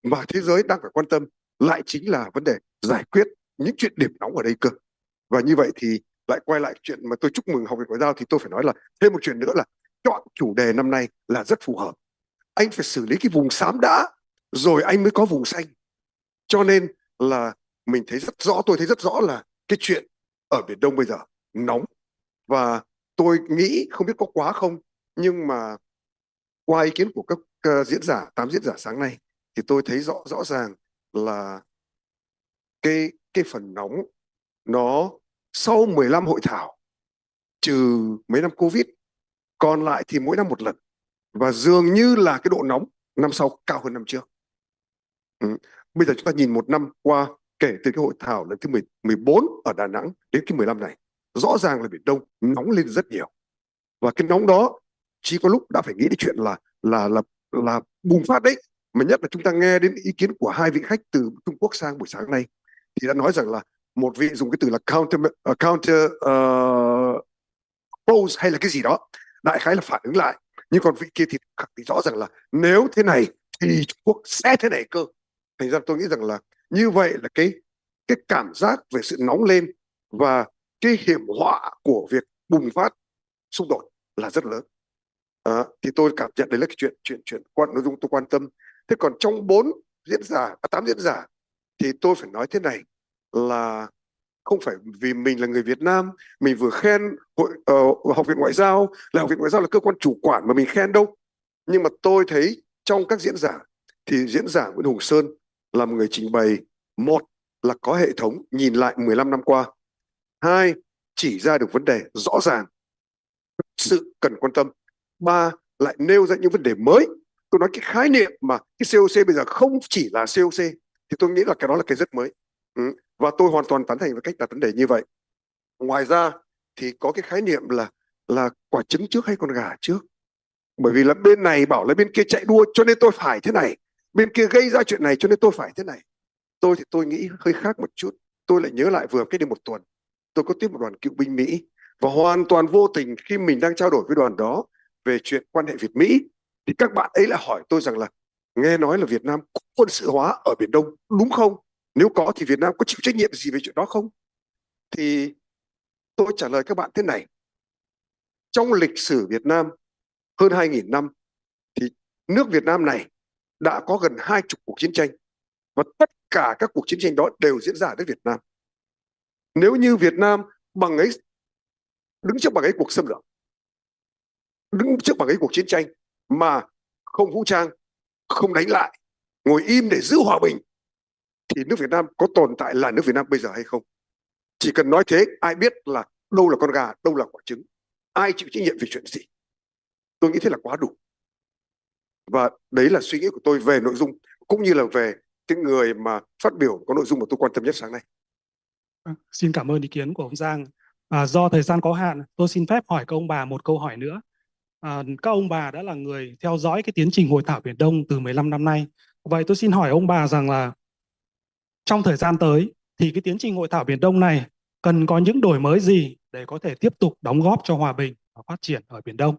và thế giới đang phải quan tâm lại chính là vấn đề giải quyết những chuyện điểm nóng ở đây cơ. Và như vậy thì lại quay lại chuyện mà tôi chúc mừng Học viện Ngoại giao, thì tôi phải nói là thêm một chuyện nữa là chọn chủ đề năm nay là rất phù hợp. Anh phải xử lý cái vùng xám đã, rồi anh mới có vùng xanh. Cho nên là mình thấy rất rõ, tôi thấy rất rõ là cái chuyện ở Biển Đông bây giờ nóng. Và tôi nghĩ, không biết có quá không, nhưng mà qua ý kiến của các diễn giả, 8 diễn giả sáng nay, thì tôi thấy rõ ràng là cái phần nóng nó sau 15 hội thảo, trừ mấy năm Covid, còn lại thì mỗi năm một lần. Và dường như là cái độ nóng năm sau cao hơn năm trước. Bây giờ chúng ta nhìn một năm qua, kể từ cái hội thảo lần thứ 14 ở Đà Nẵng đến cái 15 này, rõ ràng là Biển Đông nóng lên rất nhiều. Và cái nóng đó chỉ có lúc đã phải nghĩ đến chuyện là bùng phát đấy. Mà nhất là chúng ta nghe đến ý kiến của hai vị khách từ Trung Quốc sang buổi sáng nay, thì đã nói rằng là một vị dùng cái từ là counter pose hay là cái gì đó, đại khái là phản ứng lại. Nhưng còn vị kia thì khẳng định rõ rằng là nếu thế này thì Trung Quốc sẽ thế này cơ. Thành ra tôi nghĩ rằng là như vậy là cái cảm giác về sự nóng lên và cái hiểm họa của việc bùng phát xung đột là rất lớn. Thì tôi cảm nhận đấy là cái chuyện nội dung tôi quan tâm. Thế còn trong 8 diễn giả thì tôi phải nói thế này là không phải vì mình là người Việt Nam, mình vừa khen Học viện Ngoại giao, là Học viện Ngoại giao là cơ quan chủ quản mà mình khen đâu. Nhưng mà tôi thấy trong các diễn giả thì diễn giả Nguyễn Hùng Sơn là một người trình bày, một là có hệ thống nhìn lại 15 năm qua, hai chỉ ra được vấn đề rõ ràng, sự cần quan tâm, ba lại nêu ra những vấn đề mới. Tôi nói cái khái niệm mà cái COC bây giờ không chỉ là COC thì tôi nghĩ là cái đó là cái rất mới. Và tôi hoàn toàn tán thành với cách đặt vấn đề như vậy. Ngoài ra thì có cái khái niệm là quả trứng trước hay con gà trước. Bởi vì là bên này bảo là bên kia chạy đua cho nên tôi phải thế này, bên kia gây ra chuyện này cho nên tôi phải thế này. Tôi thì tôi nghĩ hơi khác một chút. Tôi lại nhớ lại vừa cách đây một tuần tôi có tiếp một đoàn cựu binh Mỹ, và hoàn toàn vô tình khi mình đang trao đổi với đoàn đó về chuyện quan hệ Việt Mỹ thì các bạn ấy lại hỏi tôi rằng là nghe nói là Việt Nam quân sự hóa ở Biển Đông đúng không? Nếu có thì Việt Nam có chịu trách nhiệm gì về chuyện đó không? Thì tôi trả lời các bạn thế này. Trong lịch sử Việt Nam hơn 2.000 năm thì nước Việt Nam này đã có gần 20 cuộc chiến tranh, và tất cả các cuộc chiến tranh đó đều diễn ra ở nước Việt Nam. Nếu như Việt Nam đứng trước bằng ấy cuộc xâm lược, đứng trước bằng ấy cuộc chiến tranh mà không vũ trang, không đánh lại, ngồi im để giữ hòa bình, thì nước Việt Nam có tồn tại là nước Việt Nam bây giờ hay không? Chỉ cần nói thế, ai biết là đâu là con gà, đâu là quả trứng, ai chịu trách nhiệm về chuyện gì. Tôi nghĩ thế là quá đủ. Và đấy là suy nghĩ của tôi về nội dung, cũng như là về cái người mà phát biểu có nội dung mà tôi quan tâm nhất sáng nay. Xin cảm ơn ý kiến của ông Giang. Do thời gian có hạn, tôi xin phép hỏi các ông bà một câu hỏi nữa. Các ông bà đã là người theo dõi cái tiến trình hội thảo Biển Đông từ 15 năm nay. Vậy tôi xin hỏi ông bà rằng là trong thời gian tới thì cái tiến trình hội thảo Biển Đông này cần có những đổi mới gì để có thể tiếp tục đóng góp cho hòa bình và phát triển ở Biển Đông?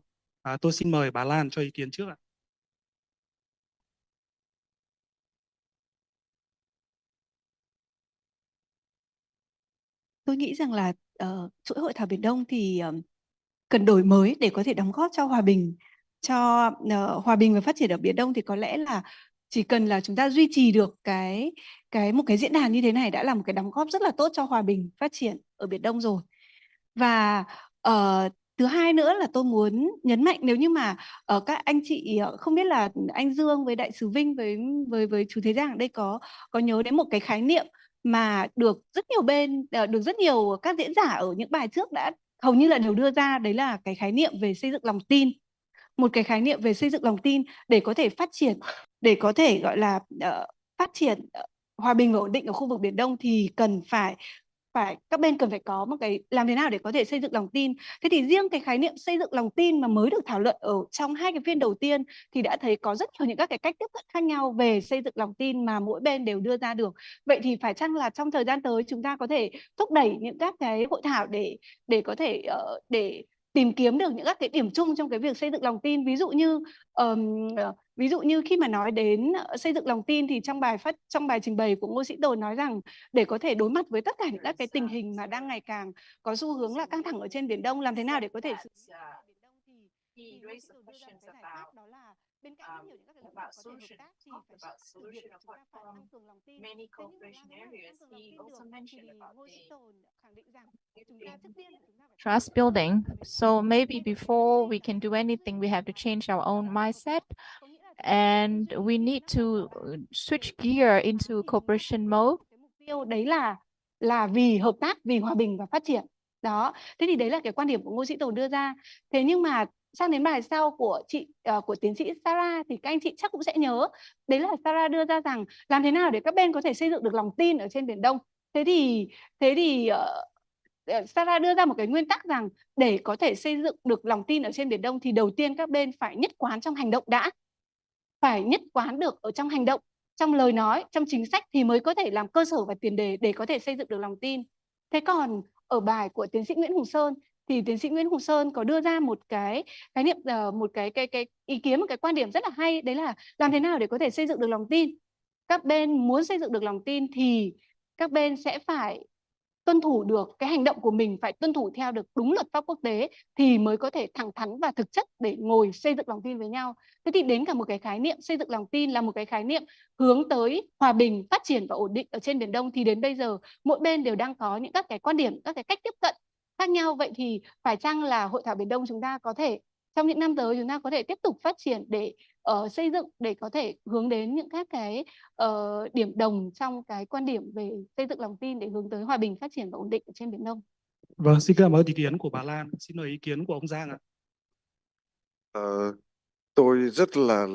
Tôi xin mời bà Lan cho ý kiến trước ạ. Tôi nghĩ rằng là chuỗi hội thảo Biển Đông thì cần đổi mới để có thể đóng góp cho hòa bình, hòa bình và phát triển ở Biển Đông, thì có lẽ là chỉ cần là chúng ta duy trì được một cái diễn đàn như thế này đã là một cái đóng góp rất là tốt cho hòa bình phát triển ở Biển Đông rồi. Và thứ hai nữa là tôi muốn nhấn mạnh, nếu như mà các anh chị không biết là anh Dương với đại sứ Vinh với chú Thế Giang ở đây có nhớ đến một cái khái niệm mà được rất nhiều các diễn giả ở những bài trước đã hầu như là đều đưa ra, đấy là cái khái niệm về xây dựng lòng tin. Một cái khái niệm về xây dựng lòng tin để có thể phát triển, để có thể gọi là phát triển hòa bình và ổn định ở khu vực Biển Đông, thì các bên cần phải có một cái làm thế nào để có thể xây dựng lòng tin. Thế thì riêng cái khái niệm xây dựng lòng tin mà mới được thảo luận ở trong 2 cái phiên đầu tiên thì đã thấy có rất nhiều những các cái cách tiếp cận khác nhau về xây dựng lòng tin mà mỗi bên đều đưa ra được. Vậy thì phải chăng là trong thời gian tới chúng ta có thể thúc đẩy những các cái hội thảo để có thể để tìm kiếm được những các cái điểm chung trong cái việc xây dựng lòng tin. Ví dụ như khi mà nói đến xây dựng lòng tin thì trong bài trình bày của Ngô Sĩ Tồn nói rằng để có thể đối mặt với tất cả những các cái tình hình mà đang ngày càng có xu hướng là căng thẳng ở trên Biển Đông, làm thế nào để có thể xử lý Biển Đông, thì Ngô Sĩ Tồn đưa ra một cái giải pháp, đó là bên cạnh rất nhiều những các cái lĩnh vực có thể hợp tác thì phải từ việc chúng ta phải tăng cường lòng tin. Thế nhưng mà làm thế nào để tăng cường lòng tin được thì Ngô Sĩ Tồn khẳng định rằng chúng ta trước tiên là chúng ta phải trust building. So maybe before we can do anything, we have to change our own mindset, and we need to switch gear into cooperation mode. Mục tiêu đấy là vì hợp tác, vì hòa bình và phát triển. Đó. Thế thì đấy là cái quan điểm của Ngô Sĩ Tồn đưa ra. Thế nhưng mà sang đến bài sau của tiến sĩ Sarah thì các anh chị chắc cũng sẽ nhớ, đấy là Sarah đưa ra rằng làm thế nào để các bên có thể xây dựng được lòng tin ở trên Biển Đông. Thế thì Sarah đưa ra một cái nguyên tắc rằng để có thể xây dựng được lòng tin ở trên Biển Đông thì đầu tiên các bên phải nhất quán trong hành động đã. Phải nhất quán được ở trong hành động, trong lời nói, trong chính sách thì mới có thể làm cơ sở và tiền đề để có thể xây dựng được lòng tin. Thế còn ở bài của tiến sĩ Nguyễn Hùng Sơn thì tiến sĩ Nguyễn Hùng Sơn có đưa ra một cái khái niệm, một cái ý kiến, một cái quan điểm rất là hay, đấy là làm thế nào để có thể xây dựng được lòng tin. Các bên muốn xây dựng được lòng tin thì các bên sẽ phải tuân thủ được cái hành động của mình, phải tuân thủ theo được đúng luật pháp quốc tế thì mới có thể thẳng thắn và thực chất để ngồi xây dựng lòng tin với nhau. Thế thì đến cả một cái khái niệm xây dựng lòng tin là một cái khái niệm hướng tới hòa bình, phát triển và ổn định ở trên Biển Đông, thì đến bây giờ mỗi bên đều đang có những các cái quan điểm, các cái cách tiếp cận khác nhau. Vậy thì phải chăng là hội thảo Biển Đông chúng ta có thể trong những năm tới chúng ta có thể tiếp tục phát triển để xây dựng, để có thể hướng đến những các cái điểm đồng trong cái quan điểm về xây dựng lòng tin để hướng tới hòa bình, phát triển và ổn định ở trên Biển Đông. Vâng, xin cảm ơn ý kiến của bà Lan. Xin mời ý kiến của ông Giang ạ. Tôi rất là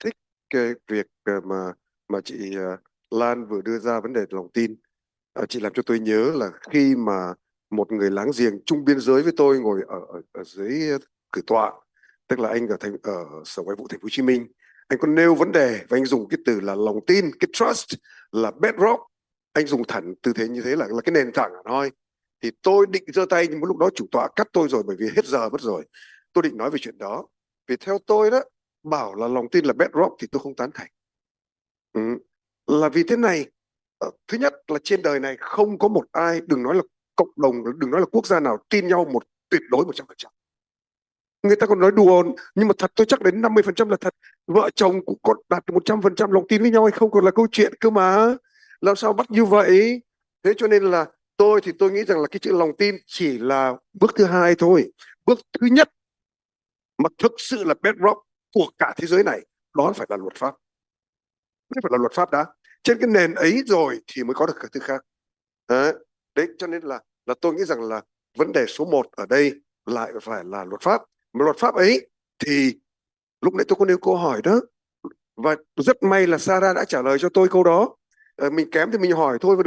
thích cái việc mà chị Lan vừa đưa ra vấn đề lòng tin. Chị làm cho tôi nhớ là khi mà một người láng giềng chung biên giới với tôi ngồi ở dưới cử tọa, tức là anh ở Sở Ngoại vụ Thành phố Hồ Chí Minh, anh có nêu vấn đề và anh dùng cái từ là lòng tin, cái trust là bedrock, anh dùng thẳng tư thế như thế là cái nền tảng thôi. Thì tôi định giơ tay nhưng một lúc đó chủ tọa cắt tôi rồi, bởi vì hết giờ mất rồi. Tôi định nói về chuyện đó. Vì theo tôi đó, bảo là lòng tin là bedrock thì tôi không tán thành. Là vì thế này, Thứ nhất là trên đời này không có một ai, đừng nói là cộng đồng, đừng nói là quốc gia nào tin nhau một tuyệt đối 100%. Người ta còn nói đùa, nhưng mà thật tôi chắc đến 50% là thật. Vợ chồng cũng có đạt được 100% lòng tin với nhau hay không còn là câu chuyện cơ mà. Làm sao bắt như vậy? Thế cho nên là tôi nghĩ rằng là cái chữ lòng tin chỉ là bước thứ hai thôi. Bước thứ nhất mà thực sự là bedrock của cả thế giới này, đó phải là luật pháp. Đó phải là luật pháp đã. Trên cái nền ấy rồi thì mới có được các thứ khác. Đấy, cho nên là tôi nghĩ rằng là vấn đề số 1 ở đây lại phải là luật pháp. Mà luật pháp ấy thì lúc nãy tôi có nêu câu hỏi đó, và rất may là Sarah đã trả lời cho tôi câu đó. Mình kém thì mình hỏi thôi và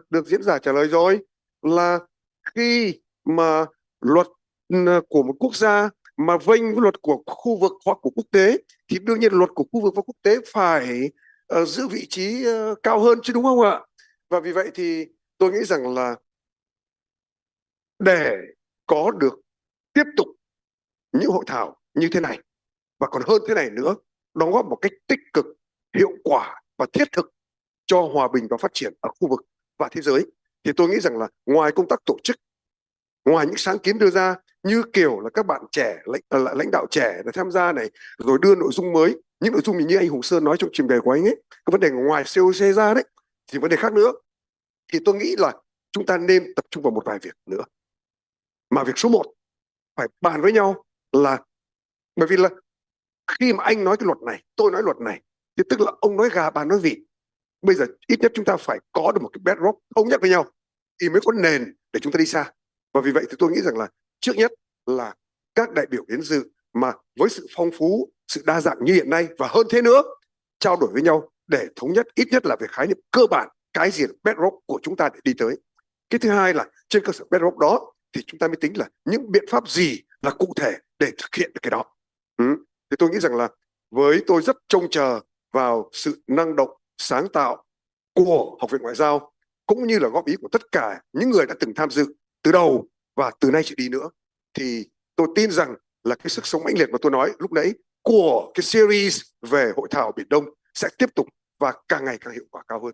được diễn giả trả lời rồi, là khi mà luật của một quốc gia mà vênh với luật của khu vực hoặc của quốc tế thì đương nhiên luật của khu vực và quốc tế phải giữ vị trí cao hơn chứ, đúng không ạ? Và vì vậy thì tôi nghĩ rằng là để có được tiếp tục những hội thảo như thế này và còn hơn thế này nữa, đóng góp một cách tích cực, hiệu quả và thiết thực cho hòa bình và phát triển ở khu vực và thế giới, thì tôi nghĩ rằng là ngoài công tác tổ chức, ngoài những sáng kiến đưa ra như kiểu là các bạn trẻ, lãnh đạo trẻ để tham gia này, rồi đưa nội dung mới, những nội dung như anh Hùng Sơn nói trong trình bày của anh ấy, cái vấn đề ngoài COC ra đấy thì vấn đề khác nữa, thì tôi nghĩ là chúng ta nên tập trung vào một vài việc nữa. Mà việc số 1 phải bàn với nhau là, bởi vì là khi mà anh nói cái luật này, tôi nói luật này, thì tức là ông nói gà, bà nói vịt. Bây giờ ít nhất chúng ta phải có được một cái bedrock thống nhất với nhau thì mới có nền để chúng ta đi xa. Và vì vậy thì tôi nghĩ rằng là trước nhất là các đại biểu đến dự mà với sự phong phú, sự đa dạng như hiện nay và hơn thế nữa, trao đổi với nhau để thống nhất ít nhất là về khái niệm cơ bản, cái gì là bedrock của chúng ta để đi tới. Cái thứ hai là trên cơ sở bedrock đó thì chúng ta mới tính là những biện pháp gì là cụ thể để thực hiện được cái đó. Thì tôi nghĩ rằng là với tôi rất trông chờ vào sự năng động, sáng tạo của Học viện Ngoại giao cũng như là góp ý của tất cả những người đã từng tham dự từ đầu và từ nay trở đi nữa, thì tôi tin rằng là cái sức sống mãnh liệt mà tôi nói lúc nãy của cái series về hội thảo Biển Đông sẽ tiếp tục và càng ngày càng hiệu quả cao hơn.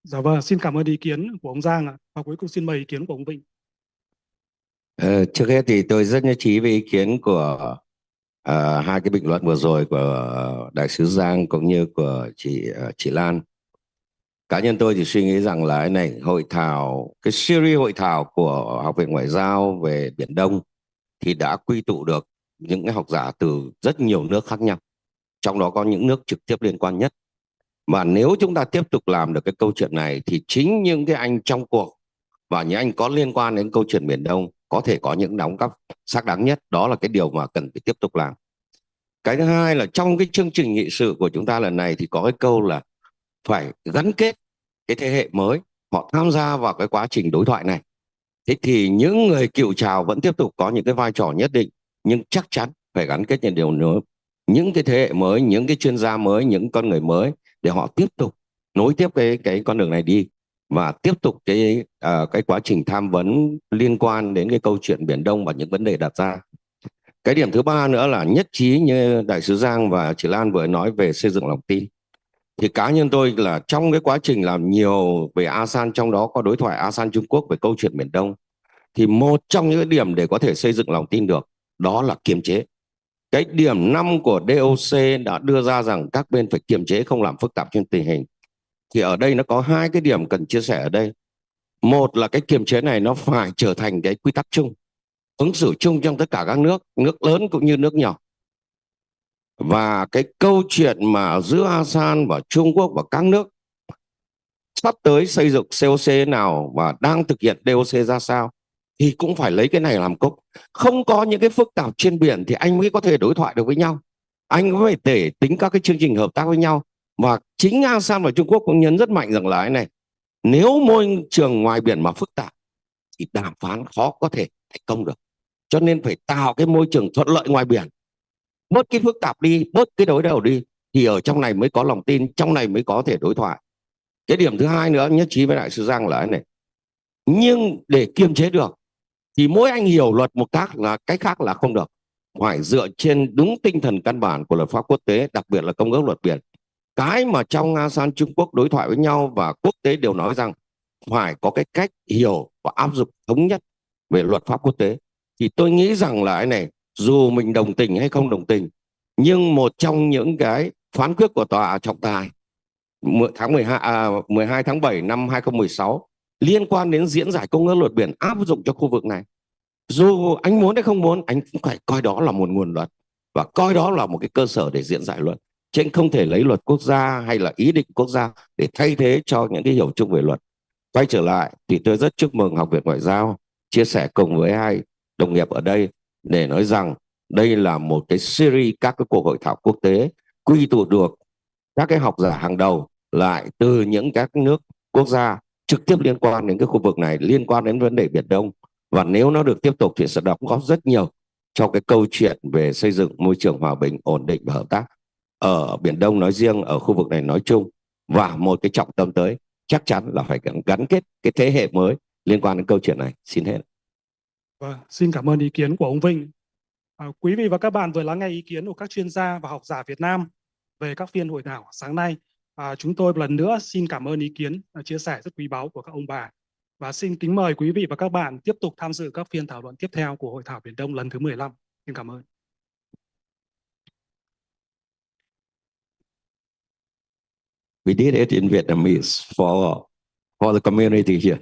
Dạ vâng, xin cảm ơn ý kiến của ông Giang ạ. Và cuối cùng xin mời ý kiến của ông Vinh. Trước hết thì tôi rất nhất trí với ý kiến của hai cái bình luận vừa rồi của đại sứ Giang cũng như của chị Lan. Cá nhân tôi thì suy nghĩ rằng là cái này hội thảo, cái series hội thảo của Học viện Ngoại giao về Biển Đông thì đã quy tụ được những cái học giả từ rất nhiều nước khác nhau, trong đó có những nước trực tiếp liên quan nhất. Mà nếu chúng ta tiếp tục làm được cái câu chuyện này thì chính những cái anh trong cuộc và những anh có liên quan đến câu chuyện Biển Đông có thể có những đóng góp xác đáng nhất. Đó là cái điều mà cần phải tiếp tục làm. Cái thứ hai là trong cái chương trình nghị sự của chúng ta lần này thì có cái câu là phải gắn kết cái thế hệ mới, họ tham gia vào cái quá trình đối thoại này. Thế thì những người cựu trào vẫn tiếp tục có những cái vai trò nhất định, nhưng chắc chắn phải gắn kết những điều nữa, những cái thế hệ mới, những cái chuyên gia mới, những con người mới để họ tiếp tục nối tiếp cái con đường này đi và tiếp tục cái quá trình tham vấn liên quan đến cái câu chuyện Biển Đông và những vấn đề đặt ra. Cái điểm thứ ba nữa là nhất trí như đại sứ Giang và chị Lan vừa nói về xây dựng lòng tin. Thì cá nhân tôi là trong cái quá trình làm nhiều về ASEAN, trong đó có đối thoại ASEAN Trung Quốc về câu chuyện Biển Đông, thì một trong những cái điểm để có thể xây dựng lòng tin được đó là kiềm chế. Cái điểm 5 của DOC đã đưa ra rằng các bên phải kiềm chế, không làm phức tạp trên tình hình. Thì ở đây nó có hai cái điểm cần chia sẻ ở đây. Một là cái kiềm chế này nó phải trở thành cái quy tắc chung, ứng xử chung trong tất cả các nước lớn cũng như nước nhỏ. Và cái câu chuyện mà giữa ASEAN và Trung Quốc và các nước sắp tới xây dựng COC nào và đang thực hiện DOC ra sao thì cũng phải lấy cái này làm cốc. Không có những cái phức tạp trên biển thì anh mới có thể đối thoại được với nhau. Anh có phải để tính các cái chương trình hợp tác với nhau. Và chính ASEAN và Trung Quốc cũng nhấn rất mạnh rằng là cái này, nếu môi trường ngoài biển mà phức tạp thì đàm phán khó có thể thành công được. Cho nên phải tạo cái môi trường thuận lợi ngoài biển, bớt cái phức tạp đi, bớt cái đối đầu đi, thì ở trong này mới có lòng tin, trong này mới có thể đối thoại. Cái điểm thứ hai nữa nhất trí với đại sứ Giang là cái này. Nhưng để kiềm chế được thì mỗi anh hiểu luật một cách khác là không được. Phải dựa trên đúng tinh thần căn bản của luật pháp quốc tế, đặc biệt là Công ước Luật Biển. cái mà trong ASEAN Trung Quốc đối thoại với nhau và quốc tế đều nói rằng phải có cái cách hiểu và áp dụng thống nhất về luật pháp quốc tế. Thì tôi nghĩ rằng là cái này dù mình đồng tình hay không đồng tình, nhưng một trong những cái phán quyết của tòa trọng tài 12 tháng 7 năm 2016 liên quan đến diễn giải công ước luật biển áp dụng cho khu vực này. Dù anh muốn hay không muốn, anh cũng phải coi đó là một nguồn luật và coi đó là một cái cơ sở để diễn giải luật. Chứ anh không thể lấy luật quốc gia hay là ý định quốc gia để thay thế cho những cái hiểu chung về luật. Quay trở lại thì tôi rất chúc mừng Học viện Ngoại giao chia sẻ cùng với hai đồng nghiệp ở đây để nói rằng đây là một cái series các cái cuộc hội thảo quốc tế quy tụ được các cái học giả hàng đầu lại từ những các nước quốc gia trực tiếp liên quan đến cái khu vực này, liên quan đến vấn đề Biển Đông. Và nếu nó được tiếp tục thì sẽ đóng góp rất nhiều cho cái câu chuyện về xây dựng môi trường hòa bình, ổn định và hợp tác ở Biển Đông nói riêng, ở khu vực này nói chung. Và một cái trọng tâm tới chắc chắn là phải gắn kết cái thế hệ mới liên quan đến câu chuyện này. Xin hết. Vâng, xin cảm ơn ý kiến của ông Vinh. Quý vị và các bạn vừa lắng nghe ý kiến của các chuyên gia và học giả Việt Nam về các phiên hội thảo sáng nay. Chúng tôi một lần nữa xin cảm ơn ý kiến chia sẻ rất quý báu của các ông bà. Và xin kính mời quý vị và các bạn tiếp tục tham dự các phiên thảo luận tiếp theo của Hội thảo Biển Đông lần thứ 15. Xin cảm ơn. We did it in Vietnamese for the community here.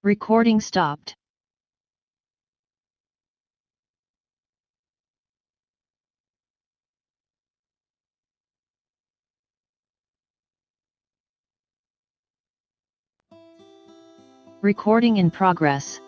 Recording stopped. Recording in progress.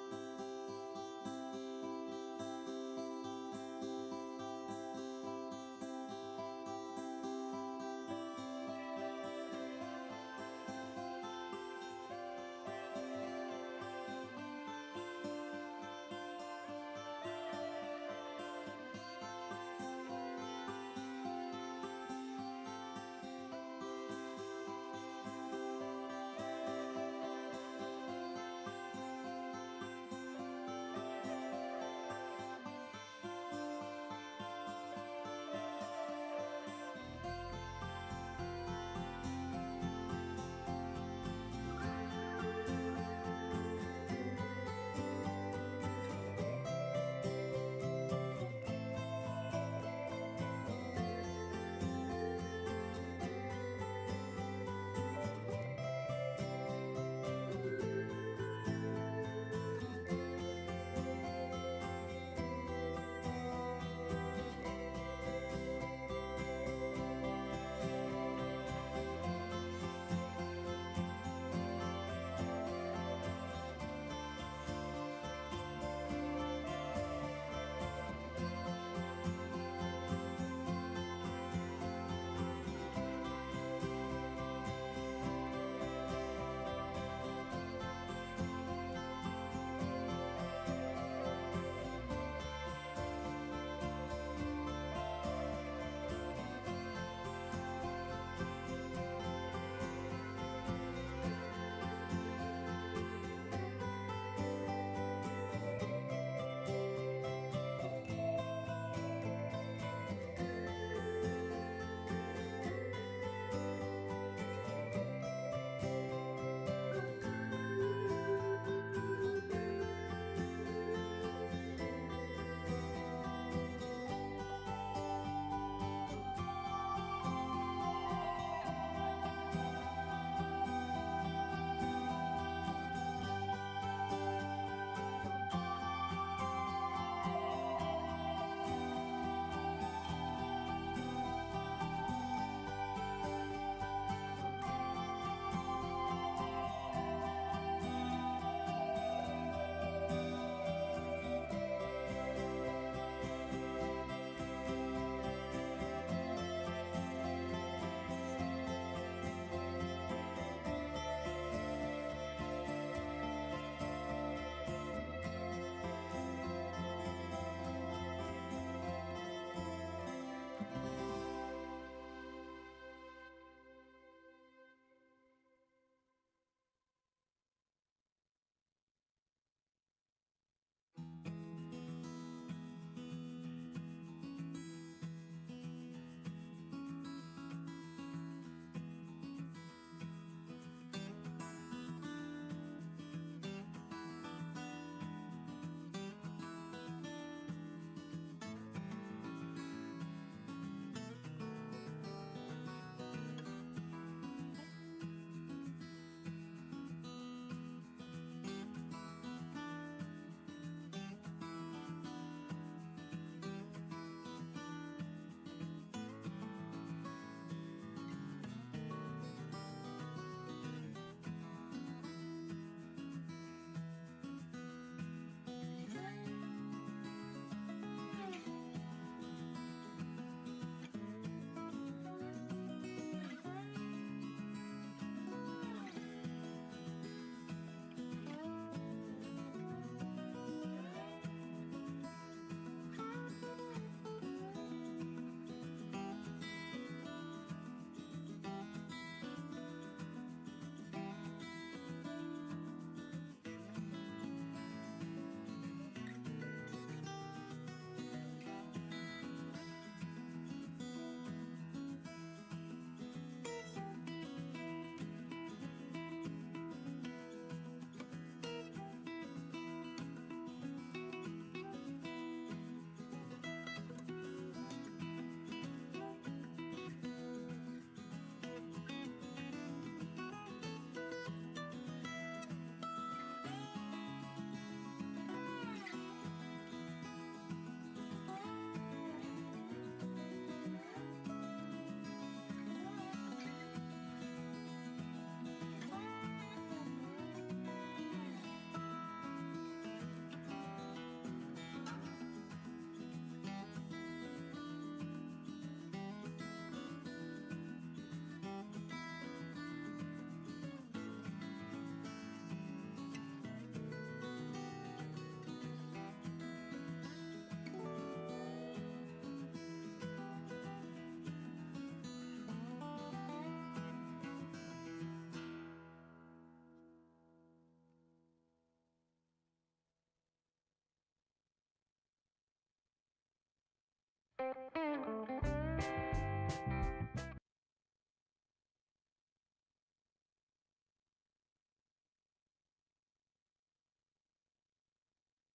Good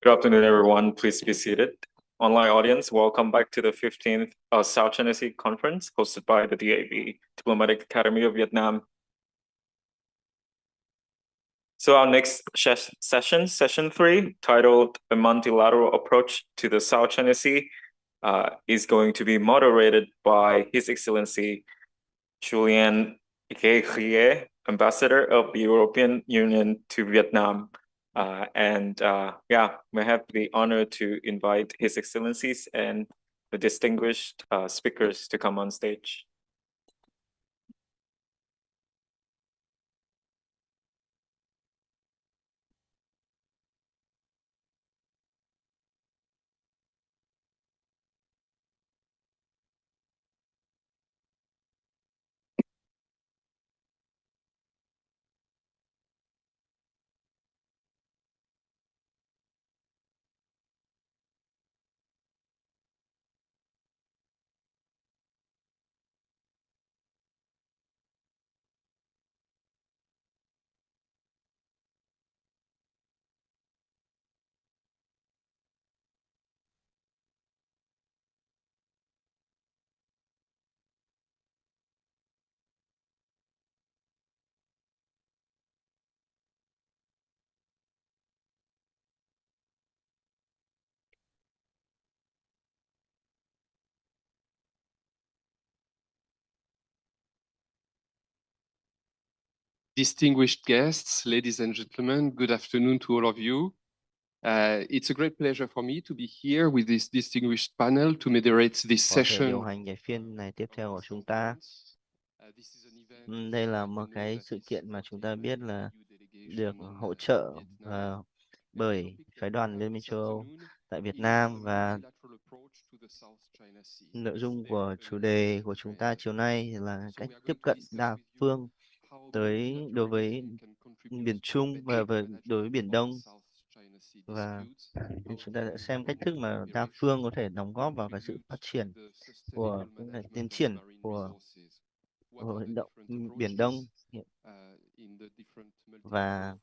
afternoon, everyone. Please be seated. Online audience, welcome back to the 15th South China Sea Conference hosted by the DAV, Diplomatic Academy of Vietnam. So our next session, session 3, titled A Multilateral Approach to the South China Sea, is going to be moderated by His Excellency Julien Guerrier, Ambassador of the European Union to Vietnam. We have the honor to invite His Excellencies and the distinguished speakers to come on stage. Distinguished guests, ladies and gentlemen, good afternoon to all of you. It's a great pleasure for me to be here with this distinguished panel to moderate this session. Điều hành cái phiên này tiếp theo của chúng ta. Đây là một cái sự kiện mà chúng ta biết là được hỗ trợ bởi phái đoàn Liên minh châu Âu tại Việt Nam, và nội dung của chủ đề của chúng ta chiều nay là cách tiếp cận đa phương đối với Biển Trung và đối với Biển Đông, và chúng ta sẽ xem cách thức mà đa phương có thể đóng góp vào cái sự phát triển của tiến triển của Biển Đông và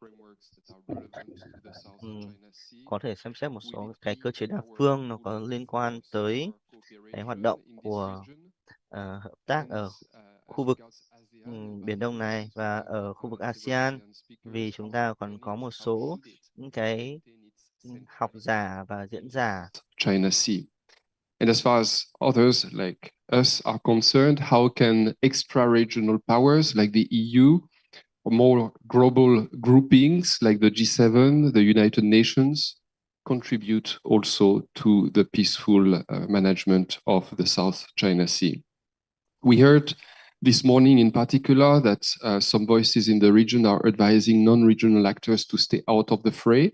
có thể xem xét một số cái cơ chế đa phương nó có liên quan tới cái hoạt động của hợp tác ở khu vực Biển Đông này và ở khu vực ASEAN, vì chúng ta còn có một số những cái học giả và diễn giả China Sea. And as far as others like us are concerned, how can extra-regional powers like the EU or more global groupings like the G7, the United Nations, contribute also to the peaceful management of the South China Sea? We heard this morning in particular that some voices in the region are advising non-regional actors to stay out of the fray.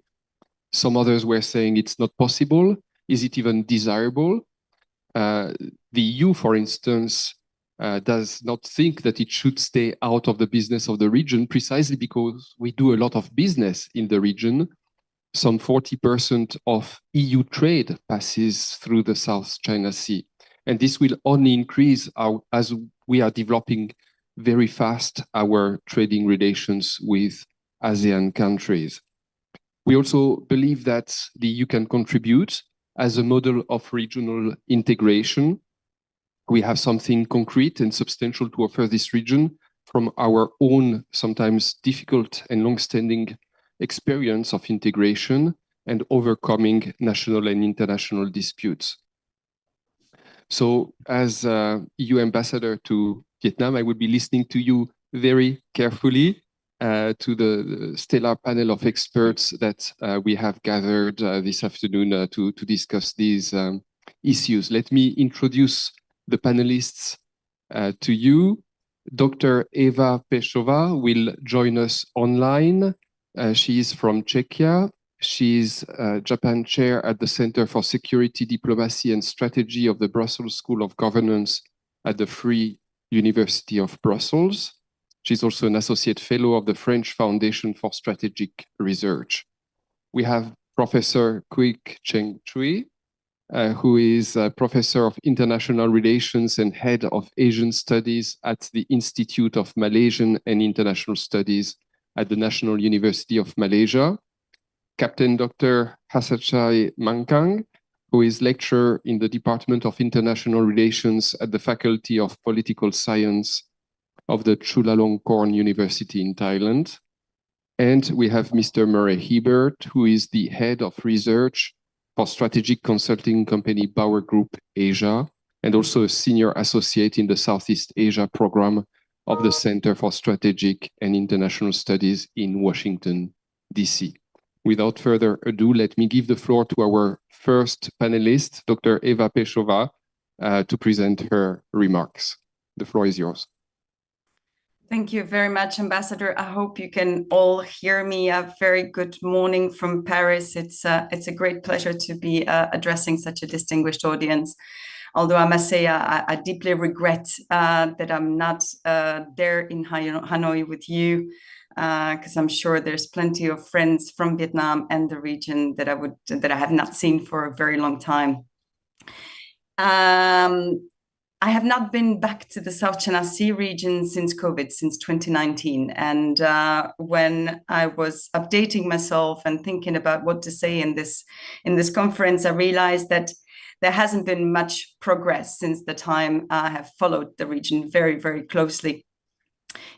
Some others were saying it's not possible. Is it even desirable? The EU, for instance, does not think that it should stay out of the business of the region precisely because we do a lot of business in the region. Some 40% of EU trade passes through the South China Sea. And this will only increase as we are developing very fast our trading relations with ASEAN countries. We also believe that the EU can contribute as a model of regional integration. We have something concrete and substantial to offer this region from our own sometimes difficult and long-standing experience of integration and overcoming national and international disputes. So as EU ambassador to Vietnam, I will be listening to you very carefully, to the stellar panel of experts that we have gathered this afternoon to discuss these issues. Let me introduce the panelists to you. Dr. Eva Pešová will join us online. She is from Czechia. She's Japan Chair at the Center for Security, Diplomacy and Strategy of the Brussels School of Governance at the Free University of Brussels. She's also an Associate Fellow of the French Foundation for Strategic Research. We have Professor Kwik Cheng Chui. who is a professor of international relations and head of Asian studies at the Institute of Malaysian and International Studies at the National University of Malaysia. Captain Dr. Hasachai Mangkang, who is lecturer in the Department of International Relations at the Faculty of Political Science of the Chulalongkorn University in Thailand. And we have Mr. Murray Hebert, who is the head of research for strategic consulting company Bauer Group Asia, and also a senior associate in the Southeast Asia program of the Center for Strategic and International Studies in Washington, D.C. Without further ado, let me give the floor to our first panelist, Dr. Eva Peshova, to present her remarks. The floor is yours. Thank you very much, Ambassador. I hope you can all hear me. A very good morning from Paris. It's a great pleasure to be addressing such a distinguished audience. Although I must say I deeply regret that I'm not there in Hanoi with you, because I'm sure there's plenty of friends from Vietnam and the region that I have not seen for a very long time. I have not been back to the South China Sea region since COVID, since 2019. And when I was updating myself and thinking about what to say in this conference, I realized that there hasn't been much progress since the time I have followed the region very, very closely.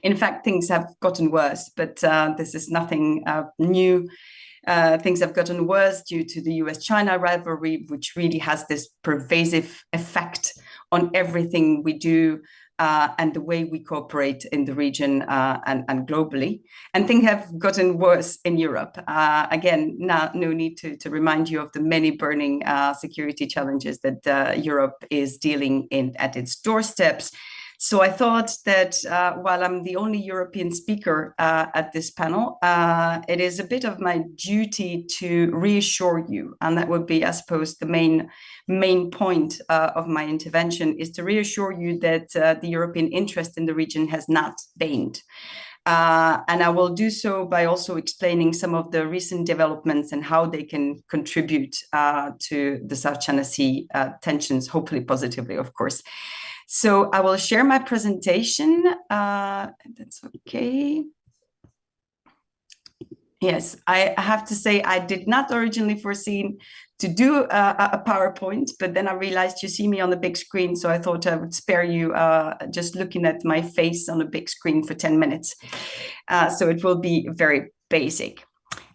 In fact, things have gotten worse, but this is nothing new. Things have gotten worse due to the US-China rivalry, which really has this pervasive effect on everything we do and the way we cooperate in the region and globally. And things have gotten worse in Europe. Again, no need to remind you of the many burning security challenges that Europe is dealing at its doorsteps. So I thought that while I'm the only European speaker at this panel, it is a bit of my duty to reassure you, and that would be, I suppose, the main point of my intervention, is to reassure you that the European interest in the region has not waned. And I will do so by also explaining some of the recent developments and how they can contribute to the South China Sea tensions, hopefully positively, of course. So I will share my presentation. That's okay. Yes, I have to say I did not originally foresee to do a PowerPoint, but then I realized you see me on the big screen, so I thought I would spare you just looking at my face on a big screen for 10 minutes. So it will be very basic.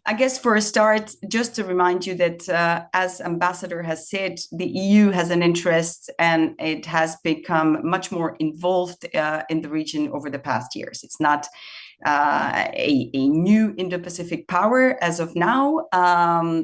I guess for a start, just to remind you that as Ambassador has said, the EU has an interest and it has become much more involved in the region over the past years. It's not a new Indo-Pacific power as of now,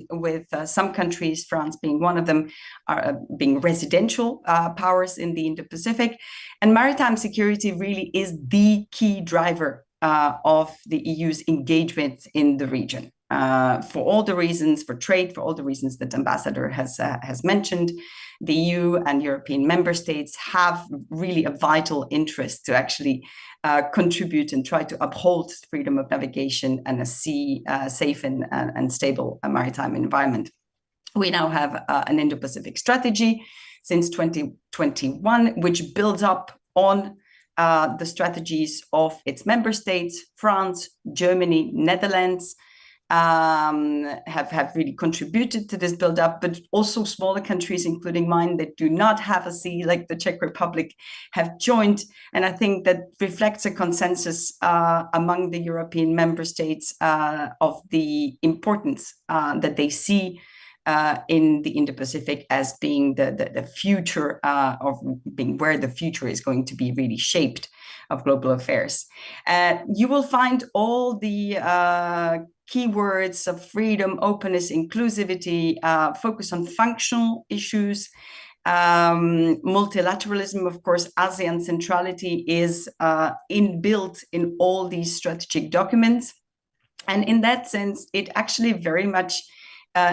with some countries, France being one of them, are being residential powers in the Indo-Pacific. And maritime security really is the key driver of the EU's engagement in the region. For all the reasons, for trade, for all the reasons that Ambassador has mentioned, the EU and European member states have really a vital interest to actually contribute and try to uphold freedom of navigation and a safe and stable maritime environment. We now have an Indo-Pacific strategy since 2021, which builds up on the strategies of its member states. France, Germany, Netherlands have really contributed to this build-up, but also smaller countries, including mine, that do not have a sea, like the Czech Republic, have joined. And I think that reflects a consensus among the European member states of the importance that they see in the Indo-Pacific as being the future of being where the future is going to be really shaped of global affairs. You will find all the keywords of freedom, openness, inclusivity, focus on functional issues, multilateralism. Of course, ASEAN centrality is inbuilt in all these strategic documents. And in that sense, it actually very much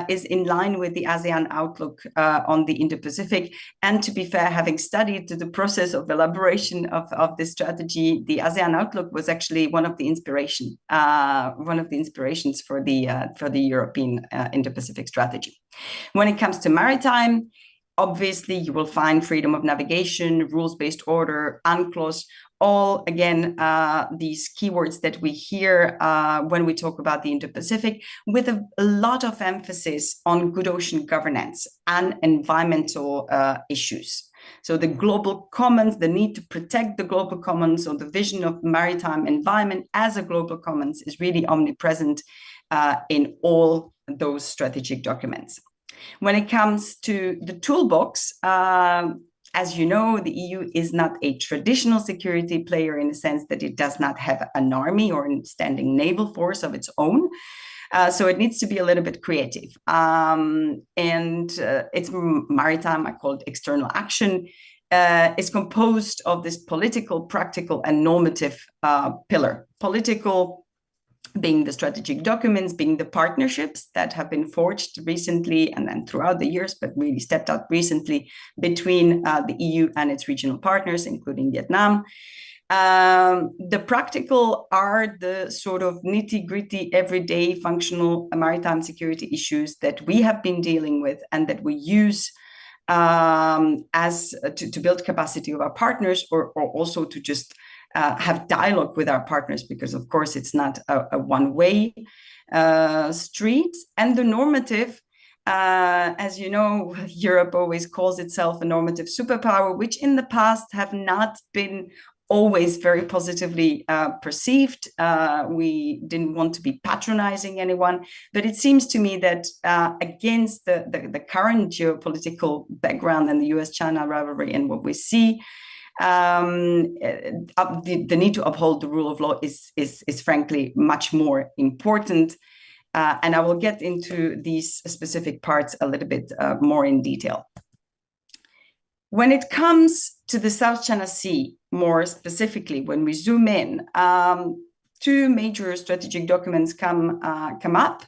is in line with the ASEAN outlook on the Indo-Pacific. And to be fair, having studied the process of elaboration of this strategy, the ASEAN outlook was actually one of the inspirations for the European Indo-Pacific strategy. When it comes to maritime, obviously you will find freedom of navigation, rules-based order, UNCLOS, all again these keywords that we hear when we talk about the Indo-Pacific, with a lot of emphasis on good ocean governance and environmental issues. So the global commons, the need to protect the global commons, or the vision of maritime environment as a global commons, is really omnipresent in all those strategic documents. When it comes to the toolbox, as you know, the EU is not a traditional security player in the sense that it does not have an army or a standing naval force of its own. So it needs to be a little bit creative. Its maritime, I call it external action, is composed of this political, practical, and normative pillar. Political being the strategic documents, being the partnerships that have been forged recently and then throughout the years, but really stepped up recently between the EU and its regional partners, including Vietnam. The practical are the sort of nitty-gritty, everyday functional maritime security issues that we have been dealing with and that we use to build capacity of our partners, or also to just have dialogue with our partners, because of course it's not a one-way street. And the normative, as you know, Europe always calls itself a normative superpower, which in the past have not been always very positively perceived. We didn't want to be patronizing anyone, but it seems to me that against the current geopolitical background and the US-China rivalry and what we see, the need to uphold the rule of law is frankly much more important. And I will get into these specific parts a little bit more in detail. When it comes to the South China Sea, more specifically, when we zoom in, two major strategic documents come up: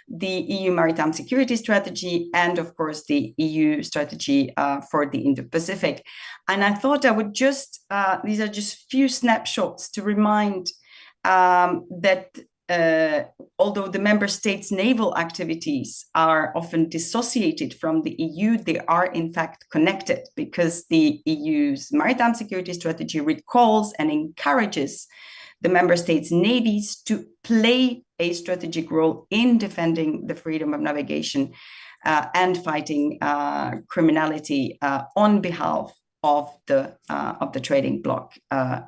the EU Maritime Security Strategy and, of course, the EU Strategy for the Indo-Pacific. And I thought I would just, these are just few snapshots to remind that although the member states' naval activities are often dissociated from the EU, they are in fact connected, because the EU's Maritime Security Strategy recalls and encourages the member states' navies to play a strategic role in defending the freedom of navigation and fighting criminality on behalf of the trading bloc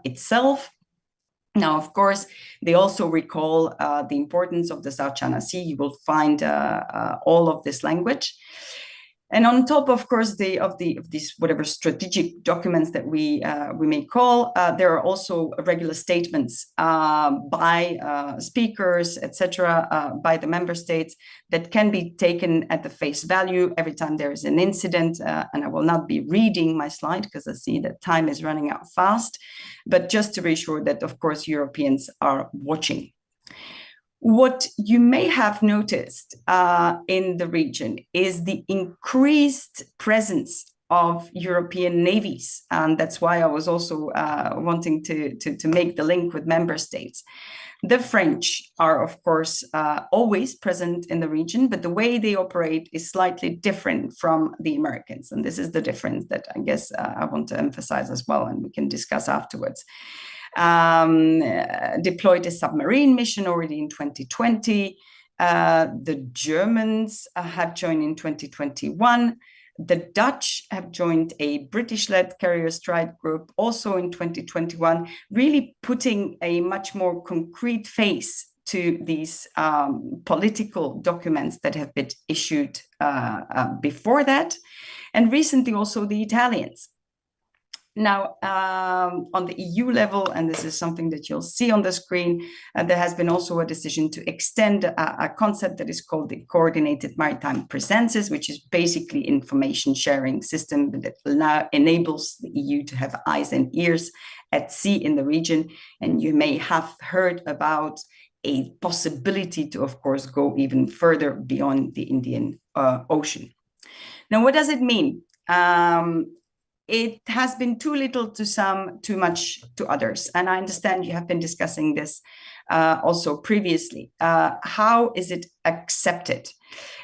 itself. Now, of course, they also recall the importance of the South China Sea. You will find all of this language. And on top, of course, of these whatever strategic documents that we may call, there are also regular statements by speakers, etc., by the member states that can be taken at the face value every time there is an incident. And I will not be reading my slide because I see that time is running out fast, but just to be sure that, of course, Europeans are watching. What you may have noticed in the region is the increased presence of European navies. And that's why I was also wanting to make the link with member states. The French are, of course, always present in the region, but the way they operate is slightly different from the Americans. And this is the difference that I guess I want to emphasize as well, and we can discuss afterwards. Deployed a submarine mission already in 2020. The Germans have joined in 2021. The Dutch have joined a British-led carrier strike group also in 2021, really putting a much more concrete face to these political documents that have been issued before that. And recently also the Italians. Now, on the EU level, and this is something that you'll see on the screen, there has been also a decision to extend a concept that is called the Coordinated Maritime Presences, which is basically information sharing system that now enables the EU to have eyes and ears at sea in the region. And you may have heard about a possibility to, of course, go even further beyond the Indian Ocean. Now, what does it mean? It has been too little to some, too much to others. And I understand you have been discussing this also previously. How is it accepted?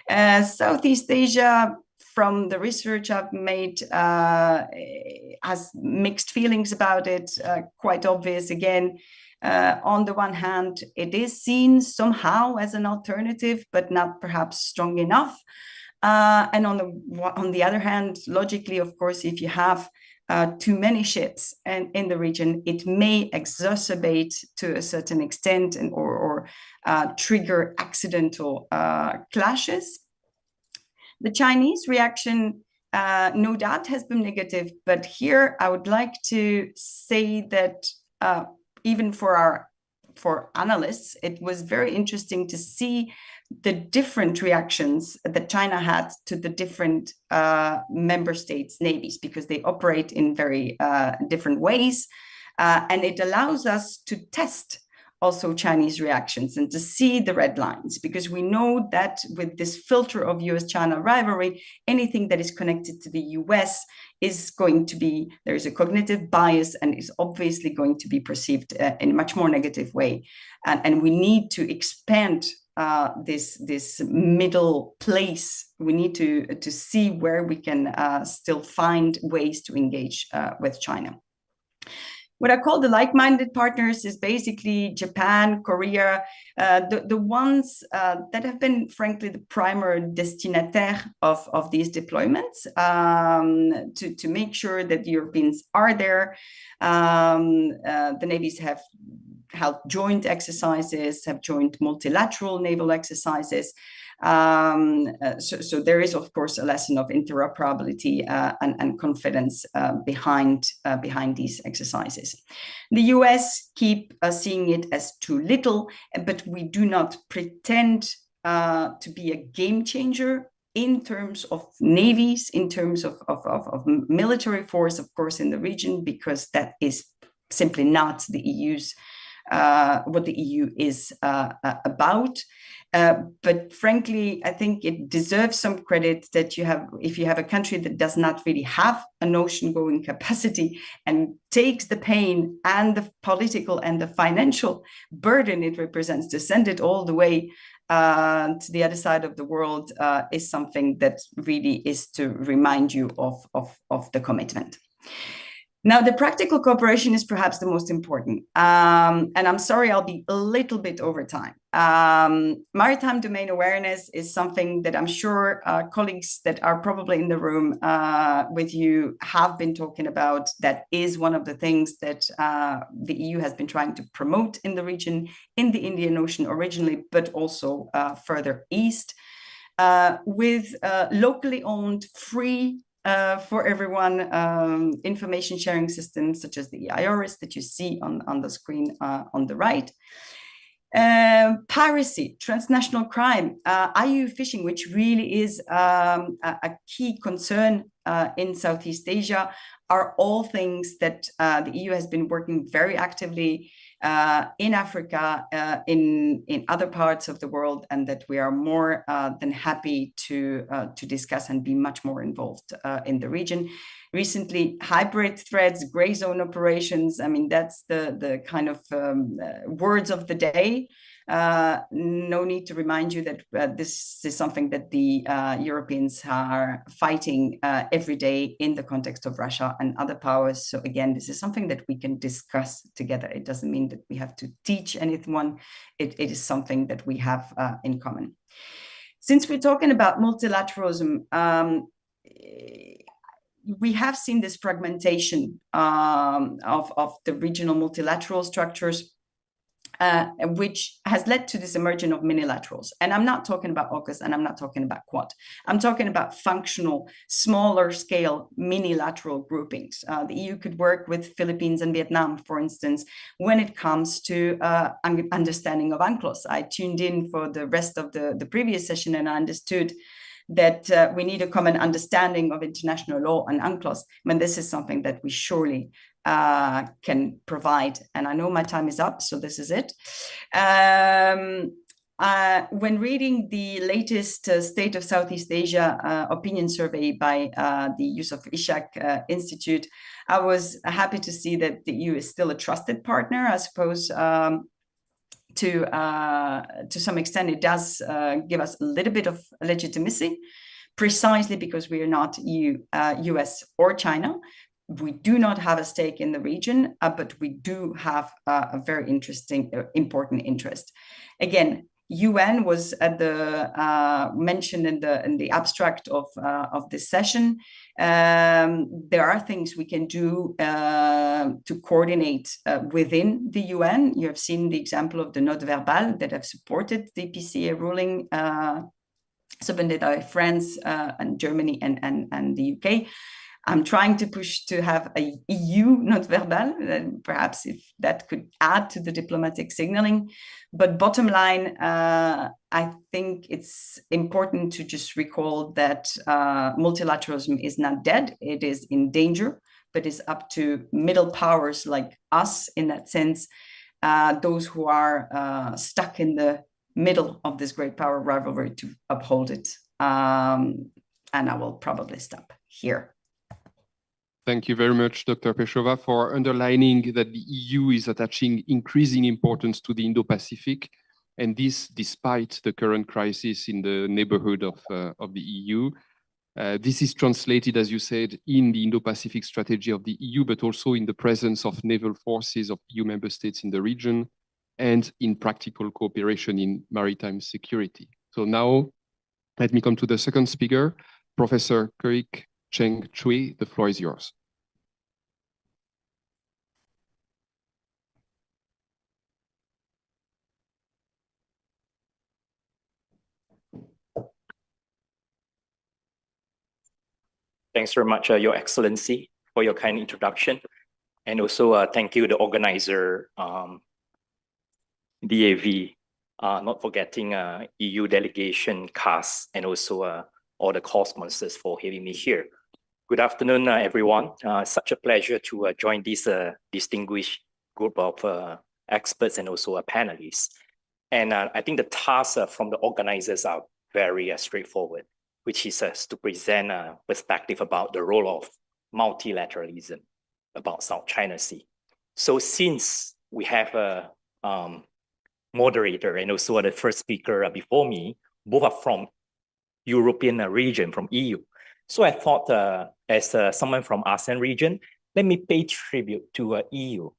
Southeast Asia, from the research I've made, has mixed feelings about it, quite obvious again. On the one hand, it is seen somehow as an alternative, but not perhaps strong enough. And on the other hand, logically, of course, if you have too many ships in the region, it may exacerbate to a certain extent or trigger accidental clashes. The Chinese reaction, no doubt, has been negative, but here I would like to say that even for analysts, it was very interesting to see the different reactions that China had to the different member states' navies, because they operate in very different ways. And it allows us to test also Chinese reactions and to see the red lines, because we know that with this filter of US-China rivalry, anything that is connected to the US is going to be, there is a cognitive bias and is obviously going to be perceived in a much more negative way. And we need to expand this middle place. We need to see where we can still find ways to engage with China. What I call the like-minded partners is basically Japan, Korea, the ones that have been, frankly, the primary destinataire of these deployments, to make sure that the Europeans are there. The navies have held joint exercises, have joined multilateral naval exercises. So there is, of course, a lesson of interoperability and confidence behind these exercises. The US keep seeing it as too little, but we do not pretend to be a game changer in terms of navies, in terms of military force, of course, in the region, because that is simply not the EU's what the EU is about. But frankly, I think it deserves some credit that you have, if you have a country that does not really have an ocean-going capacity and takes the pain and the political and the financial burden it represents to send it all the way to the other side of the world, is something that really is to remind you of the commitment. Now, the practical cooperation is perhaps the most important. And I'm sorry, I'll be a little bit over time. Maritime domain awareness is something that I'm sure colleagues that are probably in the room with you have been talking about. That is one of the things that the EU has been trying to promote in the region, in the Indian Ocean originally, but also further east, with locally owned, free, for everyone, information sharing systems such as the IORIS that you see on the screen on the right. Piracy, transnational crime, IUU fishing, which really is a key concern in Southeast Asia, are all things that the EU has been working very actively in Africa, in other parts of the world, and that we are more than happy to discuss and be much more involved in the region. Recently, hybrid threats, gray zone operations, I mean, that's the kind of words of the day. No need to remind you that this is something that the Europeans are fighting every day in the context of Russia and other powers. So again, this is something that we can discuss together. It doesn't mean that we have to teach anyone. It is something that we have in common. Since we're talking about multilateralism, we have seen this fragmentation of the regional multilateral structures, which has led to this emergence of minilaterals. And I'm not talking about AUKUS, and I'm not talking about Quad. I'm talking about functional, smaller scale minilateral groupings. The EU could work with Philippines and Vietnam, for instance, when it comes to understanding of UNCLOS. I tuned in for the rest of the previous session, and I understood that we need a common understanding of international law and UNCLOS. I mean, this is something that we surely can provide. And I know my time is up, so this is it. When reading the latest State of Southeast Asia opinion survey by the Yusuf Ishak Institute, I was happy to see that the EU is still a trusted partner. I suppose to some extent it does give us a little bit of legitimacy, precisely because we are not EU, US or China. We do not have a stake in the region, but we do have a very interesting, important interest. Again, UN was at the mentioned in the abstract of this session. There are things we can do to coordinate within the UN. You have seen the example of the note verbal that have supported the PCA ruling, submitted by France and Germany and the UK. I'm trying to push to have a EU note verbal, perhaps if that could add to the diplomatic signaling. But bottom line, I think it's important to just recall that multilateralism is not dead. It is in danger, but it's up to middle powers like us in that sense, those who are stuck in the middle of this great power rivalry to uphold it. And I will probably stop here. Thank you very much, Dr. Peshova, for underlining that the EU is attaching increasing importance to the Indo-Pacific, and this despite the current crisis in the neighborhood of the EU. This is translated, as you said, in the Indo-Pacific strategy of the EU, but also in the presence of naval forces of EU member states in the region and in practical cooperation in maritime security. So now, let me come to the second speaker, Professor Koik Cheng Chui. The floor is yours. Thanks very much, Your Excellency, for your kind introduction. And also thank you, the organizer, DAV, not forgetting EU delegation, CAS, and also all the call sponsors for having me here. Good afternoon, everyone. Such a pleasure to join this distinguished group of experts and also panelists. And I think the tasks from the organizers are very straightforward, which is to present a perspective about the role of multilateralism about South China Sea. So since we have a moderator and also the first speaker before me, both are from European region, from EU. So I thought as someone from ASEAN region, let me pay tribute to EU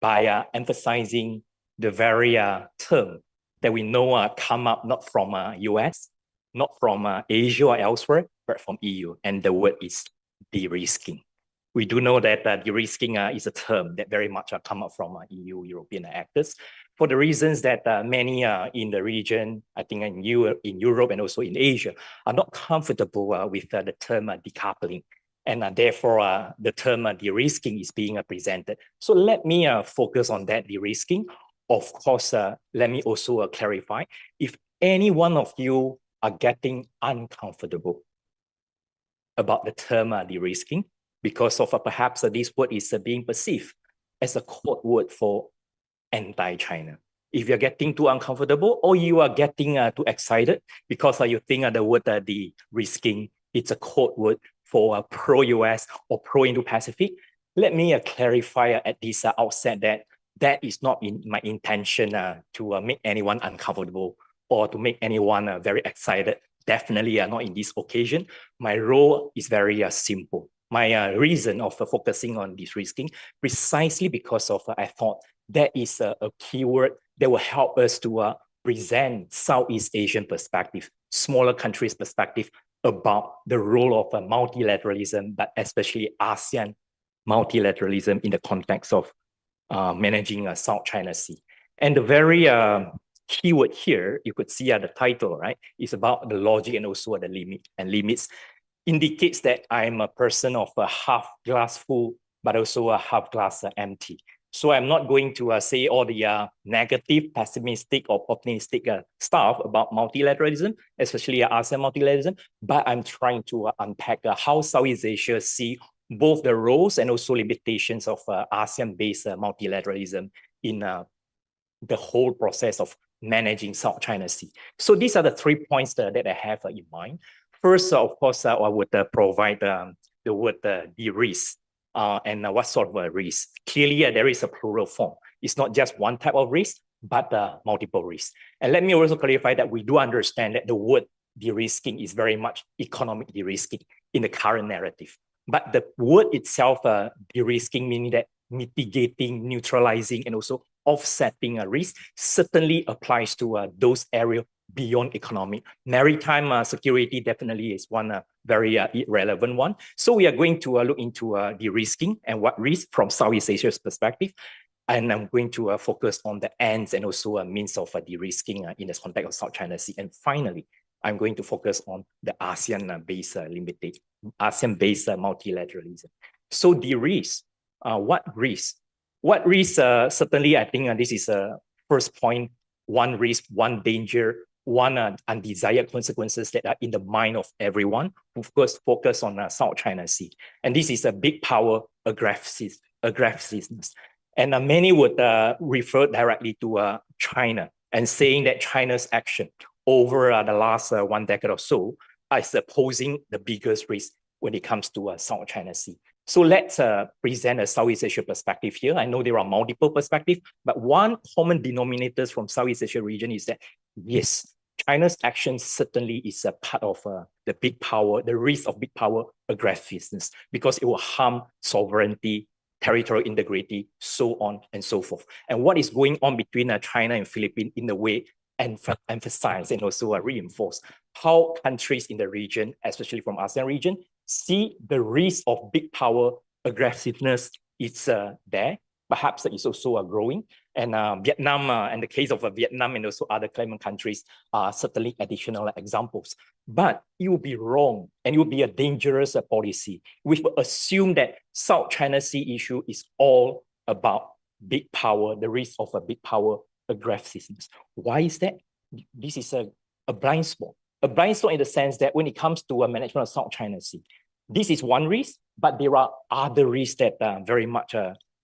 by emphasizing the very term that we know come up not from US, not from Asia or elsewhere, but from EU, and the word is de-risking. We do know that de-risking is a term that very much come up from EU, European actors, for the reasons that many in the region, I think in Europe and also in Asia, are not comfortable with the term decoupling. And therefore, the term de-risking is being presented. So let me focus on that de-risking. Of course, let me also clarify, if any one of you are getting uncomfortable about the term de-risking, because of perhaps this word is being perceived as a code word for anti-China. If you're getting too uncomfortable or you are getting too excited because you think the word de-risking, it's a code word for pro-US or pro-Indo-Pacific, let me clarify at this outset that that is not in my intention to make anyone uncomfortable or to make anyone very excited. Definitely not in this occasion. My role is very simple. My reason of focusing on de-risking, precisely because of I thought that is a keyword that will help us to present Southeast Asian perspective, smaller countries' perspective about the role of multilateralism, but especially ASEAN multilateralism in the context of managing South China Sea. And the very keyword here, you could see the title, right, is about the logic and also the limit. And limits indicates that I'm a person of a half glass full, but also a half glass empty. So I'm not going to say all the negative, pessimistic, or optimistic stuff about multilateralism, especially ASEAN multilateralism, but I'm trying to unpack how Southeast Asia see both the roles and also limitations of ASEAN-based multilateralism in the whole process of managing South China Sea. So these are the 3 points that I have in mind. First, of course, I would provide the word de-risk and what sort of a risk. Clearly, there is a plural form. It's not just one type of risk, but multiple risks. And let me also clarify that we do understand that the word de-risking is very much economic de-risking in the current narrative. But the word itself, de-risking, meaning that mitigating, neutralizing, and also offsetting a risk, certainly applies to those areas beyond economic. Maritime security definitely is one very irrelevant one. So we are going to look into de-risking and what risk from Southeast Asia's perspective. And I'm going to focus on the ends and also a means of de-risking in the context of South China Sea. And finally, I'm going to focus on the ASEAN-based limited, ASEAN-based multilateralism. So de-risk, what risk? What risk? Certainly, I think this is a first point, one risk, one danger, one undesired consequences that are in the mind of everyone who first focus on South China Sea. And this is a big power aggressiveness. And many would refer directly to China and saying that China's action over the last 1 decade or so is posing the biggest risk when it comes to South China Sea. So let's present a Southeast Asia perspective here. I know there are multiple perspectives, but one common denominator from Southeast Asia region is that, yes, China's action certainly is a part of the big power, the risk of big power aggressiveness, because it will harm sovereignty, territorial integrity, so on and so forth. And what is going on between China and Philippines in a way emphasize and also reinforce how countries in the region, especially from ASEAN region, see the risk of big power aggressiveness is there. Perhaps it's also growing. And Vietnam, and the case of Vietnam and also other claimant countries are certainly additional examples. But it would be wrong and it would be a dangerous policy. We would assume that South China Sea issue is all about big power, the risk of a big power aggressiveness. Why is that? This is a blind spot. A blind spot in the sense that when it comes to a management of South China Sea, this is one risk, but there are other risks that very much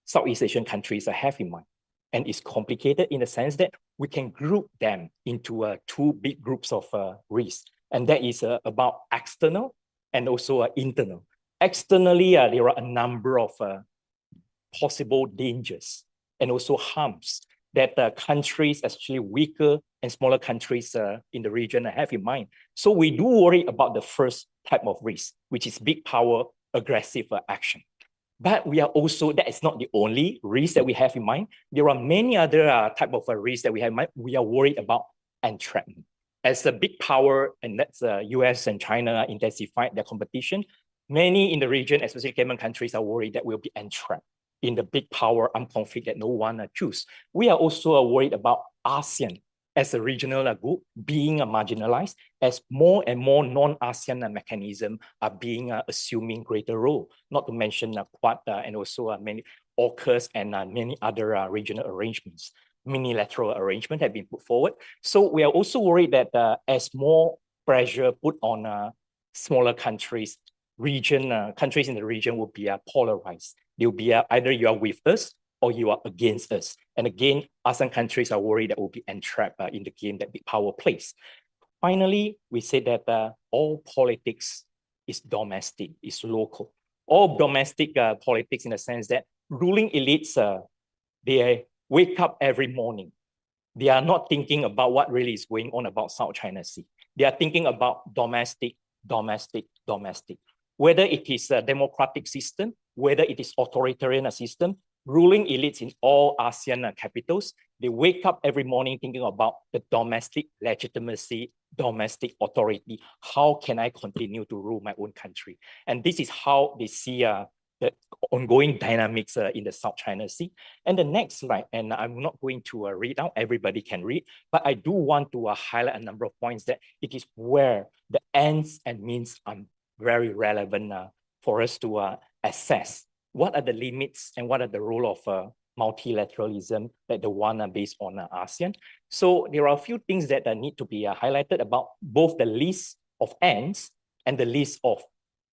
Southeast Asian countries have in mind. And it's complicated in the sense that we can group them into two big groups of risks. And that is about external and also internal. Externally, there are a number of possible dangers and also harms that countries, especially weaker and smaller countries in the region have in mind. So we do worry about the first type of risk, which is big power, aggressive action. But we are also, that is not the only risk that we have in mind. There are many other type of risks that we have in mind. We are worried about entrapment. As a big power, and that's US and China intensified their competition, many in the region, especially Cayman countries, are worried that we'll be entrapped in the big power armed conflict that no one choose. We are also worried about ASEAN as a regional group being marginalized as more and more non-ASEAN mechanisms are being assuming greater role, not to mention Quad and also many AUKUS and many other regional arrangements. Minilateral arrangement have been put forward. So we are also worried that as more pressure put on smaller countries, countries in the region will be polarized. They'll be either you are with us or you are against us. And again, ASEAN countries are worried that we'll be entrapped in the game that big power plays. Finally, we say that all politics is domestic, is local. All domestic politics in the sense that ruling elites, they wake up every morning. They are not thinking about what really is going on about South China Sea. They are thinking about domestic, domestic, domestic. Whether it is a democratic system, whether it is authoritarian system, ruling elites in all ASEAN capitals, they wake up every morning thinking about the domestic legitimacy, domestic authority. How can I continue to rule my own country? And this is how they see the ongoing dynamics in the South China Sea. And the next slide, and I'm not going to read out, everybody can read, but I do want to highlight a number of points that it is where the ends and means are very relevant for us to assess what are the limits and what are the role of multilateralism, that the one based on ASEAN. So there are a few things that need to be highlighted about both the list of ends and the list of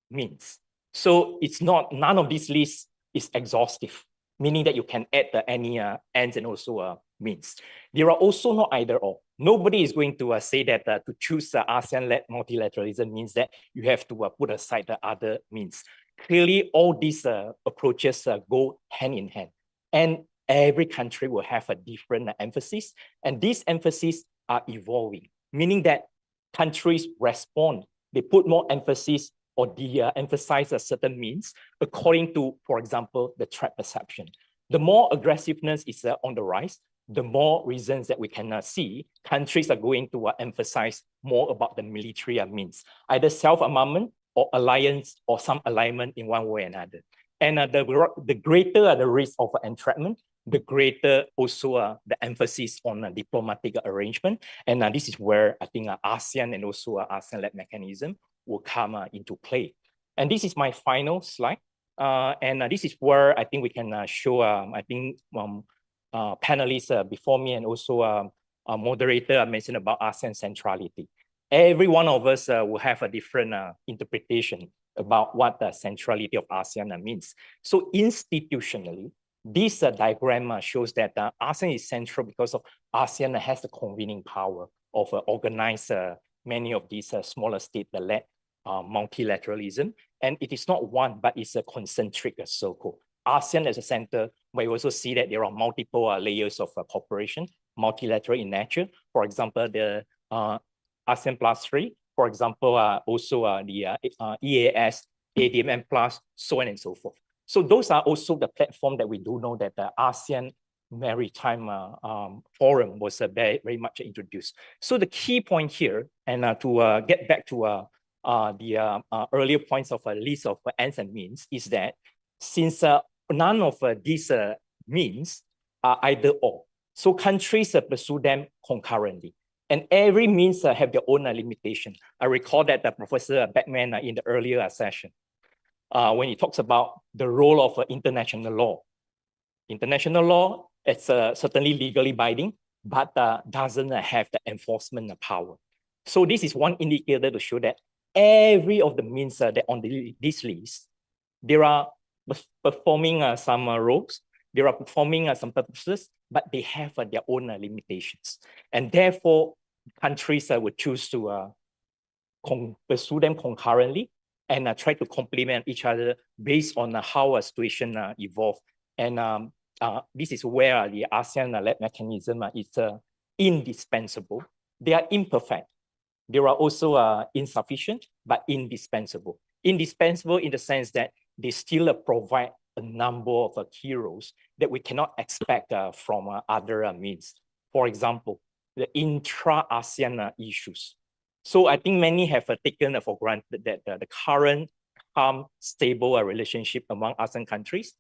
means. So it's not, none of these lists is exhaustive, meaning that you can add any ends and also means. There are also not either or. Nobody is going to say that to choose ASEAN-led multilateralism means that you have to put aside the other means. Clearly, all these approaches go hand in hand. And every country will have a different emphasis. And these emphases are evolving, meaning that countries respond. They put more emphasis or de-emphasize a certain means according to, for example, the threat perception. The more aggressiveness is on the rise, the more reasons that we can see countries are going to emphasize more about the military means, either self-armament or alliance or some alignment in one way or another. And the greater the risk of entrapment, the greater also the emphasis on diplomatic arrangement. And this is where I think ASEAN and also ASEAN-led mechanism will come into play. And this is my final slide. And this is where I think we can show, I think, panelists before me and also a moderator mentioned about ASEAN centrality. Every one of us will have a different interpretation about what the centrality of ASEAN means. So institutionally, this diagram shows that ASEAN is central because of ASEAN has the convening power of organize many of these smaller state-led multilateralism. And it is not one, but it's a concentric circle. ASEAN as a center, but you also see that there are multiple layers of cooperation, multilateral in nature. For example, the ASEAN +3, for example, also the EAS, ADMM+, so on and so forth. So those are also the platform that we do know that the ASEAN Maritime Forum was very, very much introduced. So the key point here, and to get back to the earlier points of a list of ends and means, is that since none of these means are either or, so countries pursue them concurrently. And every means have their own limitation. I recall that Professor Beckman in the earlier session, when he talks about the role of international law. International law, it's certainly legally binding, but doesn't have the enforcement power. So this is one indicator to show that every of the means that on this list, there are performing some roles, they are performing some purposes, but they have their own limitations. And therefore, countries would choose to pursue them concurrently and try to complement each other based on how a situation evolves. And this is where the ASEAN-led mechanism is indispensable. They are imperfect. They are also insufficient, but indispensable. Indispensable in the sense that they still provide a number of key roles that we cannot expect from other means. For example, the intra-ASEAN issues. So I think many have taken for granted that the current calm, stable relationship among ASEAN countries,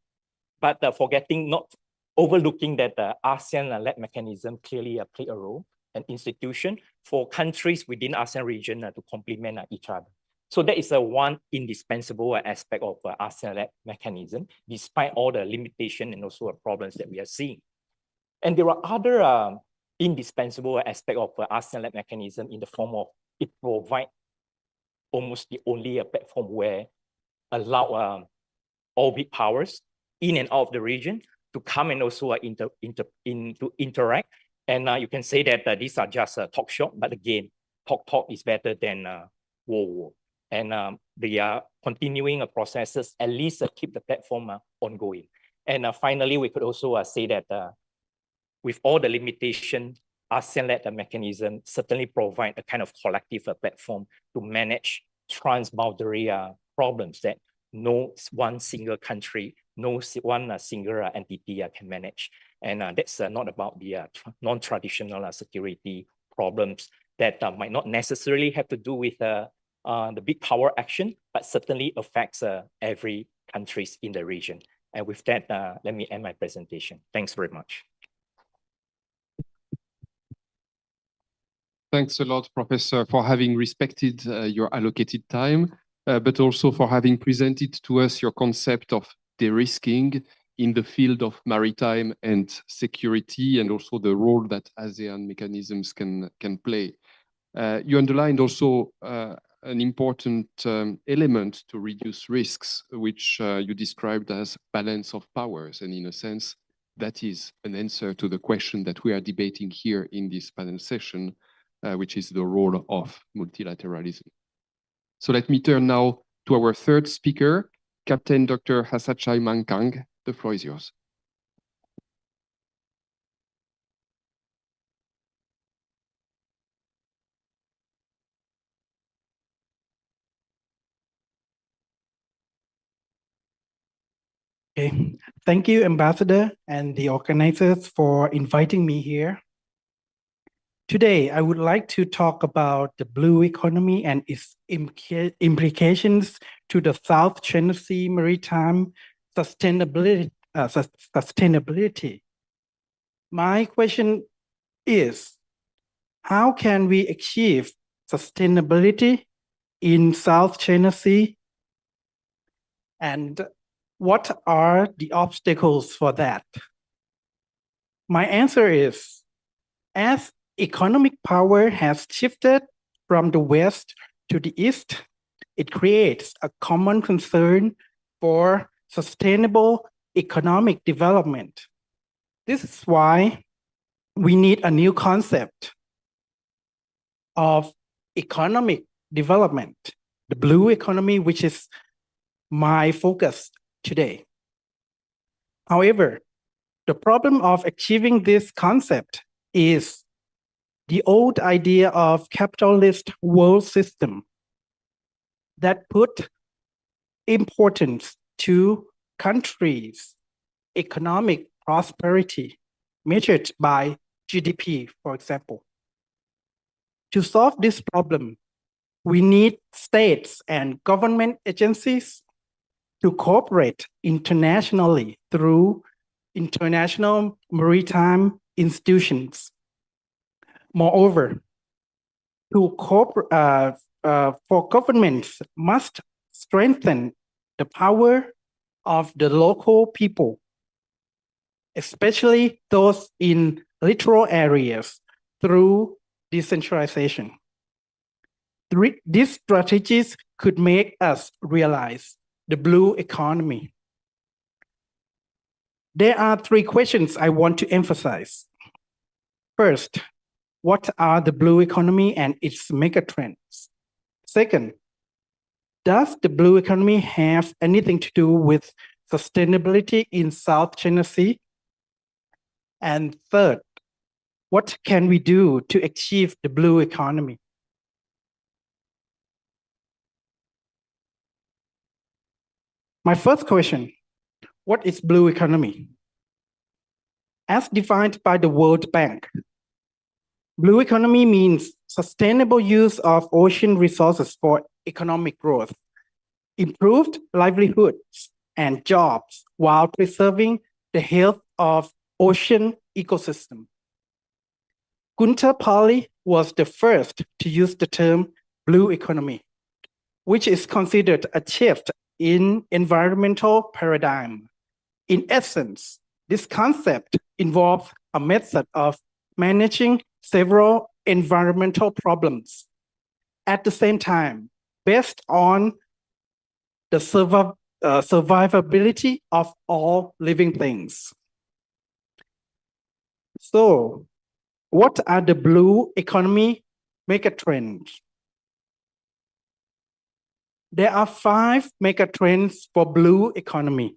but forgetting, not overlooking that the ASEAN-led mechanism clearly play a role, an institution for countries within ASEAN region to complement each other. So that is one indispensable aspect of ASEAN-led mechanism, despite all the limitation and also problems that we are seeing. And there are other indispensable aspect of ASEAN-led mechanism in the form of it provides almost the only platform where allow all big powers in and out of the region to come and also to interact. And you can say that these are just talk shop, but again, talk is better than war. And they are continuing processes, at least keep the platform ongoing. And finally, we could also say that with all the limitation, ASEAN-led mechanism certainly provide a kind of collective platform to manage transboundary problems that no one single country, no one single entity can manage. And that's not about the non-traditional security problems that might not necessarily have to do with the big power action, but certainly affects every countries in the region. And with that, let me end my presentation. Thanks very much. Thanks a lot, Professor, for having respected your allocated time, but also for having presented to us your concept of de-risking in the field of maritime and security, and also the role that ASEAN mechanisms can play. You underlined also an important element to reduce risks, which you described as balance of powers. And in a sense, that is an answer to the question that we are debating here in this panel session, which is the role of multilateralism. So let me turn now to our third speaker, Captain Dr. Hasachai Mangkang. The floor is yours. Okay. Thank you, Ambassador, and the organizers for inviting me here. Today, I would like to talk about the blue economy and its implications to the South China Sea maritime sustainability. My question is, how can we achieve sustainability in South China Sea? And what are the obstacles for that? My answer is, as economic power has shifted from the West to the East, it creates a common concern for sustainable economic development. This is why we need a new concept of economic development, the blue economy, which is my focus today. However, the problem of achieving this concept is the old idea of capitalist world system that put importance to countries' economic prosperity measured by GDP, for example. To solve this problem, we need states and government agencies to cooperate internationally through international maritime institutions. Moreover, for governments must strengthen the power of the local people, especially those in littoral areas, through decentralization. These strategies could make us realize the blue economy. There are three questions I want to emphasize. First, what are the blue economy and its megatrends? Second, does the blue economy have anything to do with sustainability in South China Sea? And third, what can we do to achieve the blue economy? My first question, what is blue economy? As defined by the World Bank, blue economy means sustainable use of ocean resources for economic growth, improved livelihoods and jobs while preserving the health of ocean ecosystem. Gunter Pauli was the first to use the term blue economy, which is considered a shift in environmental paradigm. In essence, this concept involves a method of managing several environmental problems at the same time, based on the survivability of all living things. So, what are the blue economy megatrends? There are 5 megatrends for blue economy.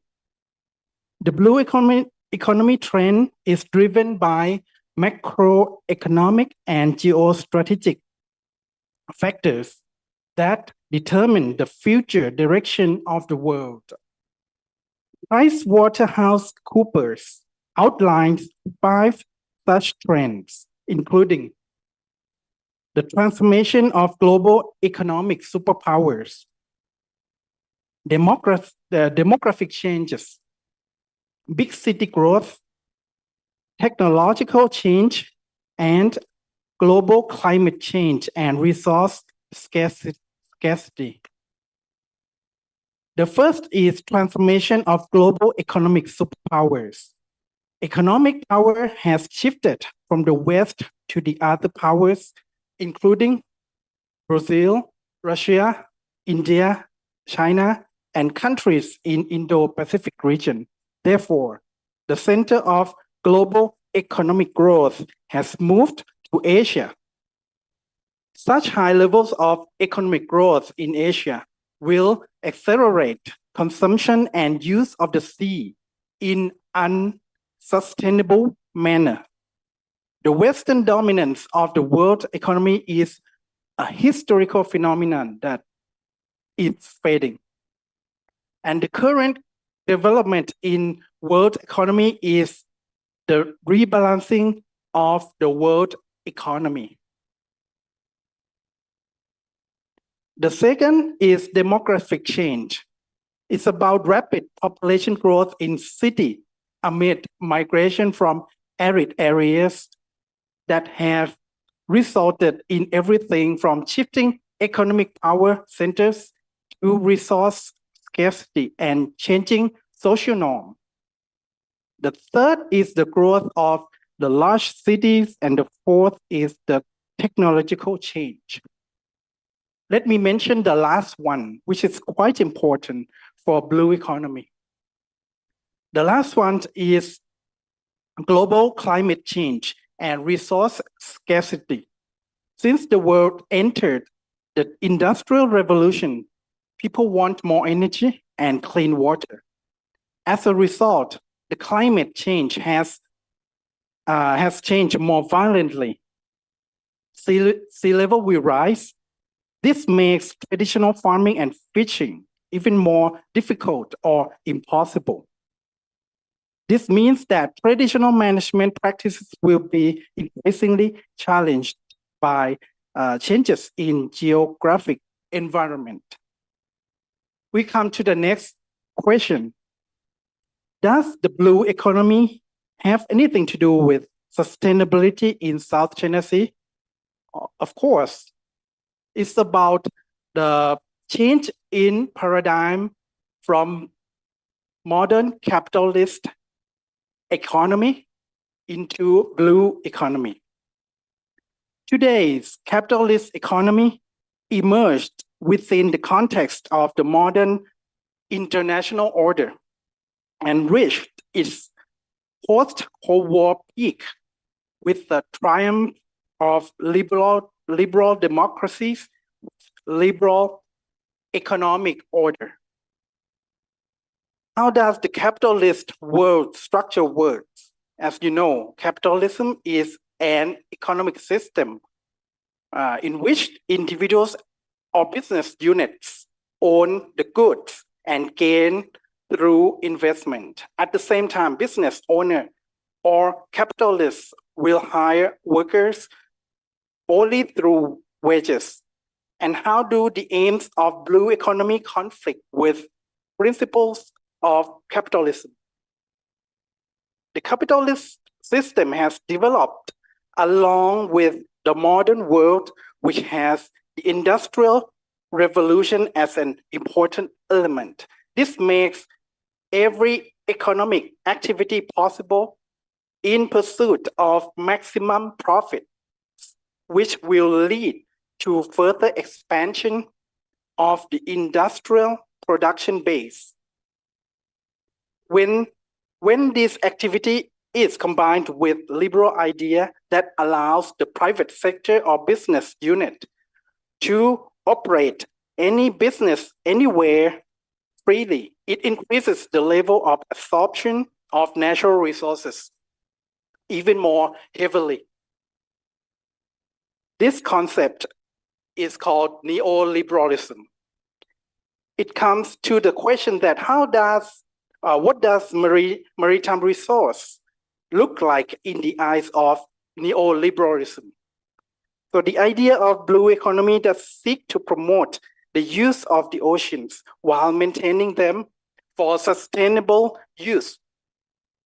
The blue economy trend is driven by macroeconomic and geostrategic factors that determine the future direction of the world. PricewaterhouseCoopers outlines 5 such trends, including the transformation of global economic superpowers, demographic changes, big city growth, technological change, and global climate change and resource scarcity. The first is transformation of global economic superpowers. Economic power has shifted from the West to the other powers, including Brazil, Russia, India, China, and countries in Indo-Pacific region. Therefore, the center of global economic growth has moved to Asia. Such high levels of economic growth in Asia will accelerate consumption and use of the sea in unsustainable manner. The Western dominance of the world economy is a historical phenomenon that is fading. And the current development in world economy is the rebalancing of the world economy. The second is demographic change. It's about rapid population growth in cities amid migration from arid areas that have resulted in everything from shifting economic power centers to resource scarcity and changing social norms. The third is the growth of the large cities, and the fourth is the technological change. Let me mention the last one, which is quite important for blue economy. The last one is global climate change and resource scarcity. Since the world entered the Industrial Revolution, people want more energy and clean water. As a result, the climate change has changed more violently. Sea level will rise. This makes traditional farming and fishing even more difficult or impossible. This means that traditional management practices will be increasingly challenged by changes in geographic environment. We come to the next question. Does the blue economy have anything to do with sustainability in South China Sea? Of course. It's about the change in paradigm from modern capitalist economy into blue economy. Today's capitalist economy emerged within the context of the modern international order and reached its post-Cold War peak with the triumph of liberal democracies, liberal economic order. How does the capitalist world structure work? As you know, capitalism is an economic system in which individuals or business units own the goods and gain through investment. At the same time, business owner or capitalists will hire workers only through wages. And how do the aims of blue economy conflict with principles of capitalism? The capitalist system has developed along with the modern world, which has the Industrial Revolution as an important element. This makes every economic activity possible in pursuit of maximum profit, which will lead to further expansion of the industrial production base. When this activity is combined with liberal idea that allows the private sector or business unit to operate any business anywhere freely, it increases the level of absorption of natural resources even more heavily. This concept is called neoliberalism. It comes to the question that what does maritime resource look like in the eyes of neoliberalism? So the idea of blue economy does seek to promote the use of the oceans while maintaining them for sustainable use,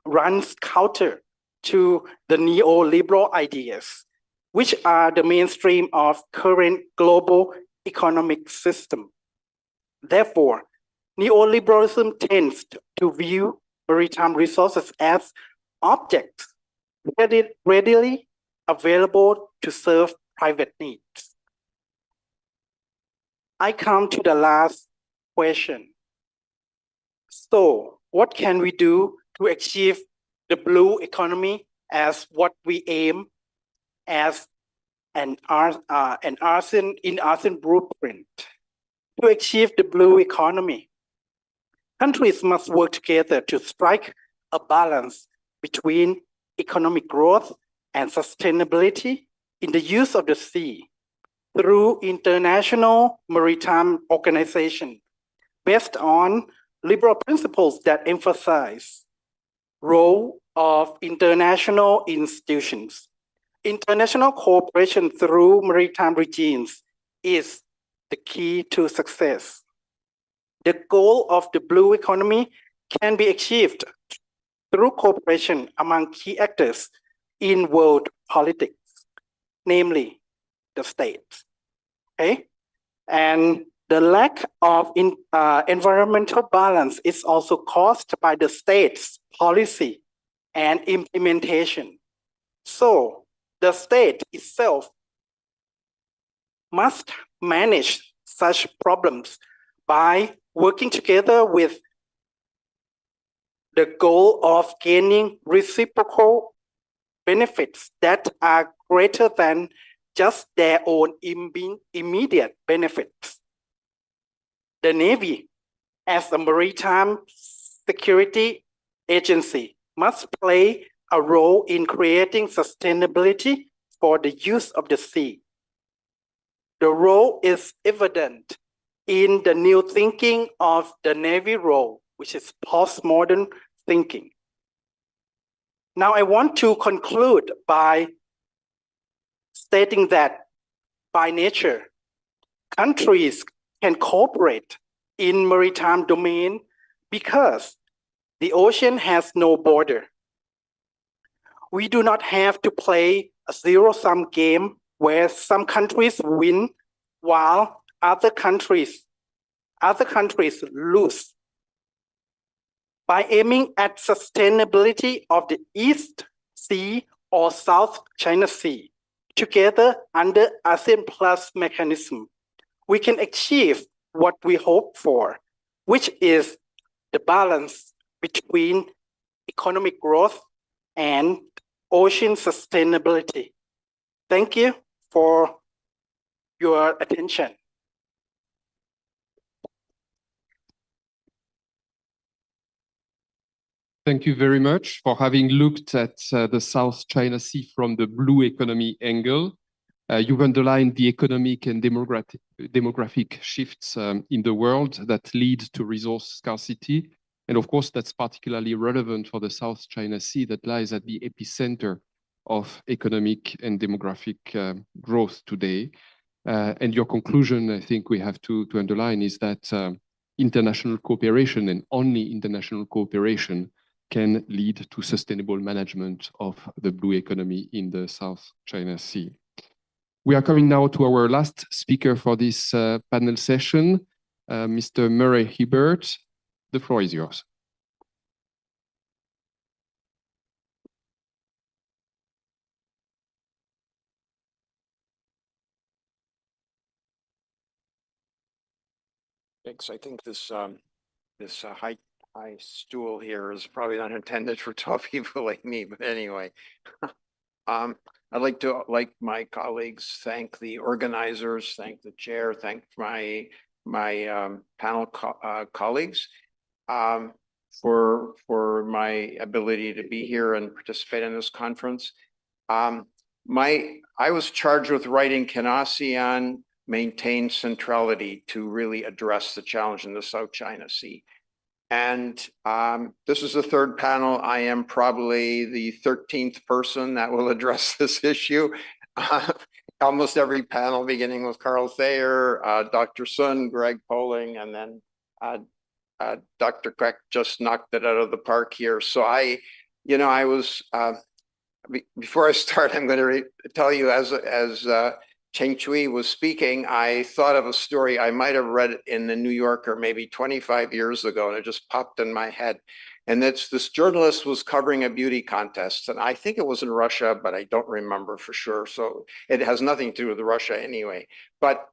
runs counter to the neoliberal ideas, which are the mainstream of current global economic system. Therefore, neoliberalism tends to view maritime resources as objects readily available to serve private needs. I come to the last question. So what can we do to achieve the blue economy as what we aim as an ASEAN blueprint? To achieve the blue economy, countries must work together to strike a balance between economic growth and sustainability in the use of the sea through international maritime organization based on liberal principles that emphasize role of international institutions. International cooperation through maritime regimes is the key to success. The goal of the blue economy can be achieved through cooperation among key actors in world politics, namely the states. Okay? And the lack of environmental balance is also caused by the state's policy and implementation. So the state itself must manage such problems by working together with the goal of gaining reciprocal benefits that are greater than just their own immediate benefits. The Navy, as a maritime security agency, must play a role in creating sustainability for the use of the sea. The role is evident in the new thinking of the Navy role, which is postmodern thinking. Now I want to conclude by stating that by nature, countries can cooperate in maritime domain because the ocean has no border. We do not have to play a zero-sum game where some countries win while other countries lose. By aiming at sustainability of the East Sea or South China Sea, together under ASEAN Plus mechanism, we can achieve what we hope for, which is the balance between economic growth and ocean sustainability. Thank you for your attention. Thank you very much for having looked at the South China Sea from the blue economy angle. You've underlined the economic and demographic shifts in the world that lead to resource scarcity. And of course, that's particularly relevant for the South China Sea that lies at the epicenter of economic and demographic growth today. And your conclusion, I think we have to underline, is that international cooperation and only international cooperation can lead to sustainable management of the blue economy in the South China Sea. We are coming now to our last speaker for this panel session, Mr. Murray Hibbert. The floor is yours. Thanks. I think this high stool here is probably not intended for tall people like me, but anyway. I'd like to, like my colleagues, thank the organizers, thank the chair, thank my panel colleagues for my ability to be here and participate in this conference. I was charged with writing "Can ASEAN maintain centrality to really address the challenge in the South China Sea?" And this is the third panel. I am probably the 13th person that will address this issue. Almost every panel, beginning with Carl Thayer, Dr. Sun, Greg Poling, and then Dr. Kwek just knocked it out of the park here. So I was, before I start, I'm going to tell you, as Cheng Chui was speaking, I thought of a story I might have read in the New Yorker maybe 25 years ago, and it just popped in my head. And that's this journalist was covering a beauty contest, and I think it was in Russia, but I don't remember for sure. So it has nothing to do with Russia anyway. But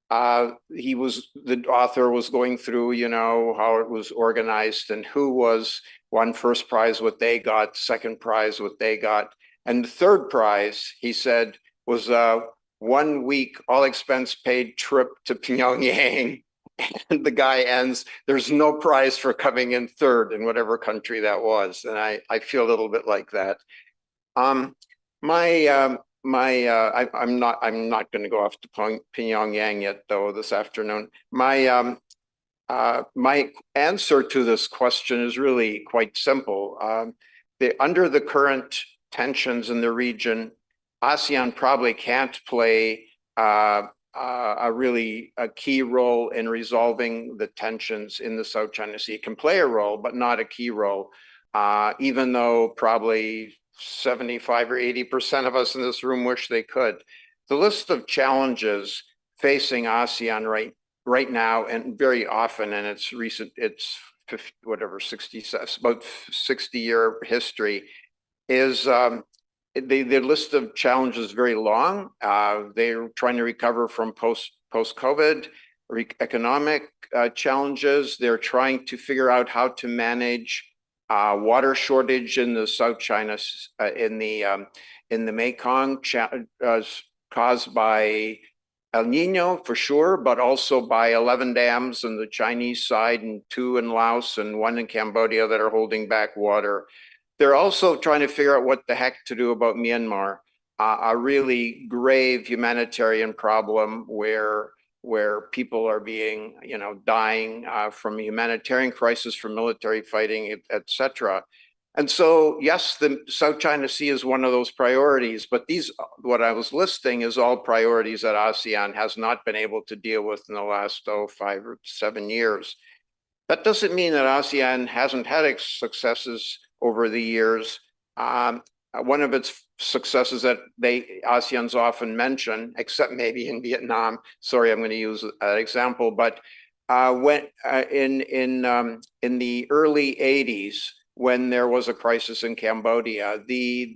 the author was going through, you know, how it was organized and who was won first prize, what they got, second prize, what they got. And the third prize, he said, was a 1 week, all expense paid trip to Pyongyang. And the guy ends, there's no prize for coming in third in whatever country that was. And I feel a little bit like that. I'm not going to go off to Pyongyang yet, though, this afternoon. My answer to this question is really quite simple. Under the current tensions in the region, ASEAN probably can't play a key role in resolving the tensions in the South China Sea. It can play a role, but not a key role, even though probably 75 or 80% of us in this room wish they could. The list of challenges facing ASEAN right now and very often in its recent, its 50, whatever, 60, about 60-year history is the list of challenges is very long. They're trying to recover from post-COVID economic challenges. They're trying to figure out how to manage water shortage in the South China, in the Mekong, caused by El Nino for sure, but also by 11 dams on the Chinese side and 2 in Laos and 1 in Cambodia that are holding back water. They're also trying to figure out what the heck to do about Myanmar, a really grave humanitarian problem where people are being, you know, dying from a humanitarian crisis, from military fighting, etc. And so, yes, the South China Sea is one of those priorities, but these, what I was listing is all priorities that ASEAN has not been able to deal with in the last 5 or 7 years. That doesn't mean that ASEAN hasn't had successes over the years. One of its successes that ASEAN's often mention, except maybe in Vietnam. Sorry, I'm going to use that example, but when in the early 80s, when there was a crisis in Cambodia, the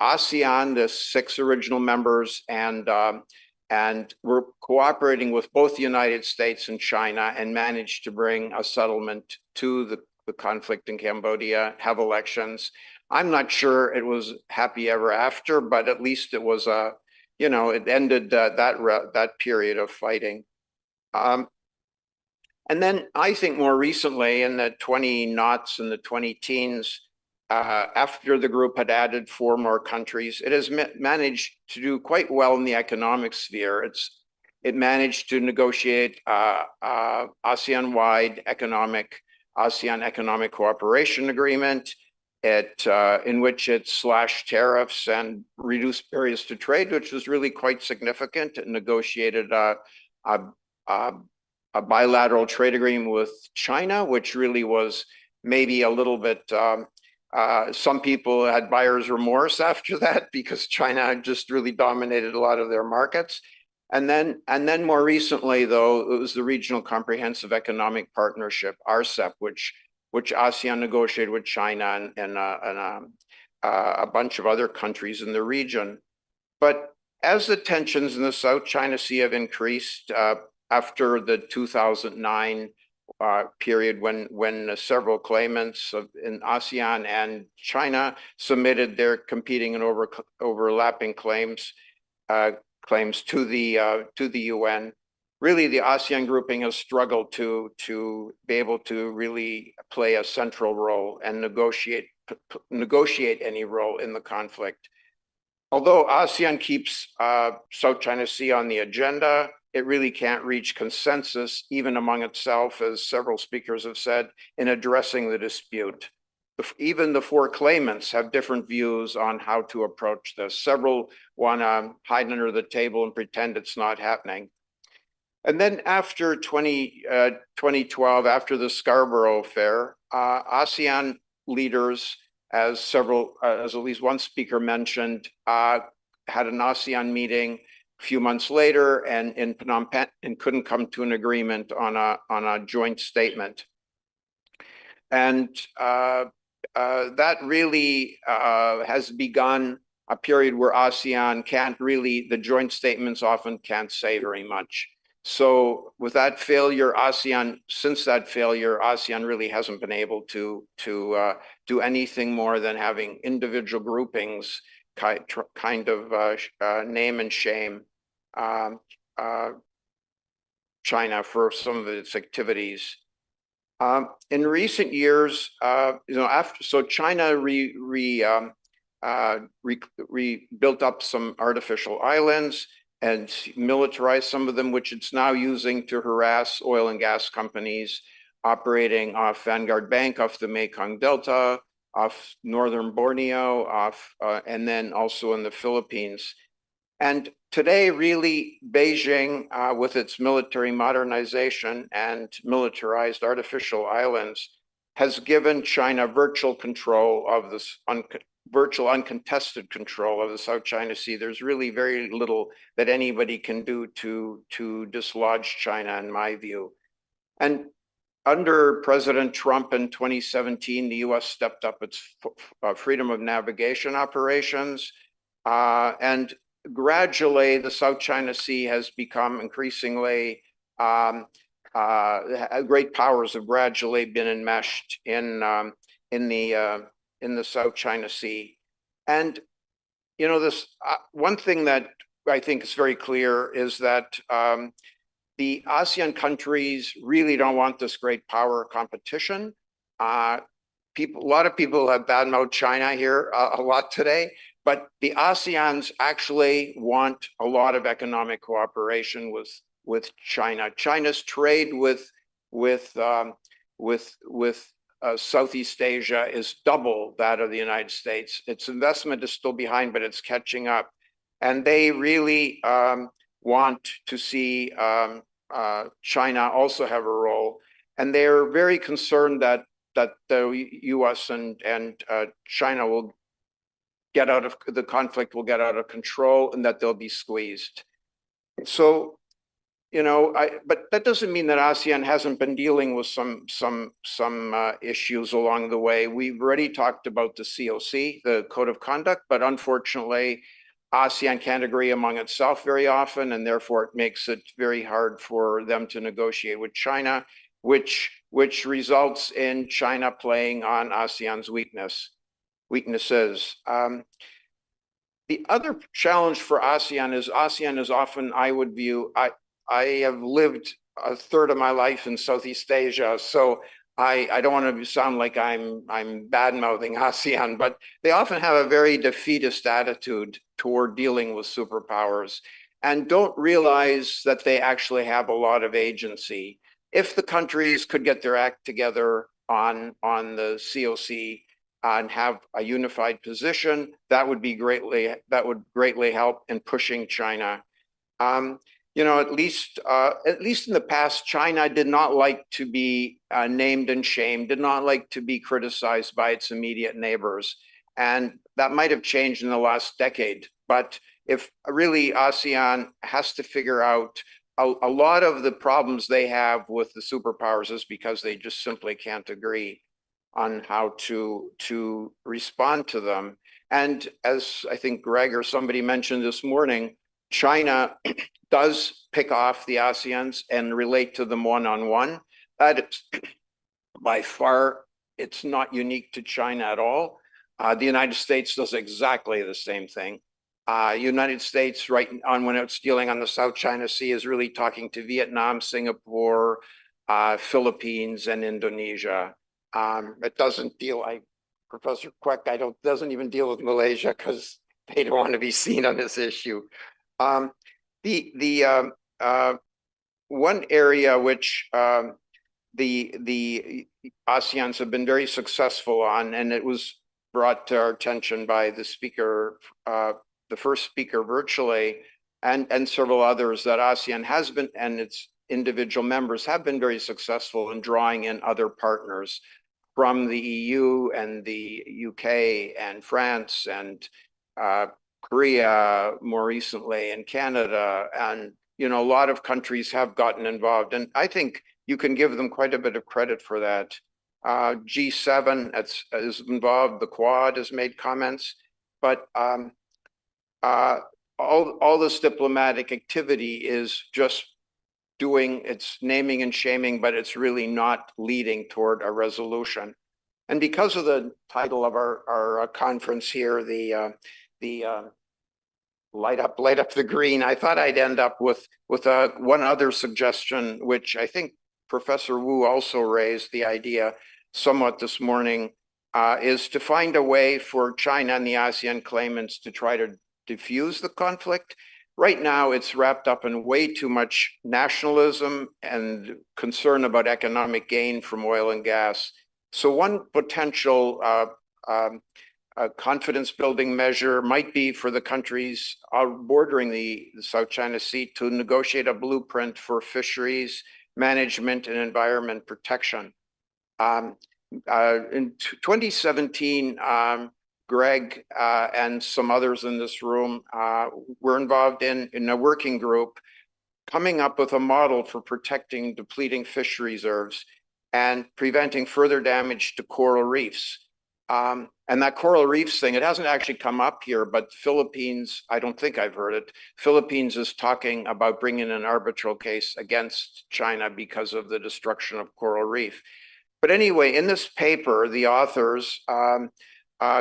ASEAN, the 6 original members, and were cooperating with both the United States and China and managed to bring a settlement to the conflict in Cambodia, have elections. I'm not sure it was happy ever after, but at least it was you know, it ended that period of fighting. And then I think more recently in the 2000s and the 2010s, after the group had added 4 more countries, it has managed to do quite well in the economic sphere. It managed to negotiate ASEAN-wide ASEAN Economic Cooperation Agreement, in which it slashed tariffs and reduced barriers to trade, which was really quite significant. It negotiated a bilateral trade agreement with China, which really was maybe a little bit, some people had buyer's remorse after that because China just really dominated a lot of their markets. And then more recently, though, it was the Regional Comprehensive Economic Partnership, RCEP, which ASEAN negotiated with China and a bunch of other countries in the region. But as the tensions in the South China Sea have increased after the 2009 period, when several claimants in ASEAN and China submitted their competing and overlapping claims to the UN, really the ASEAN grouping has struggled to be able to really play a central role and negotiate any role in the conflict. Although ASEAN keeps South China Sea on the agenda, it really can't reach consensus, even among itself, as several speakers have said, in addressing the dispute. Even the 4 claimants have different views on how to approach this. Several want to hide under the table and pretend it's not happening. And then after 2012, after the Scarborough Affair, ASEAN leaders, as at least one speaker mentioned, had an ASEAN meeting a few months later and in Phnom Penh, and couldn't come to an agreement on a joint statement. And that really has begun a period where ASEAN can't really, the joint statements often can't say very much. So with that failure, since that failure, ASEAN really hasn't been able to do anything more than having individual groupings kind of name and shame China for some of its activities. In recent years, China built up some artificial islands and militarized some of them, which it's now using to harass oil and gas companies operating off Vanguard Bank, off the Mekong Delta, off northern Borneo, and then also in the Philippines. And today, really, Beijing, with its military modernization and militarized artificial islands, has given China virtual control of this, virtual uncontested control of the South China Sea. There's really very little that anybody can do to dislodge China, in my view. And under President Trump in 2017, the US stepped up its freedom of navigation operations, and gradually the South China Sea has become increasingly, great powers have gradually been enmeshed in the South China Sea. And, you know, this one thing that I think is very clear is that the ASEAN countries really don't want this great power competition. A lot of people have badmouthed China here a lot today, but the ASEANs actually want a lot of economic cooperation with China. China's trade with Southeast Asia is double that of the United States. Its investment is still behind, but it's catching up. And they really want to see China also have a role. And they're very concerned that the US and China will get out of, the conflict will get out of control and that they'll be squeezed. So, you know, but that doesn't mean that ASEAN hasn't been dealing with some issues along the way. We've already talked about the COC, the Code of Conduct, but unfortunately, ASEAN can't agree among itself very often, and therefore it makes it very hard for them to negotiate with China, which results in China playing on ASEAN's weaknesses. The other challenge for ASEAN is often, I would view, I have lived a third of my life in Southeast Asia, so I don't want to sound like I'm bad-mouthing ASEAN, but they often have a very defeatist attitude toward dealing with superpowers and don't realize that they actually have a lot of agency. If the countries could get their act together on the COC and have a unified position, that would greatly help in pushing China. You know, at least in the past, China did not like to be named and shamed, did not like to be criticized by its immediate neighbors. And that might have changed in the last decade. But if really ASEAN has to figure out a lot of the problems they have with the superpowers is because they just simply can't agree on how to respond to them. And as I think Greg or somebody mentioned this morning, China does pick off the ASEANs and relate to them one-on-one. That is, by far, it's not unique to China at all. The United States does exactly the same thing. United States, right on when it's dealing on the South China Sea, is really talking to Vietnam, Singapore, Philippines, and Indonesia. It doesn't deal, Professor Kwek, doesn't even deal with Malaysia because they don't want to be seen on this issue. One area which the ASEANs have been very successful on, and it was brought to our attention by the speaker, the first speaker virtually, and several others, that ASEAN has been, and its individual members have been very successful in drawing in other partners from the EU and the UK and France and Korea more recently, and Canada, and you know, a lot of countries have gotten involved, and I think you can give them quite a bit of credit for that. G7 is involved, the Quad has made comments, but all this diplomatic activity is just doing its naming and shaming, but it's really not leading toward a resolution. And because of the title of our conference here, the light up the green, I thought I'd end up with one other suggestion, which I think Professor Wu also raised the idea somewhat this morning, is to find a way for China and the ASEAN claimants to try to diffuse the conflict. Right now, it's wrapped up in way too much nationalism and concern about economic gain from oil and gas. So one potential confidence building measure might be for the countries bordering the South China Sea to negotiate a blueprint for fisheries management and environment protection. In 2017, Greg and some others in this room were involved in a working group coming up with a model for protecting depleting fish reserves and preventing further damage to coral reefs. And that coral reefs thing, it hasn't actually come up here, but the Philippines, I don't think I've heard it, Philippines is talking about bringing an arbitral case against China because of the destruction of coral reef. But anyway, in this paper, the authors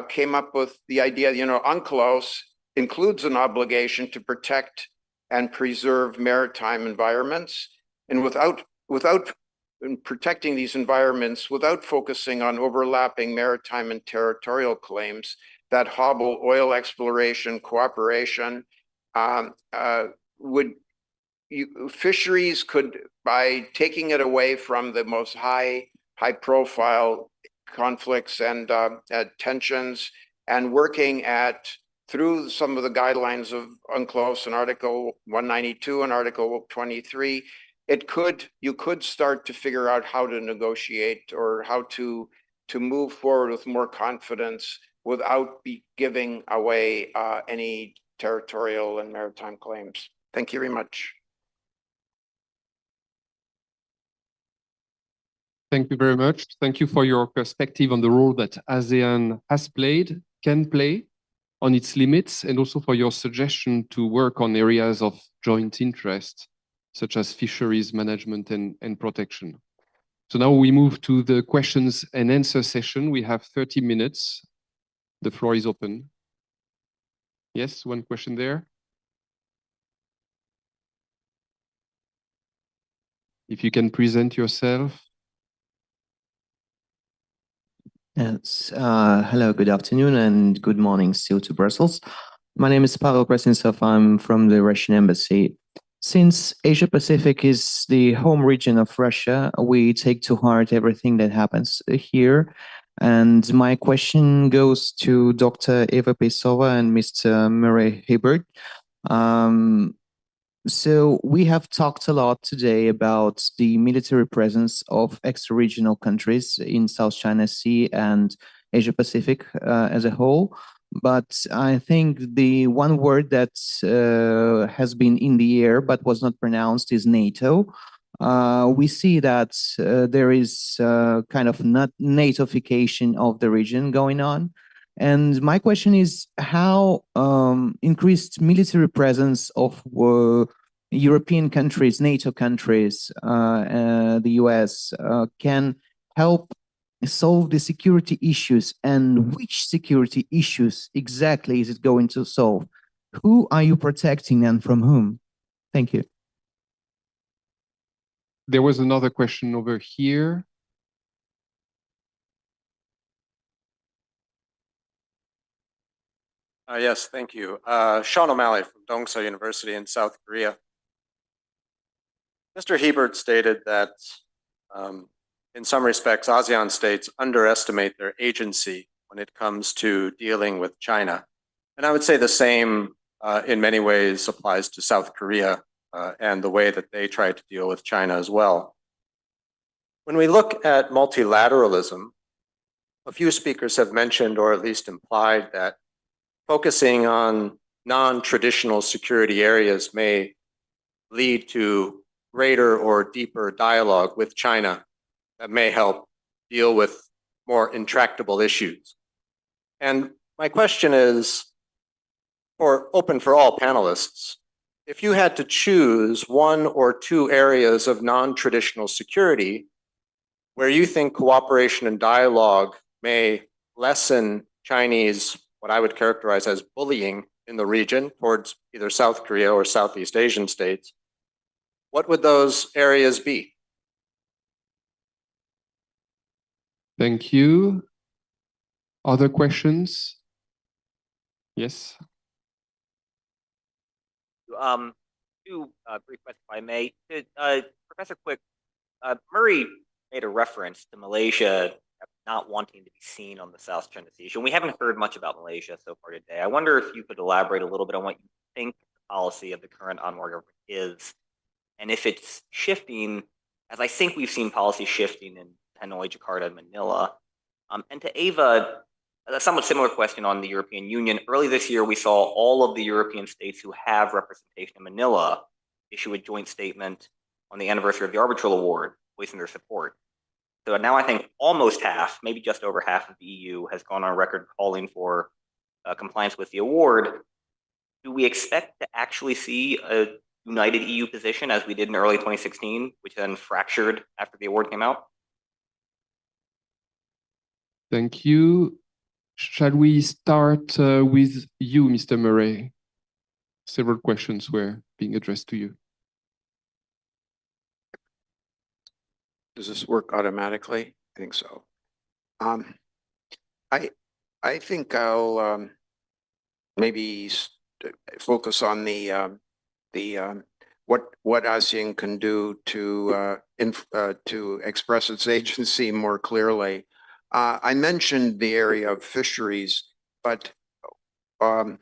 came up with the idea, UNCLOS includes an obligation to protect and preserve maritime environments, and without protecting these environments, without focusing on overlapping maritime and territorial claims that hobble oil exploration cooperation, fisheries could, by taking it away from the most high profile conflicts and tensions, and working through some of the guidelines of UNCLOS in Article 192 and Article 23, you could start to figure out how to negotiate or how to move forward with more confidence without giving away any territorial and maritime claims. Thank you very much. Thank you very much. Thank you for your perspective on the role that ASEAN has played, can play, on its limits, and also for your suggestion to work on areas of joint interest, such as fisheries management and protection. So now we move to the questions and answer session. We have 30 minutes. The floor is open. Yes, one question there. If you can present yourself. Yes. Hello, good afternoon and good morning still to Brussels. My name is Pavel Krasnitsov. I'm from the Russian embassy. Since Asia Pacific is the home region of Russia, we take to heart everything that happens here. And my question goes to Dr. Eva Pesova and Mr. Murray Hibbert. So we have talked a lot today about the military presence of extra-regional countries in South China Sea and Asia Pacific as a whole. But I think the one word that has been in the air but was not pronounced is NATO. We see that there is kind of not NATOification of the region going on. And my question is how increased military presence of European countries, NATO countries, the US can help solve the security issues, and which security issues exactly is it going to solve? Who are you protecting and from whom? Thank you. There was another question over here. Yes, thank you. Sean O'Malley from Dongseo University in South Korea. Mr. Hebert stated that in some respects, ASEAN states underestimate their agency when it comes to dealing with China. And I would say the same in many ways applies to South Korea and the way that they try to deal with China as well. When we look at multilateralism, a few speakers have mentioned or at least implied that focusing on non-traditional security areas may lead to greater or deeper dialogue with China that may help deal with more intractable issues. And my question is, open for all panelists. If you had to choose one or two areas of non-traditional security where you think cooperation and dialogue may lessen Chinese, what I would characterize as bullying in the region towards either South Korea or Southeast Asian states, what would those areas be? Thank you. Other questions? Yes. Two brief questions, if I may. Professor Quick, Murray made a reference to Malaysia not wanting to be seen on the South China Sea issue. And we haven't heard much about Malaysia so far today. I wonder if you could elaborate a little bit on what you think the policy of the current Anwar government is, and if it's shifting, as I think we've seen policy shifting in Hanoi, Jakarta, and Manila. And to Ava, a somewhat similar question on the European Union. Early this year, we saw all of the European states who have representation in Manila issue a joint statement on the anniversary of the Arbitral Award, voicing their support. So now I think almost half, maybe just over half of the EU has gone on record calling for compliance with the award. Do we expect to actually see a united EU position as we did in early 2016, which then fractured after the award came out? Thank you. Shall we start with you, Mr. Murray? Several questions were being addressed to you. Does this work automatically? I think so. I think I'll maybe focus on the what ASEAN can do to express its agency more clearly. I mentioned the area of fisheries, but I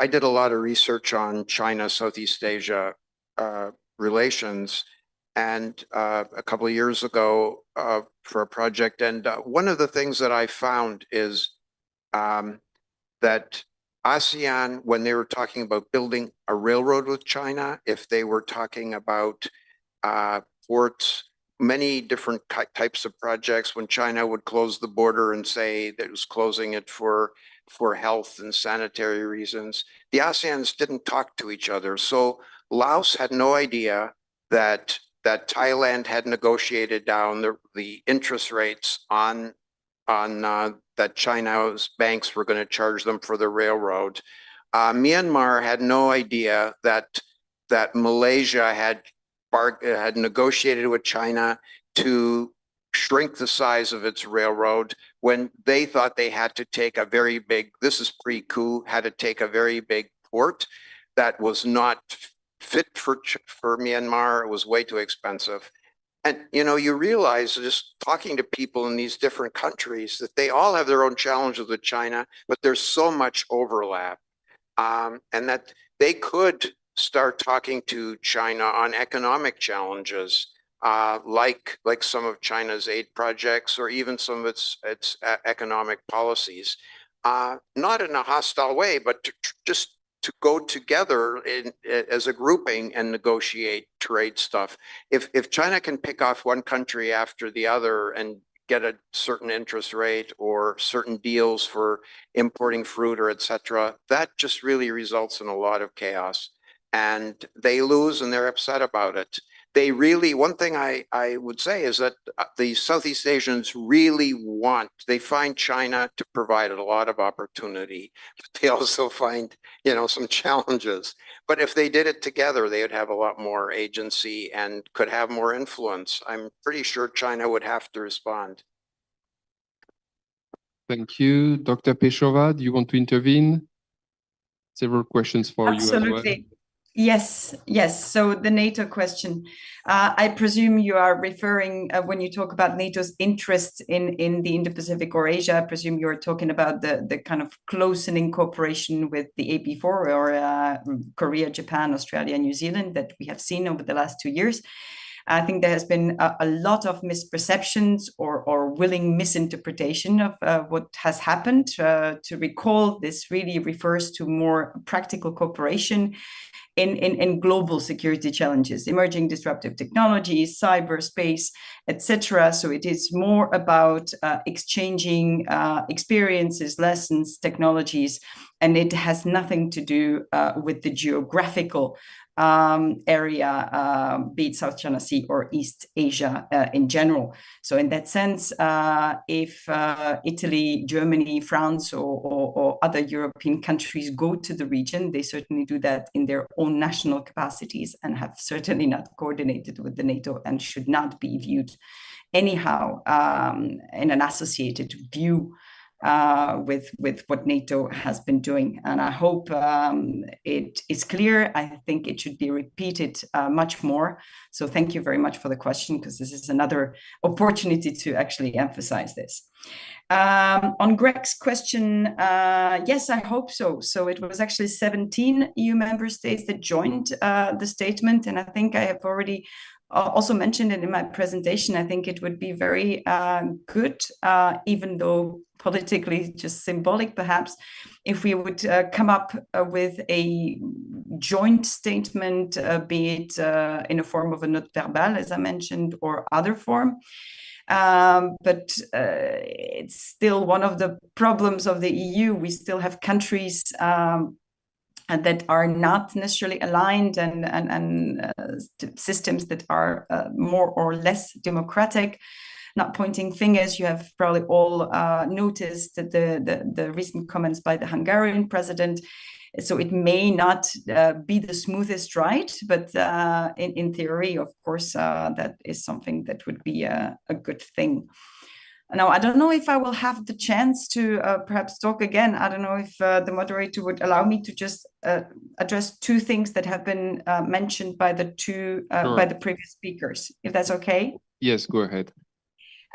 did a lot of research on China, Southeast Asia relations, and a couple of years ago for a project. And one of the things that I found is that ASEAN, when they were talking about building a railroad with China, if they were talking about ports, many different types of projects, when China would close the border and say that it was closing it for health and sanitary reasons, the ASEANs didn't talk to each other. So Laos had no idea that Thailand had negotiated down the interest rates on that China's banks were going to charge them for the railroad. Myanmar had no idea that Malaysia had negotiated with China to shrink the size of its railroad when they thought they had to take a very big, this is pre-coup, had to take a very big port that was not fit for Myanmar. It was way too expensive. And, you know, you realize just talking to people in these different countries that they all have their own challenges with China, but there's so much overlap, and that they could start talking to China on economic challenges, like some of China's aid projects or even some of its economic policies, not in a hostile way, but just to go together as a grouping and negotiate trade stuff. If China can pick off one country after the other and get a certain interest rate or certain deals for importing fruit or etc., that just really results in a lot of chaos. And they lose and they're upset about it. They really, one thing I would say is that the Southeast Asians really they find China to provide a lot of opportunity, but they also find, you know, some challenges. But if they did it together, they would have a lot more agency and could have more influence. I'm pretty sure China would have to respond. Thank you. Dr. Peshova, do you want to intervene? Several questions for you as well. Absolutely. Yes. So the NATO question, I presume you are referring, when you talk about NATO's interest in the Indo-Pacific or Asia, I presume you're talking about the kind of closening cooperation with the AP4 or Korea, Japan, Australia, New Zealand that we have seen over the last 2 years. I think there has been a lot of misperceptions or willing misinterpretation of what has happened. To recall, this really refers to more practical cooperation in global security challenges, emerging disruptive technologies, cyberspace, etc. So it is more about exchanging experiences, lessons, technologies and it has nothing to do with the geographical area, be it South China Sea or East Asia in general. So in that sense, if Italy, Germany, France, or other European countries go to the region, they certainly do that in their own national capacities and have certainly not coordinated with the NATO and should not be viewed anyhow in an associated view with what NATO has been doing. And I hope it is clear. I think it should be repeated much more. So thank you very much for the question, because this is another opportunity to actually emphasize this. On Greg's question, yes, I hope so. So it was actually 17 EU member states that joined the statement. And I think I have already also mentioned it in my presentation. I think it would be very good, even though politically just symbolic perhaps, if we would come up with a joint statement, be it in a form of a note verbal, as I mentioned, or other form. But it's still one of the problems of the EU. We still have countries that are not necessarily aligned and systems that are more or less democratic. Not pointing fingers, you have probably all noticed that the recent comments by the Hungarian president. So it may not be the smoothest ride, but in theory, of course, that is something that would be a good thing. Now, I don't know if I will have the chance to perhaps talk again. I don't know if the moderator would allow me to just address two things that have been mentioned by the by the previous speakers, if that's okay. Yes, go ahead.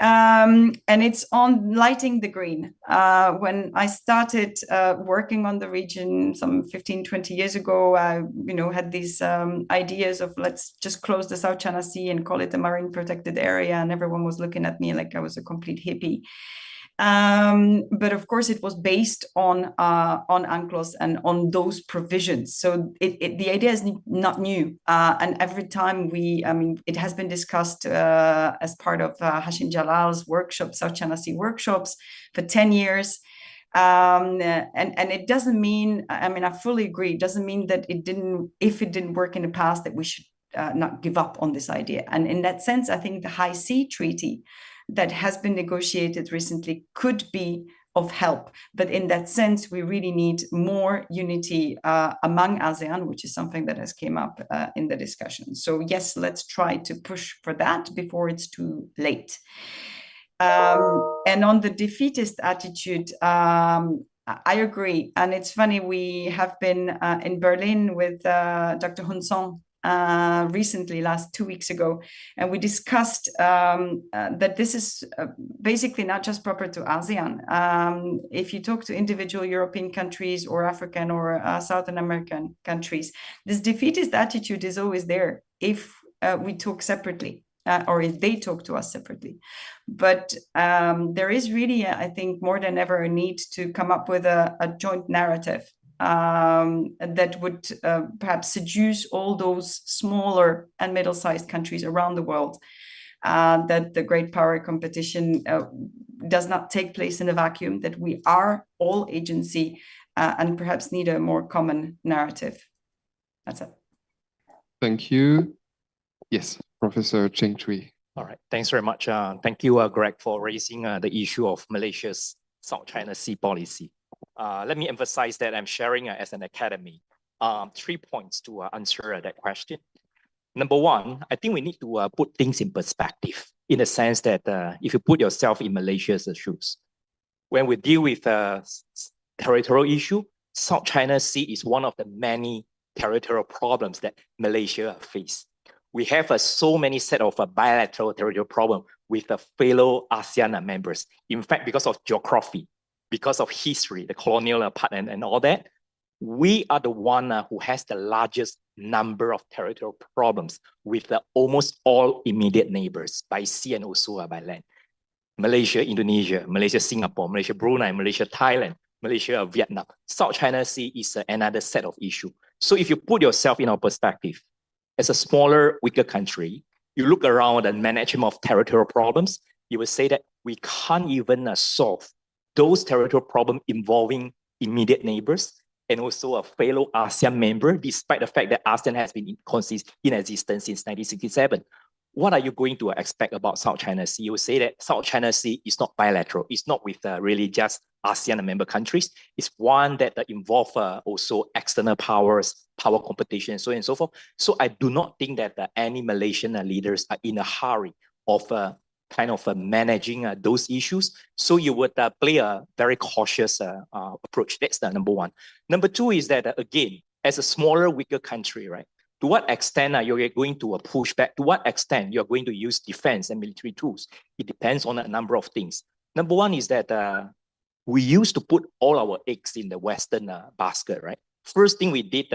And it's on lighting the green. When I started working on the region some 15, 20 years ago, I had these ideas of let's just close the South China Sea and call it a marine protected area. And everyone was looking at me like I was a complete hippie. But of course, it was based on UNCLOS and on those provisions. So the idea is not new. And every time it has been discussed as part of Hashim Jalal's workshop, South China Sea workshops for 10 years. And it doesn't mean, I fully agree, it doesn't mean that if it didn't work in the past, that we should not give up on this idea. And in that sense, I think the High Sea Treaty that has been negotiated recently could be of help. But in that sense, we really need more unity among ASEAN, which is something that has came up in the discussion. So yes, let's try to push for that before it's too late. And on the defeatist attitude, I agree. And it's funny, we have been in Berlin with Dr. Hun Song recently, last 2 weeks ago, and we discussed that this is basically not just proper to ASEAN. If you talk to individual European countries or African or Southern American countries, this defeatist attitude is always there if we talk separately. Or if they talk to us separately. But there is really, I think, more than ever a need to come up with a joint narrative that would perhaps seduce all those smaller and middle-sized countries around the world, that the great power competition does not take place in a vacuum, that we are all agency and perhaps need a more common narrative. That's it. Thank you. Yes, Professor Cheng Chui. All right, thanks very much. Thank you, Greg, for raising the issue of Malaysia's South China Sea policy. Let me emphasize that I'm sharing as an academy 3 points to answer that question. Number one, I think we need to put things in perspective in the sense that if you put yourself in Malaysia's shoes, when we deal with territorial issue, South China Sea is one of the many territorial problems that Malaysia face. We have so many set of bilateral territorial problem with the fellow ASEAN members. In fact, because of geography, because of history, the colonial part and all that, we are the one who has the largest number of territorial problems with almost all immediate neighbors by sea and also by land. Malaysia, Indonesia, Malaysia, Singapore, Malaysia, Brunei, Malaysia, Thailand, Malaysia, Vietnam. South China Sea is another set of issue. So if you put yourself in our perspective, as a smaller, weaker country, you look around and management of territorial problems, you will say that we can't even solve those territorial problems involving immediate neighbors and also a fellow ASEAN member, despite the fact that ASEAN has been in existence since 1967. What are you going to expect about South China Sea? You say that South China Sea is not bilateral. It's not with really just ASEAN member countries. It's one that involves also external powers, power competition, and so on and so forth. So I do not think that any Malaysian leaders are in a hurry of managing those issues. So you would play a very cautious approach. That's the number one. Number two is that, again, as a smaller, weaker country, right? To what extent are you going to push back? To what extent you're going to use defense and military tools? It depends on a number of things. Number one is that we used to put all our eggs in the Western basket, right? First thing we did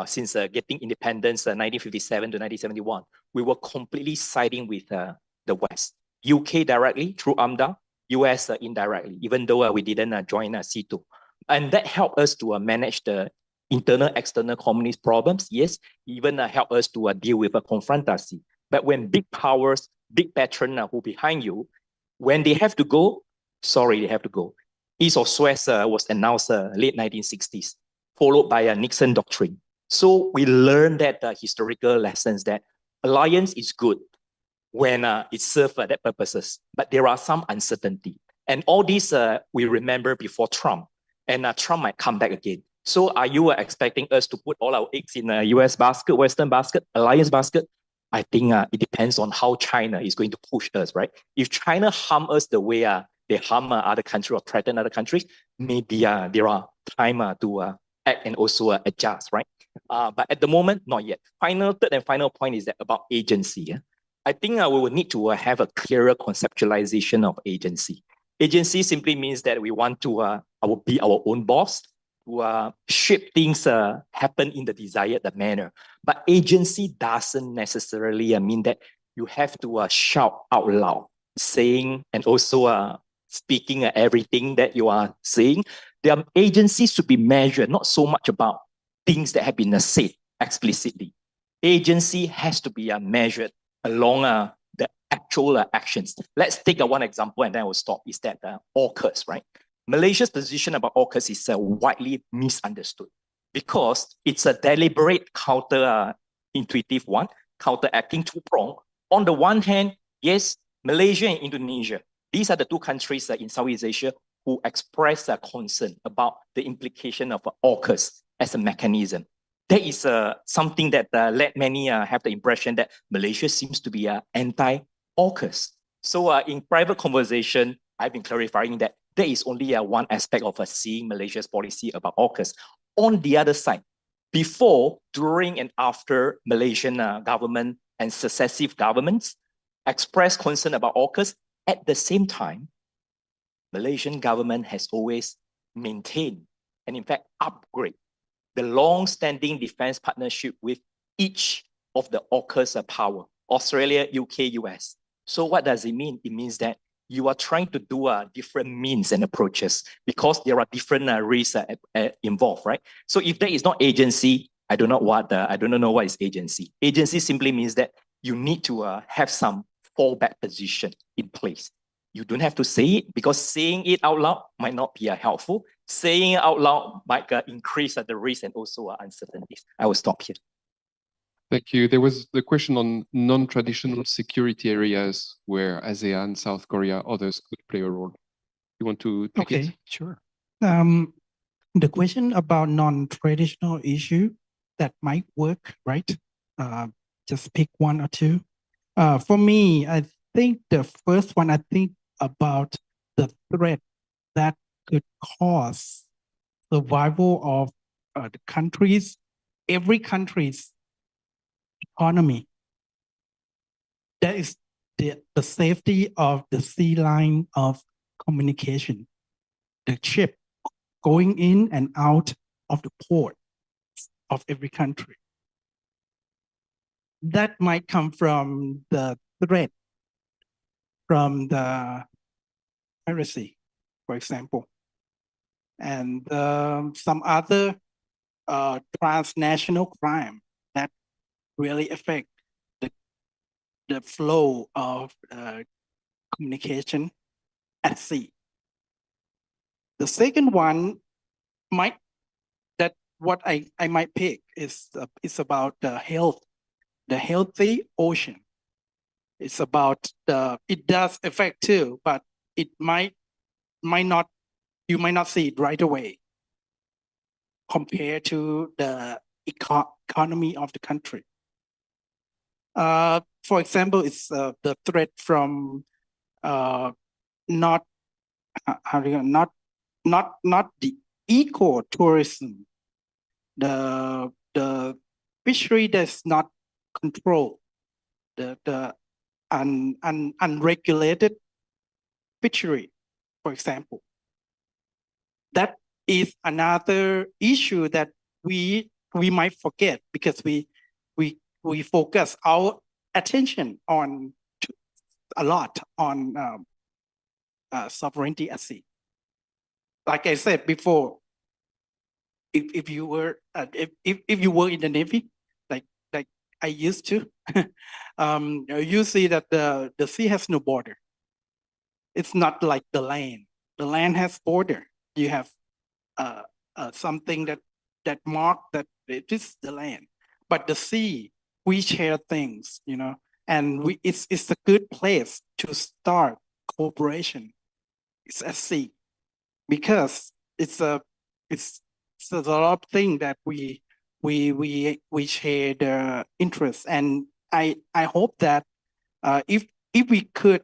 since getting independence 1957 to 1971, we were completely siding with the West. UK directly through AMDA, US indirectly, even though we didn't join C2. And that helped us to manage the internal, external communist problems, yes, even help us to deal with a confrontancy. But when big powers, big patrons who behind you, when they have to go, sorry, they have to go. East of Suez was announced late 1960s, followed by a Nixon doctrine. So we learned that historical lessons that alliance is good when it serves that purposes, but there are some uncertainty. And all this we remember before Trump, and Trump might come back again. So are you expecting us to put all our eggs in a US basket, Western basket, alliance basket? I think it depends on how China is going to push us, right? If China harm us the way they harm other countries or threaten other countries, maybe there are time to act and also adjust, right? But at the moment, not yet. Third and final point is that about agency. I think we will need to have a clearer conceptualization of agency. Agency simply means that we want to be our own boss, to shape things happen in the desired manner. But agency doesn't necessarily mean that you have to shout out loud, saying and also speaking everything that you are saying. Their agencies should be measured, not so much about things that have been said explicitly. Agency has to be measured along the actual actions. Let's take one example and then we'll stop. Is that AUKUS, right? Malaysia's position about AUKUS is widely misunderstood because it's a deliberate counter-intuitive one, counteracting two-pronged. On the one hand, yes, Malaysia and Indonesia, these are the two countries in Southeast Asia who express concern about the implication of AUKUS as a mechanism. That is something that led many have the impression that Malaysia seems to be anti-AUKUS. So in private conversation, I've been clarifying that there is only one aspect of seeing Malaysia's policy about AUKUS. On the other side, before, during, and after Malaysian government and successive governments expressed concern about AUKUS, at the same time, Malaysian government has always maintained and in fact upgrade the long-standing defense partnership with each of the AUKUS power, Australia, UK, US. So what does it mean? It means that you are trying to do different means and approaches because there are different risks involved, right? So if there is not agency, I don't know what is agency. Agency simply means that you need to have some fallback position in place. You don't have to say it because saying it out loud might not be helpful. Saying it out loud might increase the risk and also uncertainties. I will stop here. Thank you. There was the question on non-traditional security areas where ASEAN, South Korea, others could play a role. You want to take it? Okay, sure. The question about non-traditional issue that might work, right? Just pick one or two. For me, I think the first one, I think about the threat that could cause survival of the countries, every country's economy. That is the safety of the sea line of communication, the ship going in and out of the port of every country. That might come from the threat from the piracy, for example, and some other transnational crime that really affect the flow of communication at sea. The second one what I might pick is about the healthy ocean. It's about it does affect too, but it might not, you might not see it right away compared to the economy of the country. For example, it's the threat from not the eco-tourism, the fishery does not control, the unregulated fishery, for example. That is another issue that we might forget because we focus our attention on a lot on sovereignty at sea. Like I said before, if you were if you were in the Navy, like I used to, you see that the sea has no border. It's not like the land. The land has border. You have something that mark that it is the land. But the sea, we share things, you know, and it's a good place to start cooperation. It's at sea because it's a lot of things that we share the interest, and I hope that if we could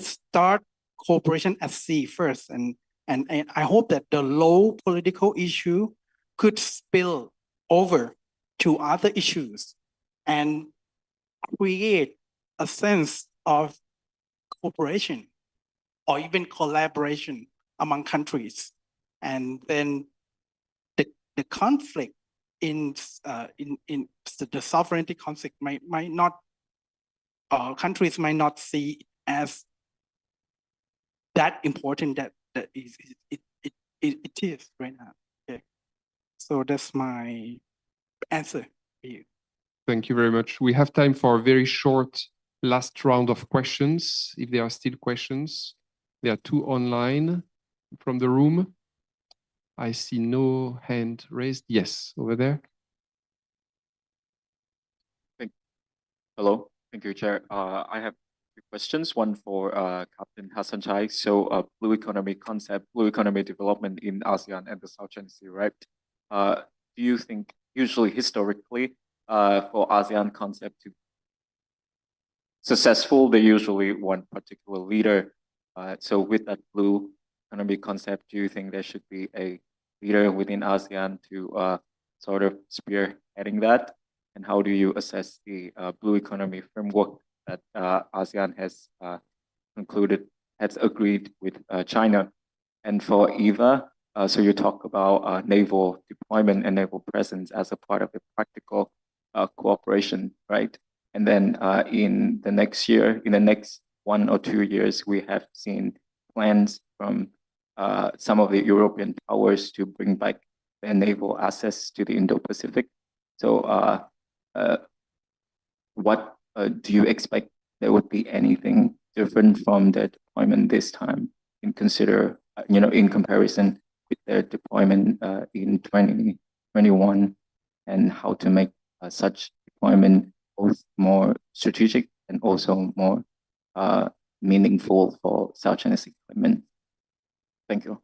start cooperation at sea first, and I hope that the low political issue could spill over to other issues and create a sense of cooperation or even collaboration among countries. And then the conflict in the sovereignty conflict might not, countries might not see as that important that it is right now. Okay. So that's my answer for you. Thank you very much. We have time for a very short last round of questions, if there are still questions. There are 2 online from the room. I see no hand raised. Yes, over there. Hello, thank you, Chair. I have 2 questions. One for Captain Hassan Chai. So, blue economy concept, blue economy development in ASEAN and the South China Sea, right? Do you think, usually historically, for ASEAN concept to successful, they usually want particular leader. So with that blue economy concept, do you think there should be a leader within ASEAN to sort of spearheading that? And how do you assess the blue economy framework that ASEAN has agreed with China? And for Eva, so you talk about naval deployment and naval presence as a part of the practical cooperation, right? And then in the next 1 or 2 years, we have seen plans from some of the European powers to bring back their naval assets to the Indo-Pacific. So what do you expect there would be anything different from their deployment this time in comparison with their deployment in 2021, and how to make such deployment both more strategic and also more meaningful for South China Sea deployment? Thank you.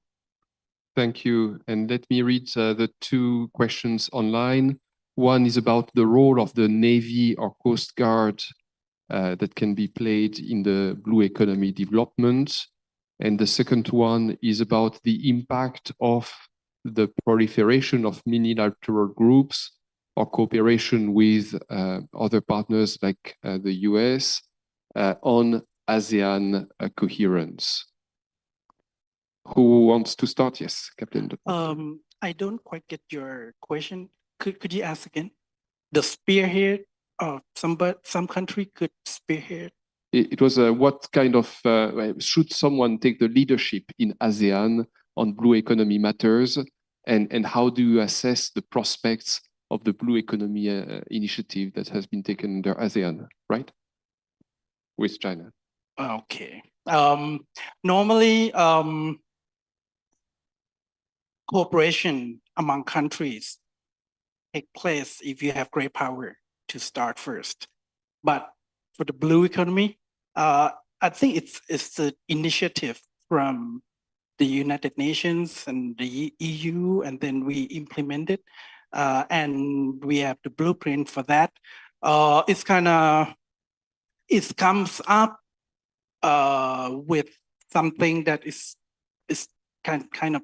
Thank you. And let me read the 2 questions online. One is about the role of the Navy or Coast Guard that can be played in the blue economy development. And the second one is about the impact of the proliferation of multilateral groups or cooperation with other partners like the US on ASEAN coherence. Who wants to start? Yes, Captain. I don't quite get your question. Could you ask again? The spearhead, some country could spearhead. It was what kind of, should someone take the leadership in ASEAN on blue economy matters, and how do you assess the prospects of the blue economy initiative that has been taken under ASEAN, right? With China. Okay. Normally, cooperation among countries take place if you have great power to start first. But for the blue economy, I think it's the initiative from the United Nations and the EU, and then we implement it, and we have the blueprint for that. It comes up with something that is kind of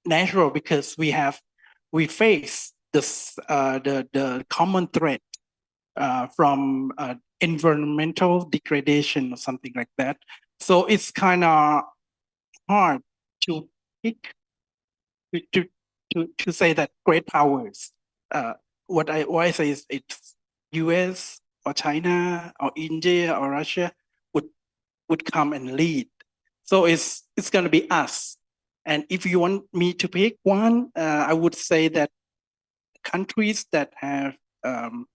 natural, because we face this the common threat from environmental degradation or something like that. So it's kind of hard to pick to say that great powers. What I say is it's US or China or India or Russia would come and lead. So it's going to be us. And if you want me to pick one, I would say that countries that have the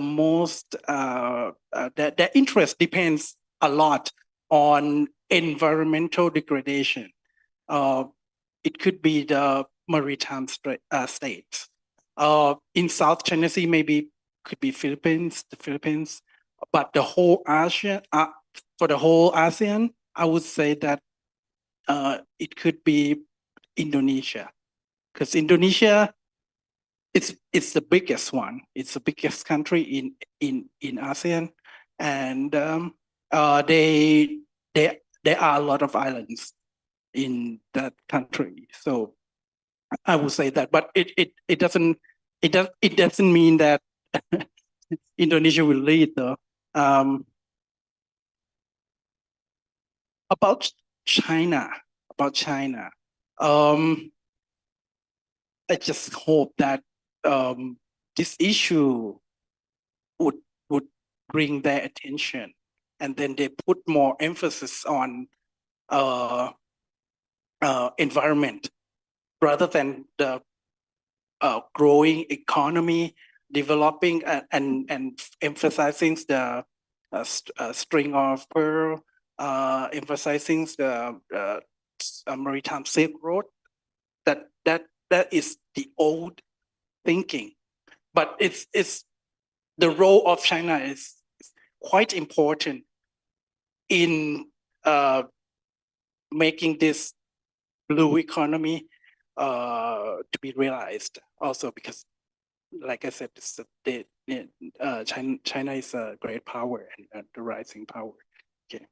most their interest depends a lot on environmental degradation. It could be the maritime states. In South China Sea, maybe could be the Philippines, but the whole Asia, for the whole ASEAN, I would say that it could be Indonesia, because Indonesia, it's the biggest one. It's the biggest country in ASEAN, and there are a lot of islands in that country. So I would say that, but it doesn't mean that Indonesia will lead though. About China, I just hope that this issue would bring their attention, and then they put more emphasis on environment rather than the growing economy, developing and emphasizing the string of pearl, emphasizing the maritime Silk Road. That is the old thinking, but it's the role of China is quite important in making this blue economy to be realized. Also, because, like I said, China is a great power and the rising power. Okay.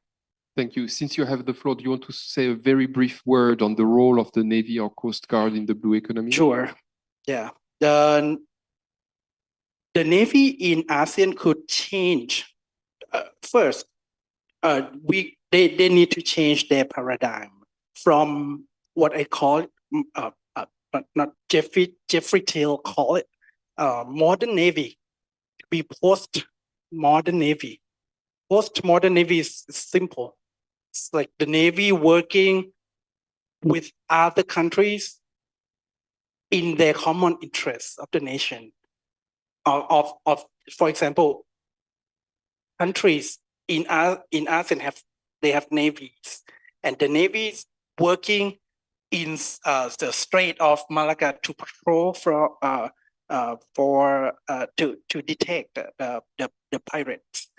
Thank you. Since you have the floor, do you want to say a very brief word on the role of the Navy or Coast Guard in the blue economy? Sure. Yeah. The Navy in ASEAN could change. First, they need to change their paradigm from what I call, but not Jeffrey Till call it, modern Navy, to be post-modern Navy. Post-modern Navy is simple. It's like the Navy working with other countries in their common interests of the nation. For example, countries in ASEAN have navies, and the navies working in the Strait of Malacca to patrol to detect the pirates.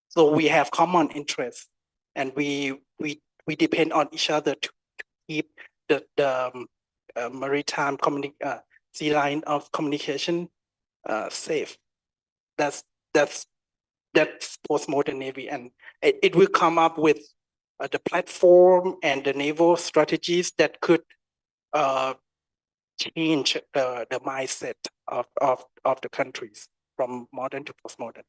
So we have common interests, and we depend on each other to keep the maritime sea line of communication safe. That's postmodern Navy, and it will come up with the platform and the naval strategies that could change the mindset of the countries from modern to postmodern.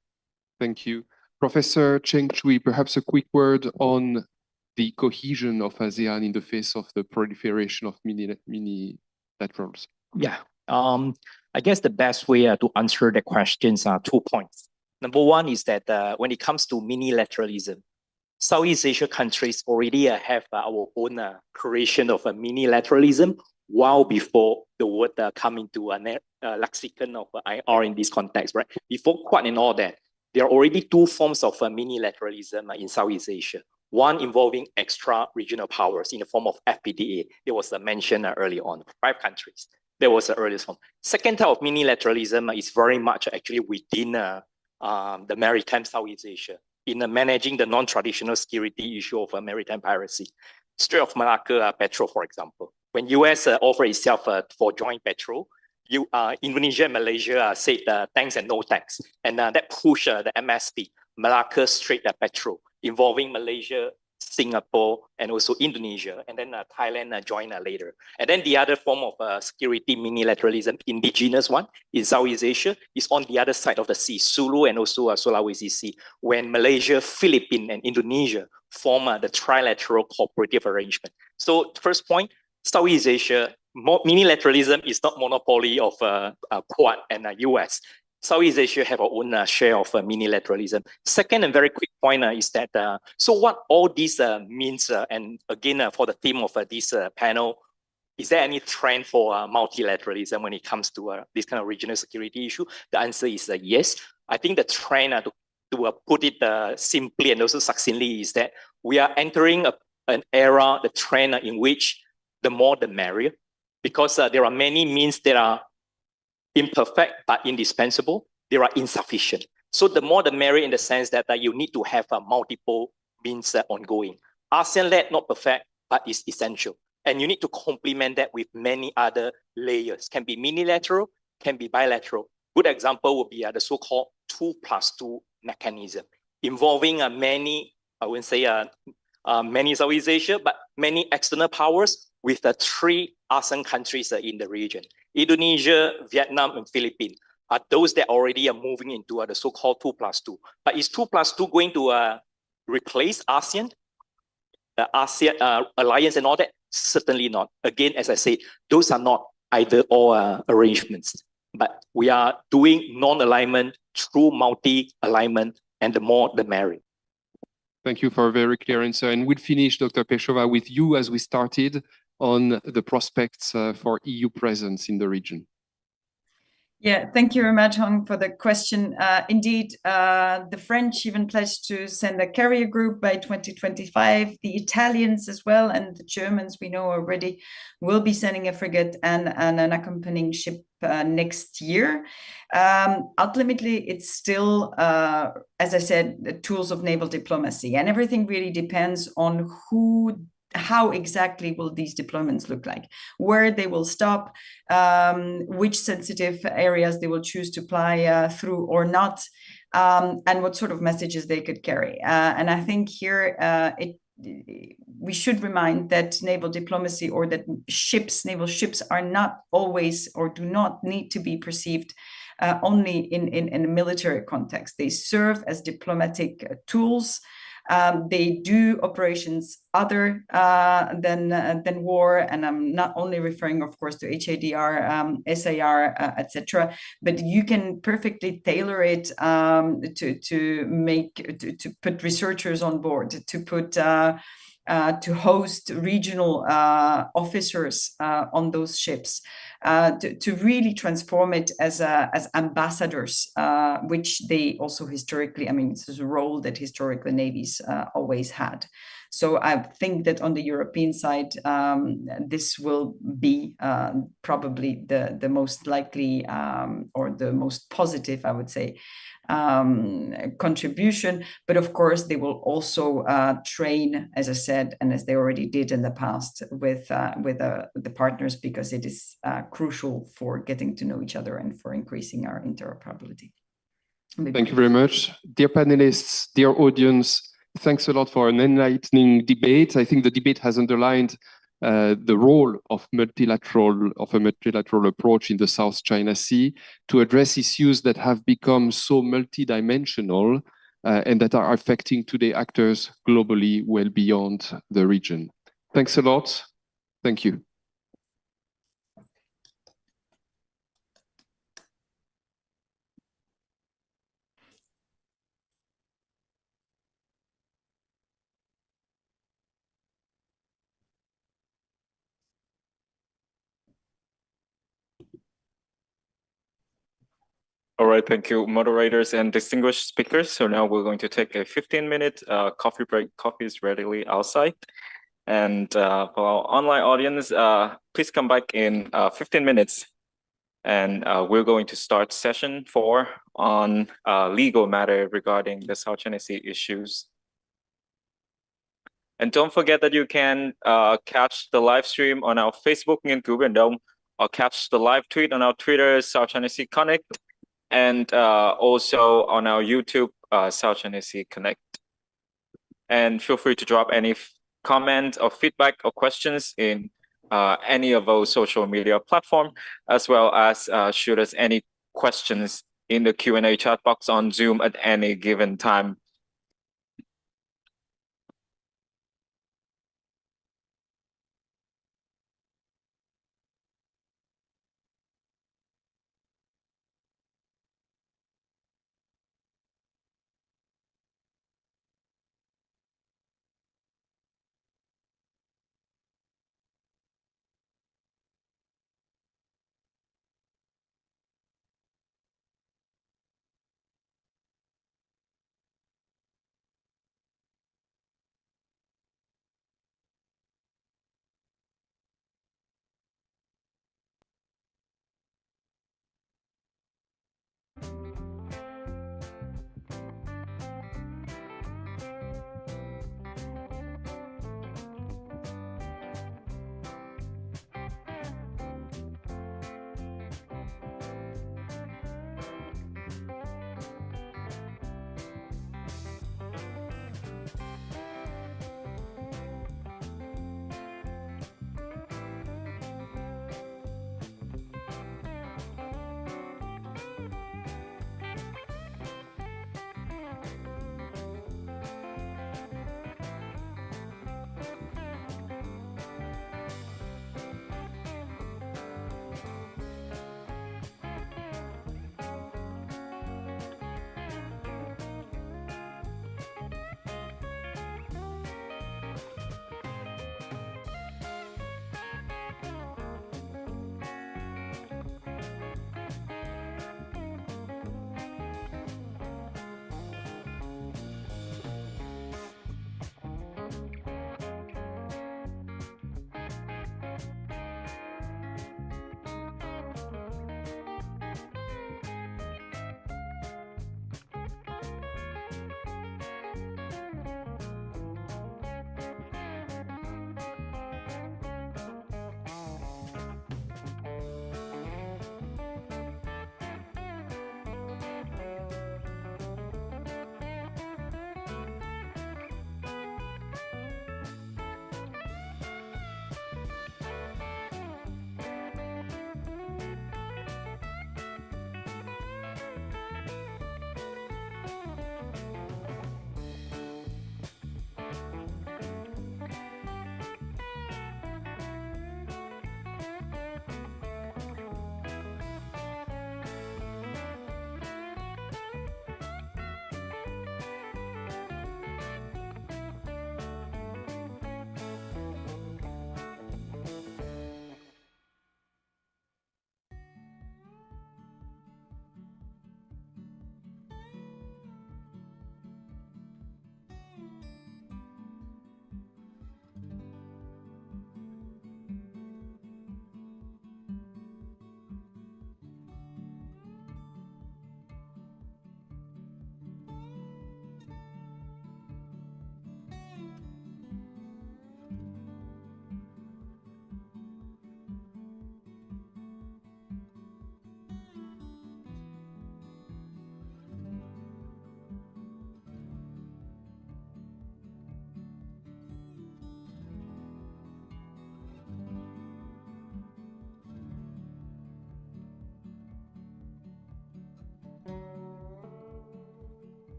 Thank you. Professor Cheng Chui, perhaps a quick word on the cohesion of ASEAN in the face of the proliferation of mini laterals. Yeah, I guess the best way to answer the questions are 2 points. Number one is that when it comes to minilateralism, Southeast Asia countries already have our own creation of a minilateralism well before the word come into a lexicon of IR in this context, right? Before Quad and all that, there are already two forms of minilateralism in Southeast Asia. One involving extra-regional powers in the form of FPDA. It was mentioned earlier on, 5 countries. That was the earliest form. Second type of minilateralism is very much actually within the maritime Southeast Asia, in managing the non-traditional security issue of maritime piracy. Strait of Malacca petrol, for example. When US offered itself for joint petrol, Indonesia and Malaysia said thanks and no thanks. And that pushed the MSP, Malacca Strait petrol, involving Malaysia, Singapore, and also Indonesia. And then Thailand joined later. And then the other form of security minilateralism, indigenous one, in Southeast Asia, is on the other side of the sea, Sulu and also Sulawesi Sea, when Malaysia, Philippines, and Indonesia form the trilateral cooperative arrangement. So first point, Southeast Asia, minilateralism is not monopoly of Quad and US. Southeast Asia have our own share of minilateralism. Second and very quick point is that, so what all this means, and again, for the theme of this panel, is there any trend for multilateralism when it comes to this kind of regional security issue? The answer is yes. I think the trend, to put it simply and also succinctly, is that we are entering an era, the trend in which the more the merrier, because there are many means that are imperfect but indispensable. There are insufficient. So the more the merrier in the sense that you need to have multiple means ongoing. ASEAN-led, not perfect, but is essential. And you need to complement that with many other layers. Can be minilateral, can be bilateral. Good example would be the so-called 2+2 mechanism, involving many, I wouldn't say many Southeast Asia, but many external powers with the 3 ASEAN countries in the region. Indonesia, Vietnam, and Philippines are those that already are moving into the so-called 2+2. But is 2+2 going to replace ASEAN? The ASEAN alliance and all that? Certainly not. Again, as I said, those are not either or arrangements. But we are doing non-alignment through multi-alignment, and the more the merrier. Thank you for a very clear answer. And we'll finish, Dr. Peshova, with you as we started on the prospects for EU presence in the region. Yeah, thank you very much, Hong, for the question. Indeed, the French even pledged to send a carrier group by 2025. The Italians as well, and the Germans, we know already, will be sending a frigate and an accompanying ship next year. Ultimately, it's still, as I said, the tools of naval diplomacy, and everything really depends on how exactly will these deployments look like, where they will stop, which sensitive areas they will choose to fly through or not, and what sort of messages they could carry. And I think here we should remind that naval diplomacy, or that naval ships are not always, or do not need to be perceived only in a military context. They serve as diplomatic tools. They do operations other than war, and I'm not only referring, of course, to HADR, SAR, etc. But you can perfectly tailor it to put researchers on board, to host regional officers on those ships, to really transform it as ambassadors, which they also historically, I mean, it's a role that historically navies always had. So I think that on the European side, this will be probably the most likely or the most positive, I would say, contribution. But of course, they will also train, as I said, and as they already did in the past, with the partners, because it is crucial for getting to know each other and for increasing our interoperability. Thank you very much. Dear panelists, dear audience, thanks a lot for an enlightening debate. I think the debate has underlined the role of a multilateral approach in the South China Sea to address issues that have become so multidimensional and that are affecting today actors globally well beyond the region. Thanks a lot. Thank you. All right, thank you, moderators and distinguished speakers. So now we're going to take a 15-minute coffee break. Coffee is readily outside. And for our online audience, please come back in 15 minutes. And we're going to start session 4 on legal matter regarding the South China Sea issues. And don't forget that you can catch the live stream on our Facebook in Biển Đông, or catch the live tweet on our Twitter, South China Sea Connect, and also on our YouTube, South China Sea Connect. And feel free to drop any comment or feedback or questions in any of our social media platform, as well as shoot us any questions in the Q&A chat box on Zoom at any given time.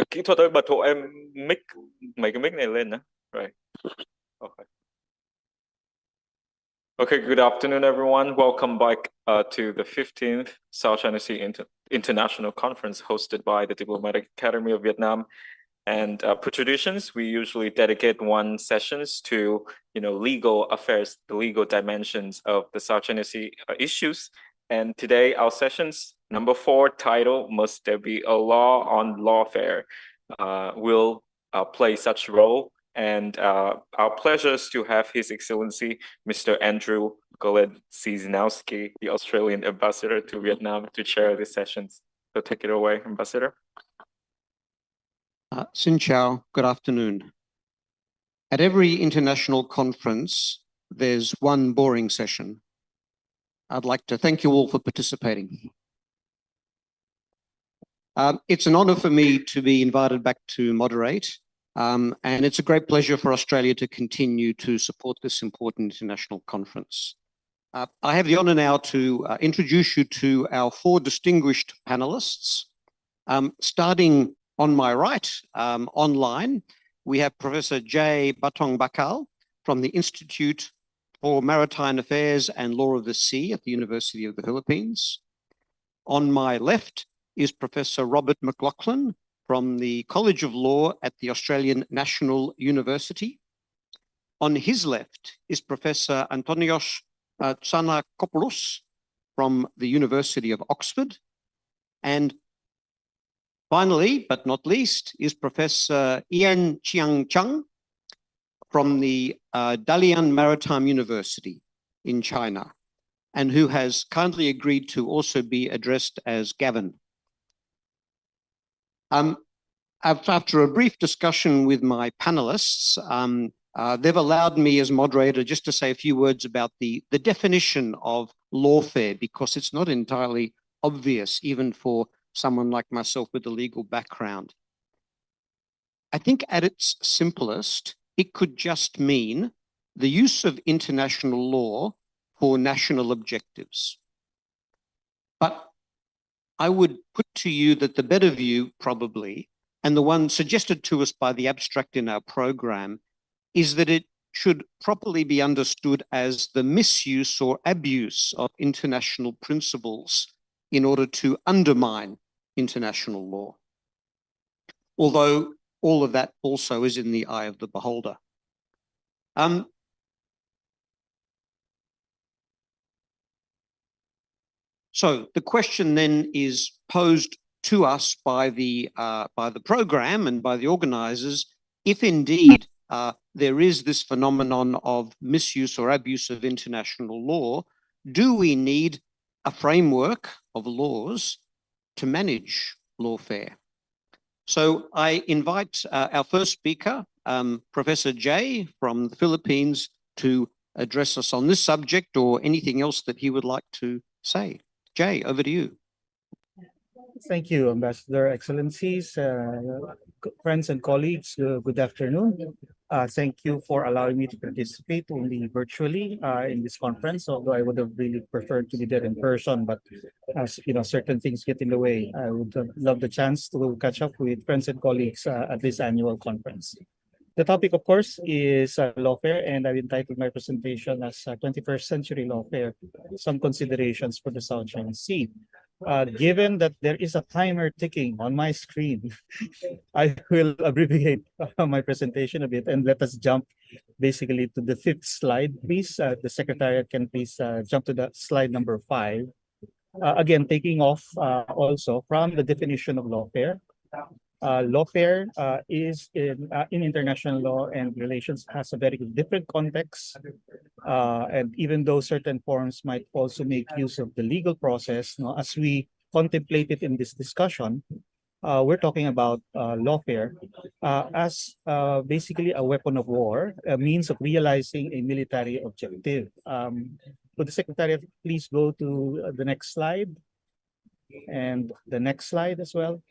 Kỹ thuật ơi, bật hộ em mic, mấy cái mic này lên nữa. Right. Okay. Okay, good afternoon, everyone. Welcome back to the 15th South China Sea International Conference hosted by the Diplomatic Academy of Vietnam. And per traditions, we usually dedicate one sessions to, legal affairs, the legal dimensions of the South China Sea issues. And today, our sessions, number 4, title, Must There Be a Law on Lawfare, will play such role. And our pleasure is to have His Excellency, Mr. Andrew Goled-Cizanowski, the Australian ambassador to Vietnam, to chair these sessions. So take it away, Ambassador. Xin chào, good afternoon. At every international conference, there's one boring session. I'd like to thank you all for participating. It's an honor for me to be invited back to moderate, and it's a great pleasure for Australia to continue to support this important international conference. I have the honor now to introduce you to our 4 distinguished panelists. Starting on my right, online, we have Professor J. Batong Bakal from the Institute for Maritime Affairs and Law of the Sea at the University of the Philippines. On my left is Professor Robert McLaughlin from the College of Law at the Australian National University. On his left is Professor Antonios Tsanakopoulos from the University of Oxford. And finally, but not least, is Professor Ian Chiang Chung from the Dalian Maritime University in China, and who has kindly agreed to also be addressed as Gavin. After a brief discussion with my panelists, they've allowed me as moderator just to say a few words about the definition of lawfare, because it's not entirely obvious, even for someone like myself with a legal background. I think at its simplest, it could just mean the use of international law for national objectives. But I would put to you that the better view, probably, and the one suggested to us by the abstract in our program, is that it should properly be understood as the misuse or abuse of international principles in order to undermine international law. Although all of that also is in the eye of the beholder. So the question then is posed to us by the program and by the organizers, if indeed there is this phenomenon of misuse or abuse of international law, do we need a framework of laws to manage lawfare? So I invite our first speaker, Professor Jay from the Philippines, to address us on this subject or anything else that he would like to say. Jay, over to you. Thank you, Ambassador, Excellencies, friends and colleagues. Good afternoon. Thank you for allowing me to participate only virtually in this conference, although I would have really preferred to be there in person, but as you know, certain things get in the way. I would love the chance to catch up with friends and colleagues at this annual conference. The topic, of course, is lawfare, and I've entitled my presentation as 21st Century Lawfare, Some Considerations for the South China Sea. Given that there is a timer ticking on my screen, I will abbreviate my presentation a bit and let us jump basically to the 5th slide, please. The Secretariat can please jump to the slide number 5. Again, taking off also from the definition of lawfare. Lawfare is in international law and relations has a very different context. And even though certain forms might also make use of the legal process, as we contemplate it in this discussion, we're talking about lawfare as basically a weapon of war, a means of realizing a military objective. Would the Secretariat please go to the next slide and the next slide as well?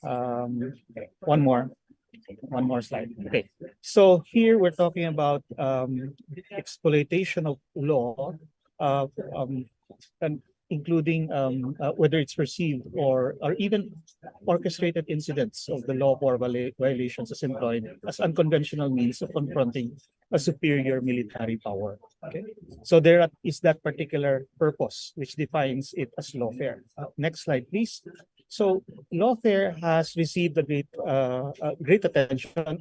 One more slide. Okay, so here we're talking about exploitation of law, and including whether it's perceived or even orchestrated incidents of the law or violations as employed as unconventional means of confronting a superior military power. Okay, so there is that particular purpose which defines it as lawfare. Next slide, please. So lawfare has received a great attention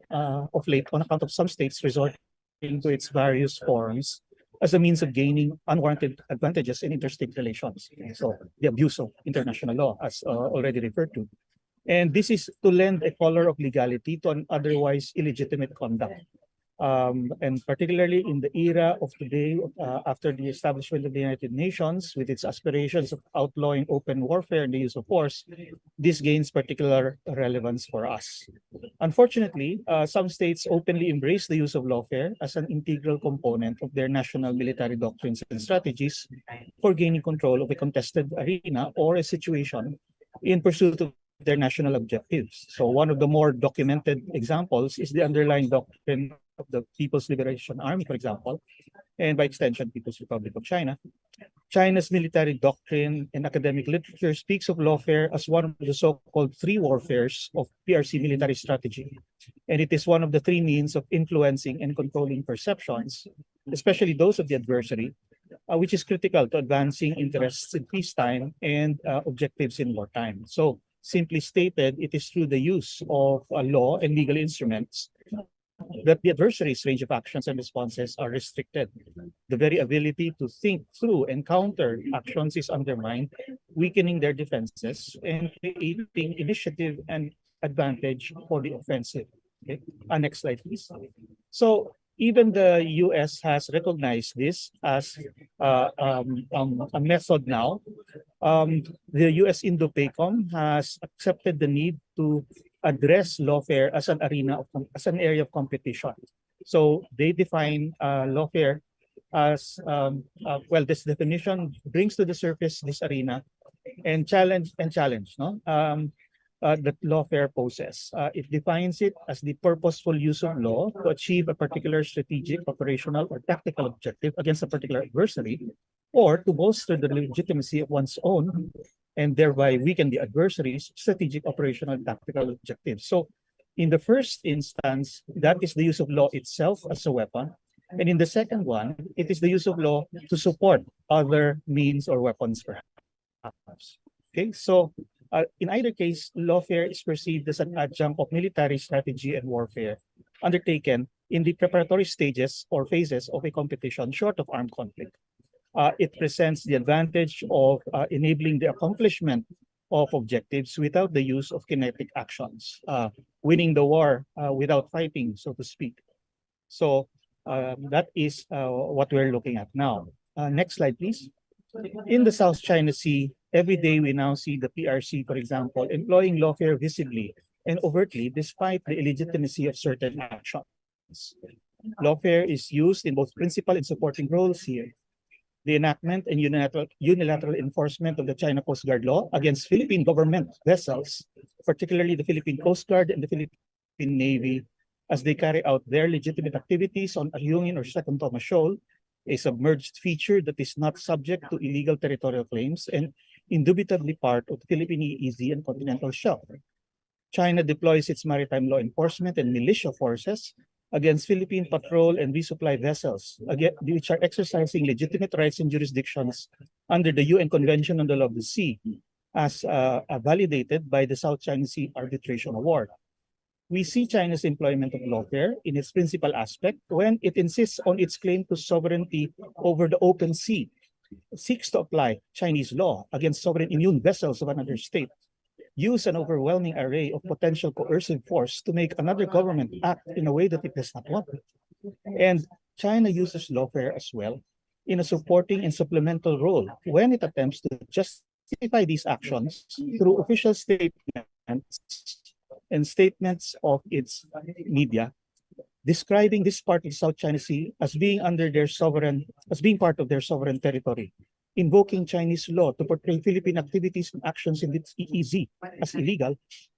of late on account of some states resorting to its various forms as a means of gaining unwarranted advantages in interstate relations. So the abuse of international law, as already referred to. And this is to lend a color of legality to an otherwise illegitimate conduct. And particularly in the era of today, after the establishment of the United Nations, with its aspirations of outlawing open warfare and the use of force, this gains particular relevance for us. Unfortunately, some states openly embrace the use of lawfare as an integral component of their national military doctrines and strategies for gaining control of a contested arena or a situation in pursuit of their national objectives. So one of the more documented examples is the underlying doctrine of the People's Liberation Army, for example, and by extension, People's Republic of China. China's military doctrine and academic literature speaks of lawfare as one of the so-called 3 warfares of PRC military strategy. And it is one of the 3 means of influencing and controlling perceptions, especially those of the adversary, which is critical to advancing interests in peacetime and objectives in wartime. So simply stated, it is through the use of law and legal instruments that the adversary's range of actions and responses are restricted. The very ability to think through and counter actions is undermined, weakening their defenses and creating initiative and advantage for the offensive. Okay, next slide, please. So even the US has recognized this as a method now. The US Indo-PACOM has accepted the need to address lawfare as an area of competition. So they define lawfare as well. This definition brings to the surface this arena and challenge, that lawfare poses. It defines it as the purposeful use of law to achieve a particular strategic, operational, or tactical objective against a particular adversary, or to bolster the legitimacy of one's own and thereby weaken the adversary's strategic, operational, and tactical objectives. So in the first instance, that is the use of law itself as a weapon. And in the second one, it is the use of law to support other means or weapons, perhaps. Okay, so in either case, lawfare is perceived as an adjunct of military strategy and warfare undertaken in the preparatory stages or phases of a competition short of armed conflict. It presents the advantage of enabling the accomplishment of objectives without the use of kinetic actions, winning the war without fighting, so to speak. So that is what we're looking at now. Next slide, please. In the South China Sea, every day we now see the PRC, for example, employing lawfare visibly and overtly despite the illegitimacy of certain actions. Lawfare is used in both principal and supporting roles here. The enactment and unilateral enforcement of the China Coast Guard law against Philippine government vessels, particularly the Philippine Coast Guard and the Philippine Navy, as they carry out their legitimate activities on Ayungin or Second Thomas Shoal, a submerged feature that is not subject to illegal territorial claims and indubitably part of the Philippine EEZ and continental shelf. China deploys its maritime law enforcement and militia forces against Philippine patrol and resupply vessels, which are exercising legitimate rights and jurisdictions under the UN Convention on the Law of the Sea, as validated by the South China Sea Arbitration Award. We see China's employment of lawfare in its principal aspect when it insists on its claim to sovereignty over the open sea, seeks to apply Chinese law against sovereign immune vessels of another state, use an overwhelming array of potential coercive force to make another government act in a way that it does not want. And China uses lawfare as well in a supporting and supplemental role when it attempts to justify these actions through official statements and statements of its media, describing this part of the South China Sea as being part of their sovereign territory, invoking Chinese law to portray Philippine activities and actions in its EEZ as illegal,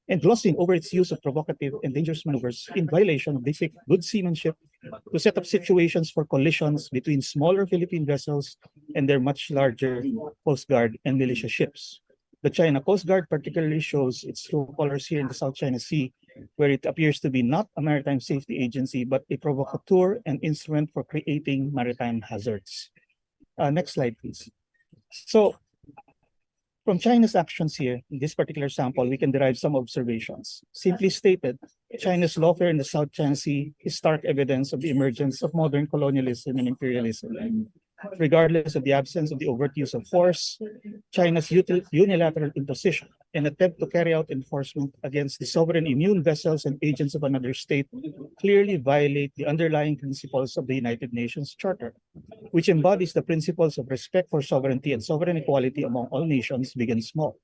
and glossing over its use of provocative and dangerous maneuvers in violation of basic good seamanship to set up situations for collisions between smaller Philippine vessels and their much larger Coast Guard and militia ships. The China Coast Guard particularly shows its true colors here in the South China Sea, where it appears to be not a maritime safety agency, but a provocateur and instrument for creating maritime hazards. Next slide, please. So, from China's actions here, in this particular sample, we can derive some observations. Simply stated, China's lawfare in the South China Sea is stark evidence of the emergence of modern colonialism and imperialism. Regardless of the absence of the overt use of force, China's unilateral imposition and attempt to carry out enforcement against the sovereign immune vessels and agents of another state clearly violate the underlying principles of the United Nations Charter, which embodies the principles of respect for sovereignty and sovereign equality among all nations, big and small.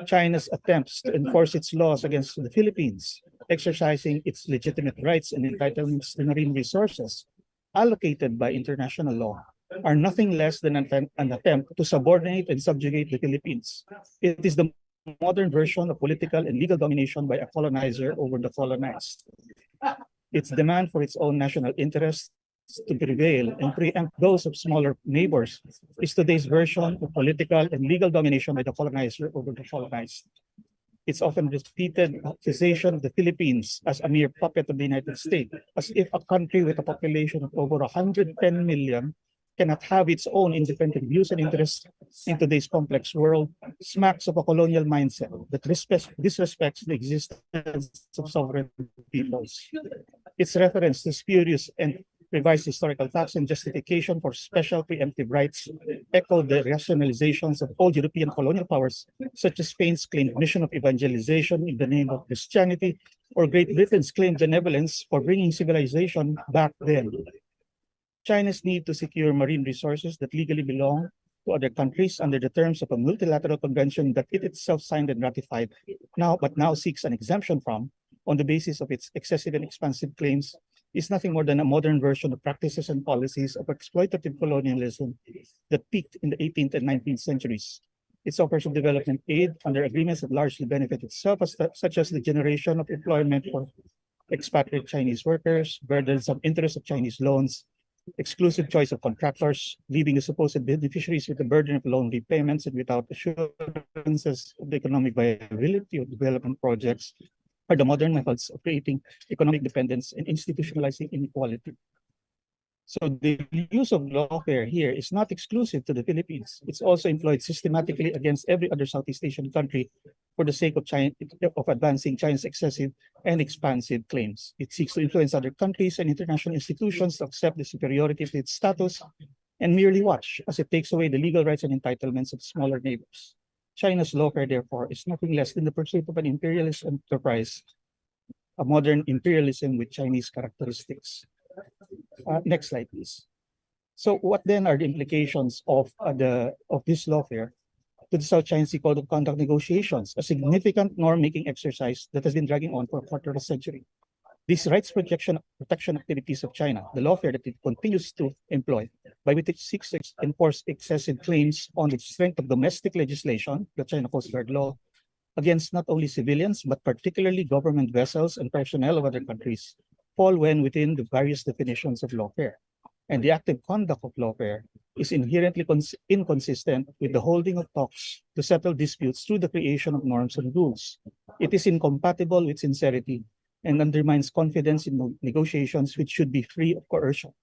China's attempts to enforce its laws against the Philippines, exercising its legitimate rights and entitlements to marine resources allocated by international law, are nothing less than an attempt to subordinate and subjugate the Philippines. It is the modern version of political and legal domination by a colonizer over the colonized. Its demand for its own national interests to prevail and preempt those of smaller neighbors is today's version of political and legal domination by the colonizer over the colonized. It's often repeated accusation of the Philippines as a mere puppet of the United States, as if a country with a population of over 110 million cannot have its own independent views and interests in today's complex world, smacks of a colonial mindset that disrespects the existence of sovereign peoples. Its reference to spurious and revised historical facts and justification for special preemptive rights echo the rationalizations of old European colonial powers, such as Spain's claimed mission of evangelization in the name of Christianity, or Great Britain's claimed benevolence for bringing civilization back then. China's need to secure marine resources that legally belong to other countries under the terms of a multilateral convention that it itself signed and ratified, but now seeks an exemption from, on the basis of its excessive and expansive claims, is nothing more than a modern version of practices and policies of exploitative colonialism that peaked in the 18th and 19th centuries. Its offers of development aid under agreements that largely benefit itself, such as the generation of employment for expatriate Chinese workers, burdensome interest of Chinese loans, exclusive choice of contractors, leaving the supposed beneficiaries with the burden of loan repayments and without assurances of the economic viability of development projects, are the modern methods of creating economic dependence and institutionalizing inequality. So the use of lawfare here is not exclusive to the Philippines. It's also employed systematically against every other Southeast Asian country for the sake of advancing China's excessive and expansive claims. It seeks to influence other countries and international institutions to accept the superiority of its status and merely watch as it takes away the legal rights and entitlements of smaller neighbors. China's lawfare, therefore, is nothing less than the pursuit of an imperialist enterprise, a modern imperialism with Chinese characteristics. Next slide, please. So what then are the implications of this lawfare to the South China Sea Code of Conduct negotiations, a significant norm-making exercise that has been dragging on for a quarter of a century? These rights protection activities of China, the lawfare that it continues to employ, by which it seeks to enforce excessive claims on the strength of domestic legislation, the China Coast Guard law, against not only civilians, but particularly government vessels and personnel of other countries, fall within the various definitions of lawfare. And the active conduct of lawfare is inherently inconsistent with the holding of talks to settle disputes through the creation of norms and rules. It is incompatible with sincerity and undermines confidence in negotiations which should be free of coercion.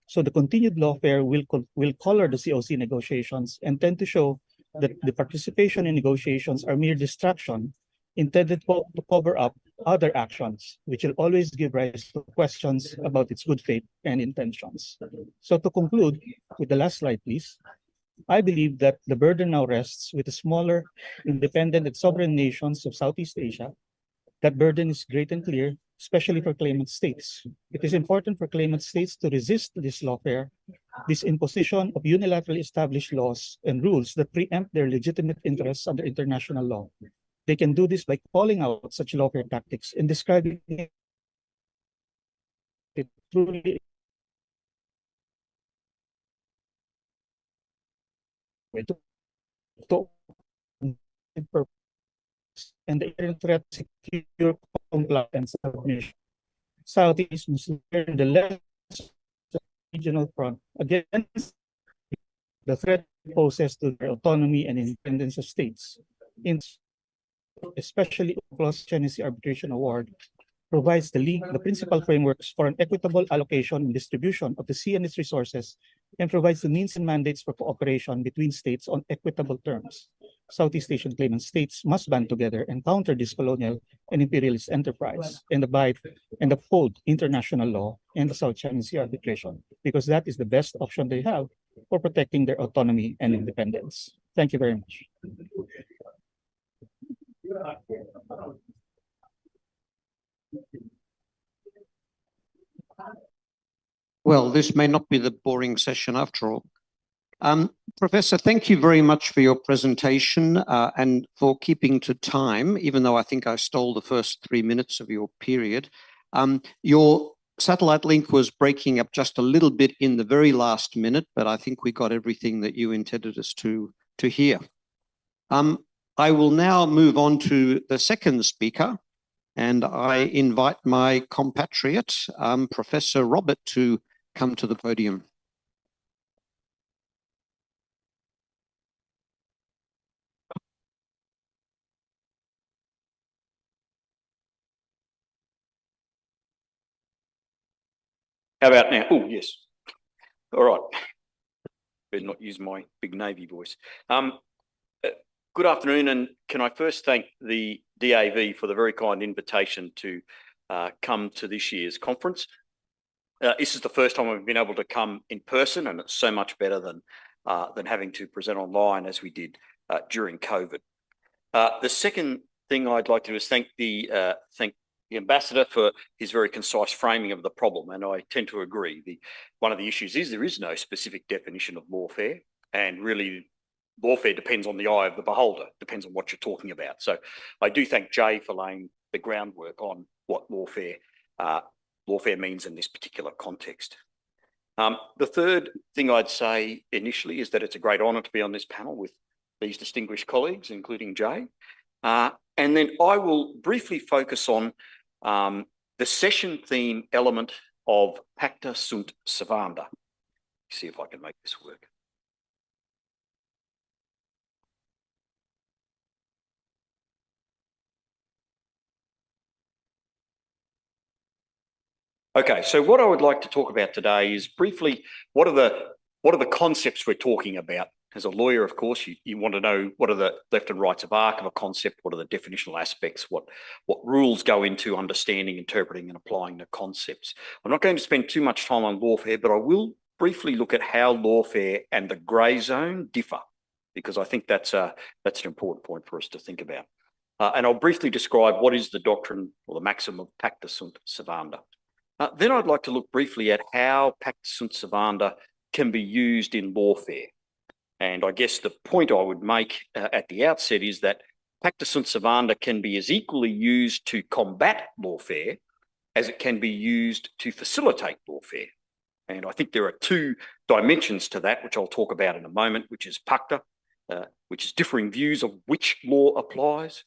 So the continued lawfare will color the COC negotiations and tend to show that the participation in negotiations are mere distraction intended to cover up other actions, which will always give rise to questions about its good faith and intentions. So to conclude, with the last slide, please, I believe that the burden now rests with the smaller, independent and sovereign nations of Southeast Asia. That burden is great and clear, especially for claimant states. It is important for claimant states to resist this lawfare, this imposition of unilaterally established laws and rules that preempt their legitimate interests under international law. They can do this by calling out such lawfare tactics and describing it truly and the inherent threat to secure compliance and submission. Southeast must learn the lessons of the regional front against the threat poses to their autonomy and independence of states. Especially Clause Tennessee Arbitration Award provides the League the principal frameworks for an equitable allocation and distribution of the sea and its resources, and provides the means and mandates for cooperation between states on equitable terms. Southeast Asian claimant states must band together and counter this colonial and imperialist enterprise and abide and uphold international law and the South China Sea arbitration, because that is the best option they have for protecting their autonomy and independence. Thank you very much. Well, this may not be the boring session after all. Professor, thank you very much for your presentation and for keeping to time, even though I think I stole the first 3 minutes of your period. Your satellite link was breaking up just a little bit in the very last minute, but I think we got everything that you intended us to hear. I will now move on to the second speaker, and I invite my compatriot, Professor Robert, to come to the podium. How about now? Oh, yes. All right. Better not use my big Navy voice. Good afternoon, and can I first thank the DAV for the very kind invitation to come to this year's conference. This is the first time we've been able to come in person, and it's so much better than having to present online as we did during COVID. The second thing I'd like to do is thank the ambassador for his very concise framing of the problem, and I tend to agree. One of the issues is there is no specific definition of lawfare, and really lawfare depends on the eye of the beholder, depends on what you're talking about. So I do thank Jay for laying the groundwork on what lawfare means in this particular context. The third thing I'd say initially is that it's a great honour to be on this panel with these distinguished colleagues, including Jay. And then I will briefly focus on the session theme element of Pacta Sunt Servanda. See if I can make this work. Okay, so what I would like to talk about today is briefly what are the concepts we're talking about. As a lawyer, of course, you want to know what are the left and rights of arc of a concept, what are the definitional aspects, what rules go into understanding, interpreting and applying the concepts. I'm not going to spend too much time on lawfare, but I will briefly look at how lawfare and the grey zone differ, because I think that's an important point for us to think about. And I'll briefly describe what is the doctrine or the maxim of Pacta Sunt Servanda. Then I'd like to look briefly at how Pacta Sunt Servanda can be used in lawfare. And I guess the point I would make at the outset is that Pacta Sunt Servanda can be as equally used to combat lawfare as it can be used to facilitate lawfare. And I think there are two dimensions to that, which I'll talk about in a moment, which is pacta, which is differing views of which law applies,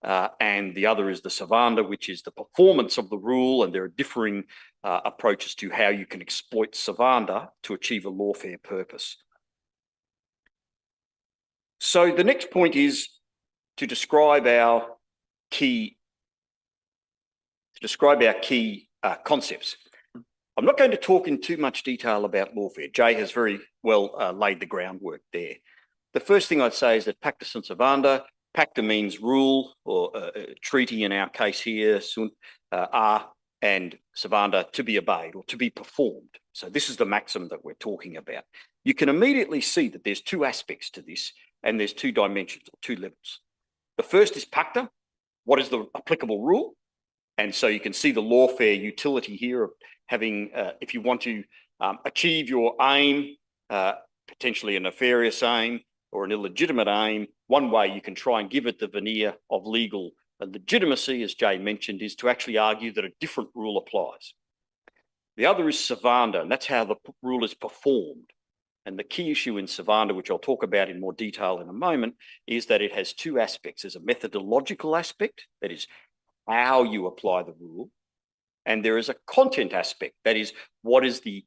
and the other is the savanda, which is the performance of the rule, and there are differing approaches to how you can exploit savanda to achieve a lawfare purpose. So the next point is to describe our key concepts. I'm not going to talk in too much detail about lawfare. Jay has very well laid the groundwork there. The first thing I'd say is that pacta sunt servanda, pacta means rule or treaty in our case here, sunt and servanda, to be obeyed or to be performed. So this is the maxim that we're talking about. You can immediately see that there's two aspects to this and there's two dimensions or two levels. The first is pacta. What is the applicable rule? And so you can see the lawfare utility here of having, if you want to achieve your aim, potentially a nefarious aim or an illegitimate aim, one way you can try and give it the veneer of legal legitimacy, as Jay mentioned, is to actually argue that a different rule applies. The other is servanda, and that's how the rule is performed. And the key issue in servanda, which I'll talk about in more detail in a moment, is that it has two aspects. There's a methodological aspect, that is how you apply the rule, and there is a content aspect, that is what is the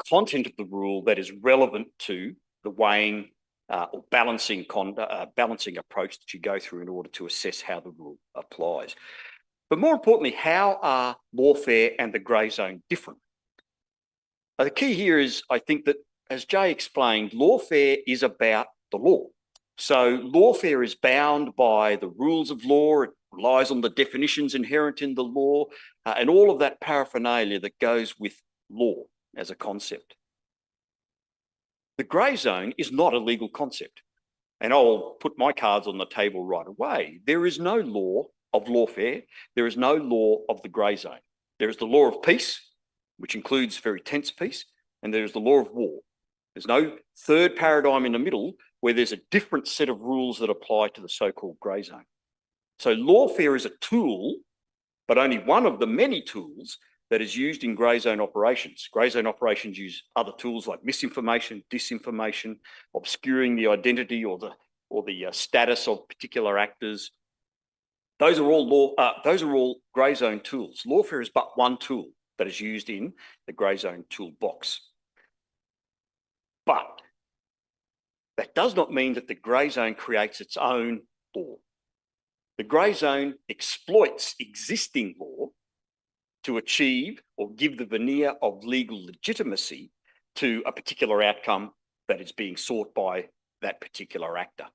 content of the rule that is relevant to the weighing or balancing approach that you go through in order to assess how the rule applies. But more importantly, how are lawfare and the grey zone different? The key here is, I think that, as Jay explained, lawfare is about the law. So lawfare is bound by the rules of law. It relies on the definitions inherent in the law and all of that paraphernalia that goes with law as a concept. The grey zone is not a legal concept. And I'll put my cards on the table right away. There is no law of lawfare. There is no law of the grey zone. There is the law of peace, which includes very tense peace, and there is the law of war. There's no third paradigm in the middle where there's a different set of rules that apply to the so-called grey zone. So lawfare is a tool, but only one of the many tools that is used in grey zone operations. Grey zone operations use other tools like misinformation, disinformation, obscuring the identity or the status of particular actors. Those are all grey zone tools. Lawfare is but one tool that is used in the grey zone toolbox. But that does not mean that the grey zone creates its own law. The grey zone exploits existing law to achieve or give the veneer of legal legitimacy to a particular outcome that is being sought by that particular actor.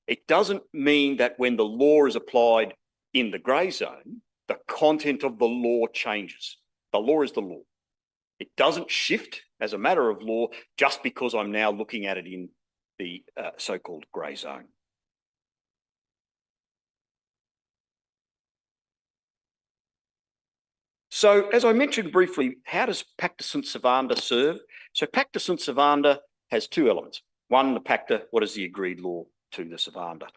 It doesn't mean that when the law is applied in the grey zone, the content of the law changes. The law is the law. It doesn't shift as a matter of law just because I'm now looking at it in the so-called grey zone. So, as I mentioned briefly, how does pacta sunt servanda serve? So pacta sunt servanda has two elements. One, the pacta, what is the agreed law to the servanda?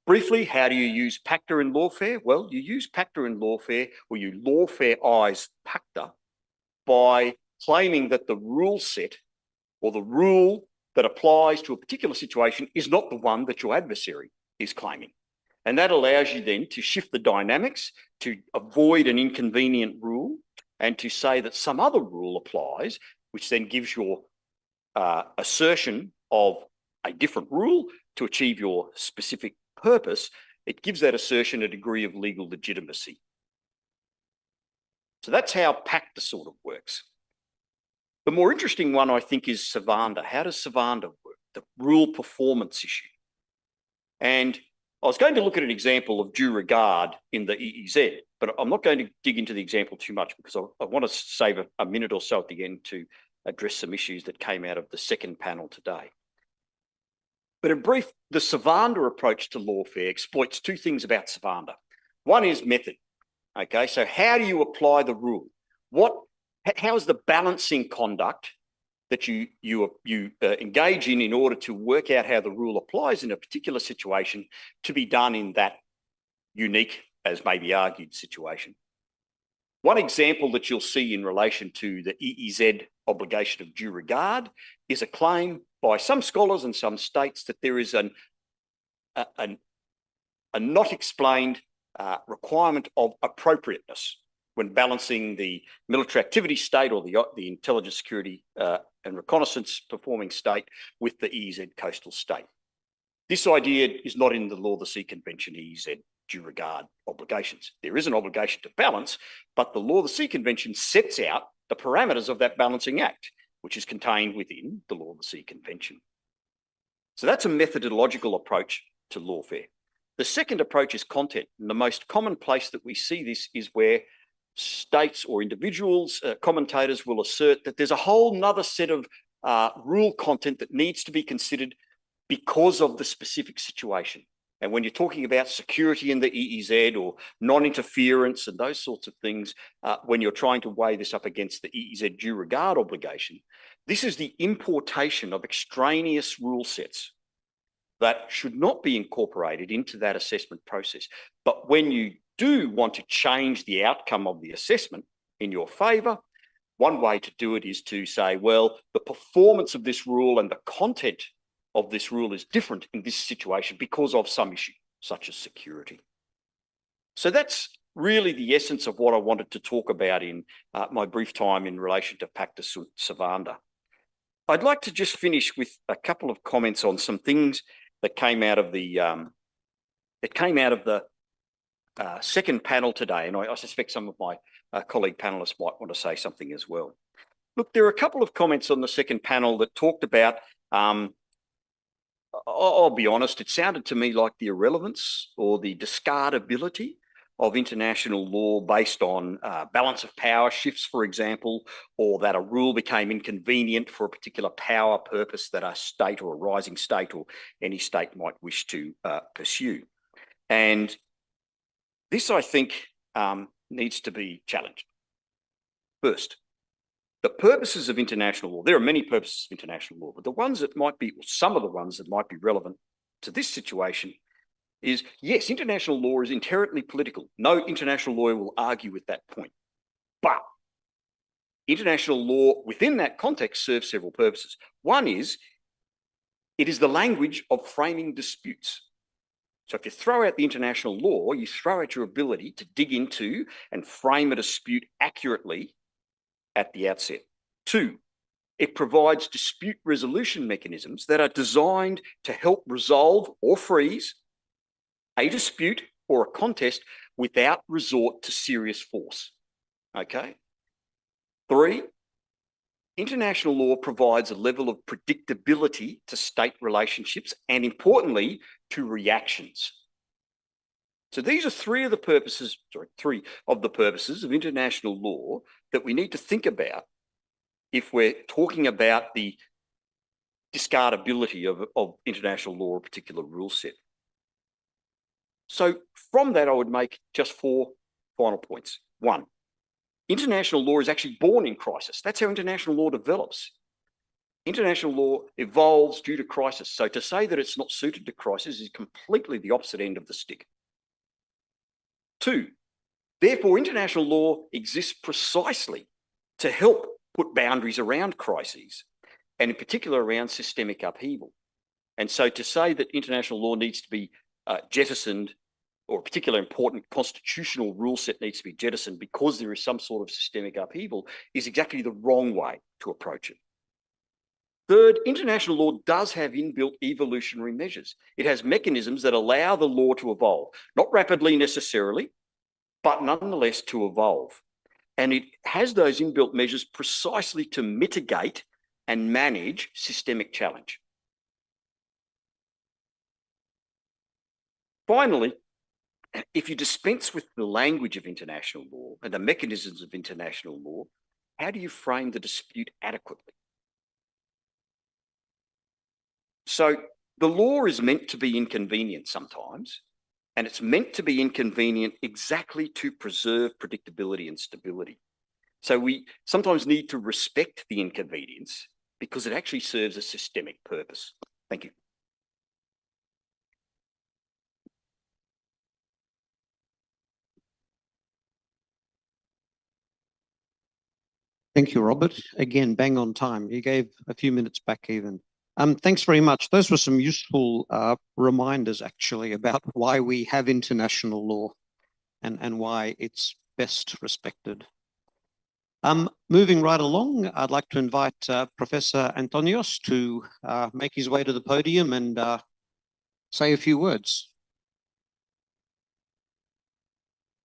Briefly, how do you use pacta in lawfare? Well, you use pacta in lawfare, or you lawfare-ise pacta by claiming that the rule set or the rule that applies to a particular situation is not the one that your adversary is claiming. And that allows you then to shift the dynamics, to avoid an inconvenient rule, and to say that some other rule applies, which then gives your assertion of a different rule to achieve your specific purpose. It gives that assertion a degree of legal legitimacy. So that's how pacta sort of works. The more interesting one, I think, is servanda. How does servanda work? The rule performance issue. And I was going to look at an example of due regard in the EEZ, but I'm not going to dig into the example too much because I want to save a minute or so at the end to address some issues that came out of the second panel today. But in brief, the servanda approach to lawfare exploits two things about servanda. One is method. Okay, so how do you apply the rule? How is the balancing conduct that you engage in order to work out how the rule applies in a particular situation to be done in that unique, as may be argued, situation? One example that you'll see in relation to the EEZ obligation of due regard is a claim by some scholars and some states that there is a not explained requirement of appropriateness when balancing the military activity state or the intelligence, security and reconnaissance performing state with the EEZ coastal state. This idea is not in the Law of the Sea Convention EEZ due regard obligations. There is an obligation to balance, but the Law of the Sea Convention sets out the parameters of that balancing act, which is contained within the Law of the Sea Convention. So that's a methodological approach to lawfare. The second approach is content. And the most common place that we see this is where states or individuals, commentators will assert that there's a whole nother set of rule content that needs to be considered because of the specific situation. And when you're talking about security in the EEZ or non-interference and those sorts of things, when you're trying to weigh this up against the EEZ due regard obligation, this is the importation of extraneous rule sets that should not be incorporated into that assessment process. But when you do want to change the outcome of the assessment in your favour, one way to do it is to say, well, the performance of this rule and the content of this rule is different in this situation because of some issue, such as security. So that's really the essence of what I wanted to talk about in my brief time in relation to Pacta Sunt Servanda. I'd like to just finish with a couple of comments on some things that came out of the second panel today, and I suspect some of my colleague panelists might want to say something as well. Look, there are a couple of comments on the second panel that talked about, I'll be honest, it sounded to me like the irrelevance or the discardability of international law based on balance of power shifts, for example, or that a rule became inconvenient for a particular power purpose that a state or a rising state or any state might wish to pursue. And this, I think, needs to be challenged. First, the purposes of international law, there are many purposes of international law, but the ones that might be, or some of the ones that might be relevant to this situation is, yes, international law is inherently political. No international lawyer will argue with that point. But international law within that context serves several purposes. One is, it is the language of framing disputes. So if you throw out the international law, you throw out your ability to dig into and frame a dispute accurately at the outset. Two, it provides dispute resolution mechanisms that are designed to help resolve or freeze a dispute or a contest without resort to serious force. Okay. Three, international law provides a level of predictability to state relationships and, importantly, to reactions. So these are three of the purposes of international law that we need to think about if we're talking about the discardability of international law or a particular rule set. So from that, I would make just four final points. One, international law is actually born in crisis. That's how international law develops. International law evolves due to crisis. So to say that it's not suited to crisis is completely the opposite end of the stick. Two, therefore, international law exists precisely to help put boundaries around crises, and in particular around systemic upheaval. And so to say that international law needs to be jettisoned, or a particular important constitutional rule set needs to be jettisoned because there is some sort of systemic upheaval, is exactly the wrong way to approach it. Third, international law does have inbuilt evolutionary measures. It has mechanisms that allow the law to evolve, not rapidly necessarily, but nonetheless to evolve. And it has those inbuilt measures precisely to mitigate and manage systemic challenge. Finally, if you dispense with the language of international law and the mechanisms of international law, how do you frame the dispute adequately? So the law is meant to be inconvenient sometimes, and it's meant to be inconvenient exactly to preserve predictability and stability. So we sometimes need to respect the inconvenience because it actually serves a systemic purpose. Thank you. Thank you, Robert. Again, bang on time. You gave a few minutes back even. Thanks very much. Those were some useful reminders, actually, about why we have international law. and why it's best respected. Moving right along, I'd like to invite Professor Antonios to make his way to the podium and say a few words.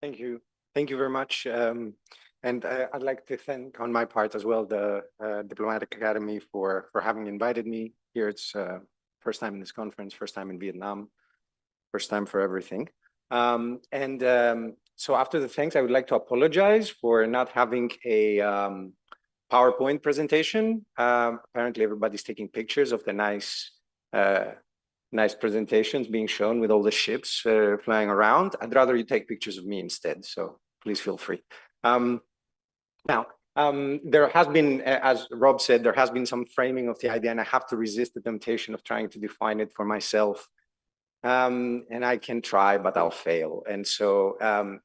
Thank you. Thank you very much. And I'd like to thank on my part as well the Diplomatic Academy for having invited me here. It's first time in this conference, first time in Vietnam, first time for everything. So after the thanks, I would like to apologize for not having a PowerPoint presentation. Apparently everybody's taking pictures of the nice presentations being shown with all the ships flying around. I'd rather you take pictures of me instead, so please feel free. Now, there has been, as Rob said, there has been some framing of the idea, and I have to resist the temptation of trying to define it for myself. And I can try, but I'll fail. And so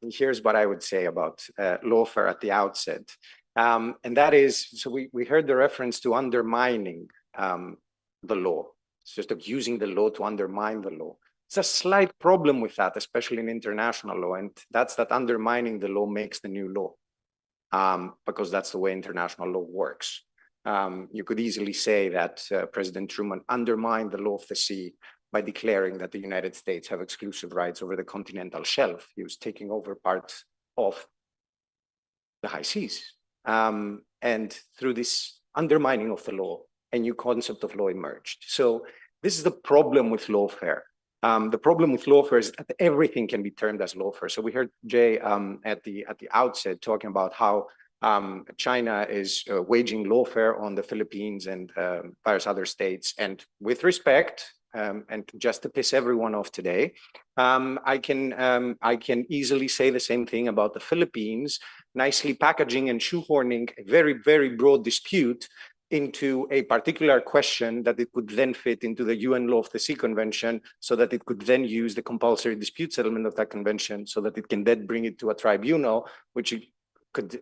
here's what I would say about lawfare at the outset. And that is, so we heard the reference to undermining the law. It's just of using the law to undermine the law. It's a slight problem with that, especially in international law, and that's that undermining the law makes the new law, because that's the way international law works. You could easily say that President Truman undermined the law of the sea by declaring that the United States have exclusive rights over the continental shelf. He was taking over parts of the high seas. And through this undermining of the law, a new concept of law emerged. So this is the problem with lawfare. The problem with lawfare is that everything can be termed as lawfare. So we heard Jay at the outset talking about how China is waging lawfare on the Philippines and various other states. And with respect, and just to piss everyone off today, I can easily say the same thing about the Philippines, nicely packaging and shoehorning a very, very broad dispute into a particular question that it could then fit into the UN Law of the Sea Convention, so that it could then use the compulsory dispute settlement of that convention, so that it can then bring it to a tribunal, which it could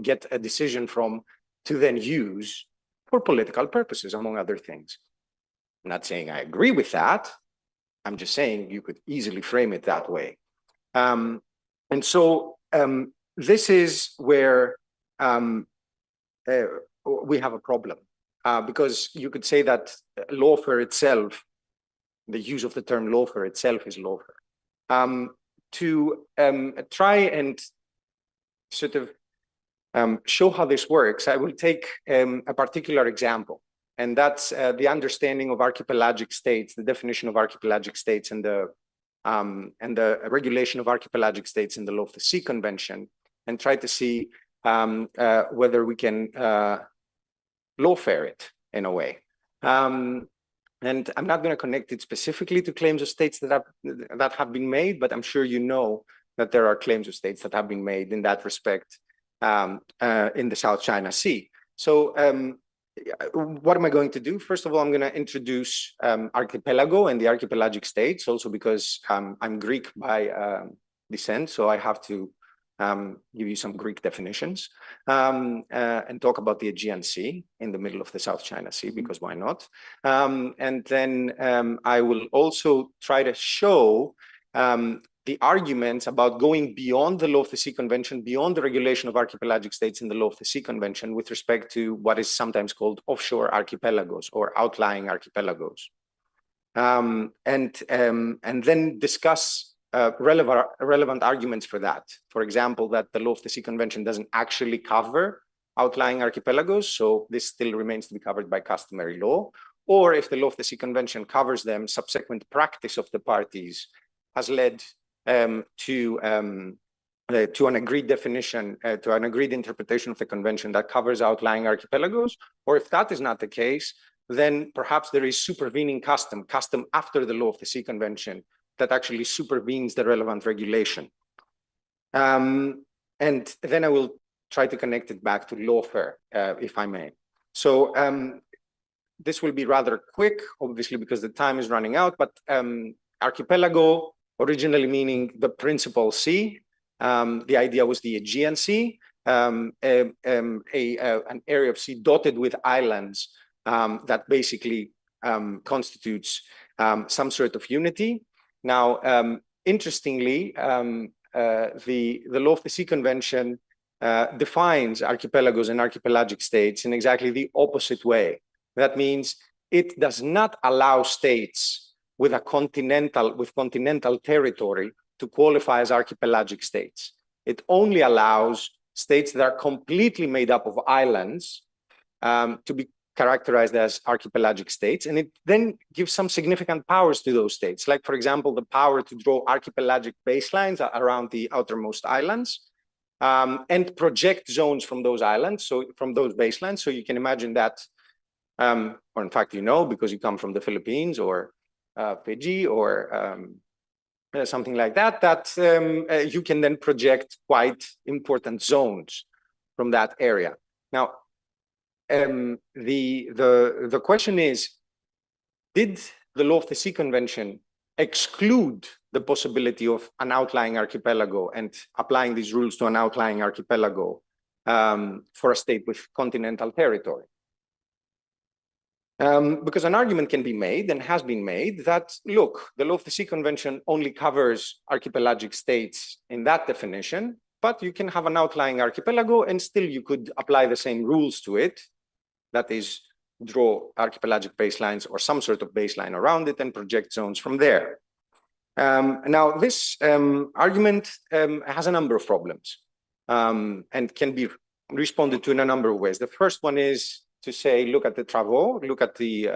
get a decision from to then use for political purposes, among other things. I'm not saying I agree with that. I'm just saying you could easily frame it that way. And so this is where we have a problem, because you could say that lawfare itself, the use of the term lawfare itself is lawfare. To try and sort of show how this works, I will take a particular example, and that's the understanding of archipelagic states, the definition of archipelagic states, and the regulation of archipelagic states in the Law of the Sea Convention, and try to see whether we can lawfare it in a way. And I'm not going to connect it specifically to claims of states that have been made, but I'm sure you know that there are claims of states that have been made in that respect in the South China Sea. So what am I going to do? First of all, I'm going to introduce archipelago and the archipelagic states, also because I'm Greek by descent, so I have to give you some Greek definitions, and talk about the Aegean Sea in the middle of the South China Sea, because why not? And then I will also try to show the arguments about going beyond the Law of the Sea Convention, beyond the regulation of archipelagic states in the Law of the Sea Convention, with respect to what is sometimes called offshore archipelagos or outlying archipelagos. And then discuss relevant arguments for that. For example, that the Law of the Sea Convention doesn't actually cover outlying archipelagos, so this still remains to be covered by customary law. Or if the Law of the Sea Convention covers them, subsequent practice of the parties has led to an agreed definition, to an agreed interpretation of the convention that covers outlying archipelagos. Or if that is not the case, then perhaps there is supervening custom after the Law of the Sea Convention that actually supervenes the relevant regulation. And then I will try to connect it back to lawfare, if I may. So this will be rather quick, obviously, because the time is running out, but archipelago, originally meaning the principal sea. The idea was the Aegean Sea, an area of sea dotted with islands that basically constitutes some sort of unity. Now, interestingly, the Law of the Sea Convention defines archipelagos and archipelagic states in exactly the opposite way. That means it does not allow states with continental territory to qualify as archipelagic states. It only allows states that are completely made up of islands to be characterized as archipelagic states, and it then gives some significant powers to those states, like, for example, the power to draw archipelagic baselines around the outermost islands, and project zones from those islands, so from those baselines. So you can imagine that, or in fact, you know, because you come from the Philippines or Fiji or something like that, that you can then project quite important zones from that area. Now, the question is, did the Law of the Sea Convention exclude the possibility of an outlying archipelago and applying these rules to an outlying archipelago for a state with continental territory? Because an argument can be made and has been made that, look, the Law of the Sea Convention only covers archipelagic states in that definition, but you can have an outlying archipelago and still you could apply the same rules to it. That is, draw archipelagic baselines or some sort of baseline around it and project zones from there. Now, this argument has a number of problems and can be responded to in a number of ways. The first one is to say, look at the travaux, look at the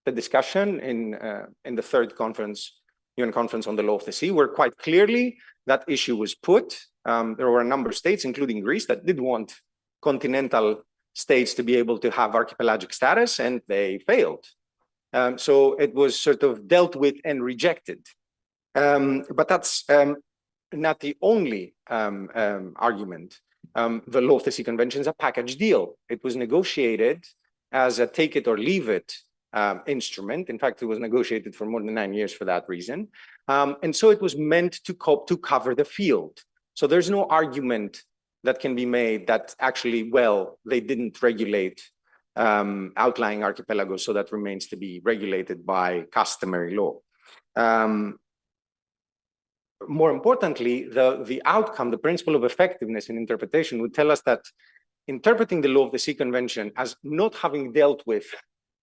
discussion in the third conference, UN conference on the law of the sea, where quite clearly that issue was put. There were a number of states, including Greece, that did want continental states to be able to have archipelagic status, and they failed. So it was sort of dealt with and rejected. But that's not the only argument. The Law of the Sea Convention is a package deal. It was negotiated as a take it or leave it instrument. In fact, it was negotiated for more than 9 years for that reason. And so it was meant to cover the field. So there's no argument that can be made that actually, well, they didn't regulate outlying archipelagos, so that remains to be regulated by customary law. More importantly, the outcome, the principle of effectiveness in interpretation would tell us that interpreting the Law of the Sea Convention as not having dealt with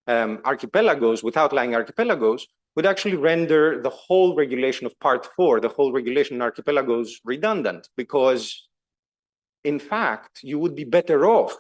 archipelagos, with outlying archipelagos, would actually render the whole regulation of Part 4, the whole regulation on archipelagos, redundant, because in fact, you would be better off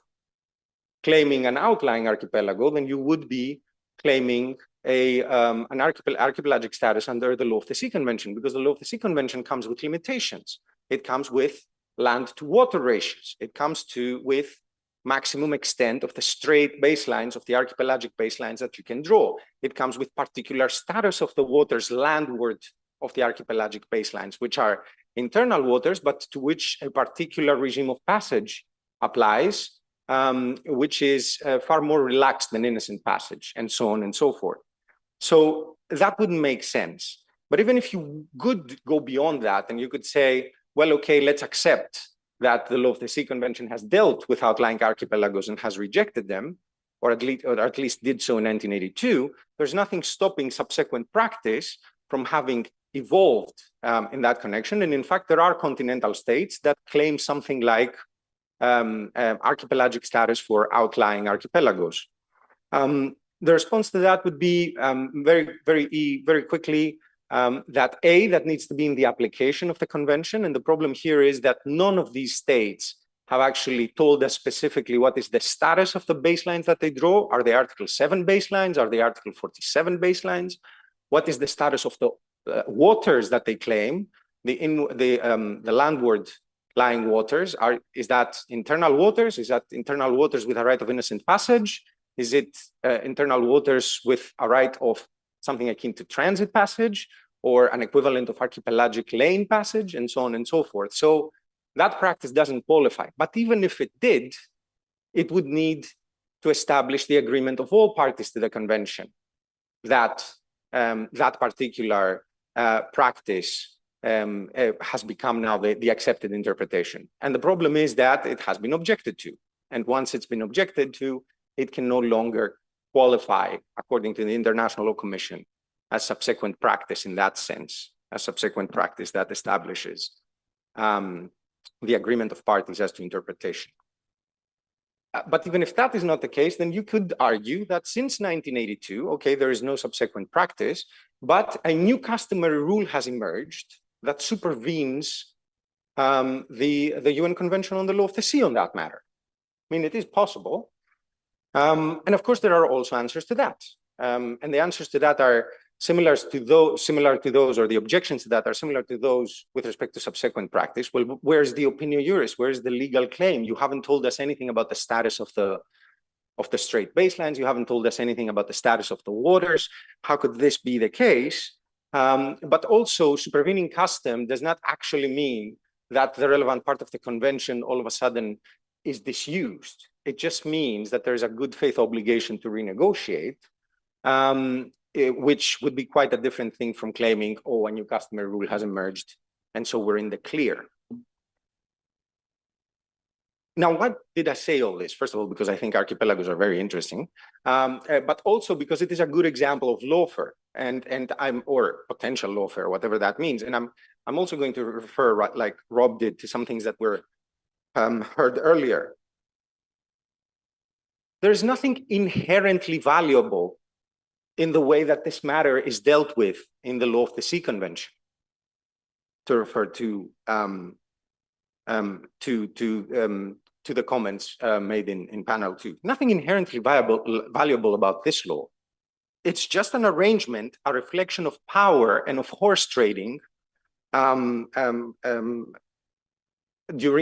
claiming an outlying archipelago than you would be claiming an archipelagic status under the Law of the Sea Convention, because the Law of the Sea Convention comes with limitations. It comes with land to water ratios. It comes with maximum extent of the straight baselines, of the archipelagic baselines that you can draw. It comes with particular status of the waters landward of the archipelagic baselines, which are internal waters, but to which a particular regime of passage applies, which is far more relaxed than innocent passage, and so on and so forth. So that wouldn't make sense. But even if you could go beyond that, and you could say, well, okay, let's accept that the Law of the Sea Convention has dealt with outlying archipelagos and has rejected them, or at least did so in 1982, there's nothing stopping subsequent practice from having evolved in that connection. And in fact, there are continental states that claim something like archipelagic status for outlying archipelagos. The response to that would be very quickly that that needs to be in the application of the convention. And the problem here is that none of these states have actually told us specifically what is the status of the baselines that they draw. Are they Article 7 baselines? Are they Article 47 baselines? What is the status of the waters that they claim? The landward lying waters, is that internal waters? Is that internal waters with a right of innocent passage? Is it internal waters with a right of something akin to transit passage, or an equivalent of archipelagic lane passage, and so on and so forth? So that practice doesn't qualify. But even if it did, it would need to establish the agreement of all parties to the convention that that particular practice has become now the accepted interpretation. And the problem is that it has been objected to. And once it's been objected to, it can no longer qualify, according to the International Law Commission, as subsequent practice in that sense, a subsequent practice that establishes the agreement of parties as to interpretation. But even if that is not the case, then you could argue that since 1982, okay, there is no subsequent practice, but a new customary rule has emerged that supervenes the UN Convention on the Law of the Sea on that matter. I mean, it is possible. And of course, there are also answers to that. And the answers to that are similar to those, or the objections to that are similar to those with respect to subsequent practice. Well, where's the opinio juris? Where's the legal claim? You haven't told us anything about the status of the strait baselines. You haven't told us anything about the status of the waters. How could this be the case? But also, supervening custom does not actually mean that the relevant part of the convention all of a sudden is disused. It just means that there's a good faith obligation to renegotiate, which would be quite a different thing from claiming, oh, a new customary rule has emerged, and so we're in the clear. Now, what did I say all this? First of all, because I think archipelagos are very interesting, but also because it is a good example of lawfare, or potential lawfare, whatever that means. And I'm also going to refer, like Rob did, to some things that were heard earlier. There's nothing inherently valuable in the way that this matter is dealt with in the Law of the Sea Convention, to refer to the comments made in panel 2. Nothing inherently valuable about this law. It's just an arrangement, a reflection of power and of horse trading during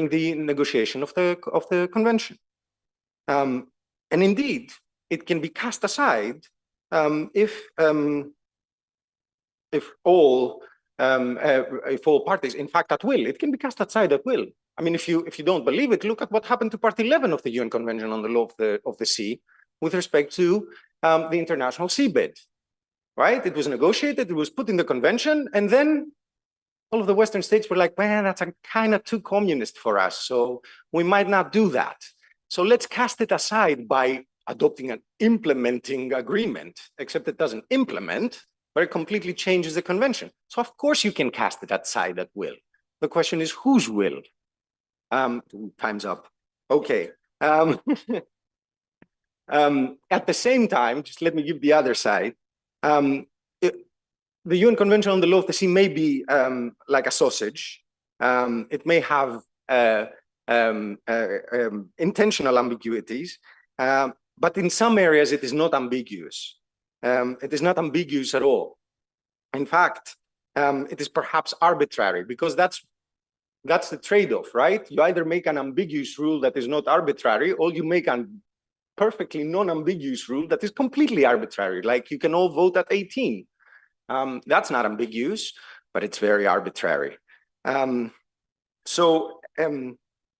the negotiation of the convention. And indeed, it can be cast aside if all parties, in fact, at will. It can be cast aside at will. I mean, if you don't believe it, look at what happened to Part 11 of the UN Convention on the Law of the Sea with respect to the international seabed, right? It was negotiated, it was put in the convention, and then all of the Western states were like, well, that's a kind of too communist for us, so we might not do that. So let's cast it aside by adopting an implementing agreement, except it doesn't implement, but it completely changes the convention. So of course you can cast it aside at will. The question is whose will? Time's up. Okay. At the same time, just let me give the other side. The UN Convention on the Law of the Sea may be like a sausage. It may have intentional ambiguities, but in some areas it is not ambiguous. It is not ambiguous at all. In fact, it is perhaps arbitrary, because that's the trade-off, right? You either make an ambiguous rule that is not arbitrary, or you make a perfectly non-ambiguous rule that is completely arbitrary, like you can all vote at 18. That's not ambiguous, but it's very arbitrary.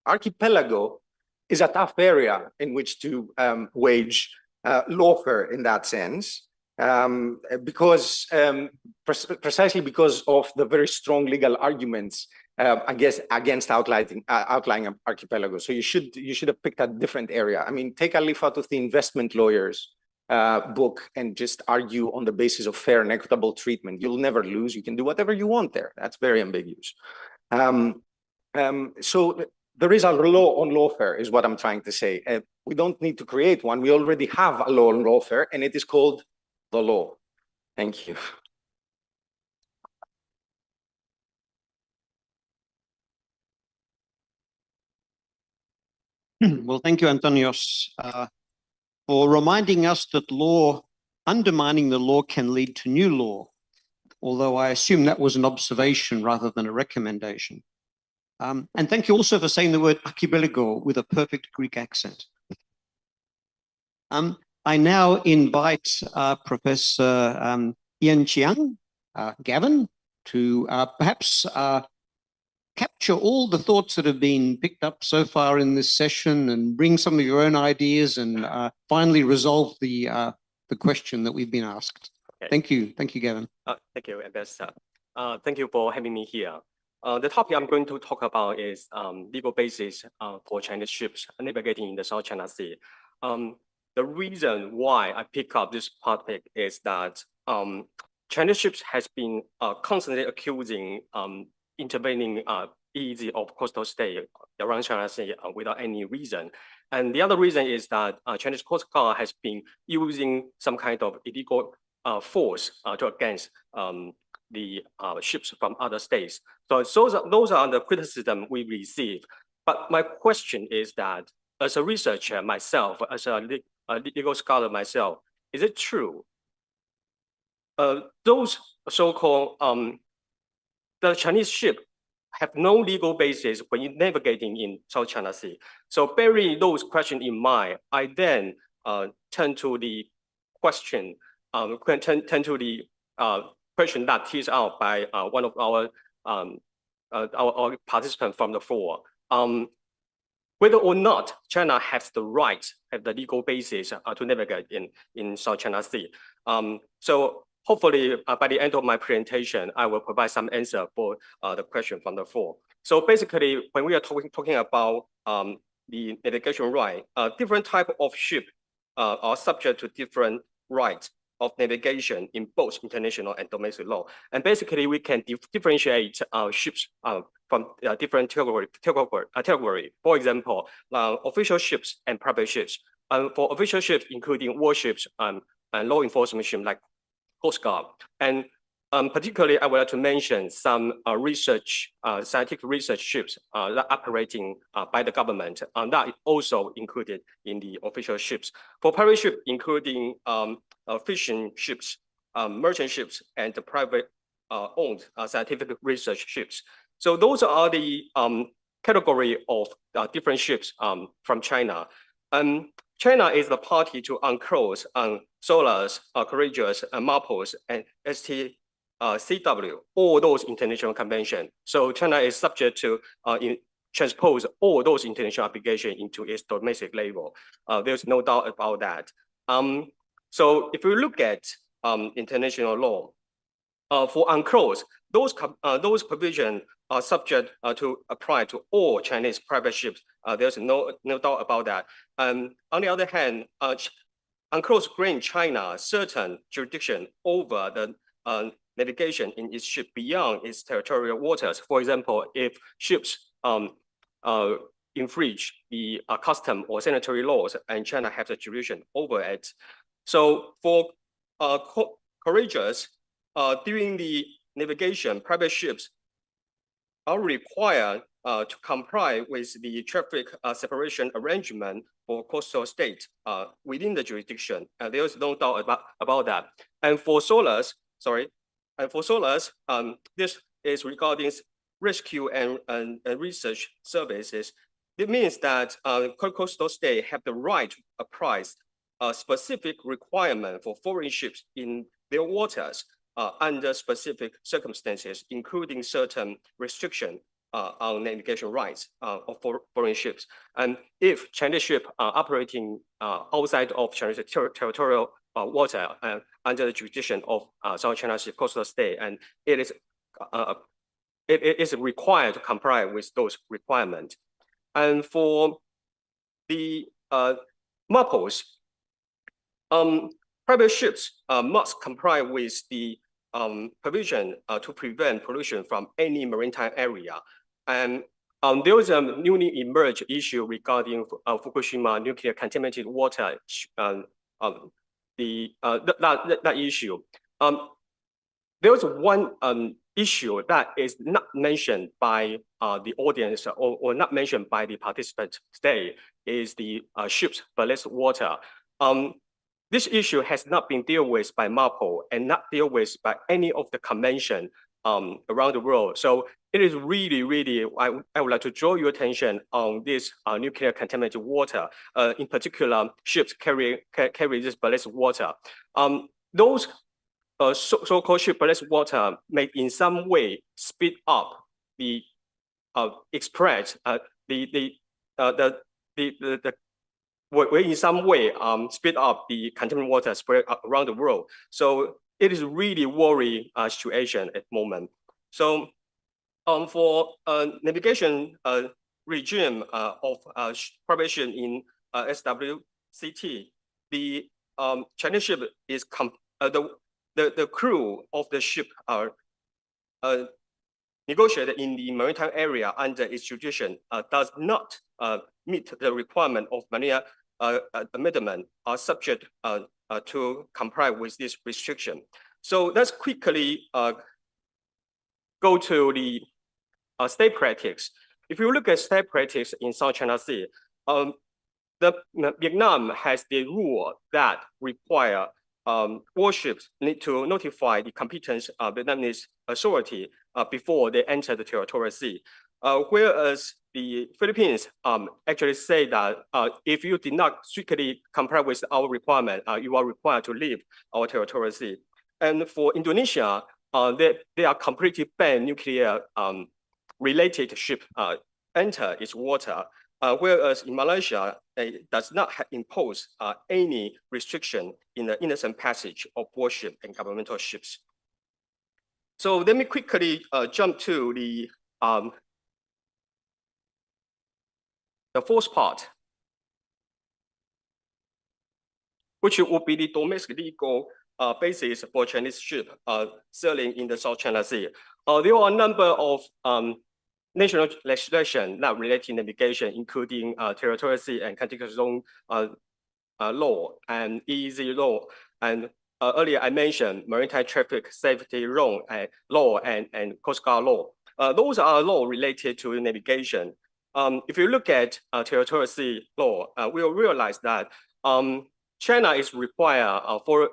Archipelago is a tough area in which to wage lawfare in that sense, because precisely because of the very strong legal arguments against outlying archipelago. So you should have picked a different area. I mean, take a leaf out of the investment lawyers book and just argue on the basis of fair and equitable treatment. You'll never lose. You can do whatever you want there. That's very ambiguous. So there is a law on lawfare, is what I'm trying to say. We don't need to create one. We already have a law on lawfare, and it is called the law. Thank you. Well, thank you, Antonios, for reminding us that undermining the law can lead to new law, although I assume that was an observation rather than a recommendation. And thank you also for saying the word archipelago with a perfect Greek accent. I now invite Professor Ian Chiang, Gavin, to perhaps capture all the thoughts that have been picked up so far in this session and bring some of your own ideas and finally resolve the question that we've been asked. Okay. Thank you, Gavin. Thank you, Ambassador. Thank you for having me here. The topic I'm going to talk about is legal basis for Chinese ships navigating in the South China Sea. The reason why I pick up this topic is that Chinese ships has been constantly accusing intervening easy of coastal stay around China Sea without any reason. And the other reason is that Chinese Coast Guard has been using some kind of illegal force to against the ships from other states. So those are the criticism we receive. But my question is that, as a researcher myself, as a legal scholar myself, is it true? Those so-called the Chinese ship have no legal basis when navigating in South China Sea. So bearing those questions in mind, I then turn to the question, turn to the question that teased out by one of our participants from the floor. Whether or not China has the right, have the legal basis to navigate in South China Sea. So hopefully by the end of my presentation, I will provide some answer for the question from the floor. So basically, when we are talking about the navigation right, different type of ship are subject to different rights of navigation in both international and domestic law. And basically, we can differentiate ships from different category. For example, official ships and private ships. For official ships, including warships and law enforcement ships like Coast Guard. And particularly, I would like to mention some scientific research ships that are operating by the government, and that is also included in the official ships. For private ships, including fishing ships, merchant ships, and the private owned scientific research ships. So those are the category of different ships from China. China is the party to UNCLOS, SOLAS, Courageous, MAPOS, and STCW, all those international conventions. So China is subject to transpose all those international obligations into its domestic level. There's no doubt about that. So if we look at international law, for UNCLOS, those provisions are subject to apply to all Chinese private ships. There's no doubt about that. On the other hand, UNCLOS grant China certain jurisdiction over the navigation in its ship beyond its territorial waters. For example, if ships infringe the custom or sanitary laws, and China has a jurisdiction over it. So for Courageous, during the navigation, private ships are required to comply with the traffic separation arrangement for coastal state within the jurisdiction. There is no doubt about that. And for SOLAS, this is regarding rescue and research services. It means that coastal state have the right to apply a specific requirement for foreign ships in their waters under specific circumstances, including certain restriction on navigation rights of foreign ships. And if Chinese ships are operating outside of Chinese territorial water under the jurisdiction of South China Sea coastal state, and it is required to comply with those requirements. And for the MAPOS, private ships must comply with the provision to prevent pollution from any maritime area. And there was a newly emerged issue regarding Fukushima nuclear contaminated water, that issue. There was one issue that is not mentioned by the audience or not mentioned by the participants today, is the ship's ballast water. This issue has not been dealt with by MAPO and not dealt with by any of the convention around the world. So it is really, I would like to draw your attention on this nuclear contaminated water. In particular, ships carry this ballast water. Those so-called ship ballast water may in some way speed up the will in some way speed up the contaminated water spread around the world. So it is really worrying situation at the moment. So for navigation regime of private ship in SWCT, the Chinese ship is the crew of the ship are negotiated in the maritime area under its jurisdiction does not meet the requirement of Manila Amendment are subject to comply with this restriction. So let's quickly go to the state practice. If you look at state practice in South China Sea, Vietnam has the rule that require warships need to notify the competent Vietnamese authority before they enter the territorial sea. Whereas the Philippines actually say that if you did not strictly comply with our requirement, you are required to leave our territorial sea. And for Indonesia, they are completely banned nuclear related ship enter its water. Whereas in Malaysia, it does not impose any restriction in the innocent passage of warship and governmental ships. So let me quickly jump to the fourth part, which will be the domestic legal basis for Chinese ship sailing in the South China Sea. There are a number of national legislation not relating to navigation, including territorial sea and contiguous zone law and EEZ law. And earlier I mentioned maritime traffic safety law and Coast Guard law. Those are laws related to navigation. If you look at territorial sea law, we will realize that China is required for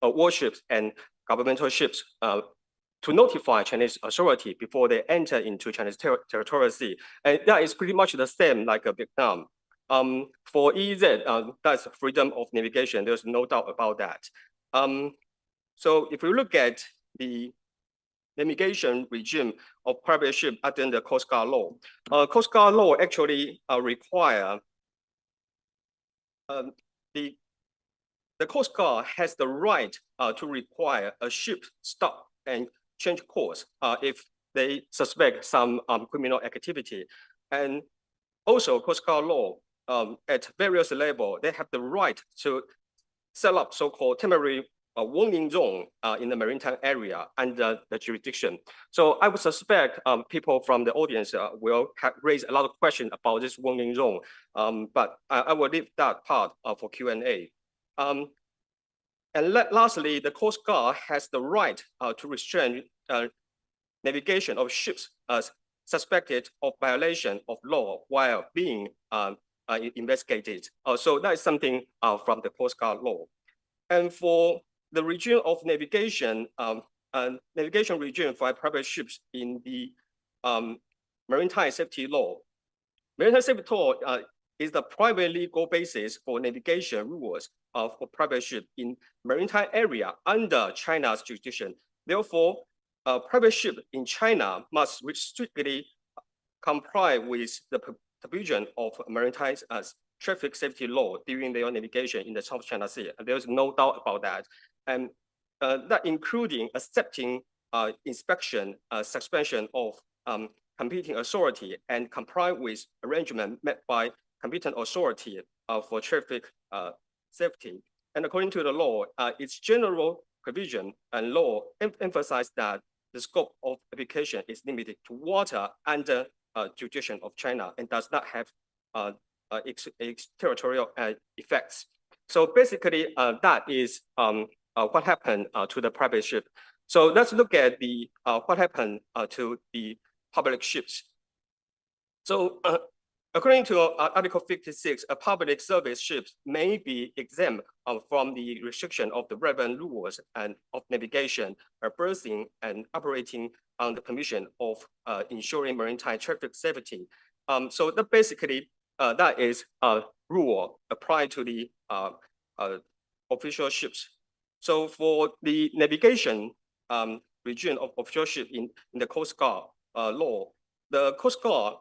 warships and governmental ships to notify Chinese authority before they enter into Chinese territorial sea. And that is pretty much the same like Vietnam. For EEZ, that's freedom of navigation. There's no doubt about that. So if you look at the navigation regime of private ship under the Coast Guard law, Coast Guard law actually require the Coast Guard has the right to require a ship stop and change course if they suspect some criminal activity. And also Coast Guard law at various levels, they have the right to set up so-called temporary warning zone in the maritime area under the jurisdiction. So I would suspect people from the audience will raise a lot of questions about this warning zone, but I will leave that part for Q&A. And lastly, the Coast Guard has the right to restrain navigation of ships suspected of violation of law while being investigated. So that is something from the Coast Guard law. And for the regime of navigation, navigation regime for private ships in the maritime safety law. Maritime safety law is the primary legal basis for navigation rules for private ship in maritime area under China's jurisdiction. Therefore, private ship in China must strictly comply with the provision of maritime traffic safety law during their navigation in the South China Sea. There's no doubt about that. And that including accepting inspection, suspension of competing authority and comply with arrangement met by competent authority for traffic safety. And according to the law, its general provision and law emphasize that the scope of application is limited to water under jurisdiction of China and does not have extraterritorial effects. So basically, that is what happened to the private ship. So let's look at the what happened to the public ships. So according to Article 56, a public service ships may be exempt from the restriction of the relevant rules and of navigation, berthing, and operating on the permission of ensuring maritime traffic safety. So that basically that is a rule applied to the official ships. So for the navigation regime of official ship in the Coast Guard law, the Coast Guard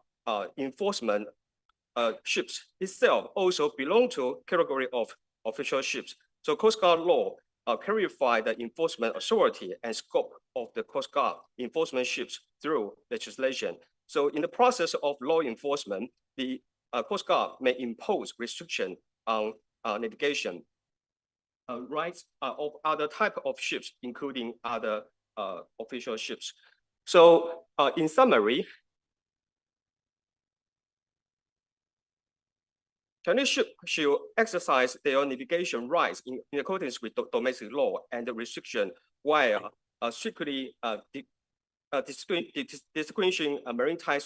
enforcement ships itself also belong to category of official ships. So Coast Guard law clarify the enforcement authority and scope of the Coast Guard enforcement ships through legislation. So in the process of law enforcement, the Coast Guard may impose restriction on navigation rights of other type of ships, including other official ships. So in summary, Chinese ships should exercise their navigation rights in accordance with domestic law and the restriction while strictly distinguishing a maritime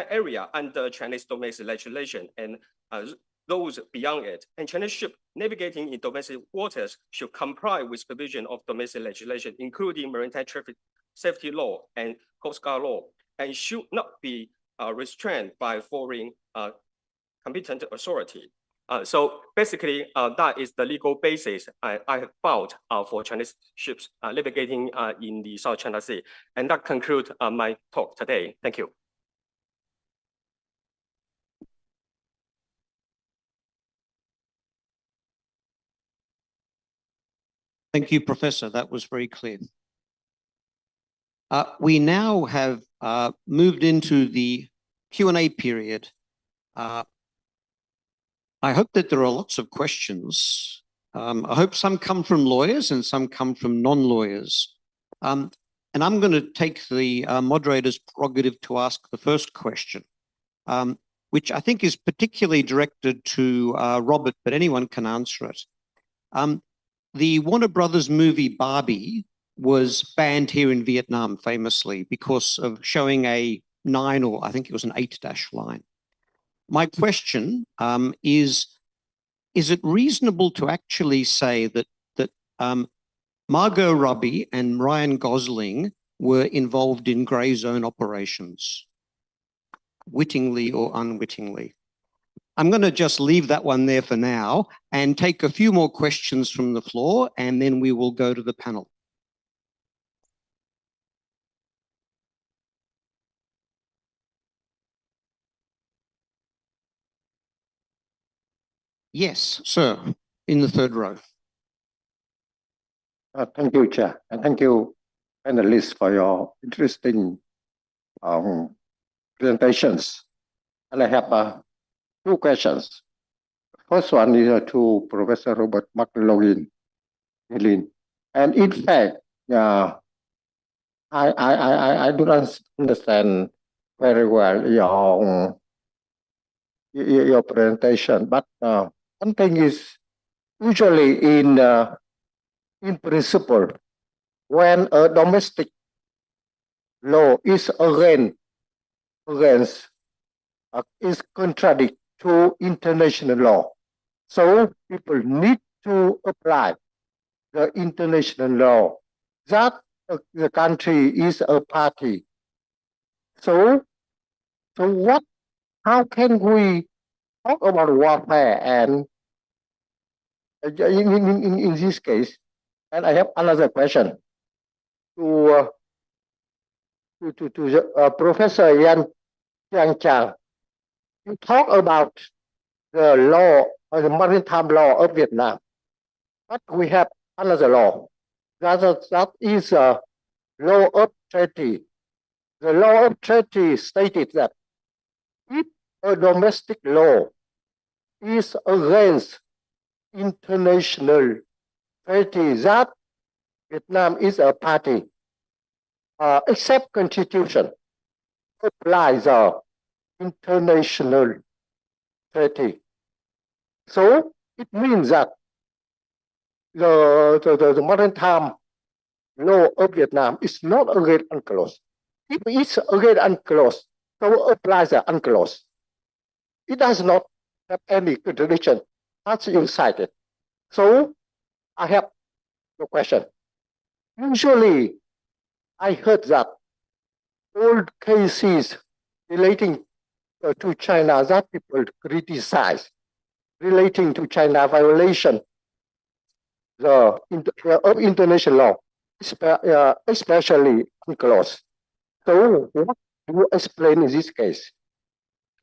area under Chinese domestic legislation and those beyond it. And Chinese ships navigating in domestic waters should comply with provision of domestic legislation, including maritime traffic safety law and Coast Guard law, and should not be restrained by foreign competent authority. So basically, that is the legal basis I have found for Chinese ships navigating in the South China Sea. And that concludes my talk today. Thank you. Thank you, Professor. That was very clear. We now have moved into the Q&A period. I hope that there are lots of questions. I hope some come from lawyers and some come from non-lawyers. And I'm going to take the moderator's prerogative to ask the first question, which I think is particularly directed to Robert, but anyone can answer it. The Warner Brothers movie Barbie was banned here in Vietnam famously because of showing a 9 or I think it was an 8- line. My question is it reasonable to actually say that Margot Robbie and Ryan Gosling were involved in grey zone operations, wittingly or unwittingly? I'm going to just leave that one there for now and take a few more questions from the floor, and then we will go to the panel. Yes, sir, in the third row. Thank you, Chair, and thank you, panelists, for your interesting presentations. And I have 2 questions. First one is to Professor Robert McLaughlin. And in fact, I do not understand very well your presentation, but one thing is usually in principle, when a domestic law is is contradict to international law, so people need to apply the international law that the country is a party. So how can we talk about warfare and in this case? And I have another question to Professor Yan Chang. You talk about the law or the maritime law of Vietnam, but we have another law that is a law of treaty. The law of treaty stated that if a domestic law is against international treaty that Vietnam is a party, except Constitution applies the international treaty. So it means that the maritime law of Vietnam is not against UNCLOS. If it's against UNCLOS, so applies the UNCLOS. It does not have any contradiction as you cited. So I have a question. Usually, I heard that all cases relating to China that people criticize, relating to China violation of international law, especially UNCLOS. So what do you explain in this case?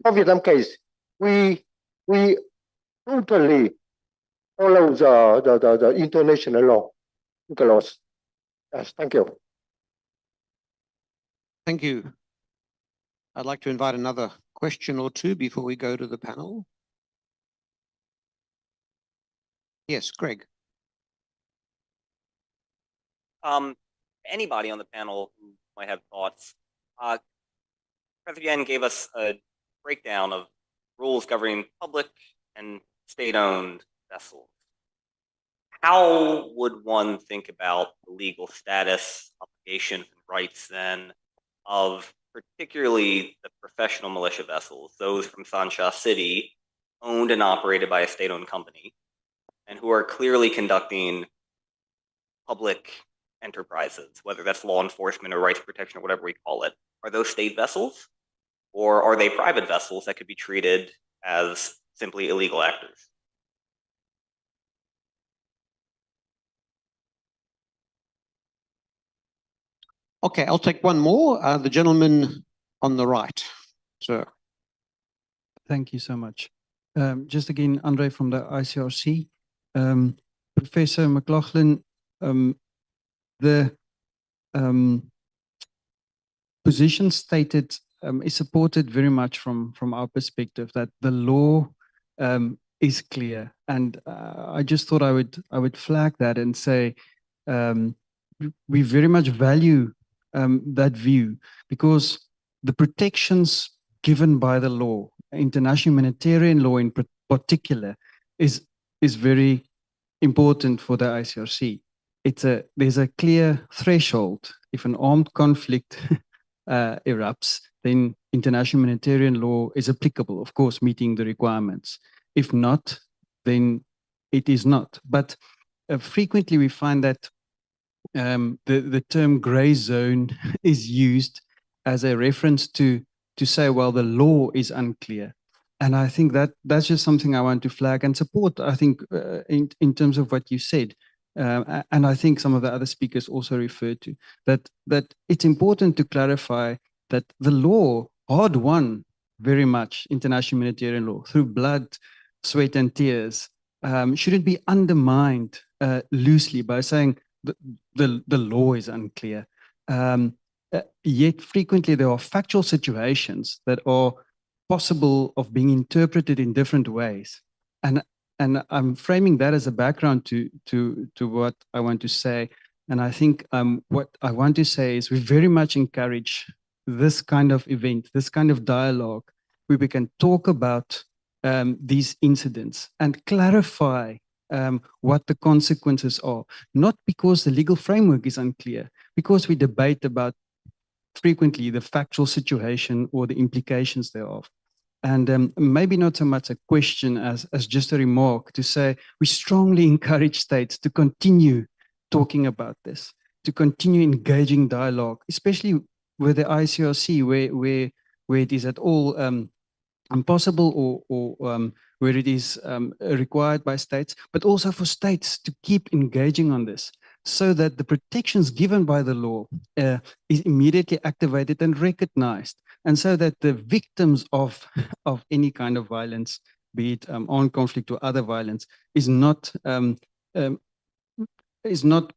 For Vietnam case, we totally follow the international law, UNCLOS. Yes, thank you. Thank you. I'd like to invite another question or two before we go to the panel. Yes, Greg. Anybody on the panel who might have thoughts. Professor Yen gave us a breakdown of rules governing public and state-owned vessels. How would one think about the legal status, obligations, and rights then of particularly the professional militia vessels, those from Sansha City, owned and operated by a state-owned company, and who are clearly conducting public enterprises, whether that's law enforcement or rights protection or whatever we call it? Are those state vessels, or are they private vessels that could be treated as simply illegal actors? Okay, I'll take one more. The gentleman on the right, sir. Thank you so much. Just again, Andre from the ICRC. Professor McLaughlin, the position stated is supported very much from our perspective that the law is clear, and I just thought I would flag that and say we very much value that view, because the protections given by the law, international humanitarian law in particular, is very important for the ICRC. There's a clear threshold. If an armed conflict erupts, then international humanitarian law is applicable, of course, meeting the requirements. If not, then it is not. But frequently we find that the term gray zone is used as a reference to say, well, the law is unclear. And I think that's just something I want to flag and support, I think, in terms of what you said. And I think some of the other speakers also referred to that it's important to clarify that the law, hard won very much, international humanitarian law, through blood, sweat and tears, shouldn't be undermined loosely by saying the law is unclear. Yet frequently there are factual situations that are possible of being interpreted in different ways. And I'm framing that as a background to what I want to say. And I think what I want to say is we very much encourage this kind of event, this kind of dialogue, where we can talk about these incidents and clarify what the consequences are, not because the legal framework is unclear, because we debate about frequently the factual situation or the implications thereof. And maybe not so much a question as just a remark to say we strongly encourage states to continue talking about this, to continue engaging dialogue, especially with the ICRC, where it is at all impossible or where it is required by states, but also for states to keep engaging on this, so that the protections given by the law is immediately activated and recognized, and so that the victims of any kind of violence, be it armed conflict or other violence, is not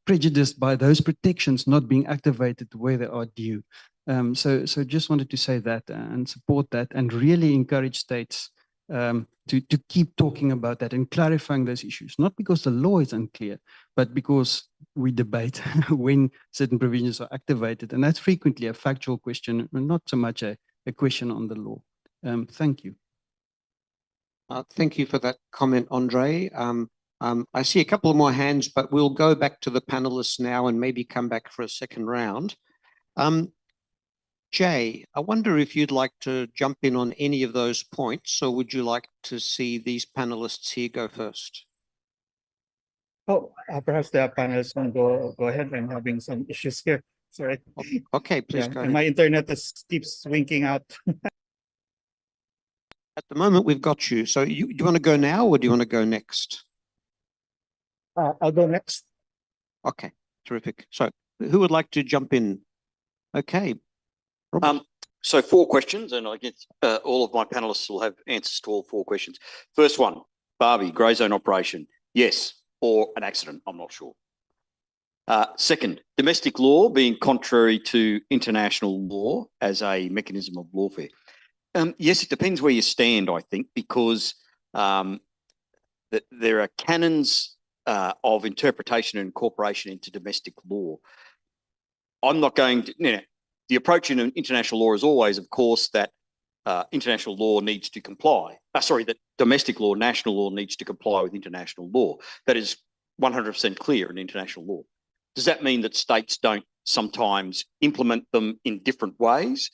prejudiced by those protections not being activated where they are due. So just wanted to say that and support that, and really encourage states to keep talking about that and clarifying those issues, not because the law is unclear, but because we debate when certain provisions are activated. And that's frequently a factual question, and not so much a question on the law. Thank you. Thank you for that comment, Andre. I see a couple of more hands, but we'll go back to the panelists now and maybe come back for a second round. Jay, I wonder if you'd like to jump in on any of those points, or would you like to see these panelists here go first? Oh, perhaps the panelists can go ahead. I'm having some issues here. Sorry. Okay, please go ahead. My internet keeps winking out. At the moment, we've got you. So do you want to go now, or do you want to go next? I'll go next. Okay, terrific. So who would like to jump in? Okay. So 4 questions, and I guess all of my panelists will have answers to all 4 questions. First one, Barbie, grey zone operation, yes, or an accident, I'm not sure. Second, domestic law being contrary to international law as a mechanism of lawfare. Yes, it depends where you stand, I think, because there are canons of interpretation and incorporation into domestic law. I'm not going to, the approach in international law is always, of course, that international law needs to comply. That domestic law, national law needs to comply with international law. That is 100% clear in international law. Does that mean that states don't sometimes implement them in different ways?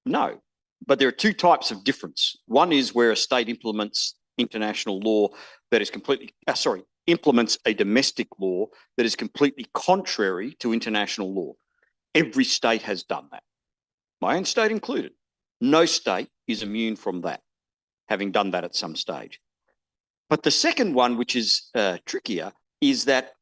No, but there are two types of difference. One is where a state implements international law that is completely, implements a domestic law that is completely contrary to international law. Every state has done that, my own state included. No state is immune from that, having done that at some stage. But the second one, which is trickier, is that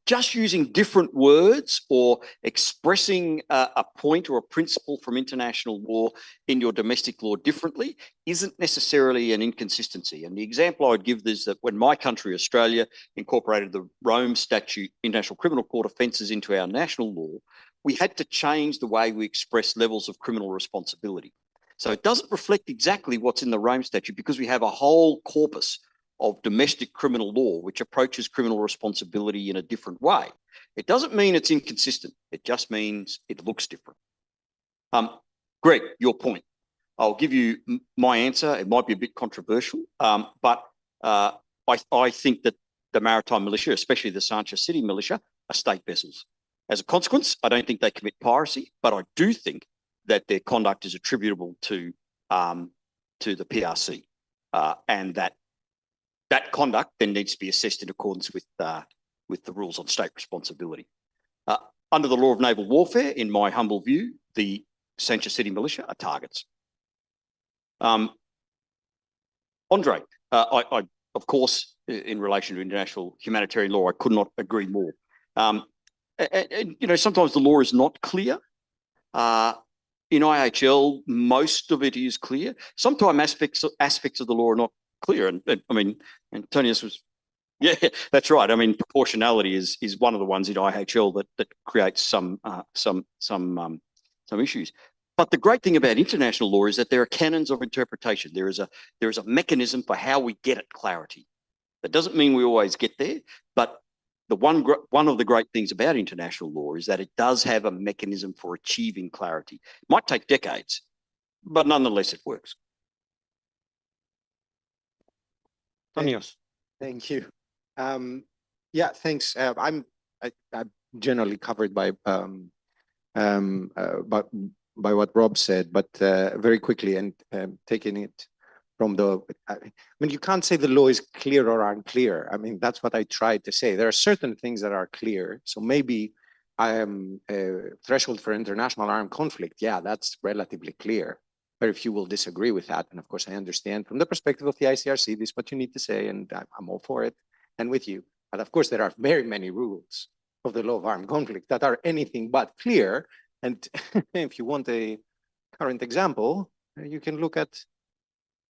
just using different words or expressing a point or a principle from international law in your domestic law differently isn't necessarily an inconsistency. And the example I would give is that when my country, Australia, incorporated the Rome Statute, International Criminal Court offences into our national law, we had to change the way we express levels of criminal responsibility. So it doesn't reflect exactly what's in the Rome Statute because we have a whole corpus of domestic criminal law, which approaches criminal responsibility in a different way. It doesn't mean it's inconsistent. It just means it looks different. Greg, your point. I'll give you my answer. It might be a bit controversial, but I think that the maritime militia, especially the Sanchez City militia, are state vessels. As a consequence, I don't think they commit piracy, but I do think that their conduct is attributable to the PRC, and that conduct then needs to be assessed in accordance with the rules on state responsibility. Under the law of naval warfare, in my humble view, the Sanchez City militia are targets. Andre, I of course, in relation to international humanitarian law, I could not agree more. And sometimes the law is not clear. In IHL, most of it is clear. Sometimes aspects of the law are not clear. And I mean, Antonius was, yeah, that's right. I mean, proportionality is one of the ones in IHL that creates some issues. But the great thing about international law is that there are canons of interpretation. There is a mechanism for how we get at clarity. That doesn't mean we always get there, but one of the great things about international law is that it does have a mechanism for achieving clarity. It might take decades, but nonetheless it works. Antonius. Thank you. Yeah, thanks. I'm generally covered by what Rob said, but very quickly and taking it from I mean, you can't say the law is clear or unclear. I mean, that's what I tried to say. There are certain things that are clear. So maybe I am a threshold for international armed conflict. Yeah, that's relatively clear. Very few will disagree with that. And of course, I understand from the perspective of the ICRC, this is what you need to say, and I'm all for it and with you. But of course, there are very many rules of the law of armed conflict that are anything but clear. And if you want a current example, you can look at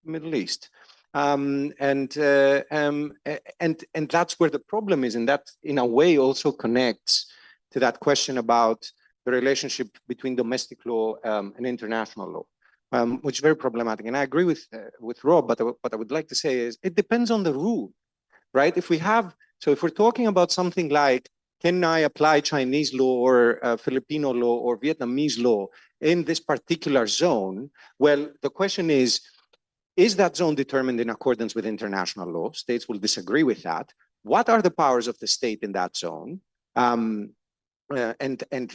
Middle East. And that's where the problem is, and that in a way also connects to that question about the relationship between domestic law and international law, which is very problematic. And I agree with Rob, but what I would like to say is it depends on the rule, right? If we're talking about something like, can I apply Chinese law or Filipino law or Vietnamese law in this particular zone? Well, the question is that zone determined in accordance with international law? States will disagree with that. What are the powers of the state in that zone? And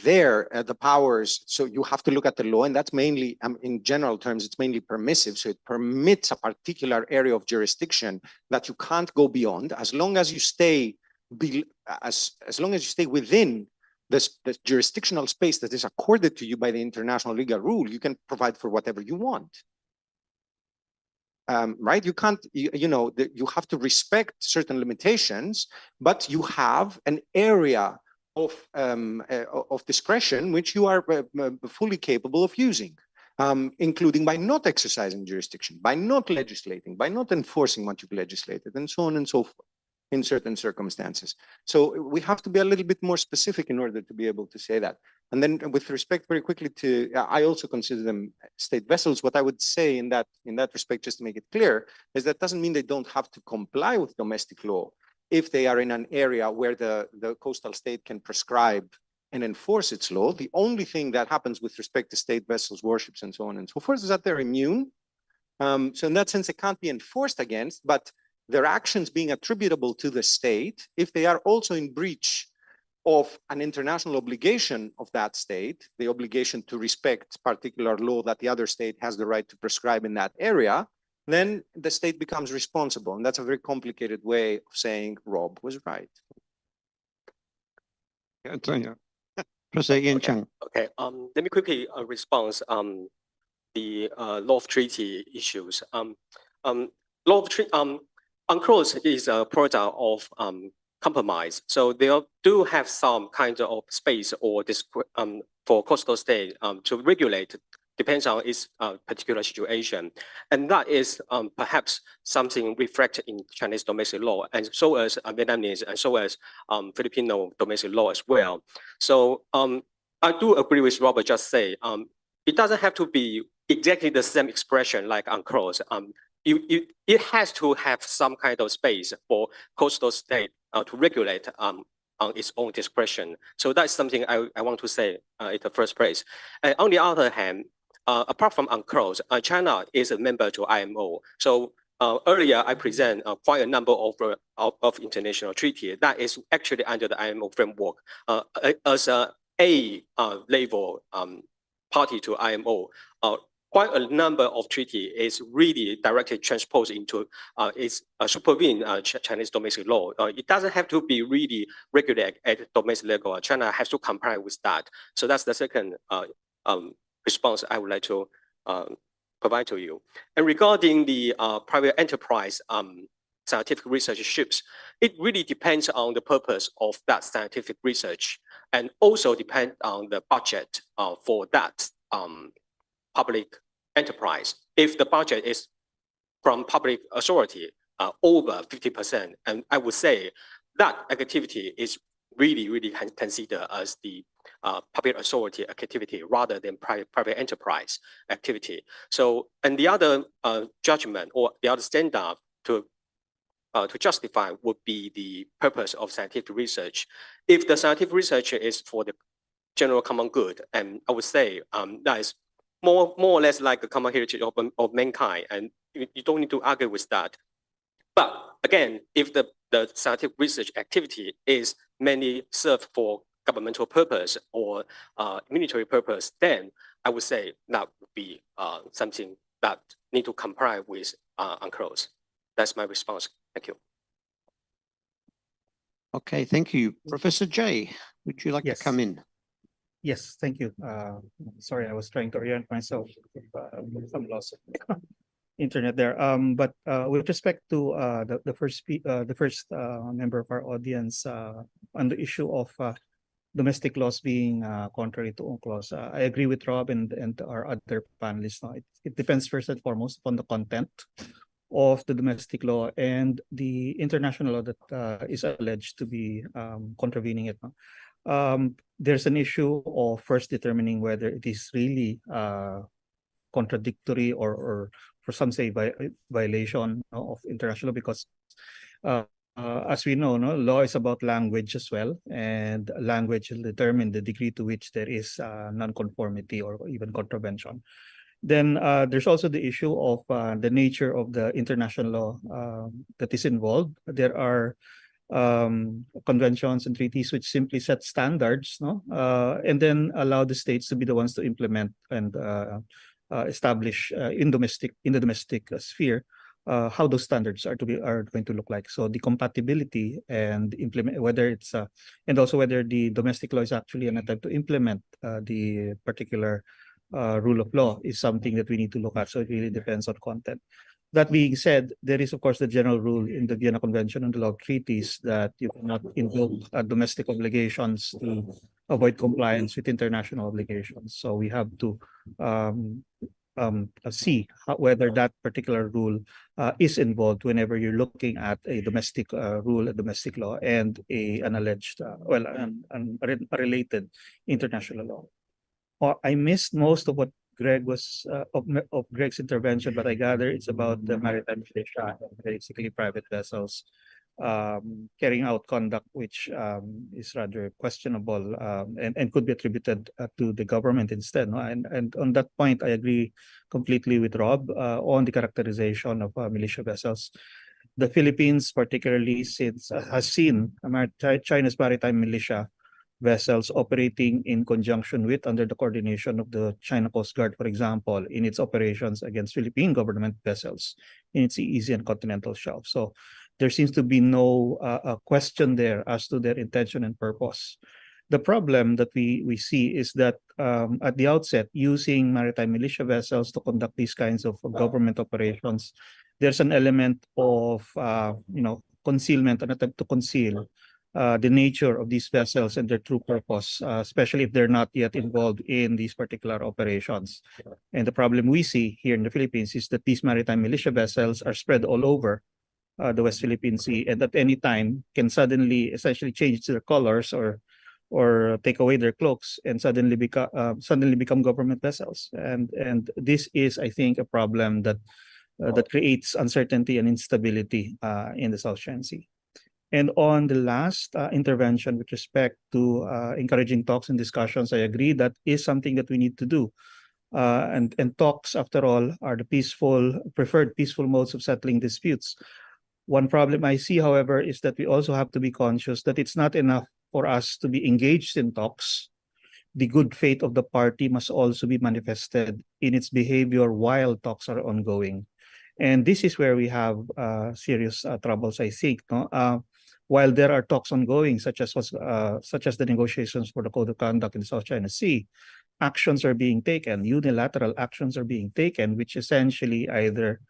there, the powers, so you have to look at the law, and that's mainly, in general terms, it's mainly permissive. So it permits a particular area of jurisdiction that you can't go beyond as long as you stay as long as you stay within this jurisdictional space that is accorded to you by the international legal rule. You can provide for whatever you want. Right? You can't, you have to respect certain limitations, but you have an area of discretion which you are fully capable of using, including by not exercising jurisdiction, by not legislating, by not enforcing what you've legislated, and so on and so forth in certain circumstances. So we have to be a little bit more specific in order to be able to say that. And then with respect very quickly to, I also consider them state vessels. What I would say in that respect, just to make it clear, is that doesn't mean they don't have to comply with domestic law if they are in an area where the coastal state can prescribe and enforce its law. The only thing that happens with respect to state vessels, warships, and so on and so forth is that they're immune. So in that sense, it can't be enforced against, but their actions being attributable to the state, if they are also in breach of an international obligation of that state, the obligation to respect particular law that the other state has the right to prescribe in that area, then the state becomes responsible. And that's a very complicated way of saying Rob was right. Antonio. Professor Ian Chang. Okay, let me quickly respond the law of treaty issues. Law of treaty, UNCLOS is a product of compromise. So they do have some kind of space or for coastal state to regulate, depends on its particular situation. And that is perhaps something reflected in Chinese domestic law, and so as Vietnamese, and so as Filipino domestic law as well. So I do agree with Robert just say, it doesn't have to be exactly the same expression like UNCLOS. It has to have some kind of space for coastal state to regulate on its own discretion. So that's something I want to say in the first place. And on the other hand, apart from UNCLOS, China is a member to IMO. So earlier I present quite a number of international treaty that is actually under the IMO framework. As a level party to IMO, quite a number of treaty is really directly transposed into its supervene Chinese domestic law. It doesn't have to be really regulated at domestic level. China has to comply with that. So that's the second response I would like to provide to you. And regarding the private enterprise scientific research ships, it really depends on the purpose of that scientific research, and also depend on the budget for that public enterprise. If the budget is from public authority over 50%, and I would say that activity is really considered as the public authority activity rather than private enterprise activity. So, and the other judgment or the other standard to justify would be the purpose of scientific research. If the scientific research is for the general common good, and I would say that is more or less like the common heritage of mankind, and you don't need to argue with that. But again, if the scientific research activity is mainly served for governmental purpose or military purpose, then I would say that would be something that need to comply with UNCLOS. That's my response. Thank you. Okay, thank you. Professor Jay, would you like to come in? Yes, thank you. Sorry, I was trying to orient myself. Some loss of internet there. But with respect to the first member of our audience on the issue of domestic laws being contrary to UNCLOS, I agree with Rob and our other panelists. It depends first and foremost on the content of the domestic law and the international law that is alleged to be contravening it. There's an issue of first determining whether it is really contradictory or for some say violation of international, because as we know, law is about language as well, and language will determine the degree to which there is non-conformity or even contravention. Then there's also the issue of the nature of the international law that is involved. There are conventions and treaties which simply set standards, and then allow the states to be the ones to implement and establish in the domestic sphere how those standards are going to look like. So the compatibility and implement whether it's and also whether the domestic law is actually an attempt to implement the particular rule of law is something that we need to look at. So it really depends on content. That being said, there is of course the general rule in the Vienna Convention on the law of treaties that you cannot invoke domestic obligations to avoid compliance with international obligations. So we have to see whether that particular rule is involved whenever you're looking at a domestic rule, a domestic law, and an alleged, a related international law. I missed most of what Greg was of Greg's intervention, but I gather it's about the maritime militia, basically private vessels carrying out conduct which is rather questionable and could be attributed to the government instead. No? And on that point, I agree completely with Rob on the characterization of militia vessels. The Philippines, particularly, has seen China's maritime militia vessels operating in conjunction with, under the coordination of the China Coast Guard, for example, in its operations against Philippine government vessels in its EEZ and continental shelf. So there seems to be no question there as to their intention and purpose. The problem that we see is that at the outset, using maritime militia vessels to conduct these kinds of government operations, there's an element of concealment, an attempt to conceal the nature of these vessels and their true purpose, especially if they're not yet involved in these particular operations. And the problem we see here in the Philippines is that these maritime militia vessels are spread all over the West Philippine Sea, and at any time can suddenly essentially change their colors or take away their cloaks and suddenly become government vessels. And this is, I think, a problem that creates uncertainty and instability in the South China Sea. And on the last intervention with respect to encouraging talks and discussions, I agree that is something that we need to do. And talks, after all, are the preferred peaceful modes of settling disputes. One problem I see, however, is that we also have to be conscious that it's not enough for us to be engaged in talks. The good faith of the party must also be manifested in its behavior while talks are ongoing. And this is where we have serious troubles, I think. No? While there are talks ongoing, such as the negotiations for the Code of Conduct in the South China Sea, actions are being taken, unilateral actions are being taken, which essentially either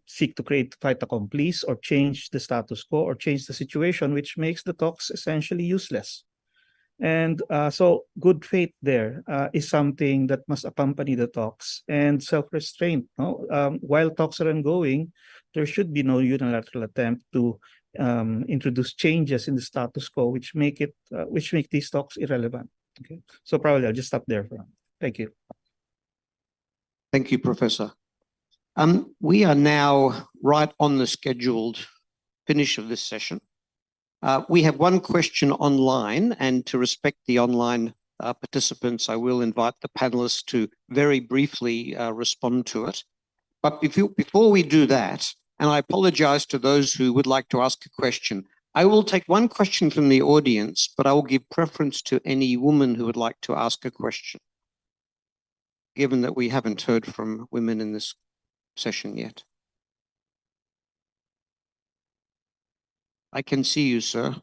seek to create fait accompli or change the status quo or change the situation, which makes the talks essentially useless. And so good faith there is something that must accompany the talks, and self-restraint. No? While talks are ongoing, there should be no unilateral attempt to introduce changes in the status quo which make these talks irrelevant. Okay, so probably I'll just stop there for now. Thank you. Thank you, Professor. We are now right on the scheduled finish of this session. We have one question online, and to respect the online participants, I will invite the panelists to very briefly respond to it. But before we do that, and I apologize to those who would like to ask a question, I will take one question from the audience, but I will give preference to any woman who would like to ask a question, given that we haven't heard from women in this session yet. I can see you, sir.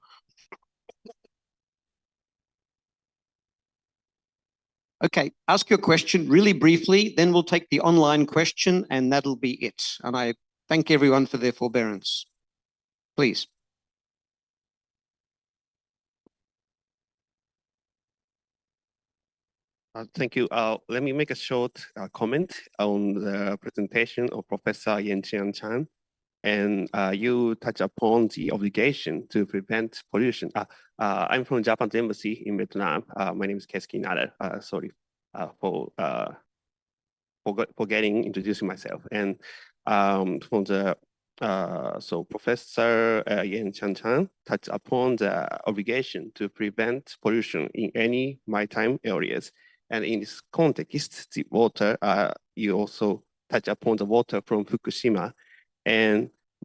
Okay, ask your question really briefly, then we'll take the online question and that'll be it. And I thank everyone for their forbearance. Please. Thank you. Let me make a short comment on the presentation of Professor Yen Chan. And you touch upon the obligation to prevent pollution. I'm from Japan's embassy in Vietnam. My name is Kesuke Nara. Sorry for introducing myself. And from the so Professor Yen Chan touched upon the obligation to prevent pollution in any maritime areas. And in this context, the water, you also touch upon the water from Fukushima.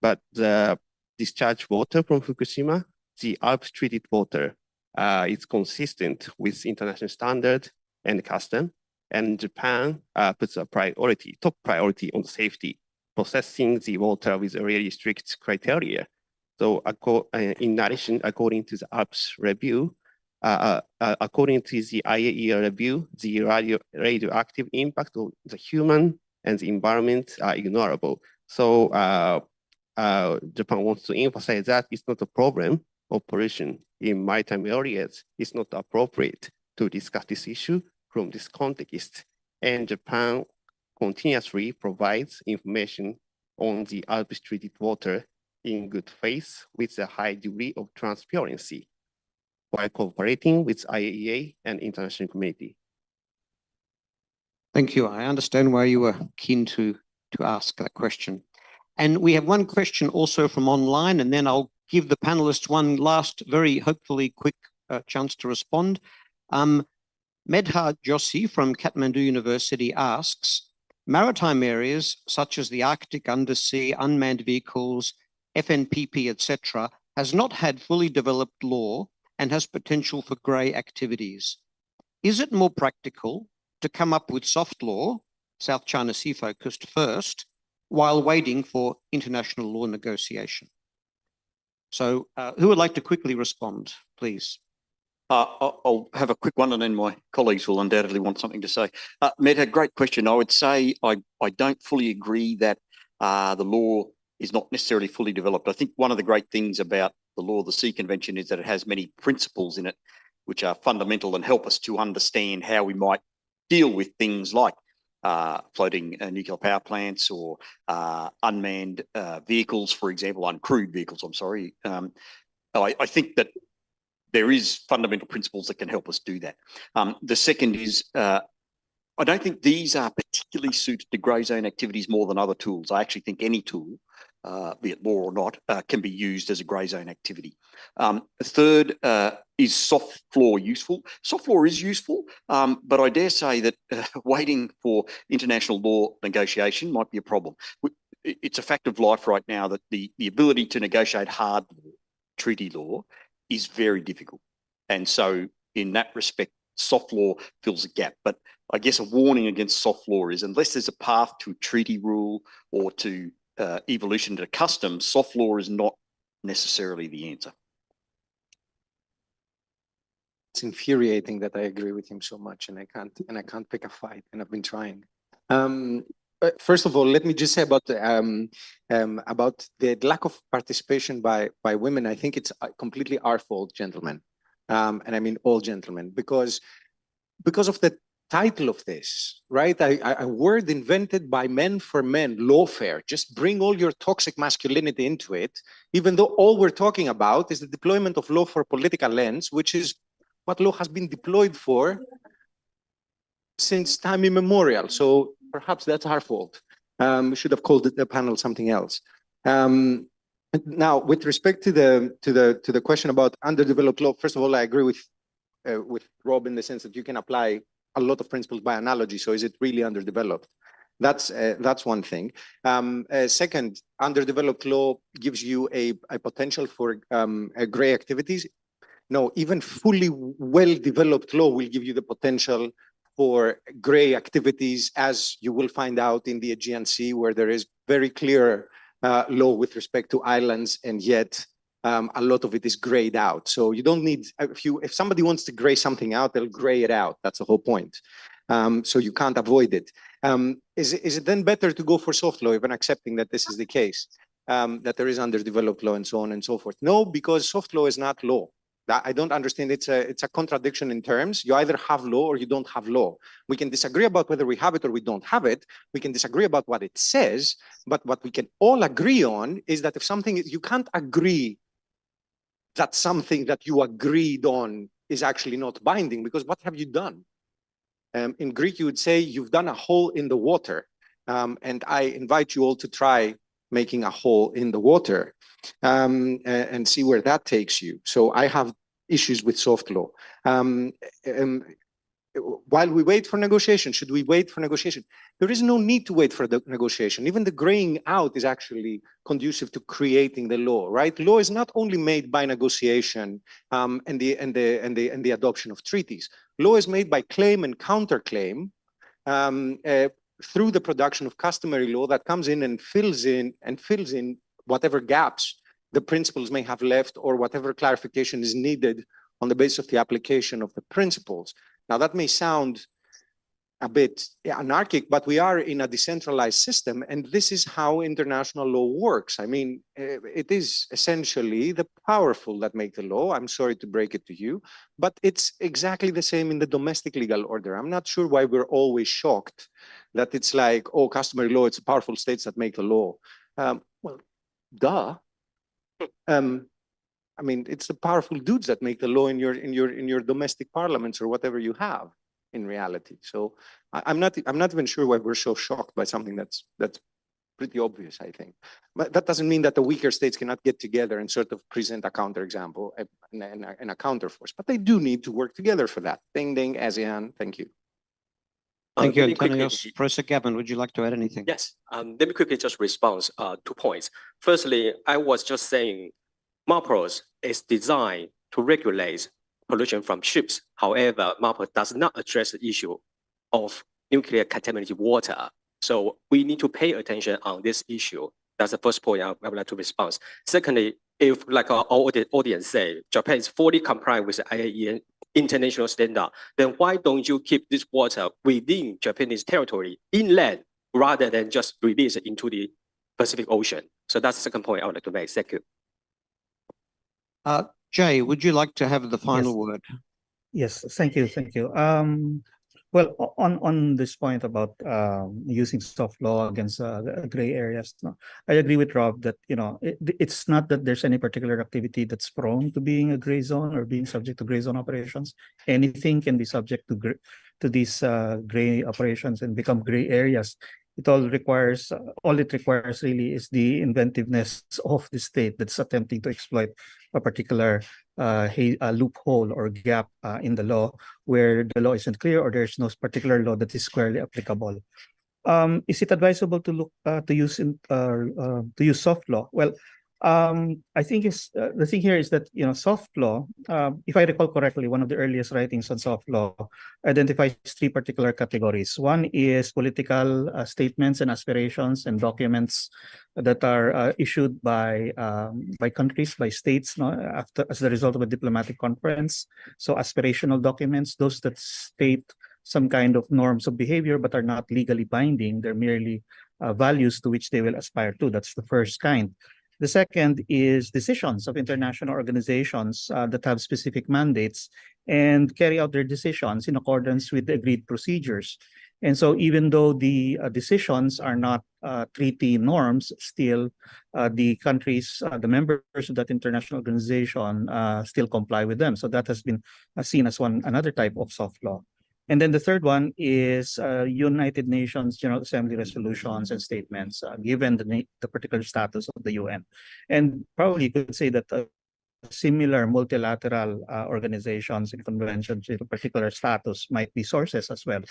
But the discharge water from Fukushima, the Alps treated water, is consistent with international standard and custom. And Japan puts a top priority on safety, processing the water with a really strict criteria. So in addition, according to the Alps review, according to the IAEA review, the radioactive impact of the human and the environment are ignorable. So Japan wants to emphasize that it's not a problem of pollution in maritime areas. It's not appropriate to discuss this issue from this context. And Japan continuously provides information on the Alps treated water in good faith with a high degree of transparency while cooperating with IAEA and international community. Thank you. I understand why you were keen to ask that question. And we have one question also from online, and then I'll give the panelists one last, very hopefully quick chance to respond. Medha Joshi from Kathmandu University asks, maritime areas such as the Arctic, undersea, unmanned vehicles, FNPP, etc., has not had fully developed law and has potential for grey activities. Is it more practical to come up with soft law, South China Sea focused first, while waiting for international law negotiation? So who would like to quickly respond, please? I'll have a quick one and then my colleagues will undoubtedly want something to say. Meta, great question. I would say I don't fully agree that the law is not necessarily fully developed. I think one of the great things about the Law of the Sea Convention is that it has many principles in it which are fundamental and help us to understand how we might deal with things like floating nuclear power plants or unmanned vehicles, for example, uncrewed vehicles, I'm sorry. I think that there is fundamental principles that can help us do that. The second is, I don't think these are particularly suited to grey zone activities more than other tools. I actually think any tool, be it law or not, can be used as a grey zone activity. Third, is soft law useful? Soft law is useful, but I dare say that waiting for international law negotiation might be a problem. It's a fact of life right now that the ability to negotiate hard law, treaty law, is very difficult. And so in that respect, soft law fills a gap. But I guess a warning against soft law is unless there's a path to treaty rule or to evolution to customs, soft law is not necessarily the answer. It's infuriating that I agree with him so much and I can't pick a fight, and I've been trying. First of all, let me just say about the lack of participation by women. I think it's completely our fault, gentlemen, and I mean all gentlemen, because of the title of this, right? A word invented by men for men, lawfare. Just bring all your toxic masculinity into it, even though all we're talking about is the deployment of law for political ends, which is what law has been deployed for since time immemorial. So perhaps that's our fault. We should have called the panel something else. Now, with respect to the question about underdeveloped law, first of all, I agree with Rob in the sense that you can apply a lot of principles by analogy. So is it really underdeveloped? That's one thing. Second, underdeveloped law gives you a potential for gray activities. No, even fully well-developed law will give you the potential for gray activities, as you will find out in the Aegean Sea, where there is very clear law with respect to islands, and yet a lot of it is grayed out. So you don't need, if somebody wants to gray something out, they'll gray it out. That's the whole point. So you can't avoid it. Is it then better to go for soft law, even accepting that this is the case, that there is underdeveloped law and so on and so forth? No, because soft law is not law. I don't understand. It's a contradiction in terms. You either have law or you don't have law. We can disagree about whether we have it or we don't have it. We can disagree about what it says, but what we can all agree on is that if something, you can't agree that something that you agreed on is actually not binding, because what have you done? In Greek, you would say you've done a hole in the water. And I invite you all to try making a hole in the water and see where that takes you. So I have issues with soft law. While we wait for negotiation, should we wait for negotiation? There is no need to wait for the negotiation. Even the graying out is actually conducive to creating the law, right? Law is not only made by negotiation and the adoption of treaties. Law is made by claim and counterclaim through the production of customary law that comes in and fills in whatever gaps the principles may have left, or whatever clarification is needed on the basis of the application of the principles. Now, that may sound a bit anarchic, but we are in a decentralized system, and this is how international law works. I mean, it is essentially the powerful that make the law. I'm sorry to break it to you, but it's exactly the same in the domestic legal order. I'm not sure why we're always shocked that it's like, oh, customary law, it's powerful states that make the law. Well, duh. I mean, it's the powerful dudes that make the law in your domestic parliaments or whatever you have in reality. So I'm not even sure why we're so shocked by something that's pretty obvious, I think. But that doesn't mean that the weaker states cannot get together and sort of present a counterexample and a counterforce, but they do need to work together for that. Ding, ding, ASEAN, thank you. Thank you, Let me quickly- Antonios. Professor Gavin, would you like to add anything? Yes, let me quickly just respond 2 points. Firstly, I was just saying MARPOL is designed to regulate pollution from ships. However, MARPOL does not address the issue of nuclear contaminated water. So we need to pay attention on this issue. That's the first point I would like to respond. Secondly, if like our audience say, Japan is fully compliant with the IAEA international standard, then why don't you keep this water within Japanese territory inland rather than just release it into the Pacific Ocean? So that's the second point I would like to make. Thank you. Jay, would you like to have the final word? Yes, thank you, thank you. Well, on this point about using soft law against gray areas, no, I agree with Rob that it's not that there's any particular activity that's prone to being a gray zone or being subject to gray zone operations. Anything can be subject to these gray operations and become gray areas. All it requires really is the inventiveness of the state that's attempting to exploit a particular loophole or gap in the law where the law isn't clear or there's no particular law that is squarely applicable. Is it advisable to look to use soft law? Well, I think the thing here is that soft law, if I recall correctly, one of the earliest writings on soft law identifies 3 particular categories. One is political statements and aspirations and documents that are issued by countries, by states, as the result of a diplomatic conference. So aspirational documents, those that state some kind of norms of behavior but are not legally binding. They're merely values to which they will aspire to. That's the first kind. The second is decisions of international organizations that have specific mandates and carry out their decisions in accordance with the agreed procedures. And so even though the decisions are not treaty norms, still the countries, the members of that international organization still comply with them. So that has been seen as another type of soft law. And then the third one is United Nations General Assembly resolutions and statements, given the particular status of the UN. And probably you could say that similar multilateral organizations and conventions with a particular status might be sources as well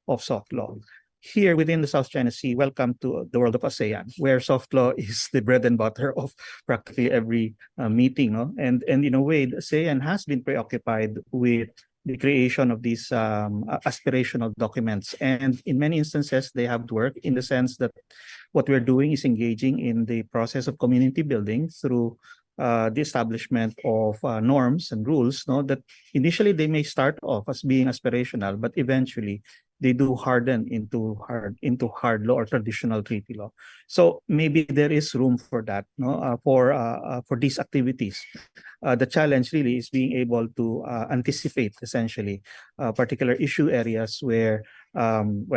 of soft law. Here within the South China Sea, welcome to the world of ASEAN, where soft law is the bread and butter of practically every meeting. No? And in a way, ASEAN has been preoccupied with the creation of these aspirational documents. And in many instances, they have worked in the sense that what we're doing is engaging in the process of community building through the establishment of norms and rules, that initially they may start off as being aspirational, but eventually they do harden into hard law or traditional treaty law. So maybe there is room for that, for these activities. The challenge really is being able to anticipate essentially particular issue areas where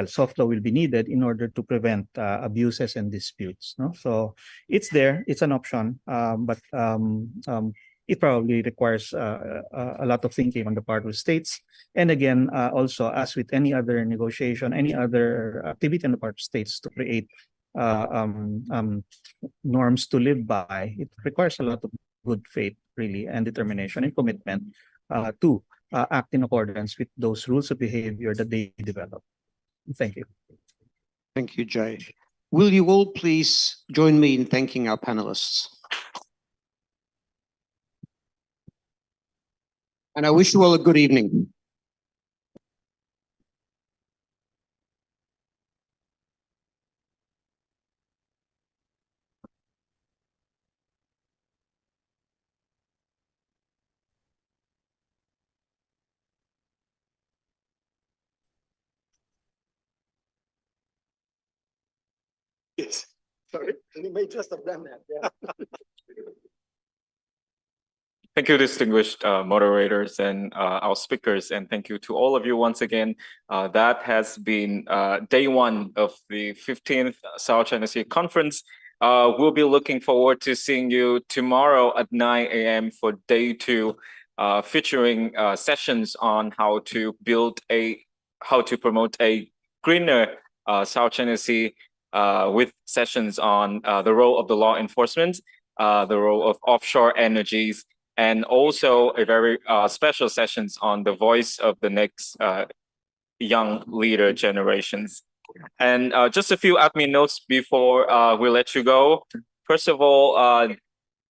soft law will be needed in order to prevent abuses and disputes. So it's there, it's an option, but it probably requires a lot of thinking on the part of states. And again, also as with any other negotiation, any other activity on the part of states to create norms to live by, it requires a lot of good faith, really, and determination and commitment to act in accordance with those rules of behavior that they develop. Thank you. Thank you, Jay. Will you all please join me in thanking our panelists? And I wish you all a good evening. Yes, sorry, you may just have done that. Yeah. Thank you, distinguished moderators and our speakers, and thank you to all of you once again. That has been day 1 of the 15th South China Sea Conference. We'll be looking forward to seeing you tomorrow at 9 a.m. for day 2, featuring sessions on how to promote a greener South China Sea with sessions on the role of the law enforcement, the role of offshore energies, and also a very special sessions on the voice of the next young leader generations. And just a few admin notes before we let you go. First of all,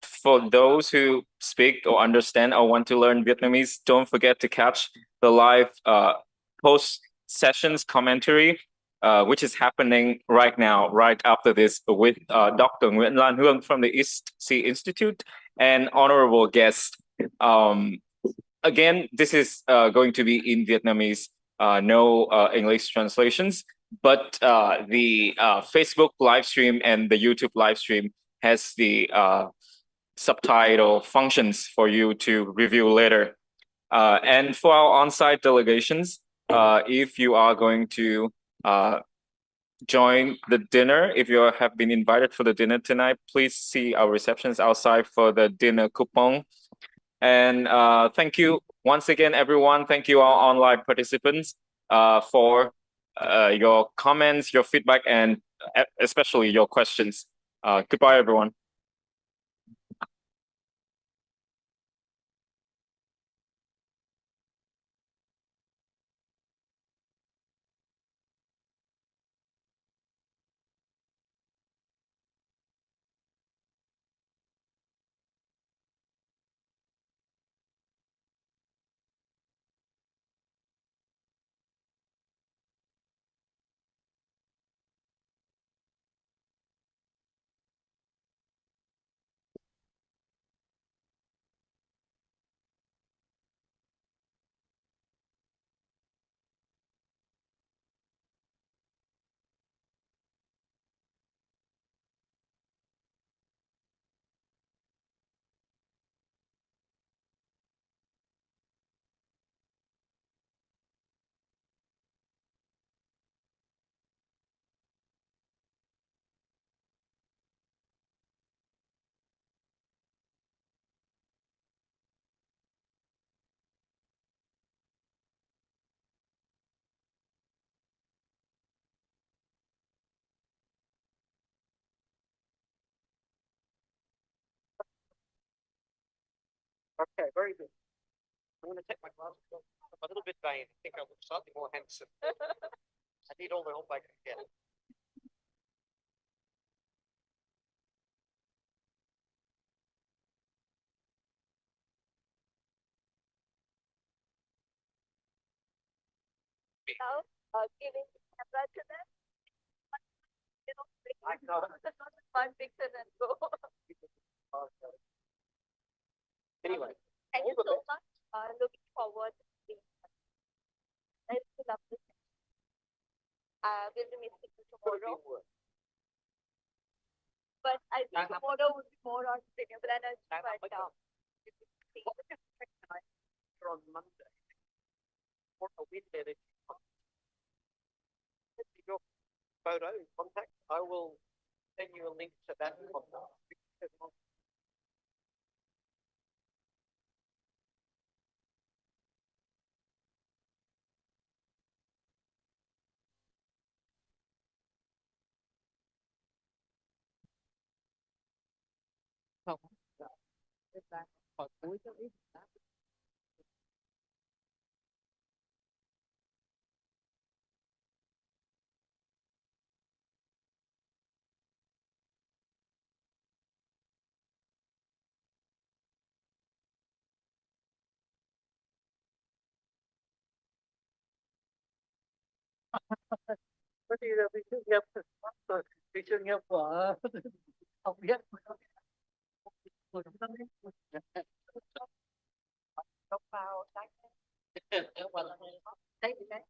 for those who speak or understand or want to learn Vietnamese, don't forget to catch the live post sessions commentary, which is happening right now, right after this, with Dr. Nguyễn Lan Hương from the East Sea Institute and honorable guest. Again, this is going to be in Vietnamese, no English translations, but the Facebook live stream and the YouTube live stream has the subtitle functions for you to review later. And for our on-site delegations, if you are going to join the dinner, if you have been invited for the dinner tonight, please see our receptions outside for the dinner coupon. And thank you once again, everyone. Thank you all online participants for your comments, your feedback, and especially your questions. Goodbye, everyone. Okay, very good. I'm going to take my glasses off. I'm a little bit vain. I think I look slightly more handsome. I need all the help I can get. Now, giving the camera to them. I know. One picture and go. Anyway, Thank you so much. Looking forward to seeing you. Let's love this. We'll be meeting you tomorrow. But I think tomorrow would be more on renewable energy. But on Monday. For a wind energy. Your photo and contact. I will send you a link to that contact. Không. Hồi cuối cho ít. Có gì là vì sự nghiệp của học viện của chúng ta đấy. Không vào đánh. Nếu mà đấy thì đấy.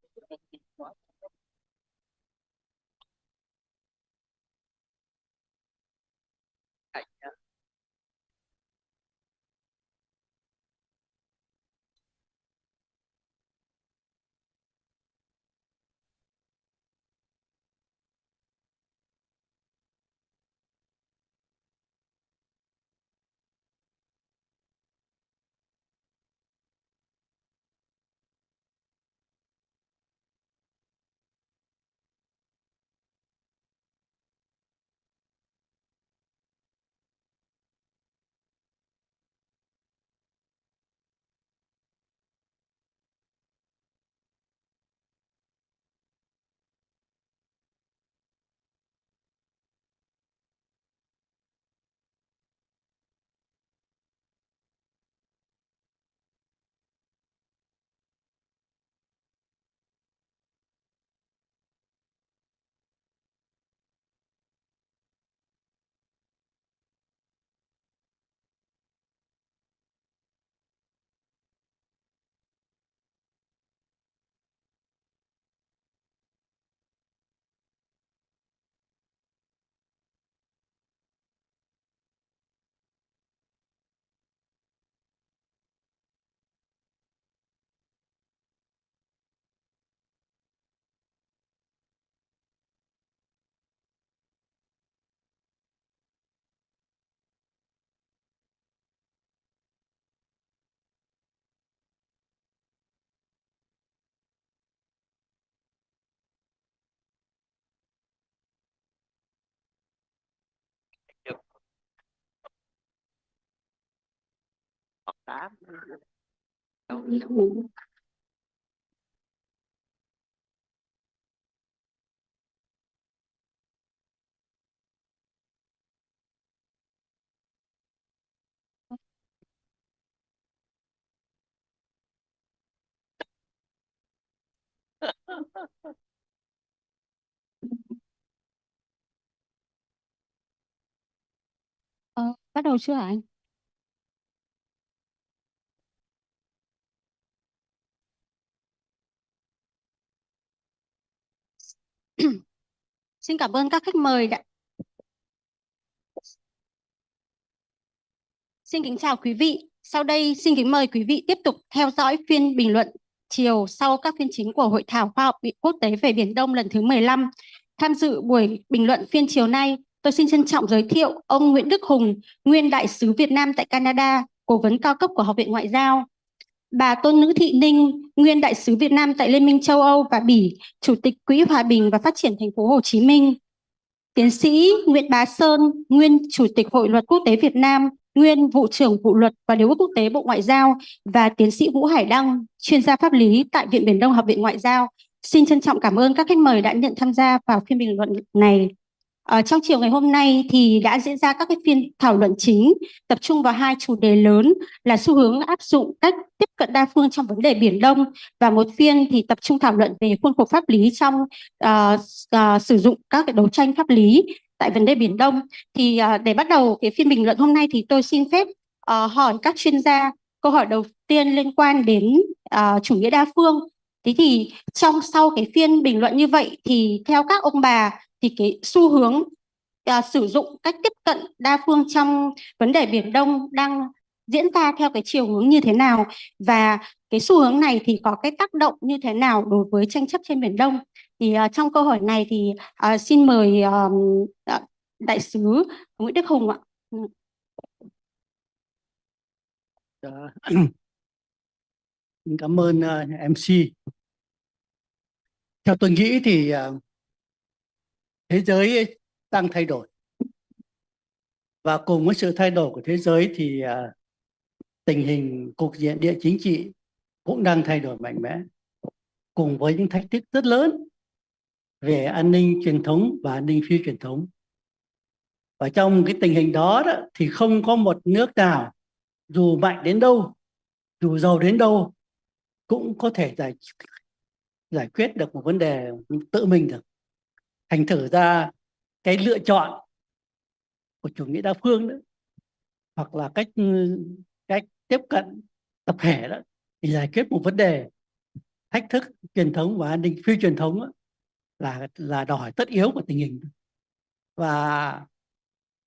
Bắt đầu chưa hả anh? Xin cảm ơn các khách mời đã. Xin kính chào quý vị. Sau đây xin kính mời quý vị tiếp tục theo dõi phiên bình luận chiều sau các phiên chính của Hội thảo khoa học quốc tế về Biển Đông lần thứ 15. Tham dự buổi bình luận phiên chiều nay, tôi xin trân trọng giới thiệu ông Nguyễn Đức Hùng, nguyên đại sứ Việt Nam tại Canada, cố vấn cao cấp của Học viện Ngoại giao. Bà Tôn Nữ Thị Ninh, nguyên đại sứ Việt Nam tại Liên minh châu Âu và Bỉ, Chủ tịch Quỹ Hòa bình và Phát triển Thành phố Hồ Chí Minh. Tiến sĩ Nguyễn Bá Sơn, nguyên Chủ tịch Hội luật quốc tế Việt Nam, nguyên Vụ trưởng Vụ luật và Điều ước quốc tế Bộ Ngoại giao, và tiến sĩ Vũ Hải Đăng, chuyên gia pháp lý tại Viện Biển Đông Học viện Ngoại giao. Xin trân trọng cảm ơn các khách mời đã nhận tham gia vào phiên bình luận này. Trong chiều ngày hôm nay thì đã diễn ra các cái phiên thảo luận chính tập trung vào hai chủ đề lớn là xu hướng áp dụng cách tiếp cận đa phương trong vấn đề Biển Đông, và một phiên thì tập trung thảo luận về khuôn khổ pháp lý trong sử dụng các cái đấu tranh pháp lý tại vấn đề Biển Đông. Thì để bắt đầu cái phiên bình luận hôm nay thì tôi xin phép hỏi các chuyên gia câu hỏi đầu tiên liên quan đến chủ nghĩa đa phương. Thế thì sau cái phiên bình luận như vậy thì theo các ông bà thì cái xu hướng sử dụng cách tiếp cận đa phương trong vấn đề Biển Đông đang diễn ra theo cái chiều hướng như thế nào, và cái xu hướng này thì có cái tác động như thế nào đối với tranh chấp trên Biển Đông? Thì trong câu hỏi này thì xin mời đại sứ Nguyễn Đức Hùng ạ. Cảm ơn MC. Theo tôi nghĩ thì thế giới đang thay đổi, và cùng với sự thay đổi của thế giới thì tình hình cục diện địa chính trị cũng đang thay đổi mạnh mẽ, cùng với những thách thức rất lớn về an ninh truyền thống và an ninh phi truyền thống. Và trong cái tình hình đó, thì không có một nước nào dù mạnh đến đâu, dù giàu đến đâu cũng có thể giải quyết được một vấn đề tự mình được. Thành thử ra cái lựa chọn của chủ nghĩa đa phương đó, hoặc là cách tiếp cận tập thể đó, thì giải quyết một vấn đề thách thức truyền thống và an ninh phi truyền thống đó, là đòi hỏi tất yếu của tình hình. Và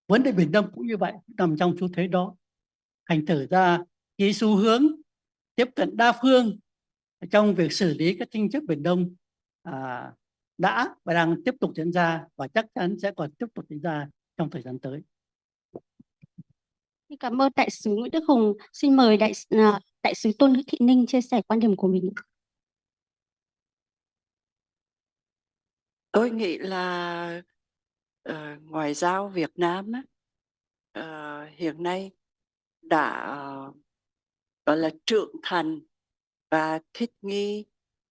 vấn đề Biển Đông cũng như vậy, nằm trong xu thế đó. Thành thử ra cái xu hướng tiếp cận đa phương trong việc xử lý các tranh chấp Biển Đông đã và đang tiếp tục diễn ra, và chắc chắn sẽ còn tiếp tục diễn ra trong thời gian tới. Cảm ơn đại sứ Nguyễn Đức Hùng. Xin mời đại sứ Tôn Nữ Thị Ninh chia sẻ quan điểm của mình. Tôi nghĩ là ngoại giao Việt Nam hiện nay đã gọi là trưởng thành và thích nghi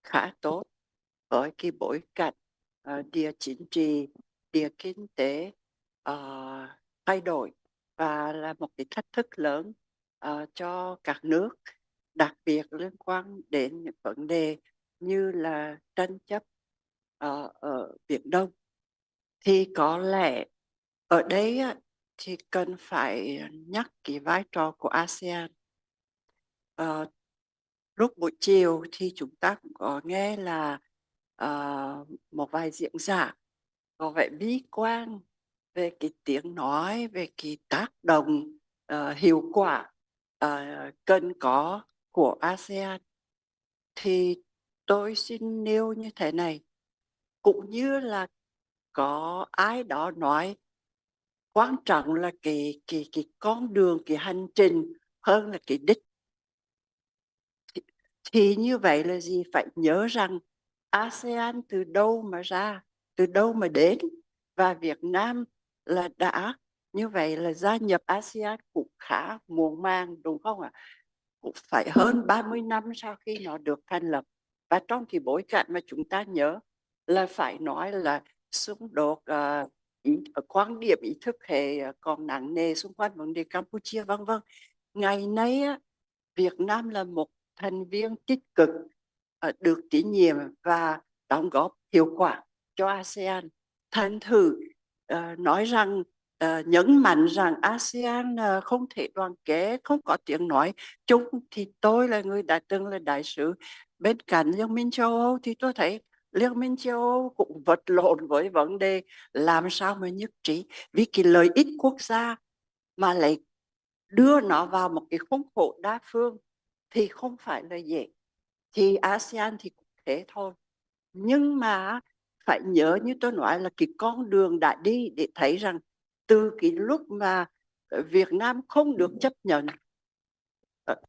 khá tốt với cái bối cảnh địa chính trị, địa kinh tế thay đổi, và là một cái thách thức lớn cho các nước, đặc biệt liên quan đến những vấn đề như là tranh chấp ở Biển Đông. Thì có lẽ ở đây thì cần phải nhắc cái vai trò của ASEAN. Lúc buổi chiều thì chúng ta cũng có nghe là một vài diễn giả có vẻ bi quan về cái tiếng nói, về cái tác động hiệu quả cần có của ASEAN. Thì tôi xin nêu như thế này, cũng như là có ai đó nói quan trọng là cái con đường, cái hành trình hơn là cái đích. Thì như vậy là gì? Phải nhớ rằng ASEAN từ đâu mà ra, từ đâu mà đến, và Việt Nam là đã như vậy là gia nhập ASEAN cũng khá muộn màng, đúng không ạ? cũng phải hơn 30 năm sau khi nó được thành lập. Và trong cái bối cảnh mà chúng ta nhớ là phải nói là xung đột quan điểm ý thức hệ còn nặng nề xung quanh vấn đề Campuchia vân vân. Ngày nay á, Việt Nam là một thành viên tích cực được tín nhiệm và đóng góp hiệu quả cho ASEAN. Thành thử nói rằng nhấn mạnh rằng ASEAN không thể đoàn kết, không có tiếng nói chung, thì tôi là người đã từng là đại sứ bên cạnh Liên minh châu Âu, thì tôi thấy Liên minh châu Âu cũng vật lộn với vấn đề làm sao mà nhất trí, vì cái lợi ích quốc gia mà lại đưa nó vào một cái khuôn khổ đa phương thì không phải là dễ. Thì ASEAN thì cũng thế thôi, nhưng mà phải nhớ như tôi nói là cái con đường đã đi để thấy rằng từ cái lúc mà Việt Nam không được chấp nhận,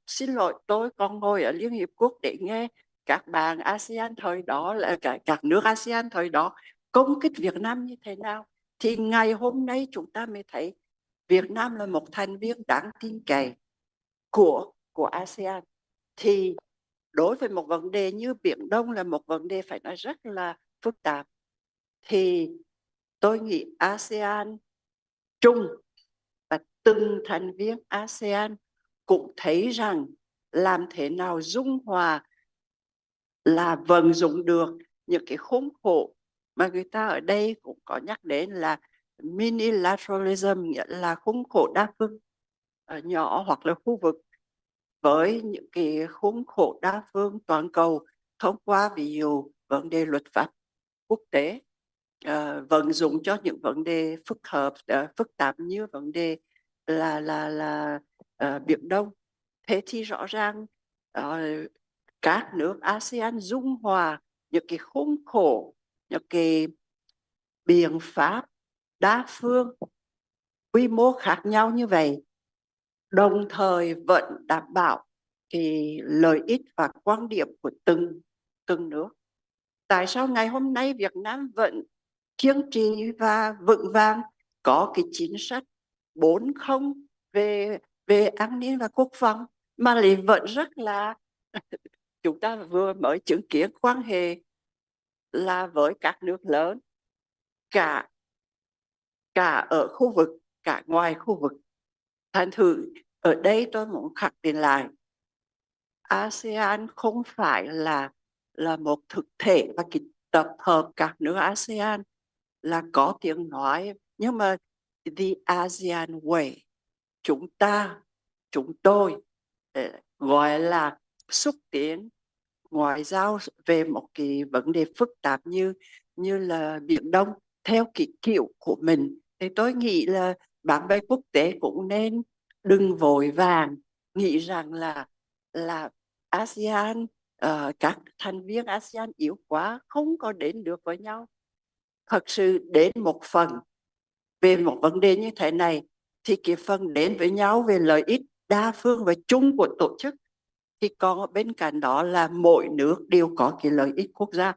xin lỗi, tôi còn ngồi ở Liên Hiệp Quốc để nghe các bạn ASEAN thời đó, là các nước ASEAN thời đó công kích Việt Nam như thế nào, thì ngày hôm nay chúng ta mới thấy Việt Nam là một thành viên đáng tin cậy của ASEAN. Thì đối với một vấn đề như Biển Đông là một vấn đề phải nói rất là phức tạp, thì tôi nghĩ ASEAN chung và từng thành viên ASEAN cũng thấy rằng làm thế nào dung hòa là vận dụng được những cái khuôn khổ mà người ta ở đây cũng có nhắc đến là minilateralism, nghĩa là khuôn khổ đa phương nhỏ hoặc là khu vực, với những cái khuôn khổ đa phương toàn cầu thông qua ví dụ vấn đề luật pháp quốc tế, vận dụng cho những vấn đề phức tạp như vấn đề là Biển Đông. Thế thì rõ ràng các nước ASEAN dung hòa những cái khuôn khổ, những cái biện pháp đa phương quy mô khác nhau như vậy, đồng thời vẫn đảm bảo cái lợi ích và quan điểm của từng nước. Tại sao ngày hôm nay Việt Nam vẫn kiên trì và vững vàng có cái chính sách 4-0 về an ninh và quốc phòng, mà lại vẫn rất là chúng ta vừa mới chứng kiến quan hệ là với các nước lớn, cả ở khu vực, cả ngoài khu vực. Thành thử ở đây tôi muốn khẳng định lại, ASEAN không phải là một thực thể, và cái tập hợp các nước ASEAN là có tiếng nói, nhưng mà the ASEAN way, chúng tôi gọi là xúc tiến ngoại giao về một cái vấn đề phức tạp như là Biển Đông theo cái kiểu của mình. Thì tôi nghĩ là bạn bè quốc tế cũng nên đừng vội vàng nghĩ rằng là ASEAN, các thành viên ASEAN yếu quá, không có đến được với nhau. Thật sự đến một phần về một vấn đề như thế này, thì cái phần đến với nhau về lợi ích đa phương và chung của tổ chức, thì còn bên cạnh đó là mỗi nước đều có cái lợi ích quốc gia.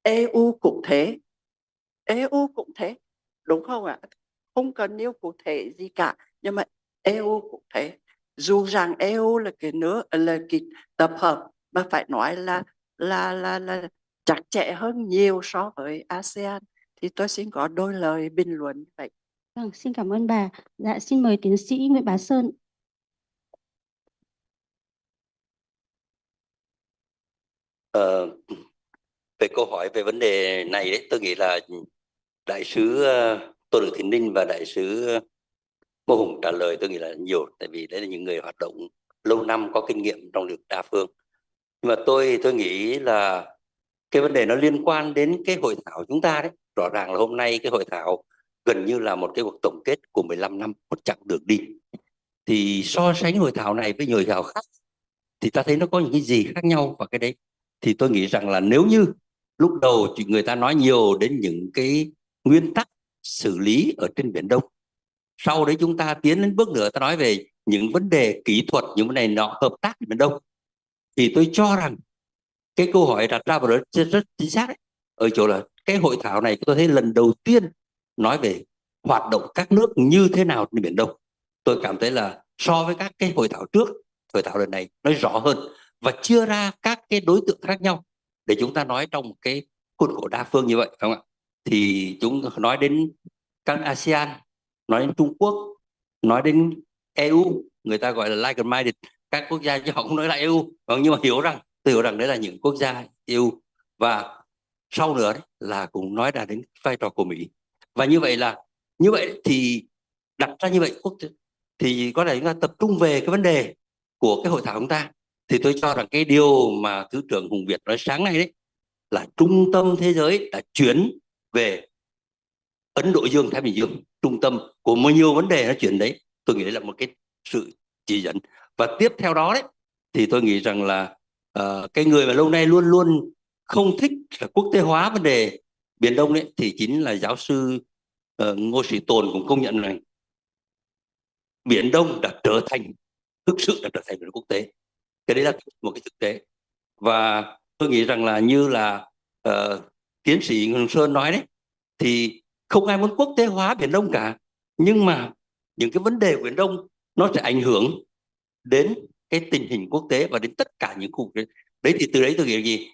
EU cũng thế, đúng không ạ? Không cần nêu cụ thể gì cả, nhưng mà EU cũng thế. Dù rằng EU là cái nước, là cái tập hợp mà phải nói là chặt chẽ hơn nhiều so với ASEAN, thì tôi xin có đôi lời bình luận như vậy. Vâng, xin cảm ơn bà. Dạ, xin mời tiến sĩ Nguyễn Bá Sơn. Về câu hỏi về vấn đề này đấy, tôi nghĩ là đại sứ Tô Đức Thị Ninh và đại sứ Ngô Hùng trả lời tôi nghĩ là nhiều, tại vì đấy là những người hoạt động lâu năm có kinh nghiệm trong việc đa phương. Nhưng mà tôi nghĩ là cái vấn đề nó liên quan đến cái hội thảo chúng ta đấy. Rõ ràng là hôm nay cái hội thảo gần như là một cái cuộc tổng kết của 15 năm, một chặng đường đi. Thì so sánh hội thảo này với nhiều hội thảo khác thì ta thấy nó có những cái gì khác nhau, và cái đấy thì tôi nghĩ rằng là nếu như lúc đầu người ta nói nhiều đến những cái nguyên tắc xử lý ở trên Biển Đông, sau đấy chúng ta tiến đến bước nữa, ta nói về những vấn đề kỹ thuật, những vấn đề nọ hợp tác ở Biển Đông, thì tôi cho rằng cái câu hỏi đặt ra vào đó rất chính xác đấy, ở chỗ là cái hội thảo này tôi thấy lần đầu tiên nói về hoạt động các nước như thế nào trên Biển Đông. Tôi cảm thấy là so với các cái hội thảo trước hội thảo lần này nói rõ hơn và chia ra các cái đối tượng khác nhau để chúng ta nói trong một cái khuôn khổ đa phương như vậy, không ạ? Thì chúng nói đến các ASEAN, nói đến Trung Quốc, nói đến EU, người ta gọi là like-minded, các quốc gia chứ họ không nói là EU, nhưng mà hiểu rằng đấy là những quốc gia EU, và sau nữa đấy là cũng nói ra đến vai trò của Mỹ. Và như vậy thì đặt ra như vậy thì có thể chúng ta tập trung về cái vấn đề của cái hội thảo chúng ta. Thì tôi cho rằng cái điều mà Thứ trưởng Hùng Việt nói sáng nay đấy là trung tâm thế giới đã chuyển về Ấn Độ Dương, Thái Bình Dương, trung tâm của nhiều vấn đề nó chuyển đấy. Tôi nghĩ đấy là một cái sự chỉ dẫn. Và tiếp theo đó đấy thì tôi nghĩ rằng là cái người mà lâu nay luôn luôn không thích là quốc tế hóa vấn đề Biển Đông đấy thì chính là giáo sư Ngô Sĩ Tồn cũng công nhận rằng Biển Đông đã trở thành thực sự đã trở thành vấn đề quốc tế. Cái đấy là một cái thực tế. Và tôi nghĩ rằng là như là tiến sĩ Nguyễn Sơn nói đấy, thì không ai muốn quốc tế hóa Biển Đông cả, nhưng mà những cái vấn đề của Biển Đông nó sẽ ảnh hưởng đến cái tình hình quốc tế và đến tất cả những khu vực đấy. Thì từ đấy tôi nghĩ gì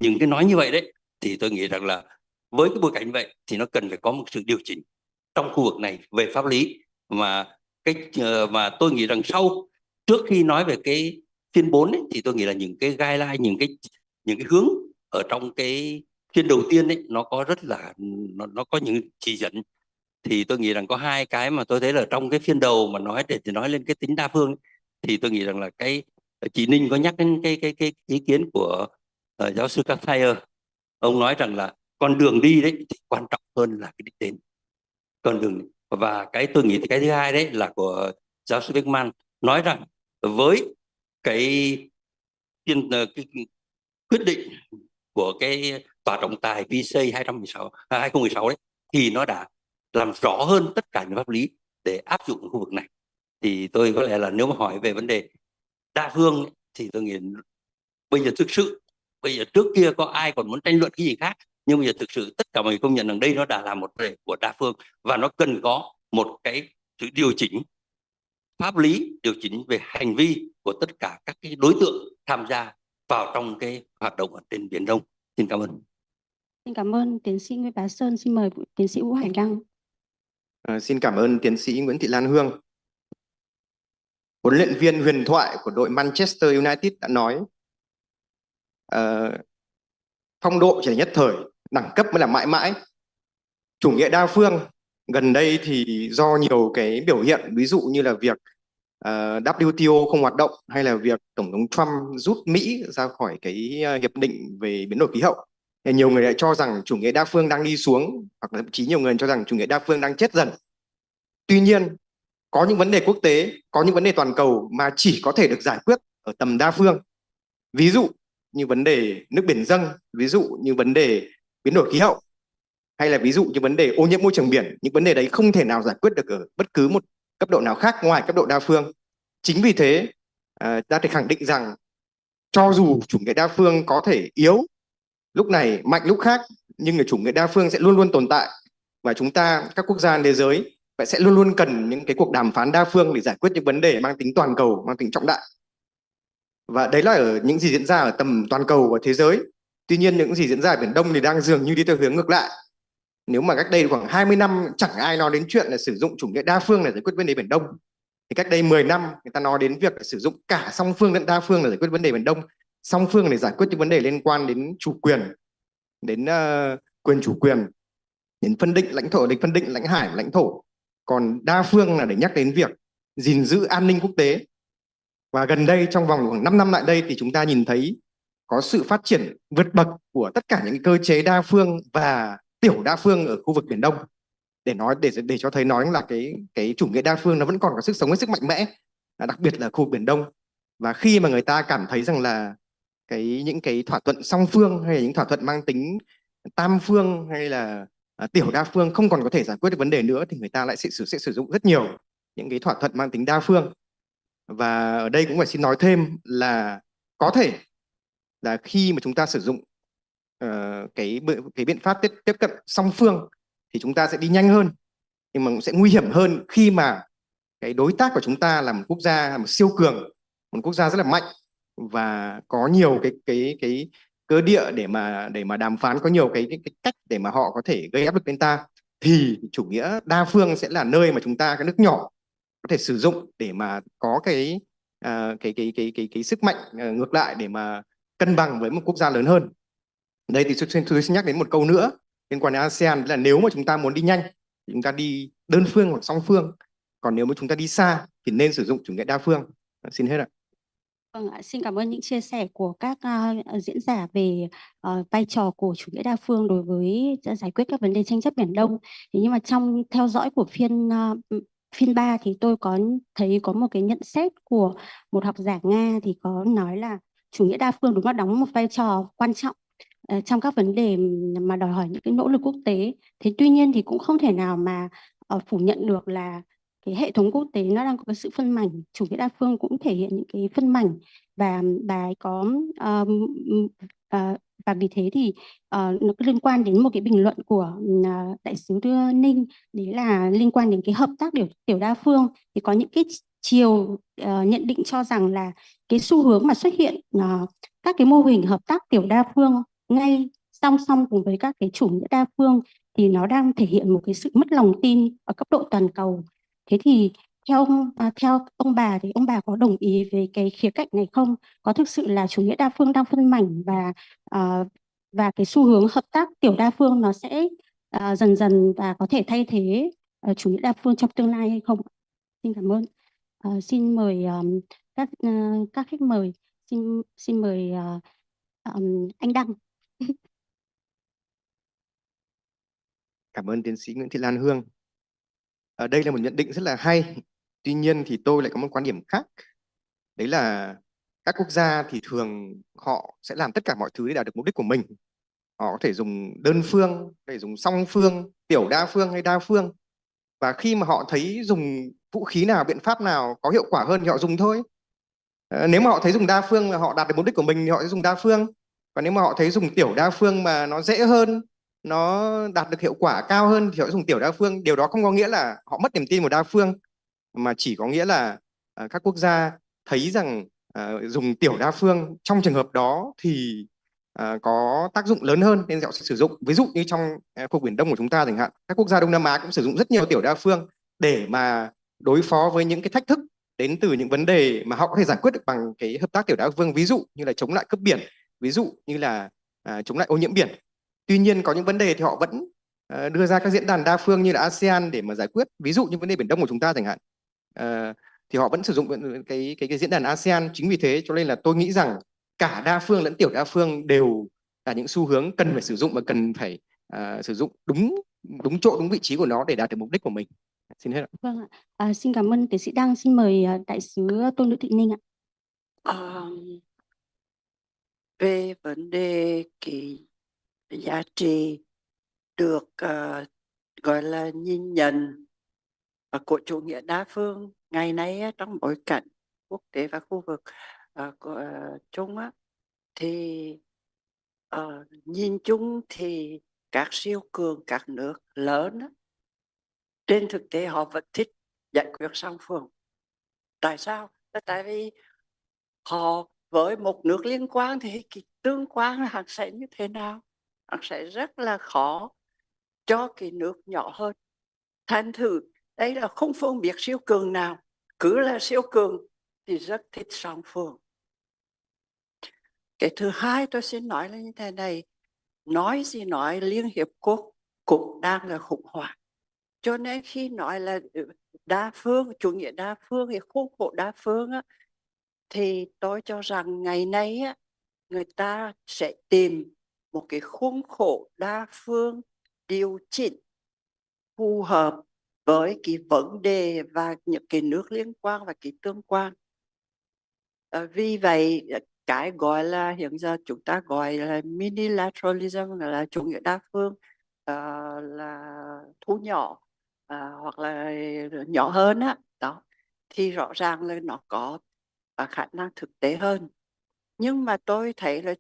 những cái nói như vậy đấy thì tôi nghĩ rằng là với cái bối cảnh như vậy thì nó cần phải có một sự điều chỉnh trong khu vực này về pháp lý, mà tôi nghĩ rằng trước khi nói về cái phiên 4 ấy, thì tôi nghĩ là những cái guideline, những cái hướng ở trong cái phiên đầu tiên ấy nó có rất là nó có những chỉ dẫn. Thì tôi nghĩ rằng có hai cái mà tôi thấy là trong cái phiên đầu mà nói để nói lên cái tính đa phương ấy, thì tôi nghĩ rằng là cái chị Ninh có nhắc đến cái ý kiến của giáo sư Cartier. Ông nói rằng là con đường đi đấy thì quan trọng hơn là cái đích đến. Con đường, và cái tôi nghĩ cái thứ hai đấy là của giáo sư Beckman nói rằng với cái quyết định của cái tòa trọng tài VC 2016 đấy thì nó đã làm rõ hơn tất cả những pháp lý để áp dụng ở khu vực này. Thì tôi có lẽ là nếu mà hỏi về vấn đề đa phương ấy, thì tôi nghĩ bây giờ bây giờ trước kia có ai còn muốn tranh luận cái gì khác, nhưng bây giờ thực sự tất cả mọi người công nhận rằng đây nó đã là một vấn đề của đa phương và nó cần có một cái sự điều chỉnh pháp lý, điều chỉnh về hành vi của tất cả các cái đối tượng tham gia vào trong cái hoạt động ở trên Biển Đông. Xin cảm ơn. Xin cảm ơn tiến sĩ Nguyễn Bá Sơn. Xin mời tiến sĩ Vũ Hải Đăng. Xin cảm ơn tiến sĩ Nguyễn Thị Lan Hương. Huấn luyện viên huyền thoại của đội Manchester United đã nói phong độ chỉ là nhất thời, đẳng cấp mới là mãi mãi. Chủ nghĩa đa phương gần đây thì do nhiều cái biểu hiện, ví dụ như là việc WTO không hoạt động, hay là việc Tổng thống Trump rút Mỹ ra khỏi cái hiệp định về biến đổi khí hậu, thì nhiều người lại cho rằng chủ nghĩa đa phương đang đi xuống, hoặc thậm chí nhiều người cho rằng chủ nghĩa đa phương đang chết dần. Tuy nhiên, có những vấn đề quốc tế, có những vấn đề toàn cầu mà chỉ có thể được giải quyết ở tầm đa phương. Ví dụ như vấn đề nước biển dâng, ví dụ như vấn đề biến đổi khí hậu, hay là ví dụ như vấn đề ô nhiễm môi trường biển. Những vấn đề đấy không thể nào giải quyết được ở bất cứ một cấp độ nào khác ngoài cấp độ đa phương. Chính vì thế ta thể khẳng định rằng cho dù chủ nghĩa đa phương có thể yếu lúc này, mạnh lúc khác, nhưng chủ nghĩa đa phương sẽ luôn luôn tồn tại, và chúng ta, các quốc gia thế giới sẽ luôn luôn cần những cái cuộc đàm phán đa phương để giải quyết những vấn đề mang tính toàn cầu, mang tính trọng đại. Và đấy là ở những gì diễn ra ở tầm toàn cầu và thế giới. Tuy nhiên những gì diễn ra ở Biển Đông thì đang dường như đi theo hướng ngược lại. Nếu mà cách đây khoảng 20 năm chẳng ai nói đến chuyện là sử dụng chủ nghĩa đa phương để giải quyết vấn đề Biển Đông, thì cách đây 10 năm người ta nói đến việc sử dụng cả song phương lẫn đa phương để giải quyết vấn đề Biển Đông. Song phương để giải quyết những vấn đề liên quan đến chủ quyền, đến quyền chủ quyền, đến phân định lãnh thổ, đến phân định lãnh hải, lãnh thổ. Còn đa phương là để nhắc đến việc gìn giữ an ninh quốc tế. Và gần đây, trong vòng khoảng 5 năm lại đây, thì chúng ta nhìn thấy có sự phát triển vượt bậc của tất cả những cơ chế đa phương và tiểu đa phương ở khu vực Biển Đông. Để cho thấy nói là cái chủ nghĩa đa phương nó vẫn còn có sức sống, hết sức mạnh mẽ, đặc biệt là khu vực Biển Đông. Và khi mà người ta cảm thấy rằng là những cái thỏa thuận song phương hay là những thỏa thuận mang tính tam phương hay là tiểu đa phương không còn có thể giải quyết được vấn đề nữa, thì người ta lại sẽ sử dụng rất nhiều những cái thỏa thuận mang tính đa phương. Và ở đây cũng phải xin nói thêm là có thể là khi mà chúng ta sử dụng cái biện pháp tiếp cận song phương thì chúng ta sẽ đi nhanh hơn, nhưng mà cũng sẽ nguy hiểm hơn khi mà cái đối tác của chúng ta là một quốc gia, là một siêu cường, một quốc gia rất là mạnh và có nhiều cái cơ địa để mà đàm phán, có nhiều cái cách để mà họ có thể gây áp lực lên ta, thì chủ nghĩa đa phương sẽ là nơi mà chúng ta, cái nước nhỏ, có thể sử dụng để mà có cái sức mạnh ngược lại để mà cân bằng với một quốc gia lớn hơn. Đây thì tôi xin nhắc đến một câu nữa liên quan đến ASEAN, là nếu mà chúng ta muốn đi nhanh thì chúng ta đi đơn phương hoặc song phương, còn nếu mà chúng ta đi xa thì nên sử dụng chủ nghĩa đa phương. Xin hết ạ. Vâng ạ, xin cảm ơn những chia sẻ của các diễn giả về vai trò của chủ nghĩa đa phương đối với giải quyết các vấn đề tranh chấp Biển Đông. Thế nhưng mà trong theo dõi của phiên 3 thì tôi thấy có một cái nhận xét của một học giả Nga, thì có nói là chủ nghĩa đa phương đúng là đóng một vai trò quan trọng trong các vấn đề mà đòi hỏi những cái nỗ lực quốc tế. Thế tuy nhiên thì cũng không thể nào mà phủ nhận được là cái hệ thống quốc tế nó đang có cái sự phân mảnh. Chủ nghĩa đa phương cũng thể hiện những cái phân mảnh, và bà ấy có và vì thế thì nó liên quan đến một cái bình luận của đại sứ Ninh, đấy là liên quan đến cái hợp tác tiểu đa phương. Thì có những cái chiều nhận định cho rằng là cái xu hướng mà xuất hiện các cái mô hình hợp tác tiểu đa phương ngay song song cùng với các cái chủ nghĩa đa phương thì nó đang thể hiện một cái sự mất lòng tin ở cấp độ toàn cầu. Thế thì theo ông bà thì ông bà có đồng ý với cái khía cạnh này không? Có thực sự là chủ nghĩa đa phương đang phân mảnh và cái xu hướng hợp tác tiểu đa phương nó sẽ dần dần và có thể thay thế chủ nghĩa đa phương trong tương lai hay không? Xin cảm ơn. Xin mời các khách mời. Xin mời anh Đăng. Cảm ơn tiến sĩ Nguyễn Thị Lan Hương. Đây là một nhận định rất là hay. Tuy nhiên thì tôi lại có một quan điểm khác. Đấy là các quốc gia thì thường họ sẽ làm tất cả mọi thứ để đạt được mục đích của mình. Họ có thể dùng đơn phương, có thể dùng song phương, tiểu đa phương hay đa phương. Và khi mà họ thấy dùng vũ khí nào, biện pháp nào có hiệu quả hơn thì họ dùng thôi. Nếu mà họ thấy dùng đa phương mà họ đạt được mục đích của mình thì họ sẽ dùng đa phương. Và nếu mà họ thấy dùng tiểu đa phương mà nó dễ hơn, nó đạt được hiệu quả cao hơn thì họ sẽ dùng tiểu đa phương. Điều đó không có nghĩa là họ mất niềm tin vào đa phương, mà chỉ có nghĩa là các quốc gia thấy rằng dùng tiểu đa phương trong trường hợp đó thì có tác dụng lớn hơn nên họ sẽ sử dụng. Ví dụ như trong khu vực Biển Đông của chúng ta chẳng hạn, các quốc gia Đông Nam Á cũng sử dụng rất nhiều tiểu đa phương để mà đối phó với những cái thách thức đến từ những vấn đề mà họ có thể giải quyết được bằng cái hợp tác tiểu đa phương, ví dụ như là chống lại cướp biển, ví dụ như là chống lại ô nhiễm biển. Tuy nhiên có những vấn đề thì họ vẫn đưa ra các diễn đàn đa phương như là ASEAN để mà giải quyết, ví dụ như vấn đề Biển Đông của chúng ta chẳng hạn, thì họ vẫn sử dụng cái diễn đàn ASEAN. Chính vì thế cho nên là tôi nghĩ rằng cả đa phương lẫn tiểu đa phương đều là những xu hướng cần phải sử dụng và cần phải sử dụng đúng chỗ, đúng vị trí của nó để đạt được mục đích của mình. Xin hết ạ. Vâng ạ. Xin cảm ơn tiến sĩ Đăng. Xin mời đại sứ Tôn Nữ Thị Ninh ạ. Về vấn đề cái giá trị được gọi là nhìn nhận của chủ nghĩa đa phương ngày nay trong bối cảnh quốc tế và khu vực chung thì nhìn chung thì các siêu cường, các nước lớn trên thực tế họ vẫn thích giải quyết song phương. Tại sao? Tại vì họ với một nước liên quan thì cái tương quan hắn sẽ như thế nào? Hắn sẽ rất là khó cho cái nước nhỏ hơn. Thành thử đây là không phân biệt siêu cường nào, cứ là siêu cường thì rất thích song phương. Cái thứ hai tôi xin nói là như thế này, nói gì nói Liên Hiệp Quốc cũng đang là khủng hoảng. Cho nên khi nói là đa phương, chủ nghĩa đa phương, thì khuôn khổ đa phương thì tôi cho rằng ngày nay người ta sẽ tìm một cái khuôn khổ đa phương điều chỉnh phù hợp với cái vấn đề và những cái nước liên quan và cái tương quan. Vì vậy cái gọi là hiện giờ chúng ta gọi là minilateralism, là chủ nghĩa đa phương, là thu nhỏ hoặc là nhỏ hơn đó, thì rõ ràng là nó có khả năng thực tế hơn. Nhưng mà tôi thấy là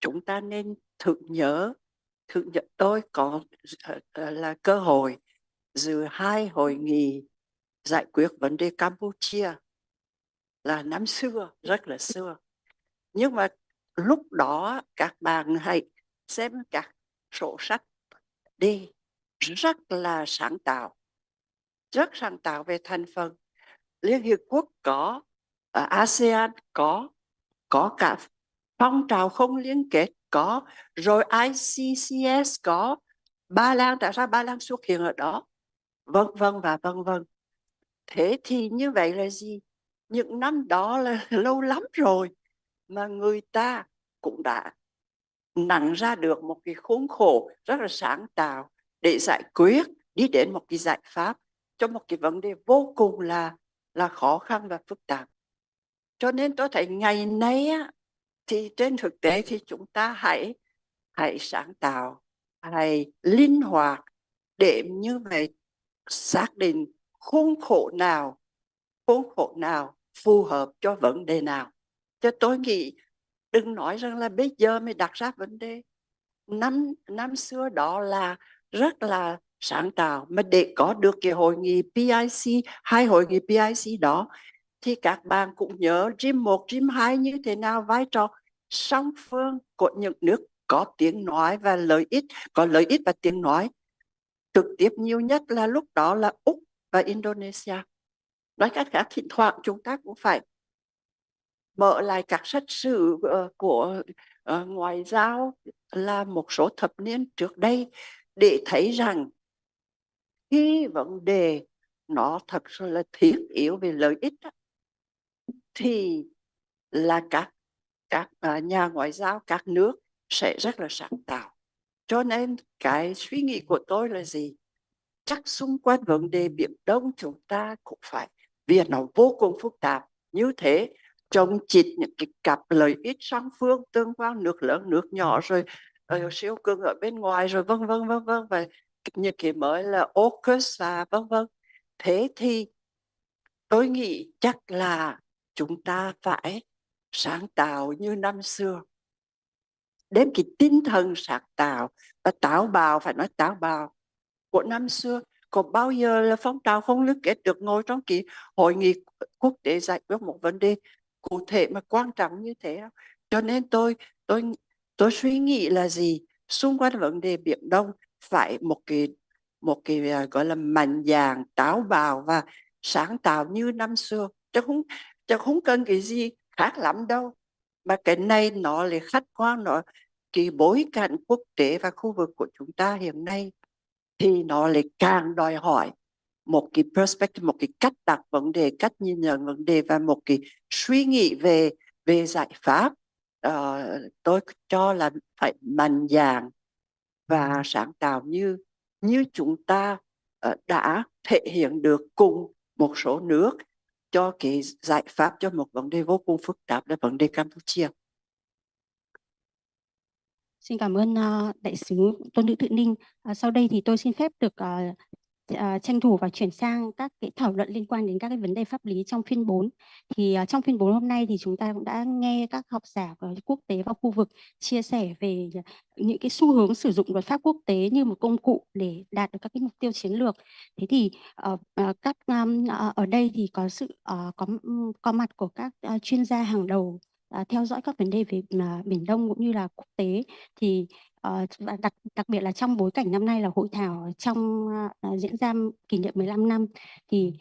chúng ta nên thử nhớ tôi có là cơ hội dự 2 hội nghị giải quyết vấn đề Campuchia là năm xưa, rất là xưa. Nhưng mà lúc đó các bạn hãy xem các sổ sách đi, rất là sáng tạo, rất sáng tạo về thành phần. Liên Hiệp Quốc có, ASEAN có cả phong trào không liên kết có, rồi ICCS có, Ba Lan, tại sao Ba Lan xuất hiện ở đó, vân vân và vân vân. Thế thì như vậy là gì? Những năm đó là lâu lắm rồi mà người ta cũng đã nặng ra được một cái khuôn khổ rất là sáng tạo để giải quyết, đi đến một cái giải pháp cho một cái vấn đề vô cùng là khó khăn và phức tạp. Cho nên tôi thấy ngày nay á, thì trên thực tế thì chúng ta hãy sáng tạo, hãy linh hoạt để như vậy xác định khuôn khổ nào phù hợp cho vấn đề nào. Cho tôi nghĩ đừng nói rằng là bây giờ mới đặt ra vấn đề. Năm xưa đó là rất là sáng tạo, mà để có được cái hội nghị PIC, 2 hội nghị PIC đó thì các bạn cũng nhớ Dream 1, Dream 2 như thế nào, vai trò song phương của những nước có tiếng nói và lợi ích, có lợi ích và tiếng nói. Trực tiếp nhiều nhất là lúc đó là Úc và Indonesia. Nói cách khác, thỉnh thoảng chúng ta cũng phải mở lại các sách sử của ngoại giao là một số thập niên trước đây để thấy rằng khi vấn đề nó thật sự là thiết yếu về lợi ích đó, thì là các nhà ngoại giao các nước sẽ rất là sáng tạo. Cho nên cái suy nghĩ của tôi là gì? Chắc xung quanh vấn đề Biển Đông chúng ta cũng phải, vì nó vô cùng phức tạp như thế, trông chịt những cái cặp lợi ích song phương tương quan, nước lớn nước nhỏ, rồi siêu cường ở bên ngoài, rồi vân vân và những cái mới là AUKUS và vân vân. Thế thì tôi nghĩ chắc là chúng ta phải sáng tạo như năm xưa, đem cái tinh thần sáng tạo và táo bạo, phải nói táo bạo của năm xưa. Có bao giờ là phong trào không liên kết được ngồi trong cái hội nghị quốc tế giải quyết một vấn đề cụ thể mà quan trọng như thế không? Cho nên tôi suy nghĩ là gì? Xung quanh vấn đề Biển Đông phải một cái gọi là mạnh dạn, táo bạo và sáng tạo như năm xưa, chứ không cần cái gì khác lắm đâu. Mà cái này nó là khách quan, nó cái bối cảnh quốc tế và khu vực của chúng ta hiện nay thì nó lại càng đòi hỏi một cái perspective, một cái cách đặt vấn đề, cách nhìn nhận vấn đề và một cái suy nghĩ về giải pháp. Tôi cho là phải mạnh dạn và sáng tạo như chúng ta đã thể hiện được cùng một số nước cho cái giải pháp cho một vấn đề vô cùng phức tạp là vấn đề Campuchia. Xin cảm ơn đại sứ Tôn nữ Thụy Ninh. Sau đây thì tôi xin phép được tranh thủ và chuyển sang các cái thảo luận liên quan đến các cái vấn đề pháp lý trong phiên 4. Thì trong phiên 4 hôm nay thì chúng ta cũng đã nghe các học giả quốc tế và khu vực chia sẻ về những cái xu hướng sử dụng luật pháp quốc tế như một công cụ để đạt được các cái mục tiêu chiến lược. Thế thì ở đây thì có sự có mặt của các chuyên gia hàng đầu theo dõi các vấn đề về Biển Đông cũng như là quốc tế. Thì và đặc biệt là trong bối cảnh năm nay là hội thảo trong diễn ra kỷ niệm 15 năm thì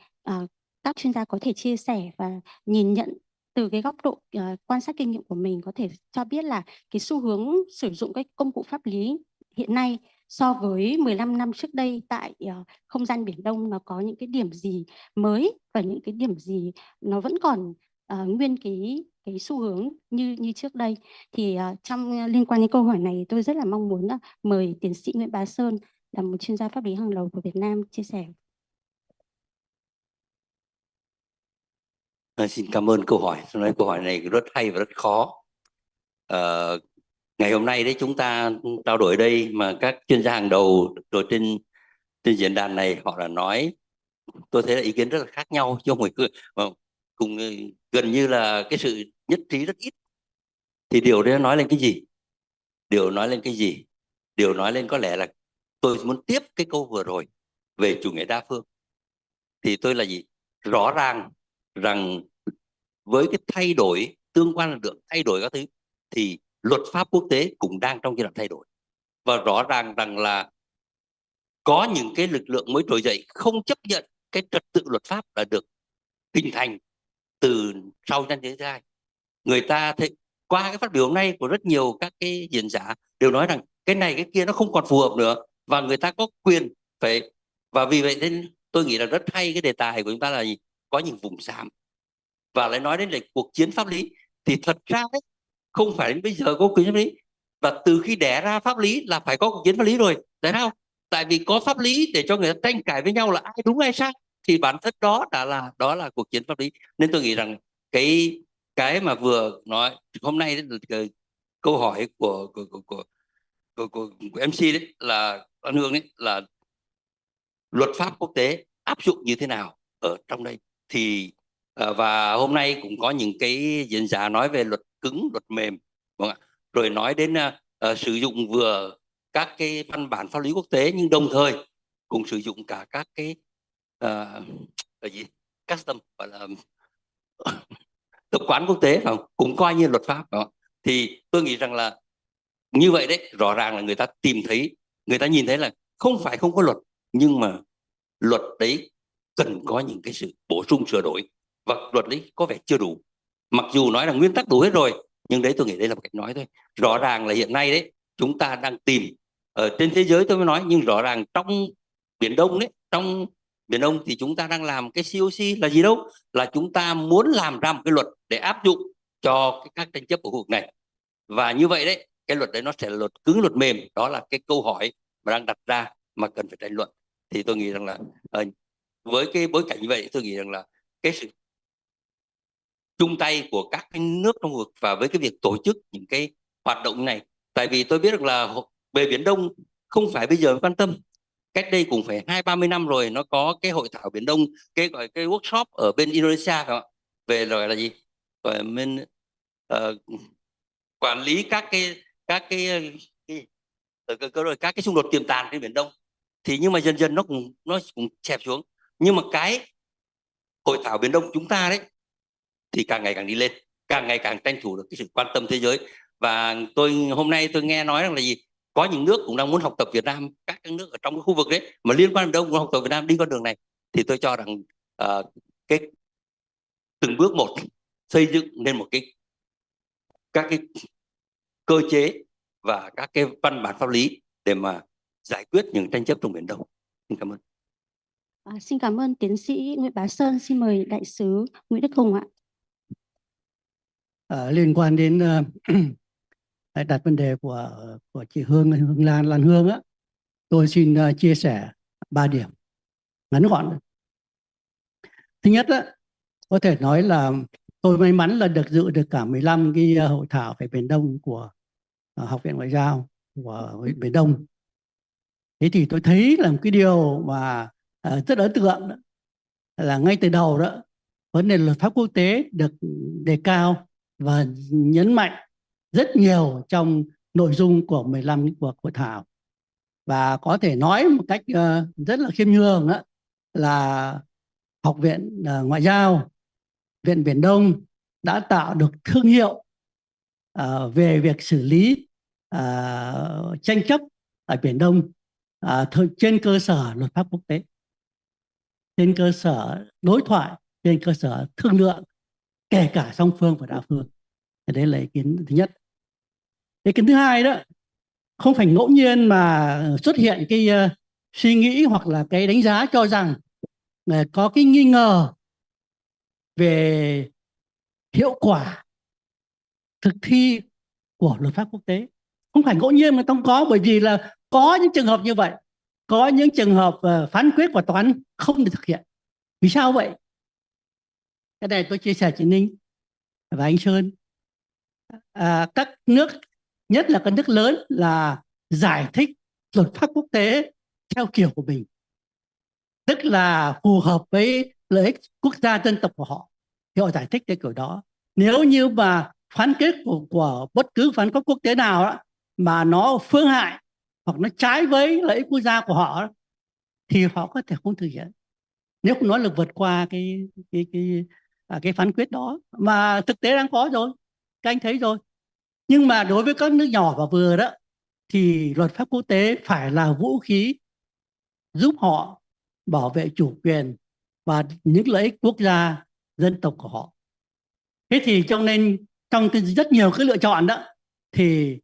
các chuyên gia có thể chia sẻ và nhìn nhận từ cái góc độ quan sát kinh nghiệm của mình, có thể cho biết là cái xu hướng sử dụng cái công cụ pháp lý hiện nay so với 15 năm trước đây tại không gian Biển Đông nó có những cái điểm gì mới và những cái điểm gì nó vẫn còn nguyên cái xu hướng như trước đây. Thì trong liên quan đến câu hỏi này, tôi rất là mong muốn mời tiến sĩ Nguyễn Bá Sơn là một chuyên gia pháp lý hàng đầu của Việt Nam chia sẻ. Xin cảm ơn câu hỏi. Tôi nói câu hỏi này rất hay và rất khó. Ngày hôm nay đấy chúng ta trao đổi đây mà các chuyên gia hàng đầu rồi trên diễn đàn này họ đã nói, tôi thấy là ý kiến rất là khác nhau chứ không phải cùng gần như là cái sự nhất trí rất ít. Thì điều đấy nói lên cái gì? Điều nói lên có lẽ là tôi muốn tiếp cái câu vừa rồi về chủ nghĩa đa phương. Thì tôi là gì? Rõ ràng rằng với cái thay đổi tương quan lực lượng, thay đổi các thứ, thì luật pháp quốc tế cũng đang trong giai đoạn thay đổi. Và rõ ràng rằng là có những cái lực lượng mới trỗi dậy không chấp nhận cái trật tự luật pháp đã được hình thành từ sau tranh thế hai. Người ta thấy qua cái phát biểu hôm nay của rất nhiều các cái diễn giả đều nói rằng cái này cái kia nó không còn phù hợp nữa và người ta có quyền phải, và vì vậy nên tôi nghĩ là rất hay cái đề tài của chúng ta là gì? Có những vùng xám. Và lại nói đến là cuộc chiến pháp lý, thì thật ra đấy không phải đến bây giờ có cuộc chiến pháp lý, và từ khi đẻ ra pháp lý là phải có cuộc chiến pháp lý rồi, tại sao? Tại vì có pháp lý để cho người ta tranh cãi với nhau là ai đúng ai sai, thì bản thân đó là cuộc chiến pháp lý. Nên tôi nghĩ rằng cái mà vừa nói hôm nay đấy, câu hỏi của MC đấy là Lan Hương đấy, là luật pháp quốc tế áp dụng như thế nào ở trong đây, thì và hôm nay cũng có những cái diễn giả nói về luật cứng, luật mềm, rồi nói đến sử dụng vừa các cái văn bản pháp lý quốc tế nhưng đồng thời cùng sử dụng cả các cái custom, gọi là tập quán quốc tế, phải không? Cũng coi như luật pháp, phải không? Thì tôi nghĩ rằng là như vậy đấy, rõ ràng là người ta tìm thấy, người ta nhìn thấy là không phải không có luật, nhưng mà luật đấy cần có những cái sự bổ sung sửa đổi, và luật đấy có vẻ chưa đủ. Mặc dù nói là nguyên tắc đủ hết rồi, nhưng đấy tôi nghĩ đây là một cách nói thôi. Rõ ràng là hiện nay đấy chúng ta đang tìm ở trên thế giới tôi mới nói, nhưng rõ ràng trong Biển Đông đấy, trong Biển Đông thì chúng ta đang làm cái COC là gì đâu, là chúng ta muốn làm ra một cái luật để áp dụng cho các tranh chấp của khu vực này. Và như vậy đấy, cái luật đấy nó sẽ là luật cứng, luật mềm, đó là cái câu hỏi mà đang đặt ra mà cần phải tranh luận. Thì tôi nghĩ rằng là với cái bối cảnh như vậy, tôi nghĩ rằng là cái sự chung tay của các cái nước trong khu vực và với cái việc tổ chức những cái hoạt động này, tại vì tôi biết được là về Biển Đông không phải bây giờ quan tâm, cách đây cũng phải 20-30 năm rồi nó có cái hội thảo Biển Đông, cái gọi cái workshop ở bên Indonesia, phải không? Về rồi là gì, rồi mình quản lý các cái rồi các cái xung đột tiềm tàng trên Biển Đông. Thì nhưng mà dần dần nó cũng xẹp xuống, nhưng mà cái hội thảo Biển Đông chúng ta đấy thì càng ngày càng đi lên, càng ngày càng tranh thủ được cái sự quan tâm thế giới. Và hôm nay tôi nghe nói rằng là gì, có những nước cũng đang muốn học tập Việt Nam, các nước ở trong cái khu vực đấy mà liên quan đến Đông muốn học tập Việt Nam đi con đường này. Thì tôi cho rằng cái từng bước một xây dựng nên một các cái cơ chế và các cái văn bản pháp lý để mà giải quyết những tranh chấp trong Biển Đông. Xin cảm ơn. Xin cảm ơn tiến sĩ Nguyễn Bá Sơn. Xin mời đại sứ Nguyễn Đức Hùng ạ. Liên quan đến đặt vấn đề của chị Lan Hương á, tôi xin chia sẻ 3 điểm ngắn gọn. Thứ nhất á, có thể nói là tôi may mắn là được dự được cả 15 cái hội thảo về Biển Đông của Học viện Ngoại giao của Biển Đông. Thế thì tôi thấy là một cái điều mà rất ấn tượng đó, là ngay từ đầu đó vấn đề luật pháp quốc tế được đề cao và nhấn mạnh rất nhiều trong nội dung của 15 cuộc hội thảo. Và có thể nói một cách rất là khiêm nhường đó, là Học viện Ngoại giao, Viện Biển Đông đã tạo được thương hiệu về việc xử lý tranh chấp ở Biển Đông trên cơ sở luật pháp quốc tế, trên cơ sở đối thoại, trên cơ sở thương lượng, kể cả song phương và đa phương. Đấy là ý kiến thứ nhất. Ý kiến thứ hai đó, không phải ngẫu nhiên mà xuất hiện cái suy nghĩ hoặc là cái đánh giá cho rằng có cái nghi ngờ về hiệu quả thực thi của luật pháp quốc tế. Không phải ngẫu nhiên mà không có, bởi vì là có những trường hợp như vậy, có những trường hợp phán quyết của tòa án không được thực hiện. Vì sao vậy? Cái này tôi chia sẻ chị Ninh và anh Sơn. Các nước, nhất là các nước lớn, là giải thích luật pháp quốc tế theo kiểu của mình, tức là phù hợp với lợi ích quốc gia dân tộc của họ, thì họ giải thích theo kiểu đó. Nếu như mà phán quyết của bất cứ phán quyết quốc tế nào đó, mà nó phương hại hoặc nó trái với lợi ích quốc gia của họ đó, thì họ có thể không thực hiện. Nếu không nói là vượt qua cái cái phán quyết đó, mà thực tế đang có rồi, các anh thấy rồi. Nhưng mà đối với các nước nhỏ và vừa đó thì luật pháp quốc tế phải là vũ khí giúp họ bảo vệ chủ quyền và những lợi ích quốc gia dân tộc của họ. Thế thì cho nên trong rất nhiều cái lựa chọn đó thì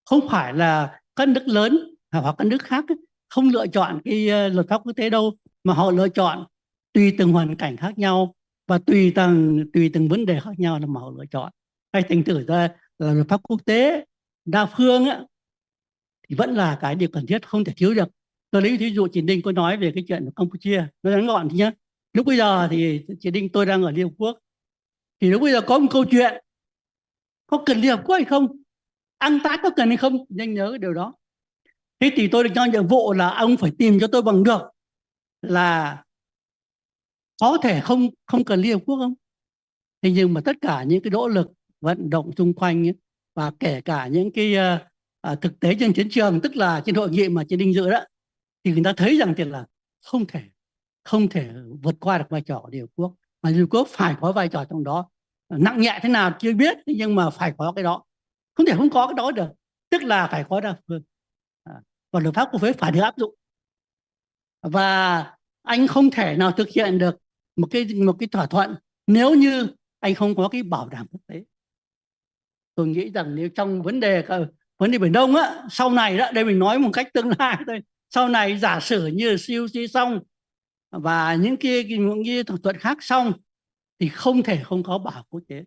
không phải là các nước lớn hoặc các nước khác không lựa chọn cái luật pháp quốc tế đâu, mà họ lựa chọn tùy từng hoàn cảnh khác nhau và tùy từng vấn đề khác nhau là mà họ lựa chọn. Hay thành thử ra là luật pháp quốc tế đa phương á, thì vẫn là cái điều cần thiết không thể thiếu được. Tôi lấy ví dụ chị Đinh có nói về cái chuyện ở Campuchia, nó ngắn gọn nhé. Lúc bây giờ thì chị Đinh tôi đang ở Liên Hợp Quốc, thì lúc bây giờ có một câu chuyện có cần Liên Hợp Quốc hay không, UNCTAD có cần hay không, nên nhớ cái điều đó. Thế thì tôi được cho nhiệm vụ là ông phải tìm cho tôi bằng được là có thể không cần Liên Hợp Quốc không. Thế nhưng mà tất cả những cái nỗ lực vận động xung quanh ấy, và kể cả những cái thực tế trên chiến trường, tức là trên hội nghị mà chị Đinh dự đó, thì người ta thấy rằng thì là không thể vượt qua được vai trò của Liên Hợp Quốc, mà Liên Hợp Quốc phải có vai trò trong đó. Nặng nhẹ thế nào chưa biết, nhưng mà phải có cái đó, không thể không có cái đó được, tức là phải có đa phương. Và luật pháp quốc tế phải được áp dụng, và anh không thể nào thực hiện được một cái thỏa thuận nếu như anh không có cái bảo đảm quốc tế. Tôi nghĩ rằng nếu trong vấn đề Biển Đông á, sau này đó, đây mình nói một cách tương lai thôi, sau này giả sử như COC xong và những cái thỏa thuận khác xong thì không thể không có bảo quốc tế,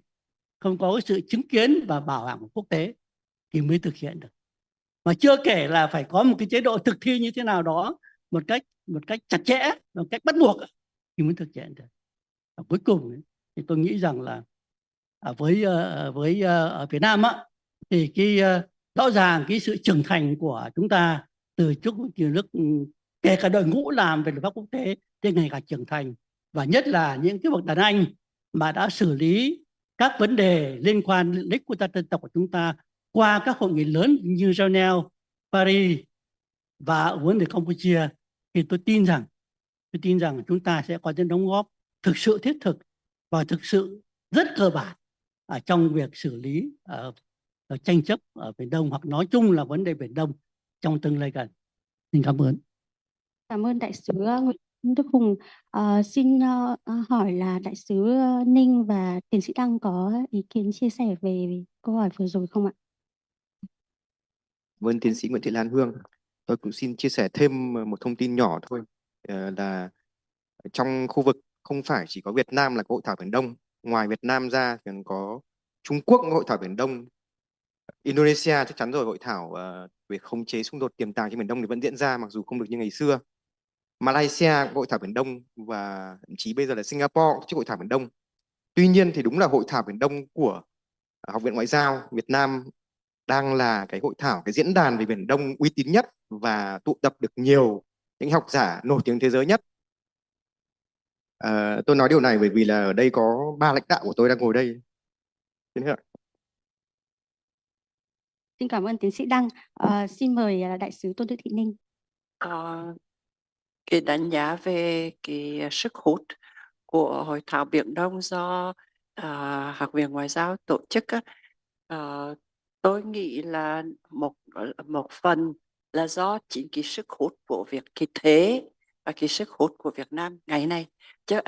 không có cái sự chứng kiến và bảo đảm của quốc tế thì mới thực hiện được. Mà chưa kể là phải có một cái chế độ thực thi như thế nào đó một cách chặt chẽ, một cách bắt buộc thì mới thực hiện được. Và cuối cùng thì tôi nghĩ rằng là với ở Việt Nam á, thì rõ ràng cái sự trưởng thành của chúng ta từ trước nước, kể cả đội ngũ làm về luật pháp quốc tế thì ngày càng trưởng thành, và nhất là những cái bậc đàn anh mà đã xử lý các vấn đề liên quan đến lợi ích quốc gia dân tộc của chúng ta qua các hội nghị lớn như Geneva, Paris và ở vấn đề Campuchia, thì tôi tin rằng chúng ta sẽ có những đóng góp thực sự thiết thực và thực sự rất cơ bản trong việc xử lý tranh chấp ở Biển Đông, hoặc nói chung là vấn đề Biển Đông trong tương lai gần. Xin cảm ơn. Cảm ơn đại sứ Nguyễn Đức Hùng. Xin hỏi là đại sứ Ninh và tiến sĩ Đăng có ý kiến chia sẻ về câu hỏi vừa rồi không ạ? Vâng, tiến sĩ Nguyễn Thị Lan Hương, tôi cũng xin chia sẻ thêm một thông tin nhỏ thôi, là trong khu vực không phải chỉ có Việt Nam là có hội thảo Biển Đông, ngoài Việt Nam ra thì còn có Trung Quốc có hội thảo Biển Đông, Indonesia chắc chắn rồi, hội thảo về khống chế xung đột tiềm tàng trên Biển Đông thì vẫn diễn ra mặc dù không được như ngày xưa. Malaysia có hội thảo Biển Đông, và thậm chí bây giờ là Singapore có hội thảo Biển Đông. Tuy nhiên thì đúng là hội thảo Biển Đông của Học viện Ngoại giao Việt Nam đang là cái hội thảo, cái diễn đàn về Biển Đông uy tín nhất và tụ tập được nhiều những học giả nổi tiếng thế giới nhất. Tôi nói điều này bởi vì là ở đây có 3 lãnh đạo của tôi đang ngồi đây. Xin cảm ơn tiến sĩ Đăng. Xin mời đại sứ Tôn Đức Thị Ninh. Cái đánh giá về cái sức hút của hội thảo Biển Đông do Học viện Ngoại giao tổ chức á, tôi nghĩ là một phần là do chính cái sức hút của việc cái thế và cái sức hút của Việt Nam ngày nay. Chứ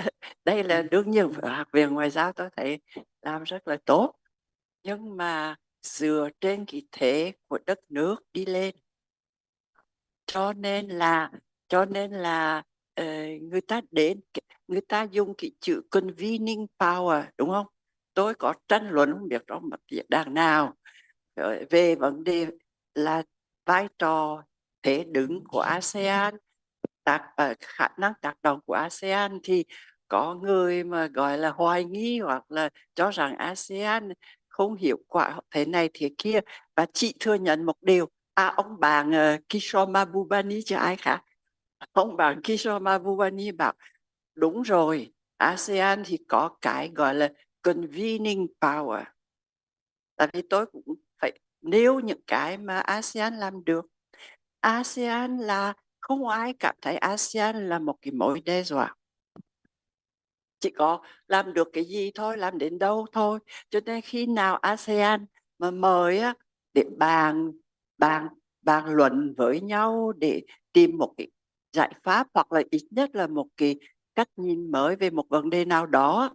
đây là đương nhiên Học viện Ngoại giao tôi thấy làm rất là tốt, nhưng mà dựa trên cái thế của đất nước đi lên, cho nên là người ta dùng cái chữ convening power, đúng không? Tôi có tranh luận không biết trong một diễn đàn nào về vấn đề là vai trò thế đứng của ASEAN, khả năng tác động của ASEAN, thì có người mà gọi là hoài nghi hoặc là cho rằng ASEAN không hiệu quả thế này thế kia. Và chị thừa nhận một điều, ông bạn Kishore Mahbubani chứ ai khác, ông bạn Kishore Mahbubani bảo đúng rồi, ASEAN thì có cái gọi là convening power. Tại vì tôi cũng phải nêu những cái mà ASEAN làm được. ASEAN là không ai cảm thấy ASEAN là một cái mối đe dọa. chỉ có làm được cái gì thôi, làm đến đâu thôi. Cho nên khi nào ASEAN mà mời á để bàn luận với nhau để tìm một cái giải pháp hoặc là ít nhất là một cái cách nhìn mới về một vấn đề nào đó,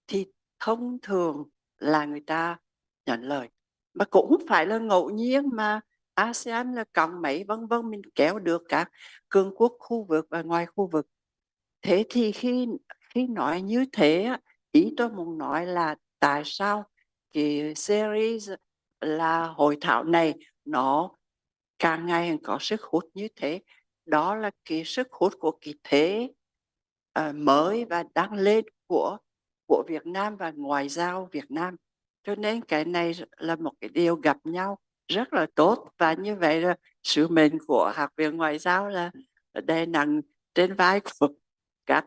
thì thông thường là người ta nhận lời. Mà cũng không phải là ngẫu nhiên mà ASEAN là cộng mấy vân vân mình kéo được các cường quốc khu vực và ngoài khu vực. Thế thì khi nói như thế, ý tôi muốn nói là tại sao cái series là hội thảo này nó càng ngày có sức hút như thế. Đó là cái sức hút của cái thế mới và đang lên của Việt Nam và ngoại giao Việt Nam. Cho nên cái này là một cái điều gặp nhau rất là tốt, và như vậy là sứ mệnh của Học viện Ngoại giao là đè nặng trên vai của các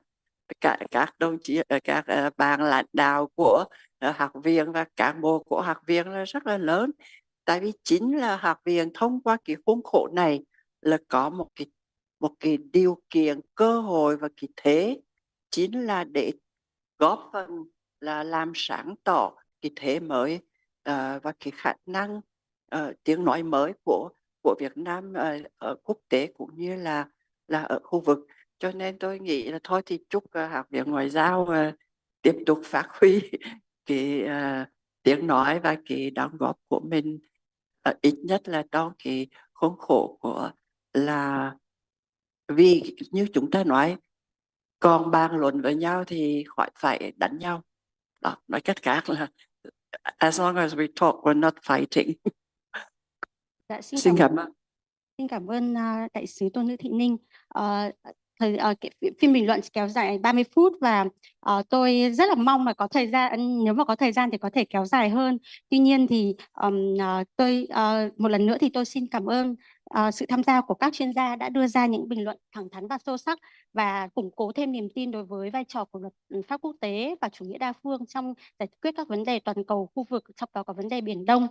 đồng chí, các bạn lãnh đạo của học viện và cán bộ của học viện là rất là lớn. Tại vì chính là học viện thông qua cái khuôn khổ này là có một cái điều kiện, cơ hội và cái thế, chính là để góp phần là làm sáng tỏ cái thế mới và cái khả năng tiếng nói mới của Việt Nam ở quốc tế cũng như là ở khu vực. Cho nên tôi nghĩ là thôi thì chúc Học viện Ngoại giao tiếp tục phát huy cái tiếng nói và cái đóng góp của mình, ít nhất là trong cái khuôn khổ của là, vì như chúng ta nói, còn bàn luận với nhau thì khỏi phải đánh nhau. Đó, nói cách khác là as long as we talk, we're not fighting. Dạ, Xin cảm ơn. Xin cảm ơn đại sứ Tôn Nữ Thị Ninh. Phiên bình luận kéo dài 30 phút và tôi rất là mong mà có thời gian, nếu mà có thời gian thì có thể kéo dài hơn. Tuy nhiên thì tôi một lần nữa thì tôi xin cảm ơn sự tham gia của các chuyên gia đã đưa ra những bình luận thẳng thắn và sâu sắc và củng cố thêm niềm tin đối với vai trò của luật pháp quốc tế và chủ nghĩa đa phương trong giải quyết các vấn đề toàn cầu, khu vực, trong đó có vấn đề Biển Đông.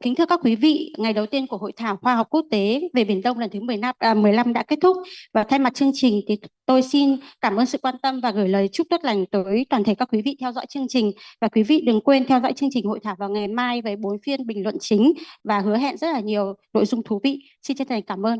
Kính thưa các quý vị, ngày đầu tiên của Hội thảo Khoa học Quốc tế về Biển Đông lần thứ 15 đã kết thúc, và thay mặt chương trình thì tôi xin cảm ơn sự quan tâm và gửi lời chúc tốt lành tới toàn thể các quý vị theo dõi chương trình. Và quý vị đừng quên theo dõi chương trình hội thảo vào ngày mai với 4 phiên bình luận chính và hứa hẹn rất là nhiều nội dung thú vị. Xin chân thành cảm ơn.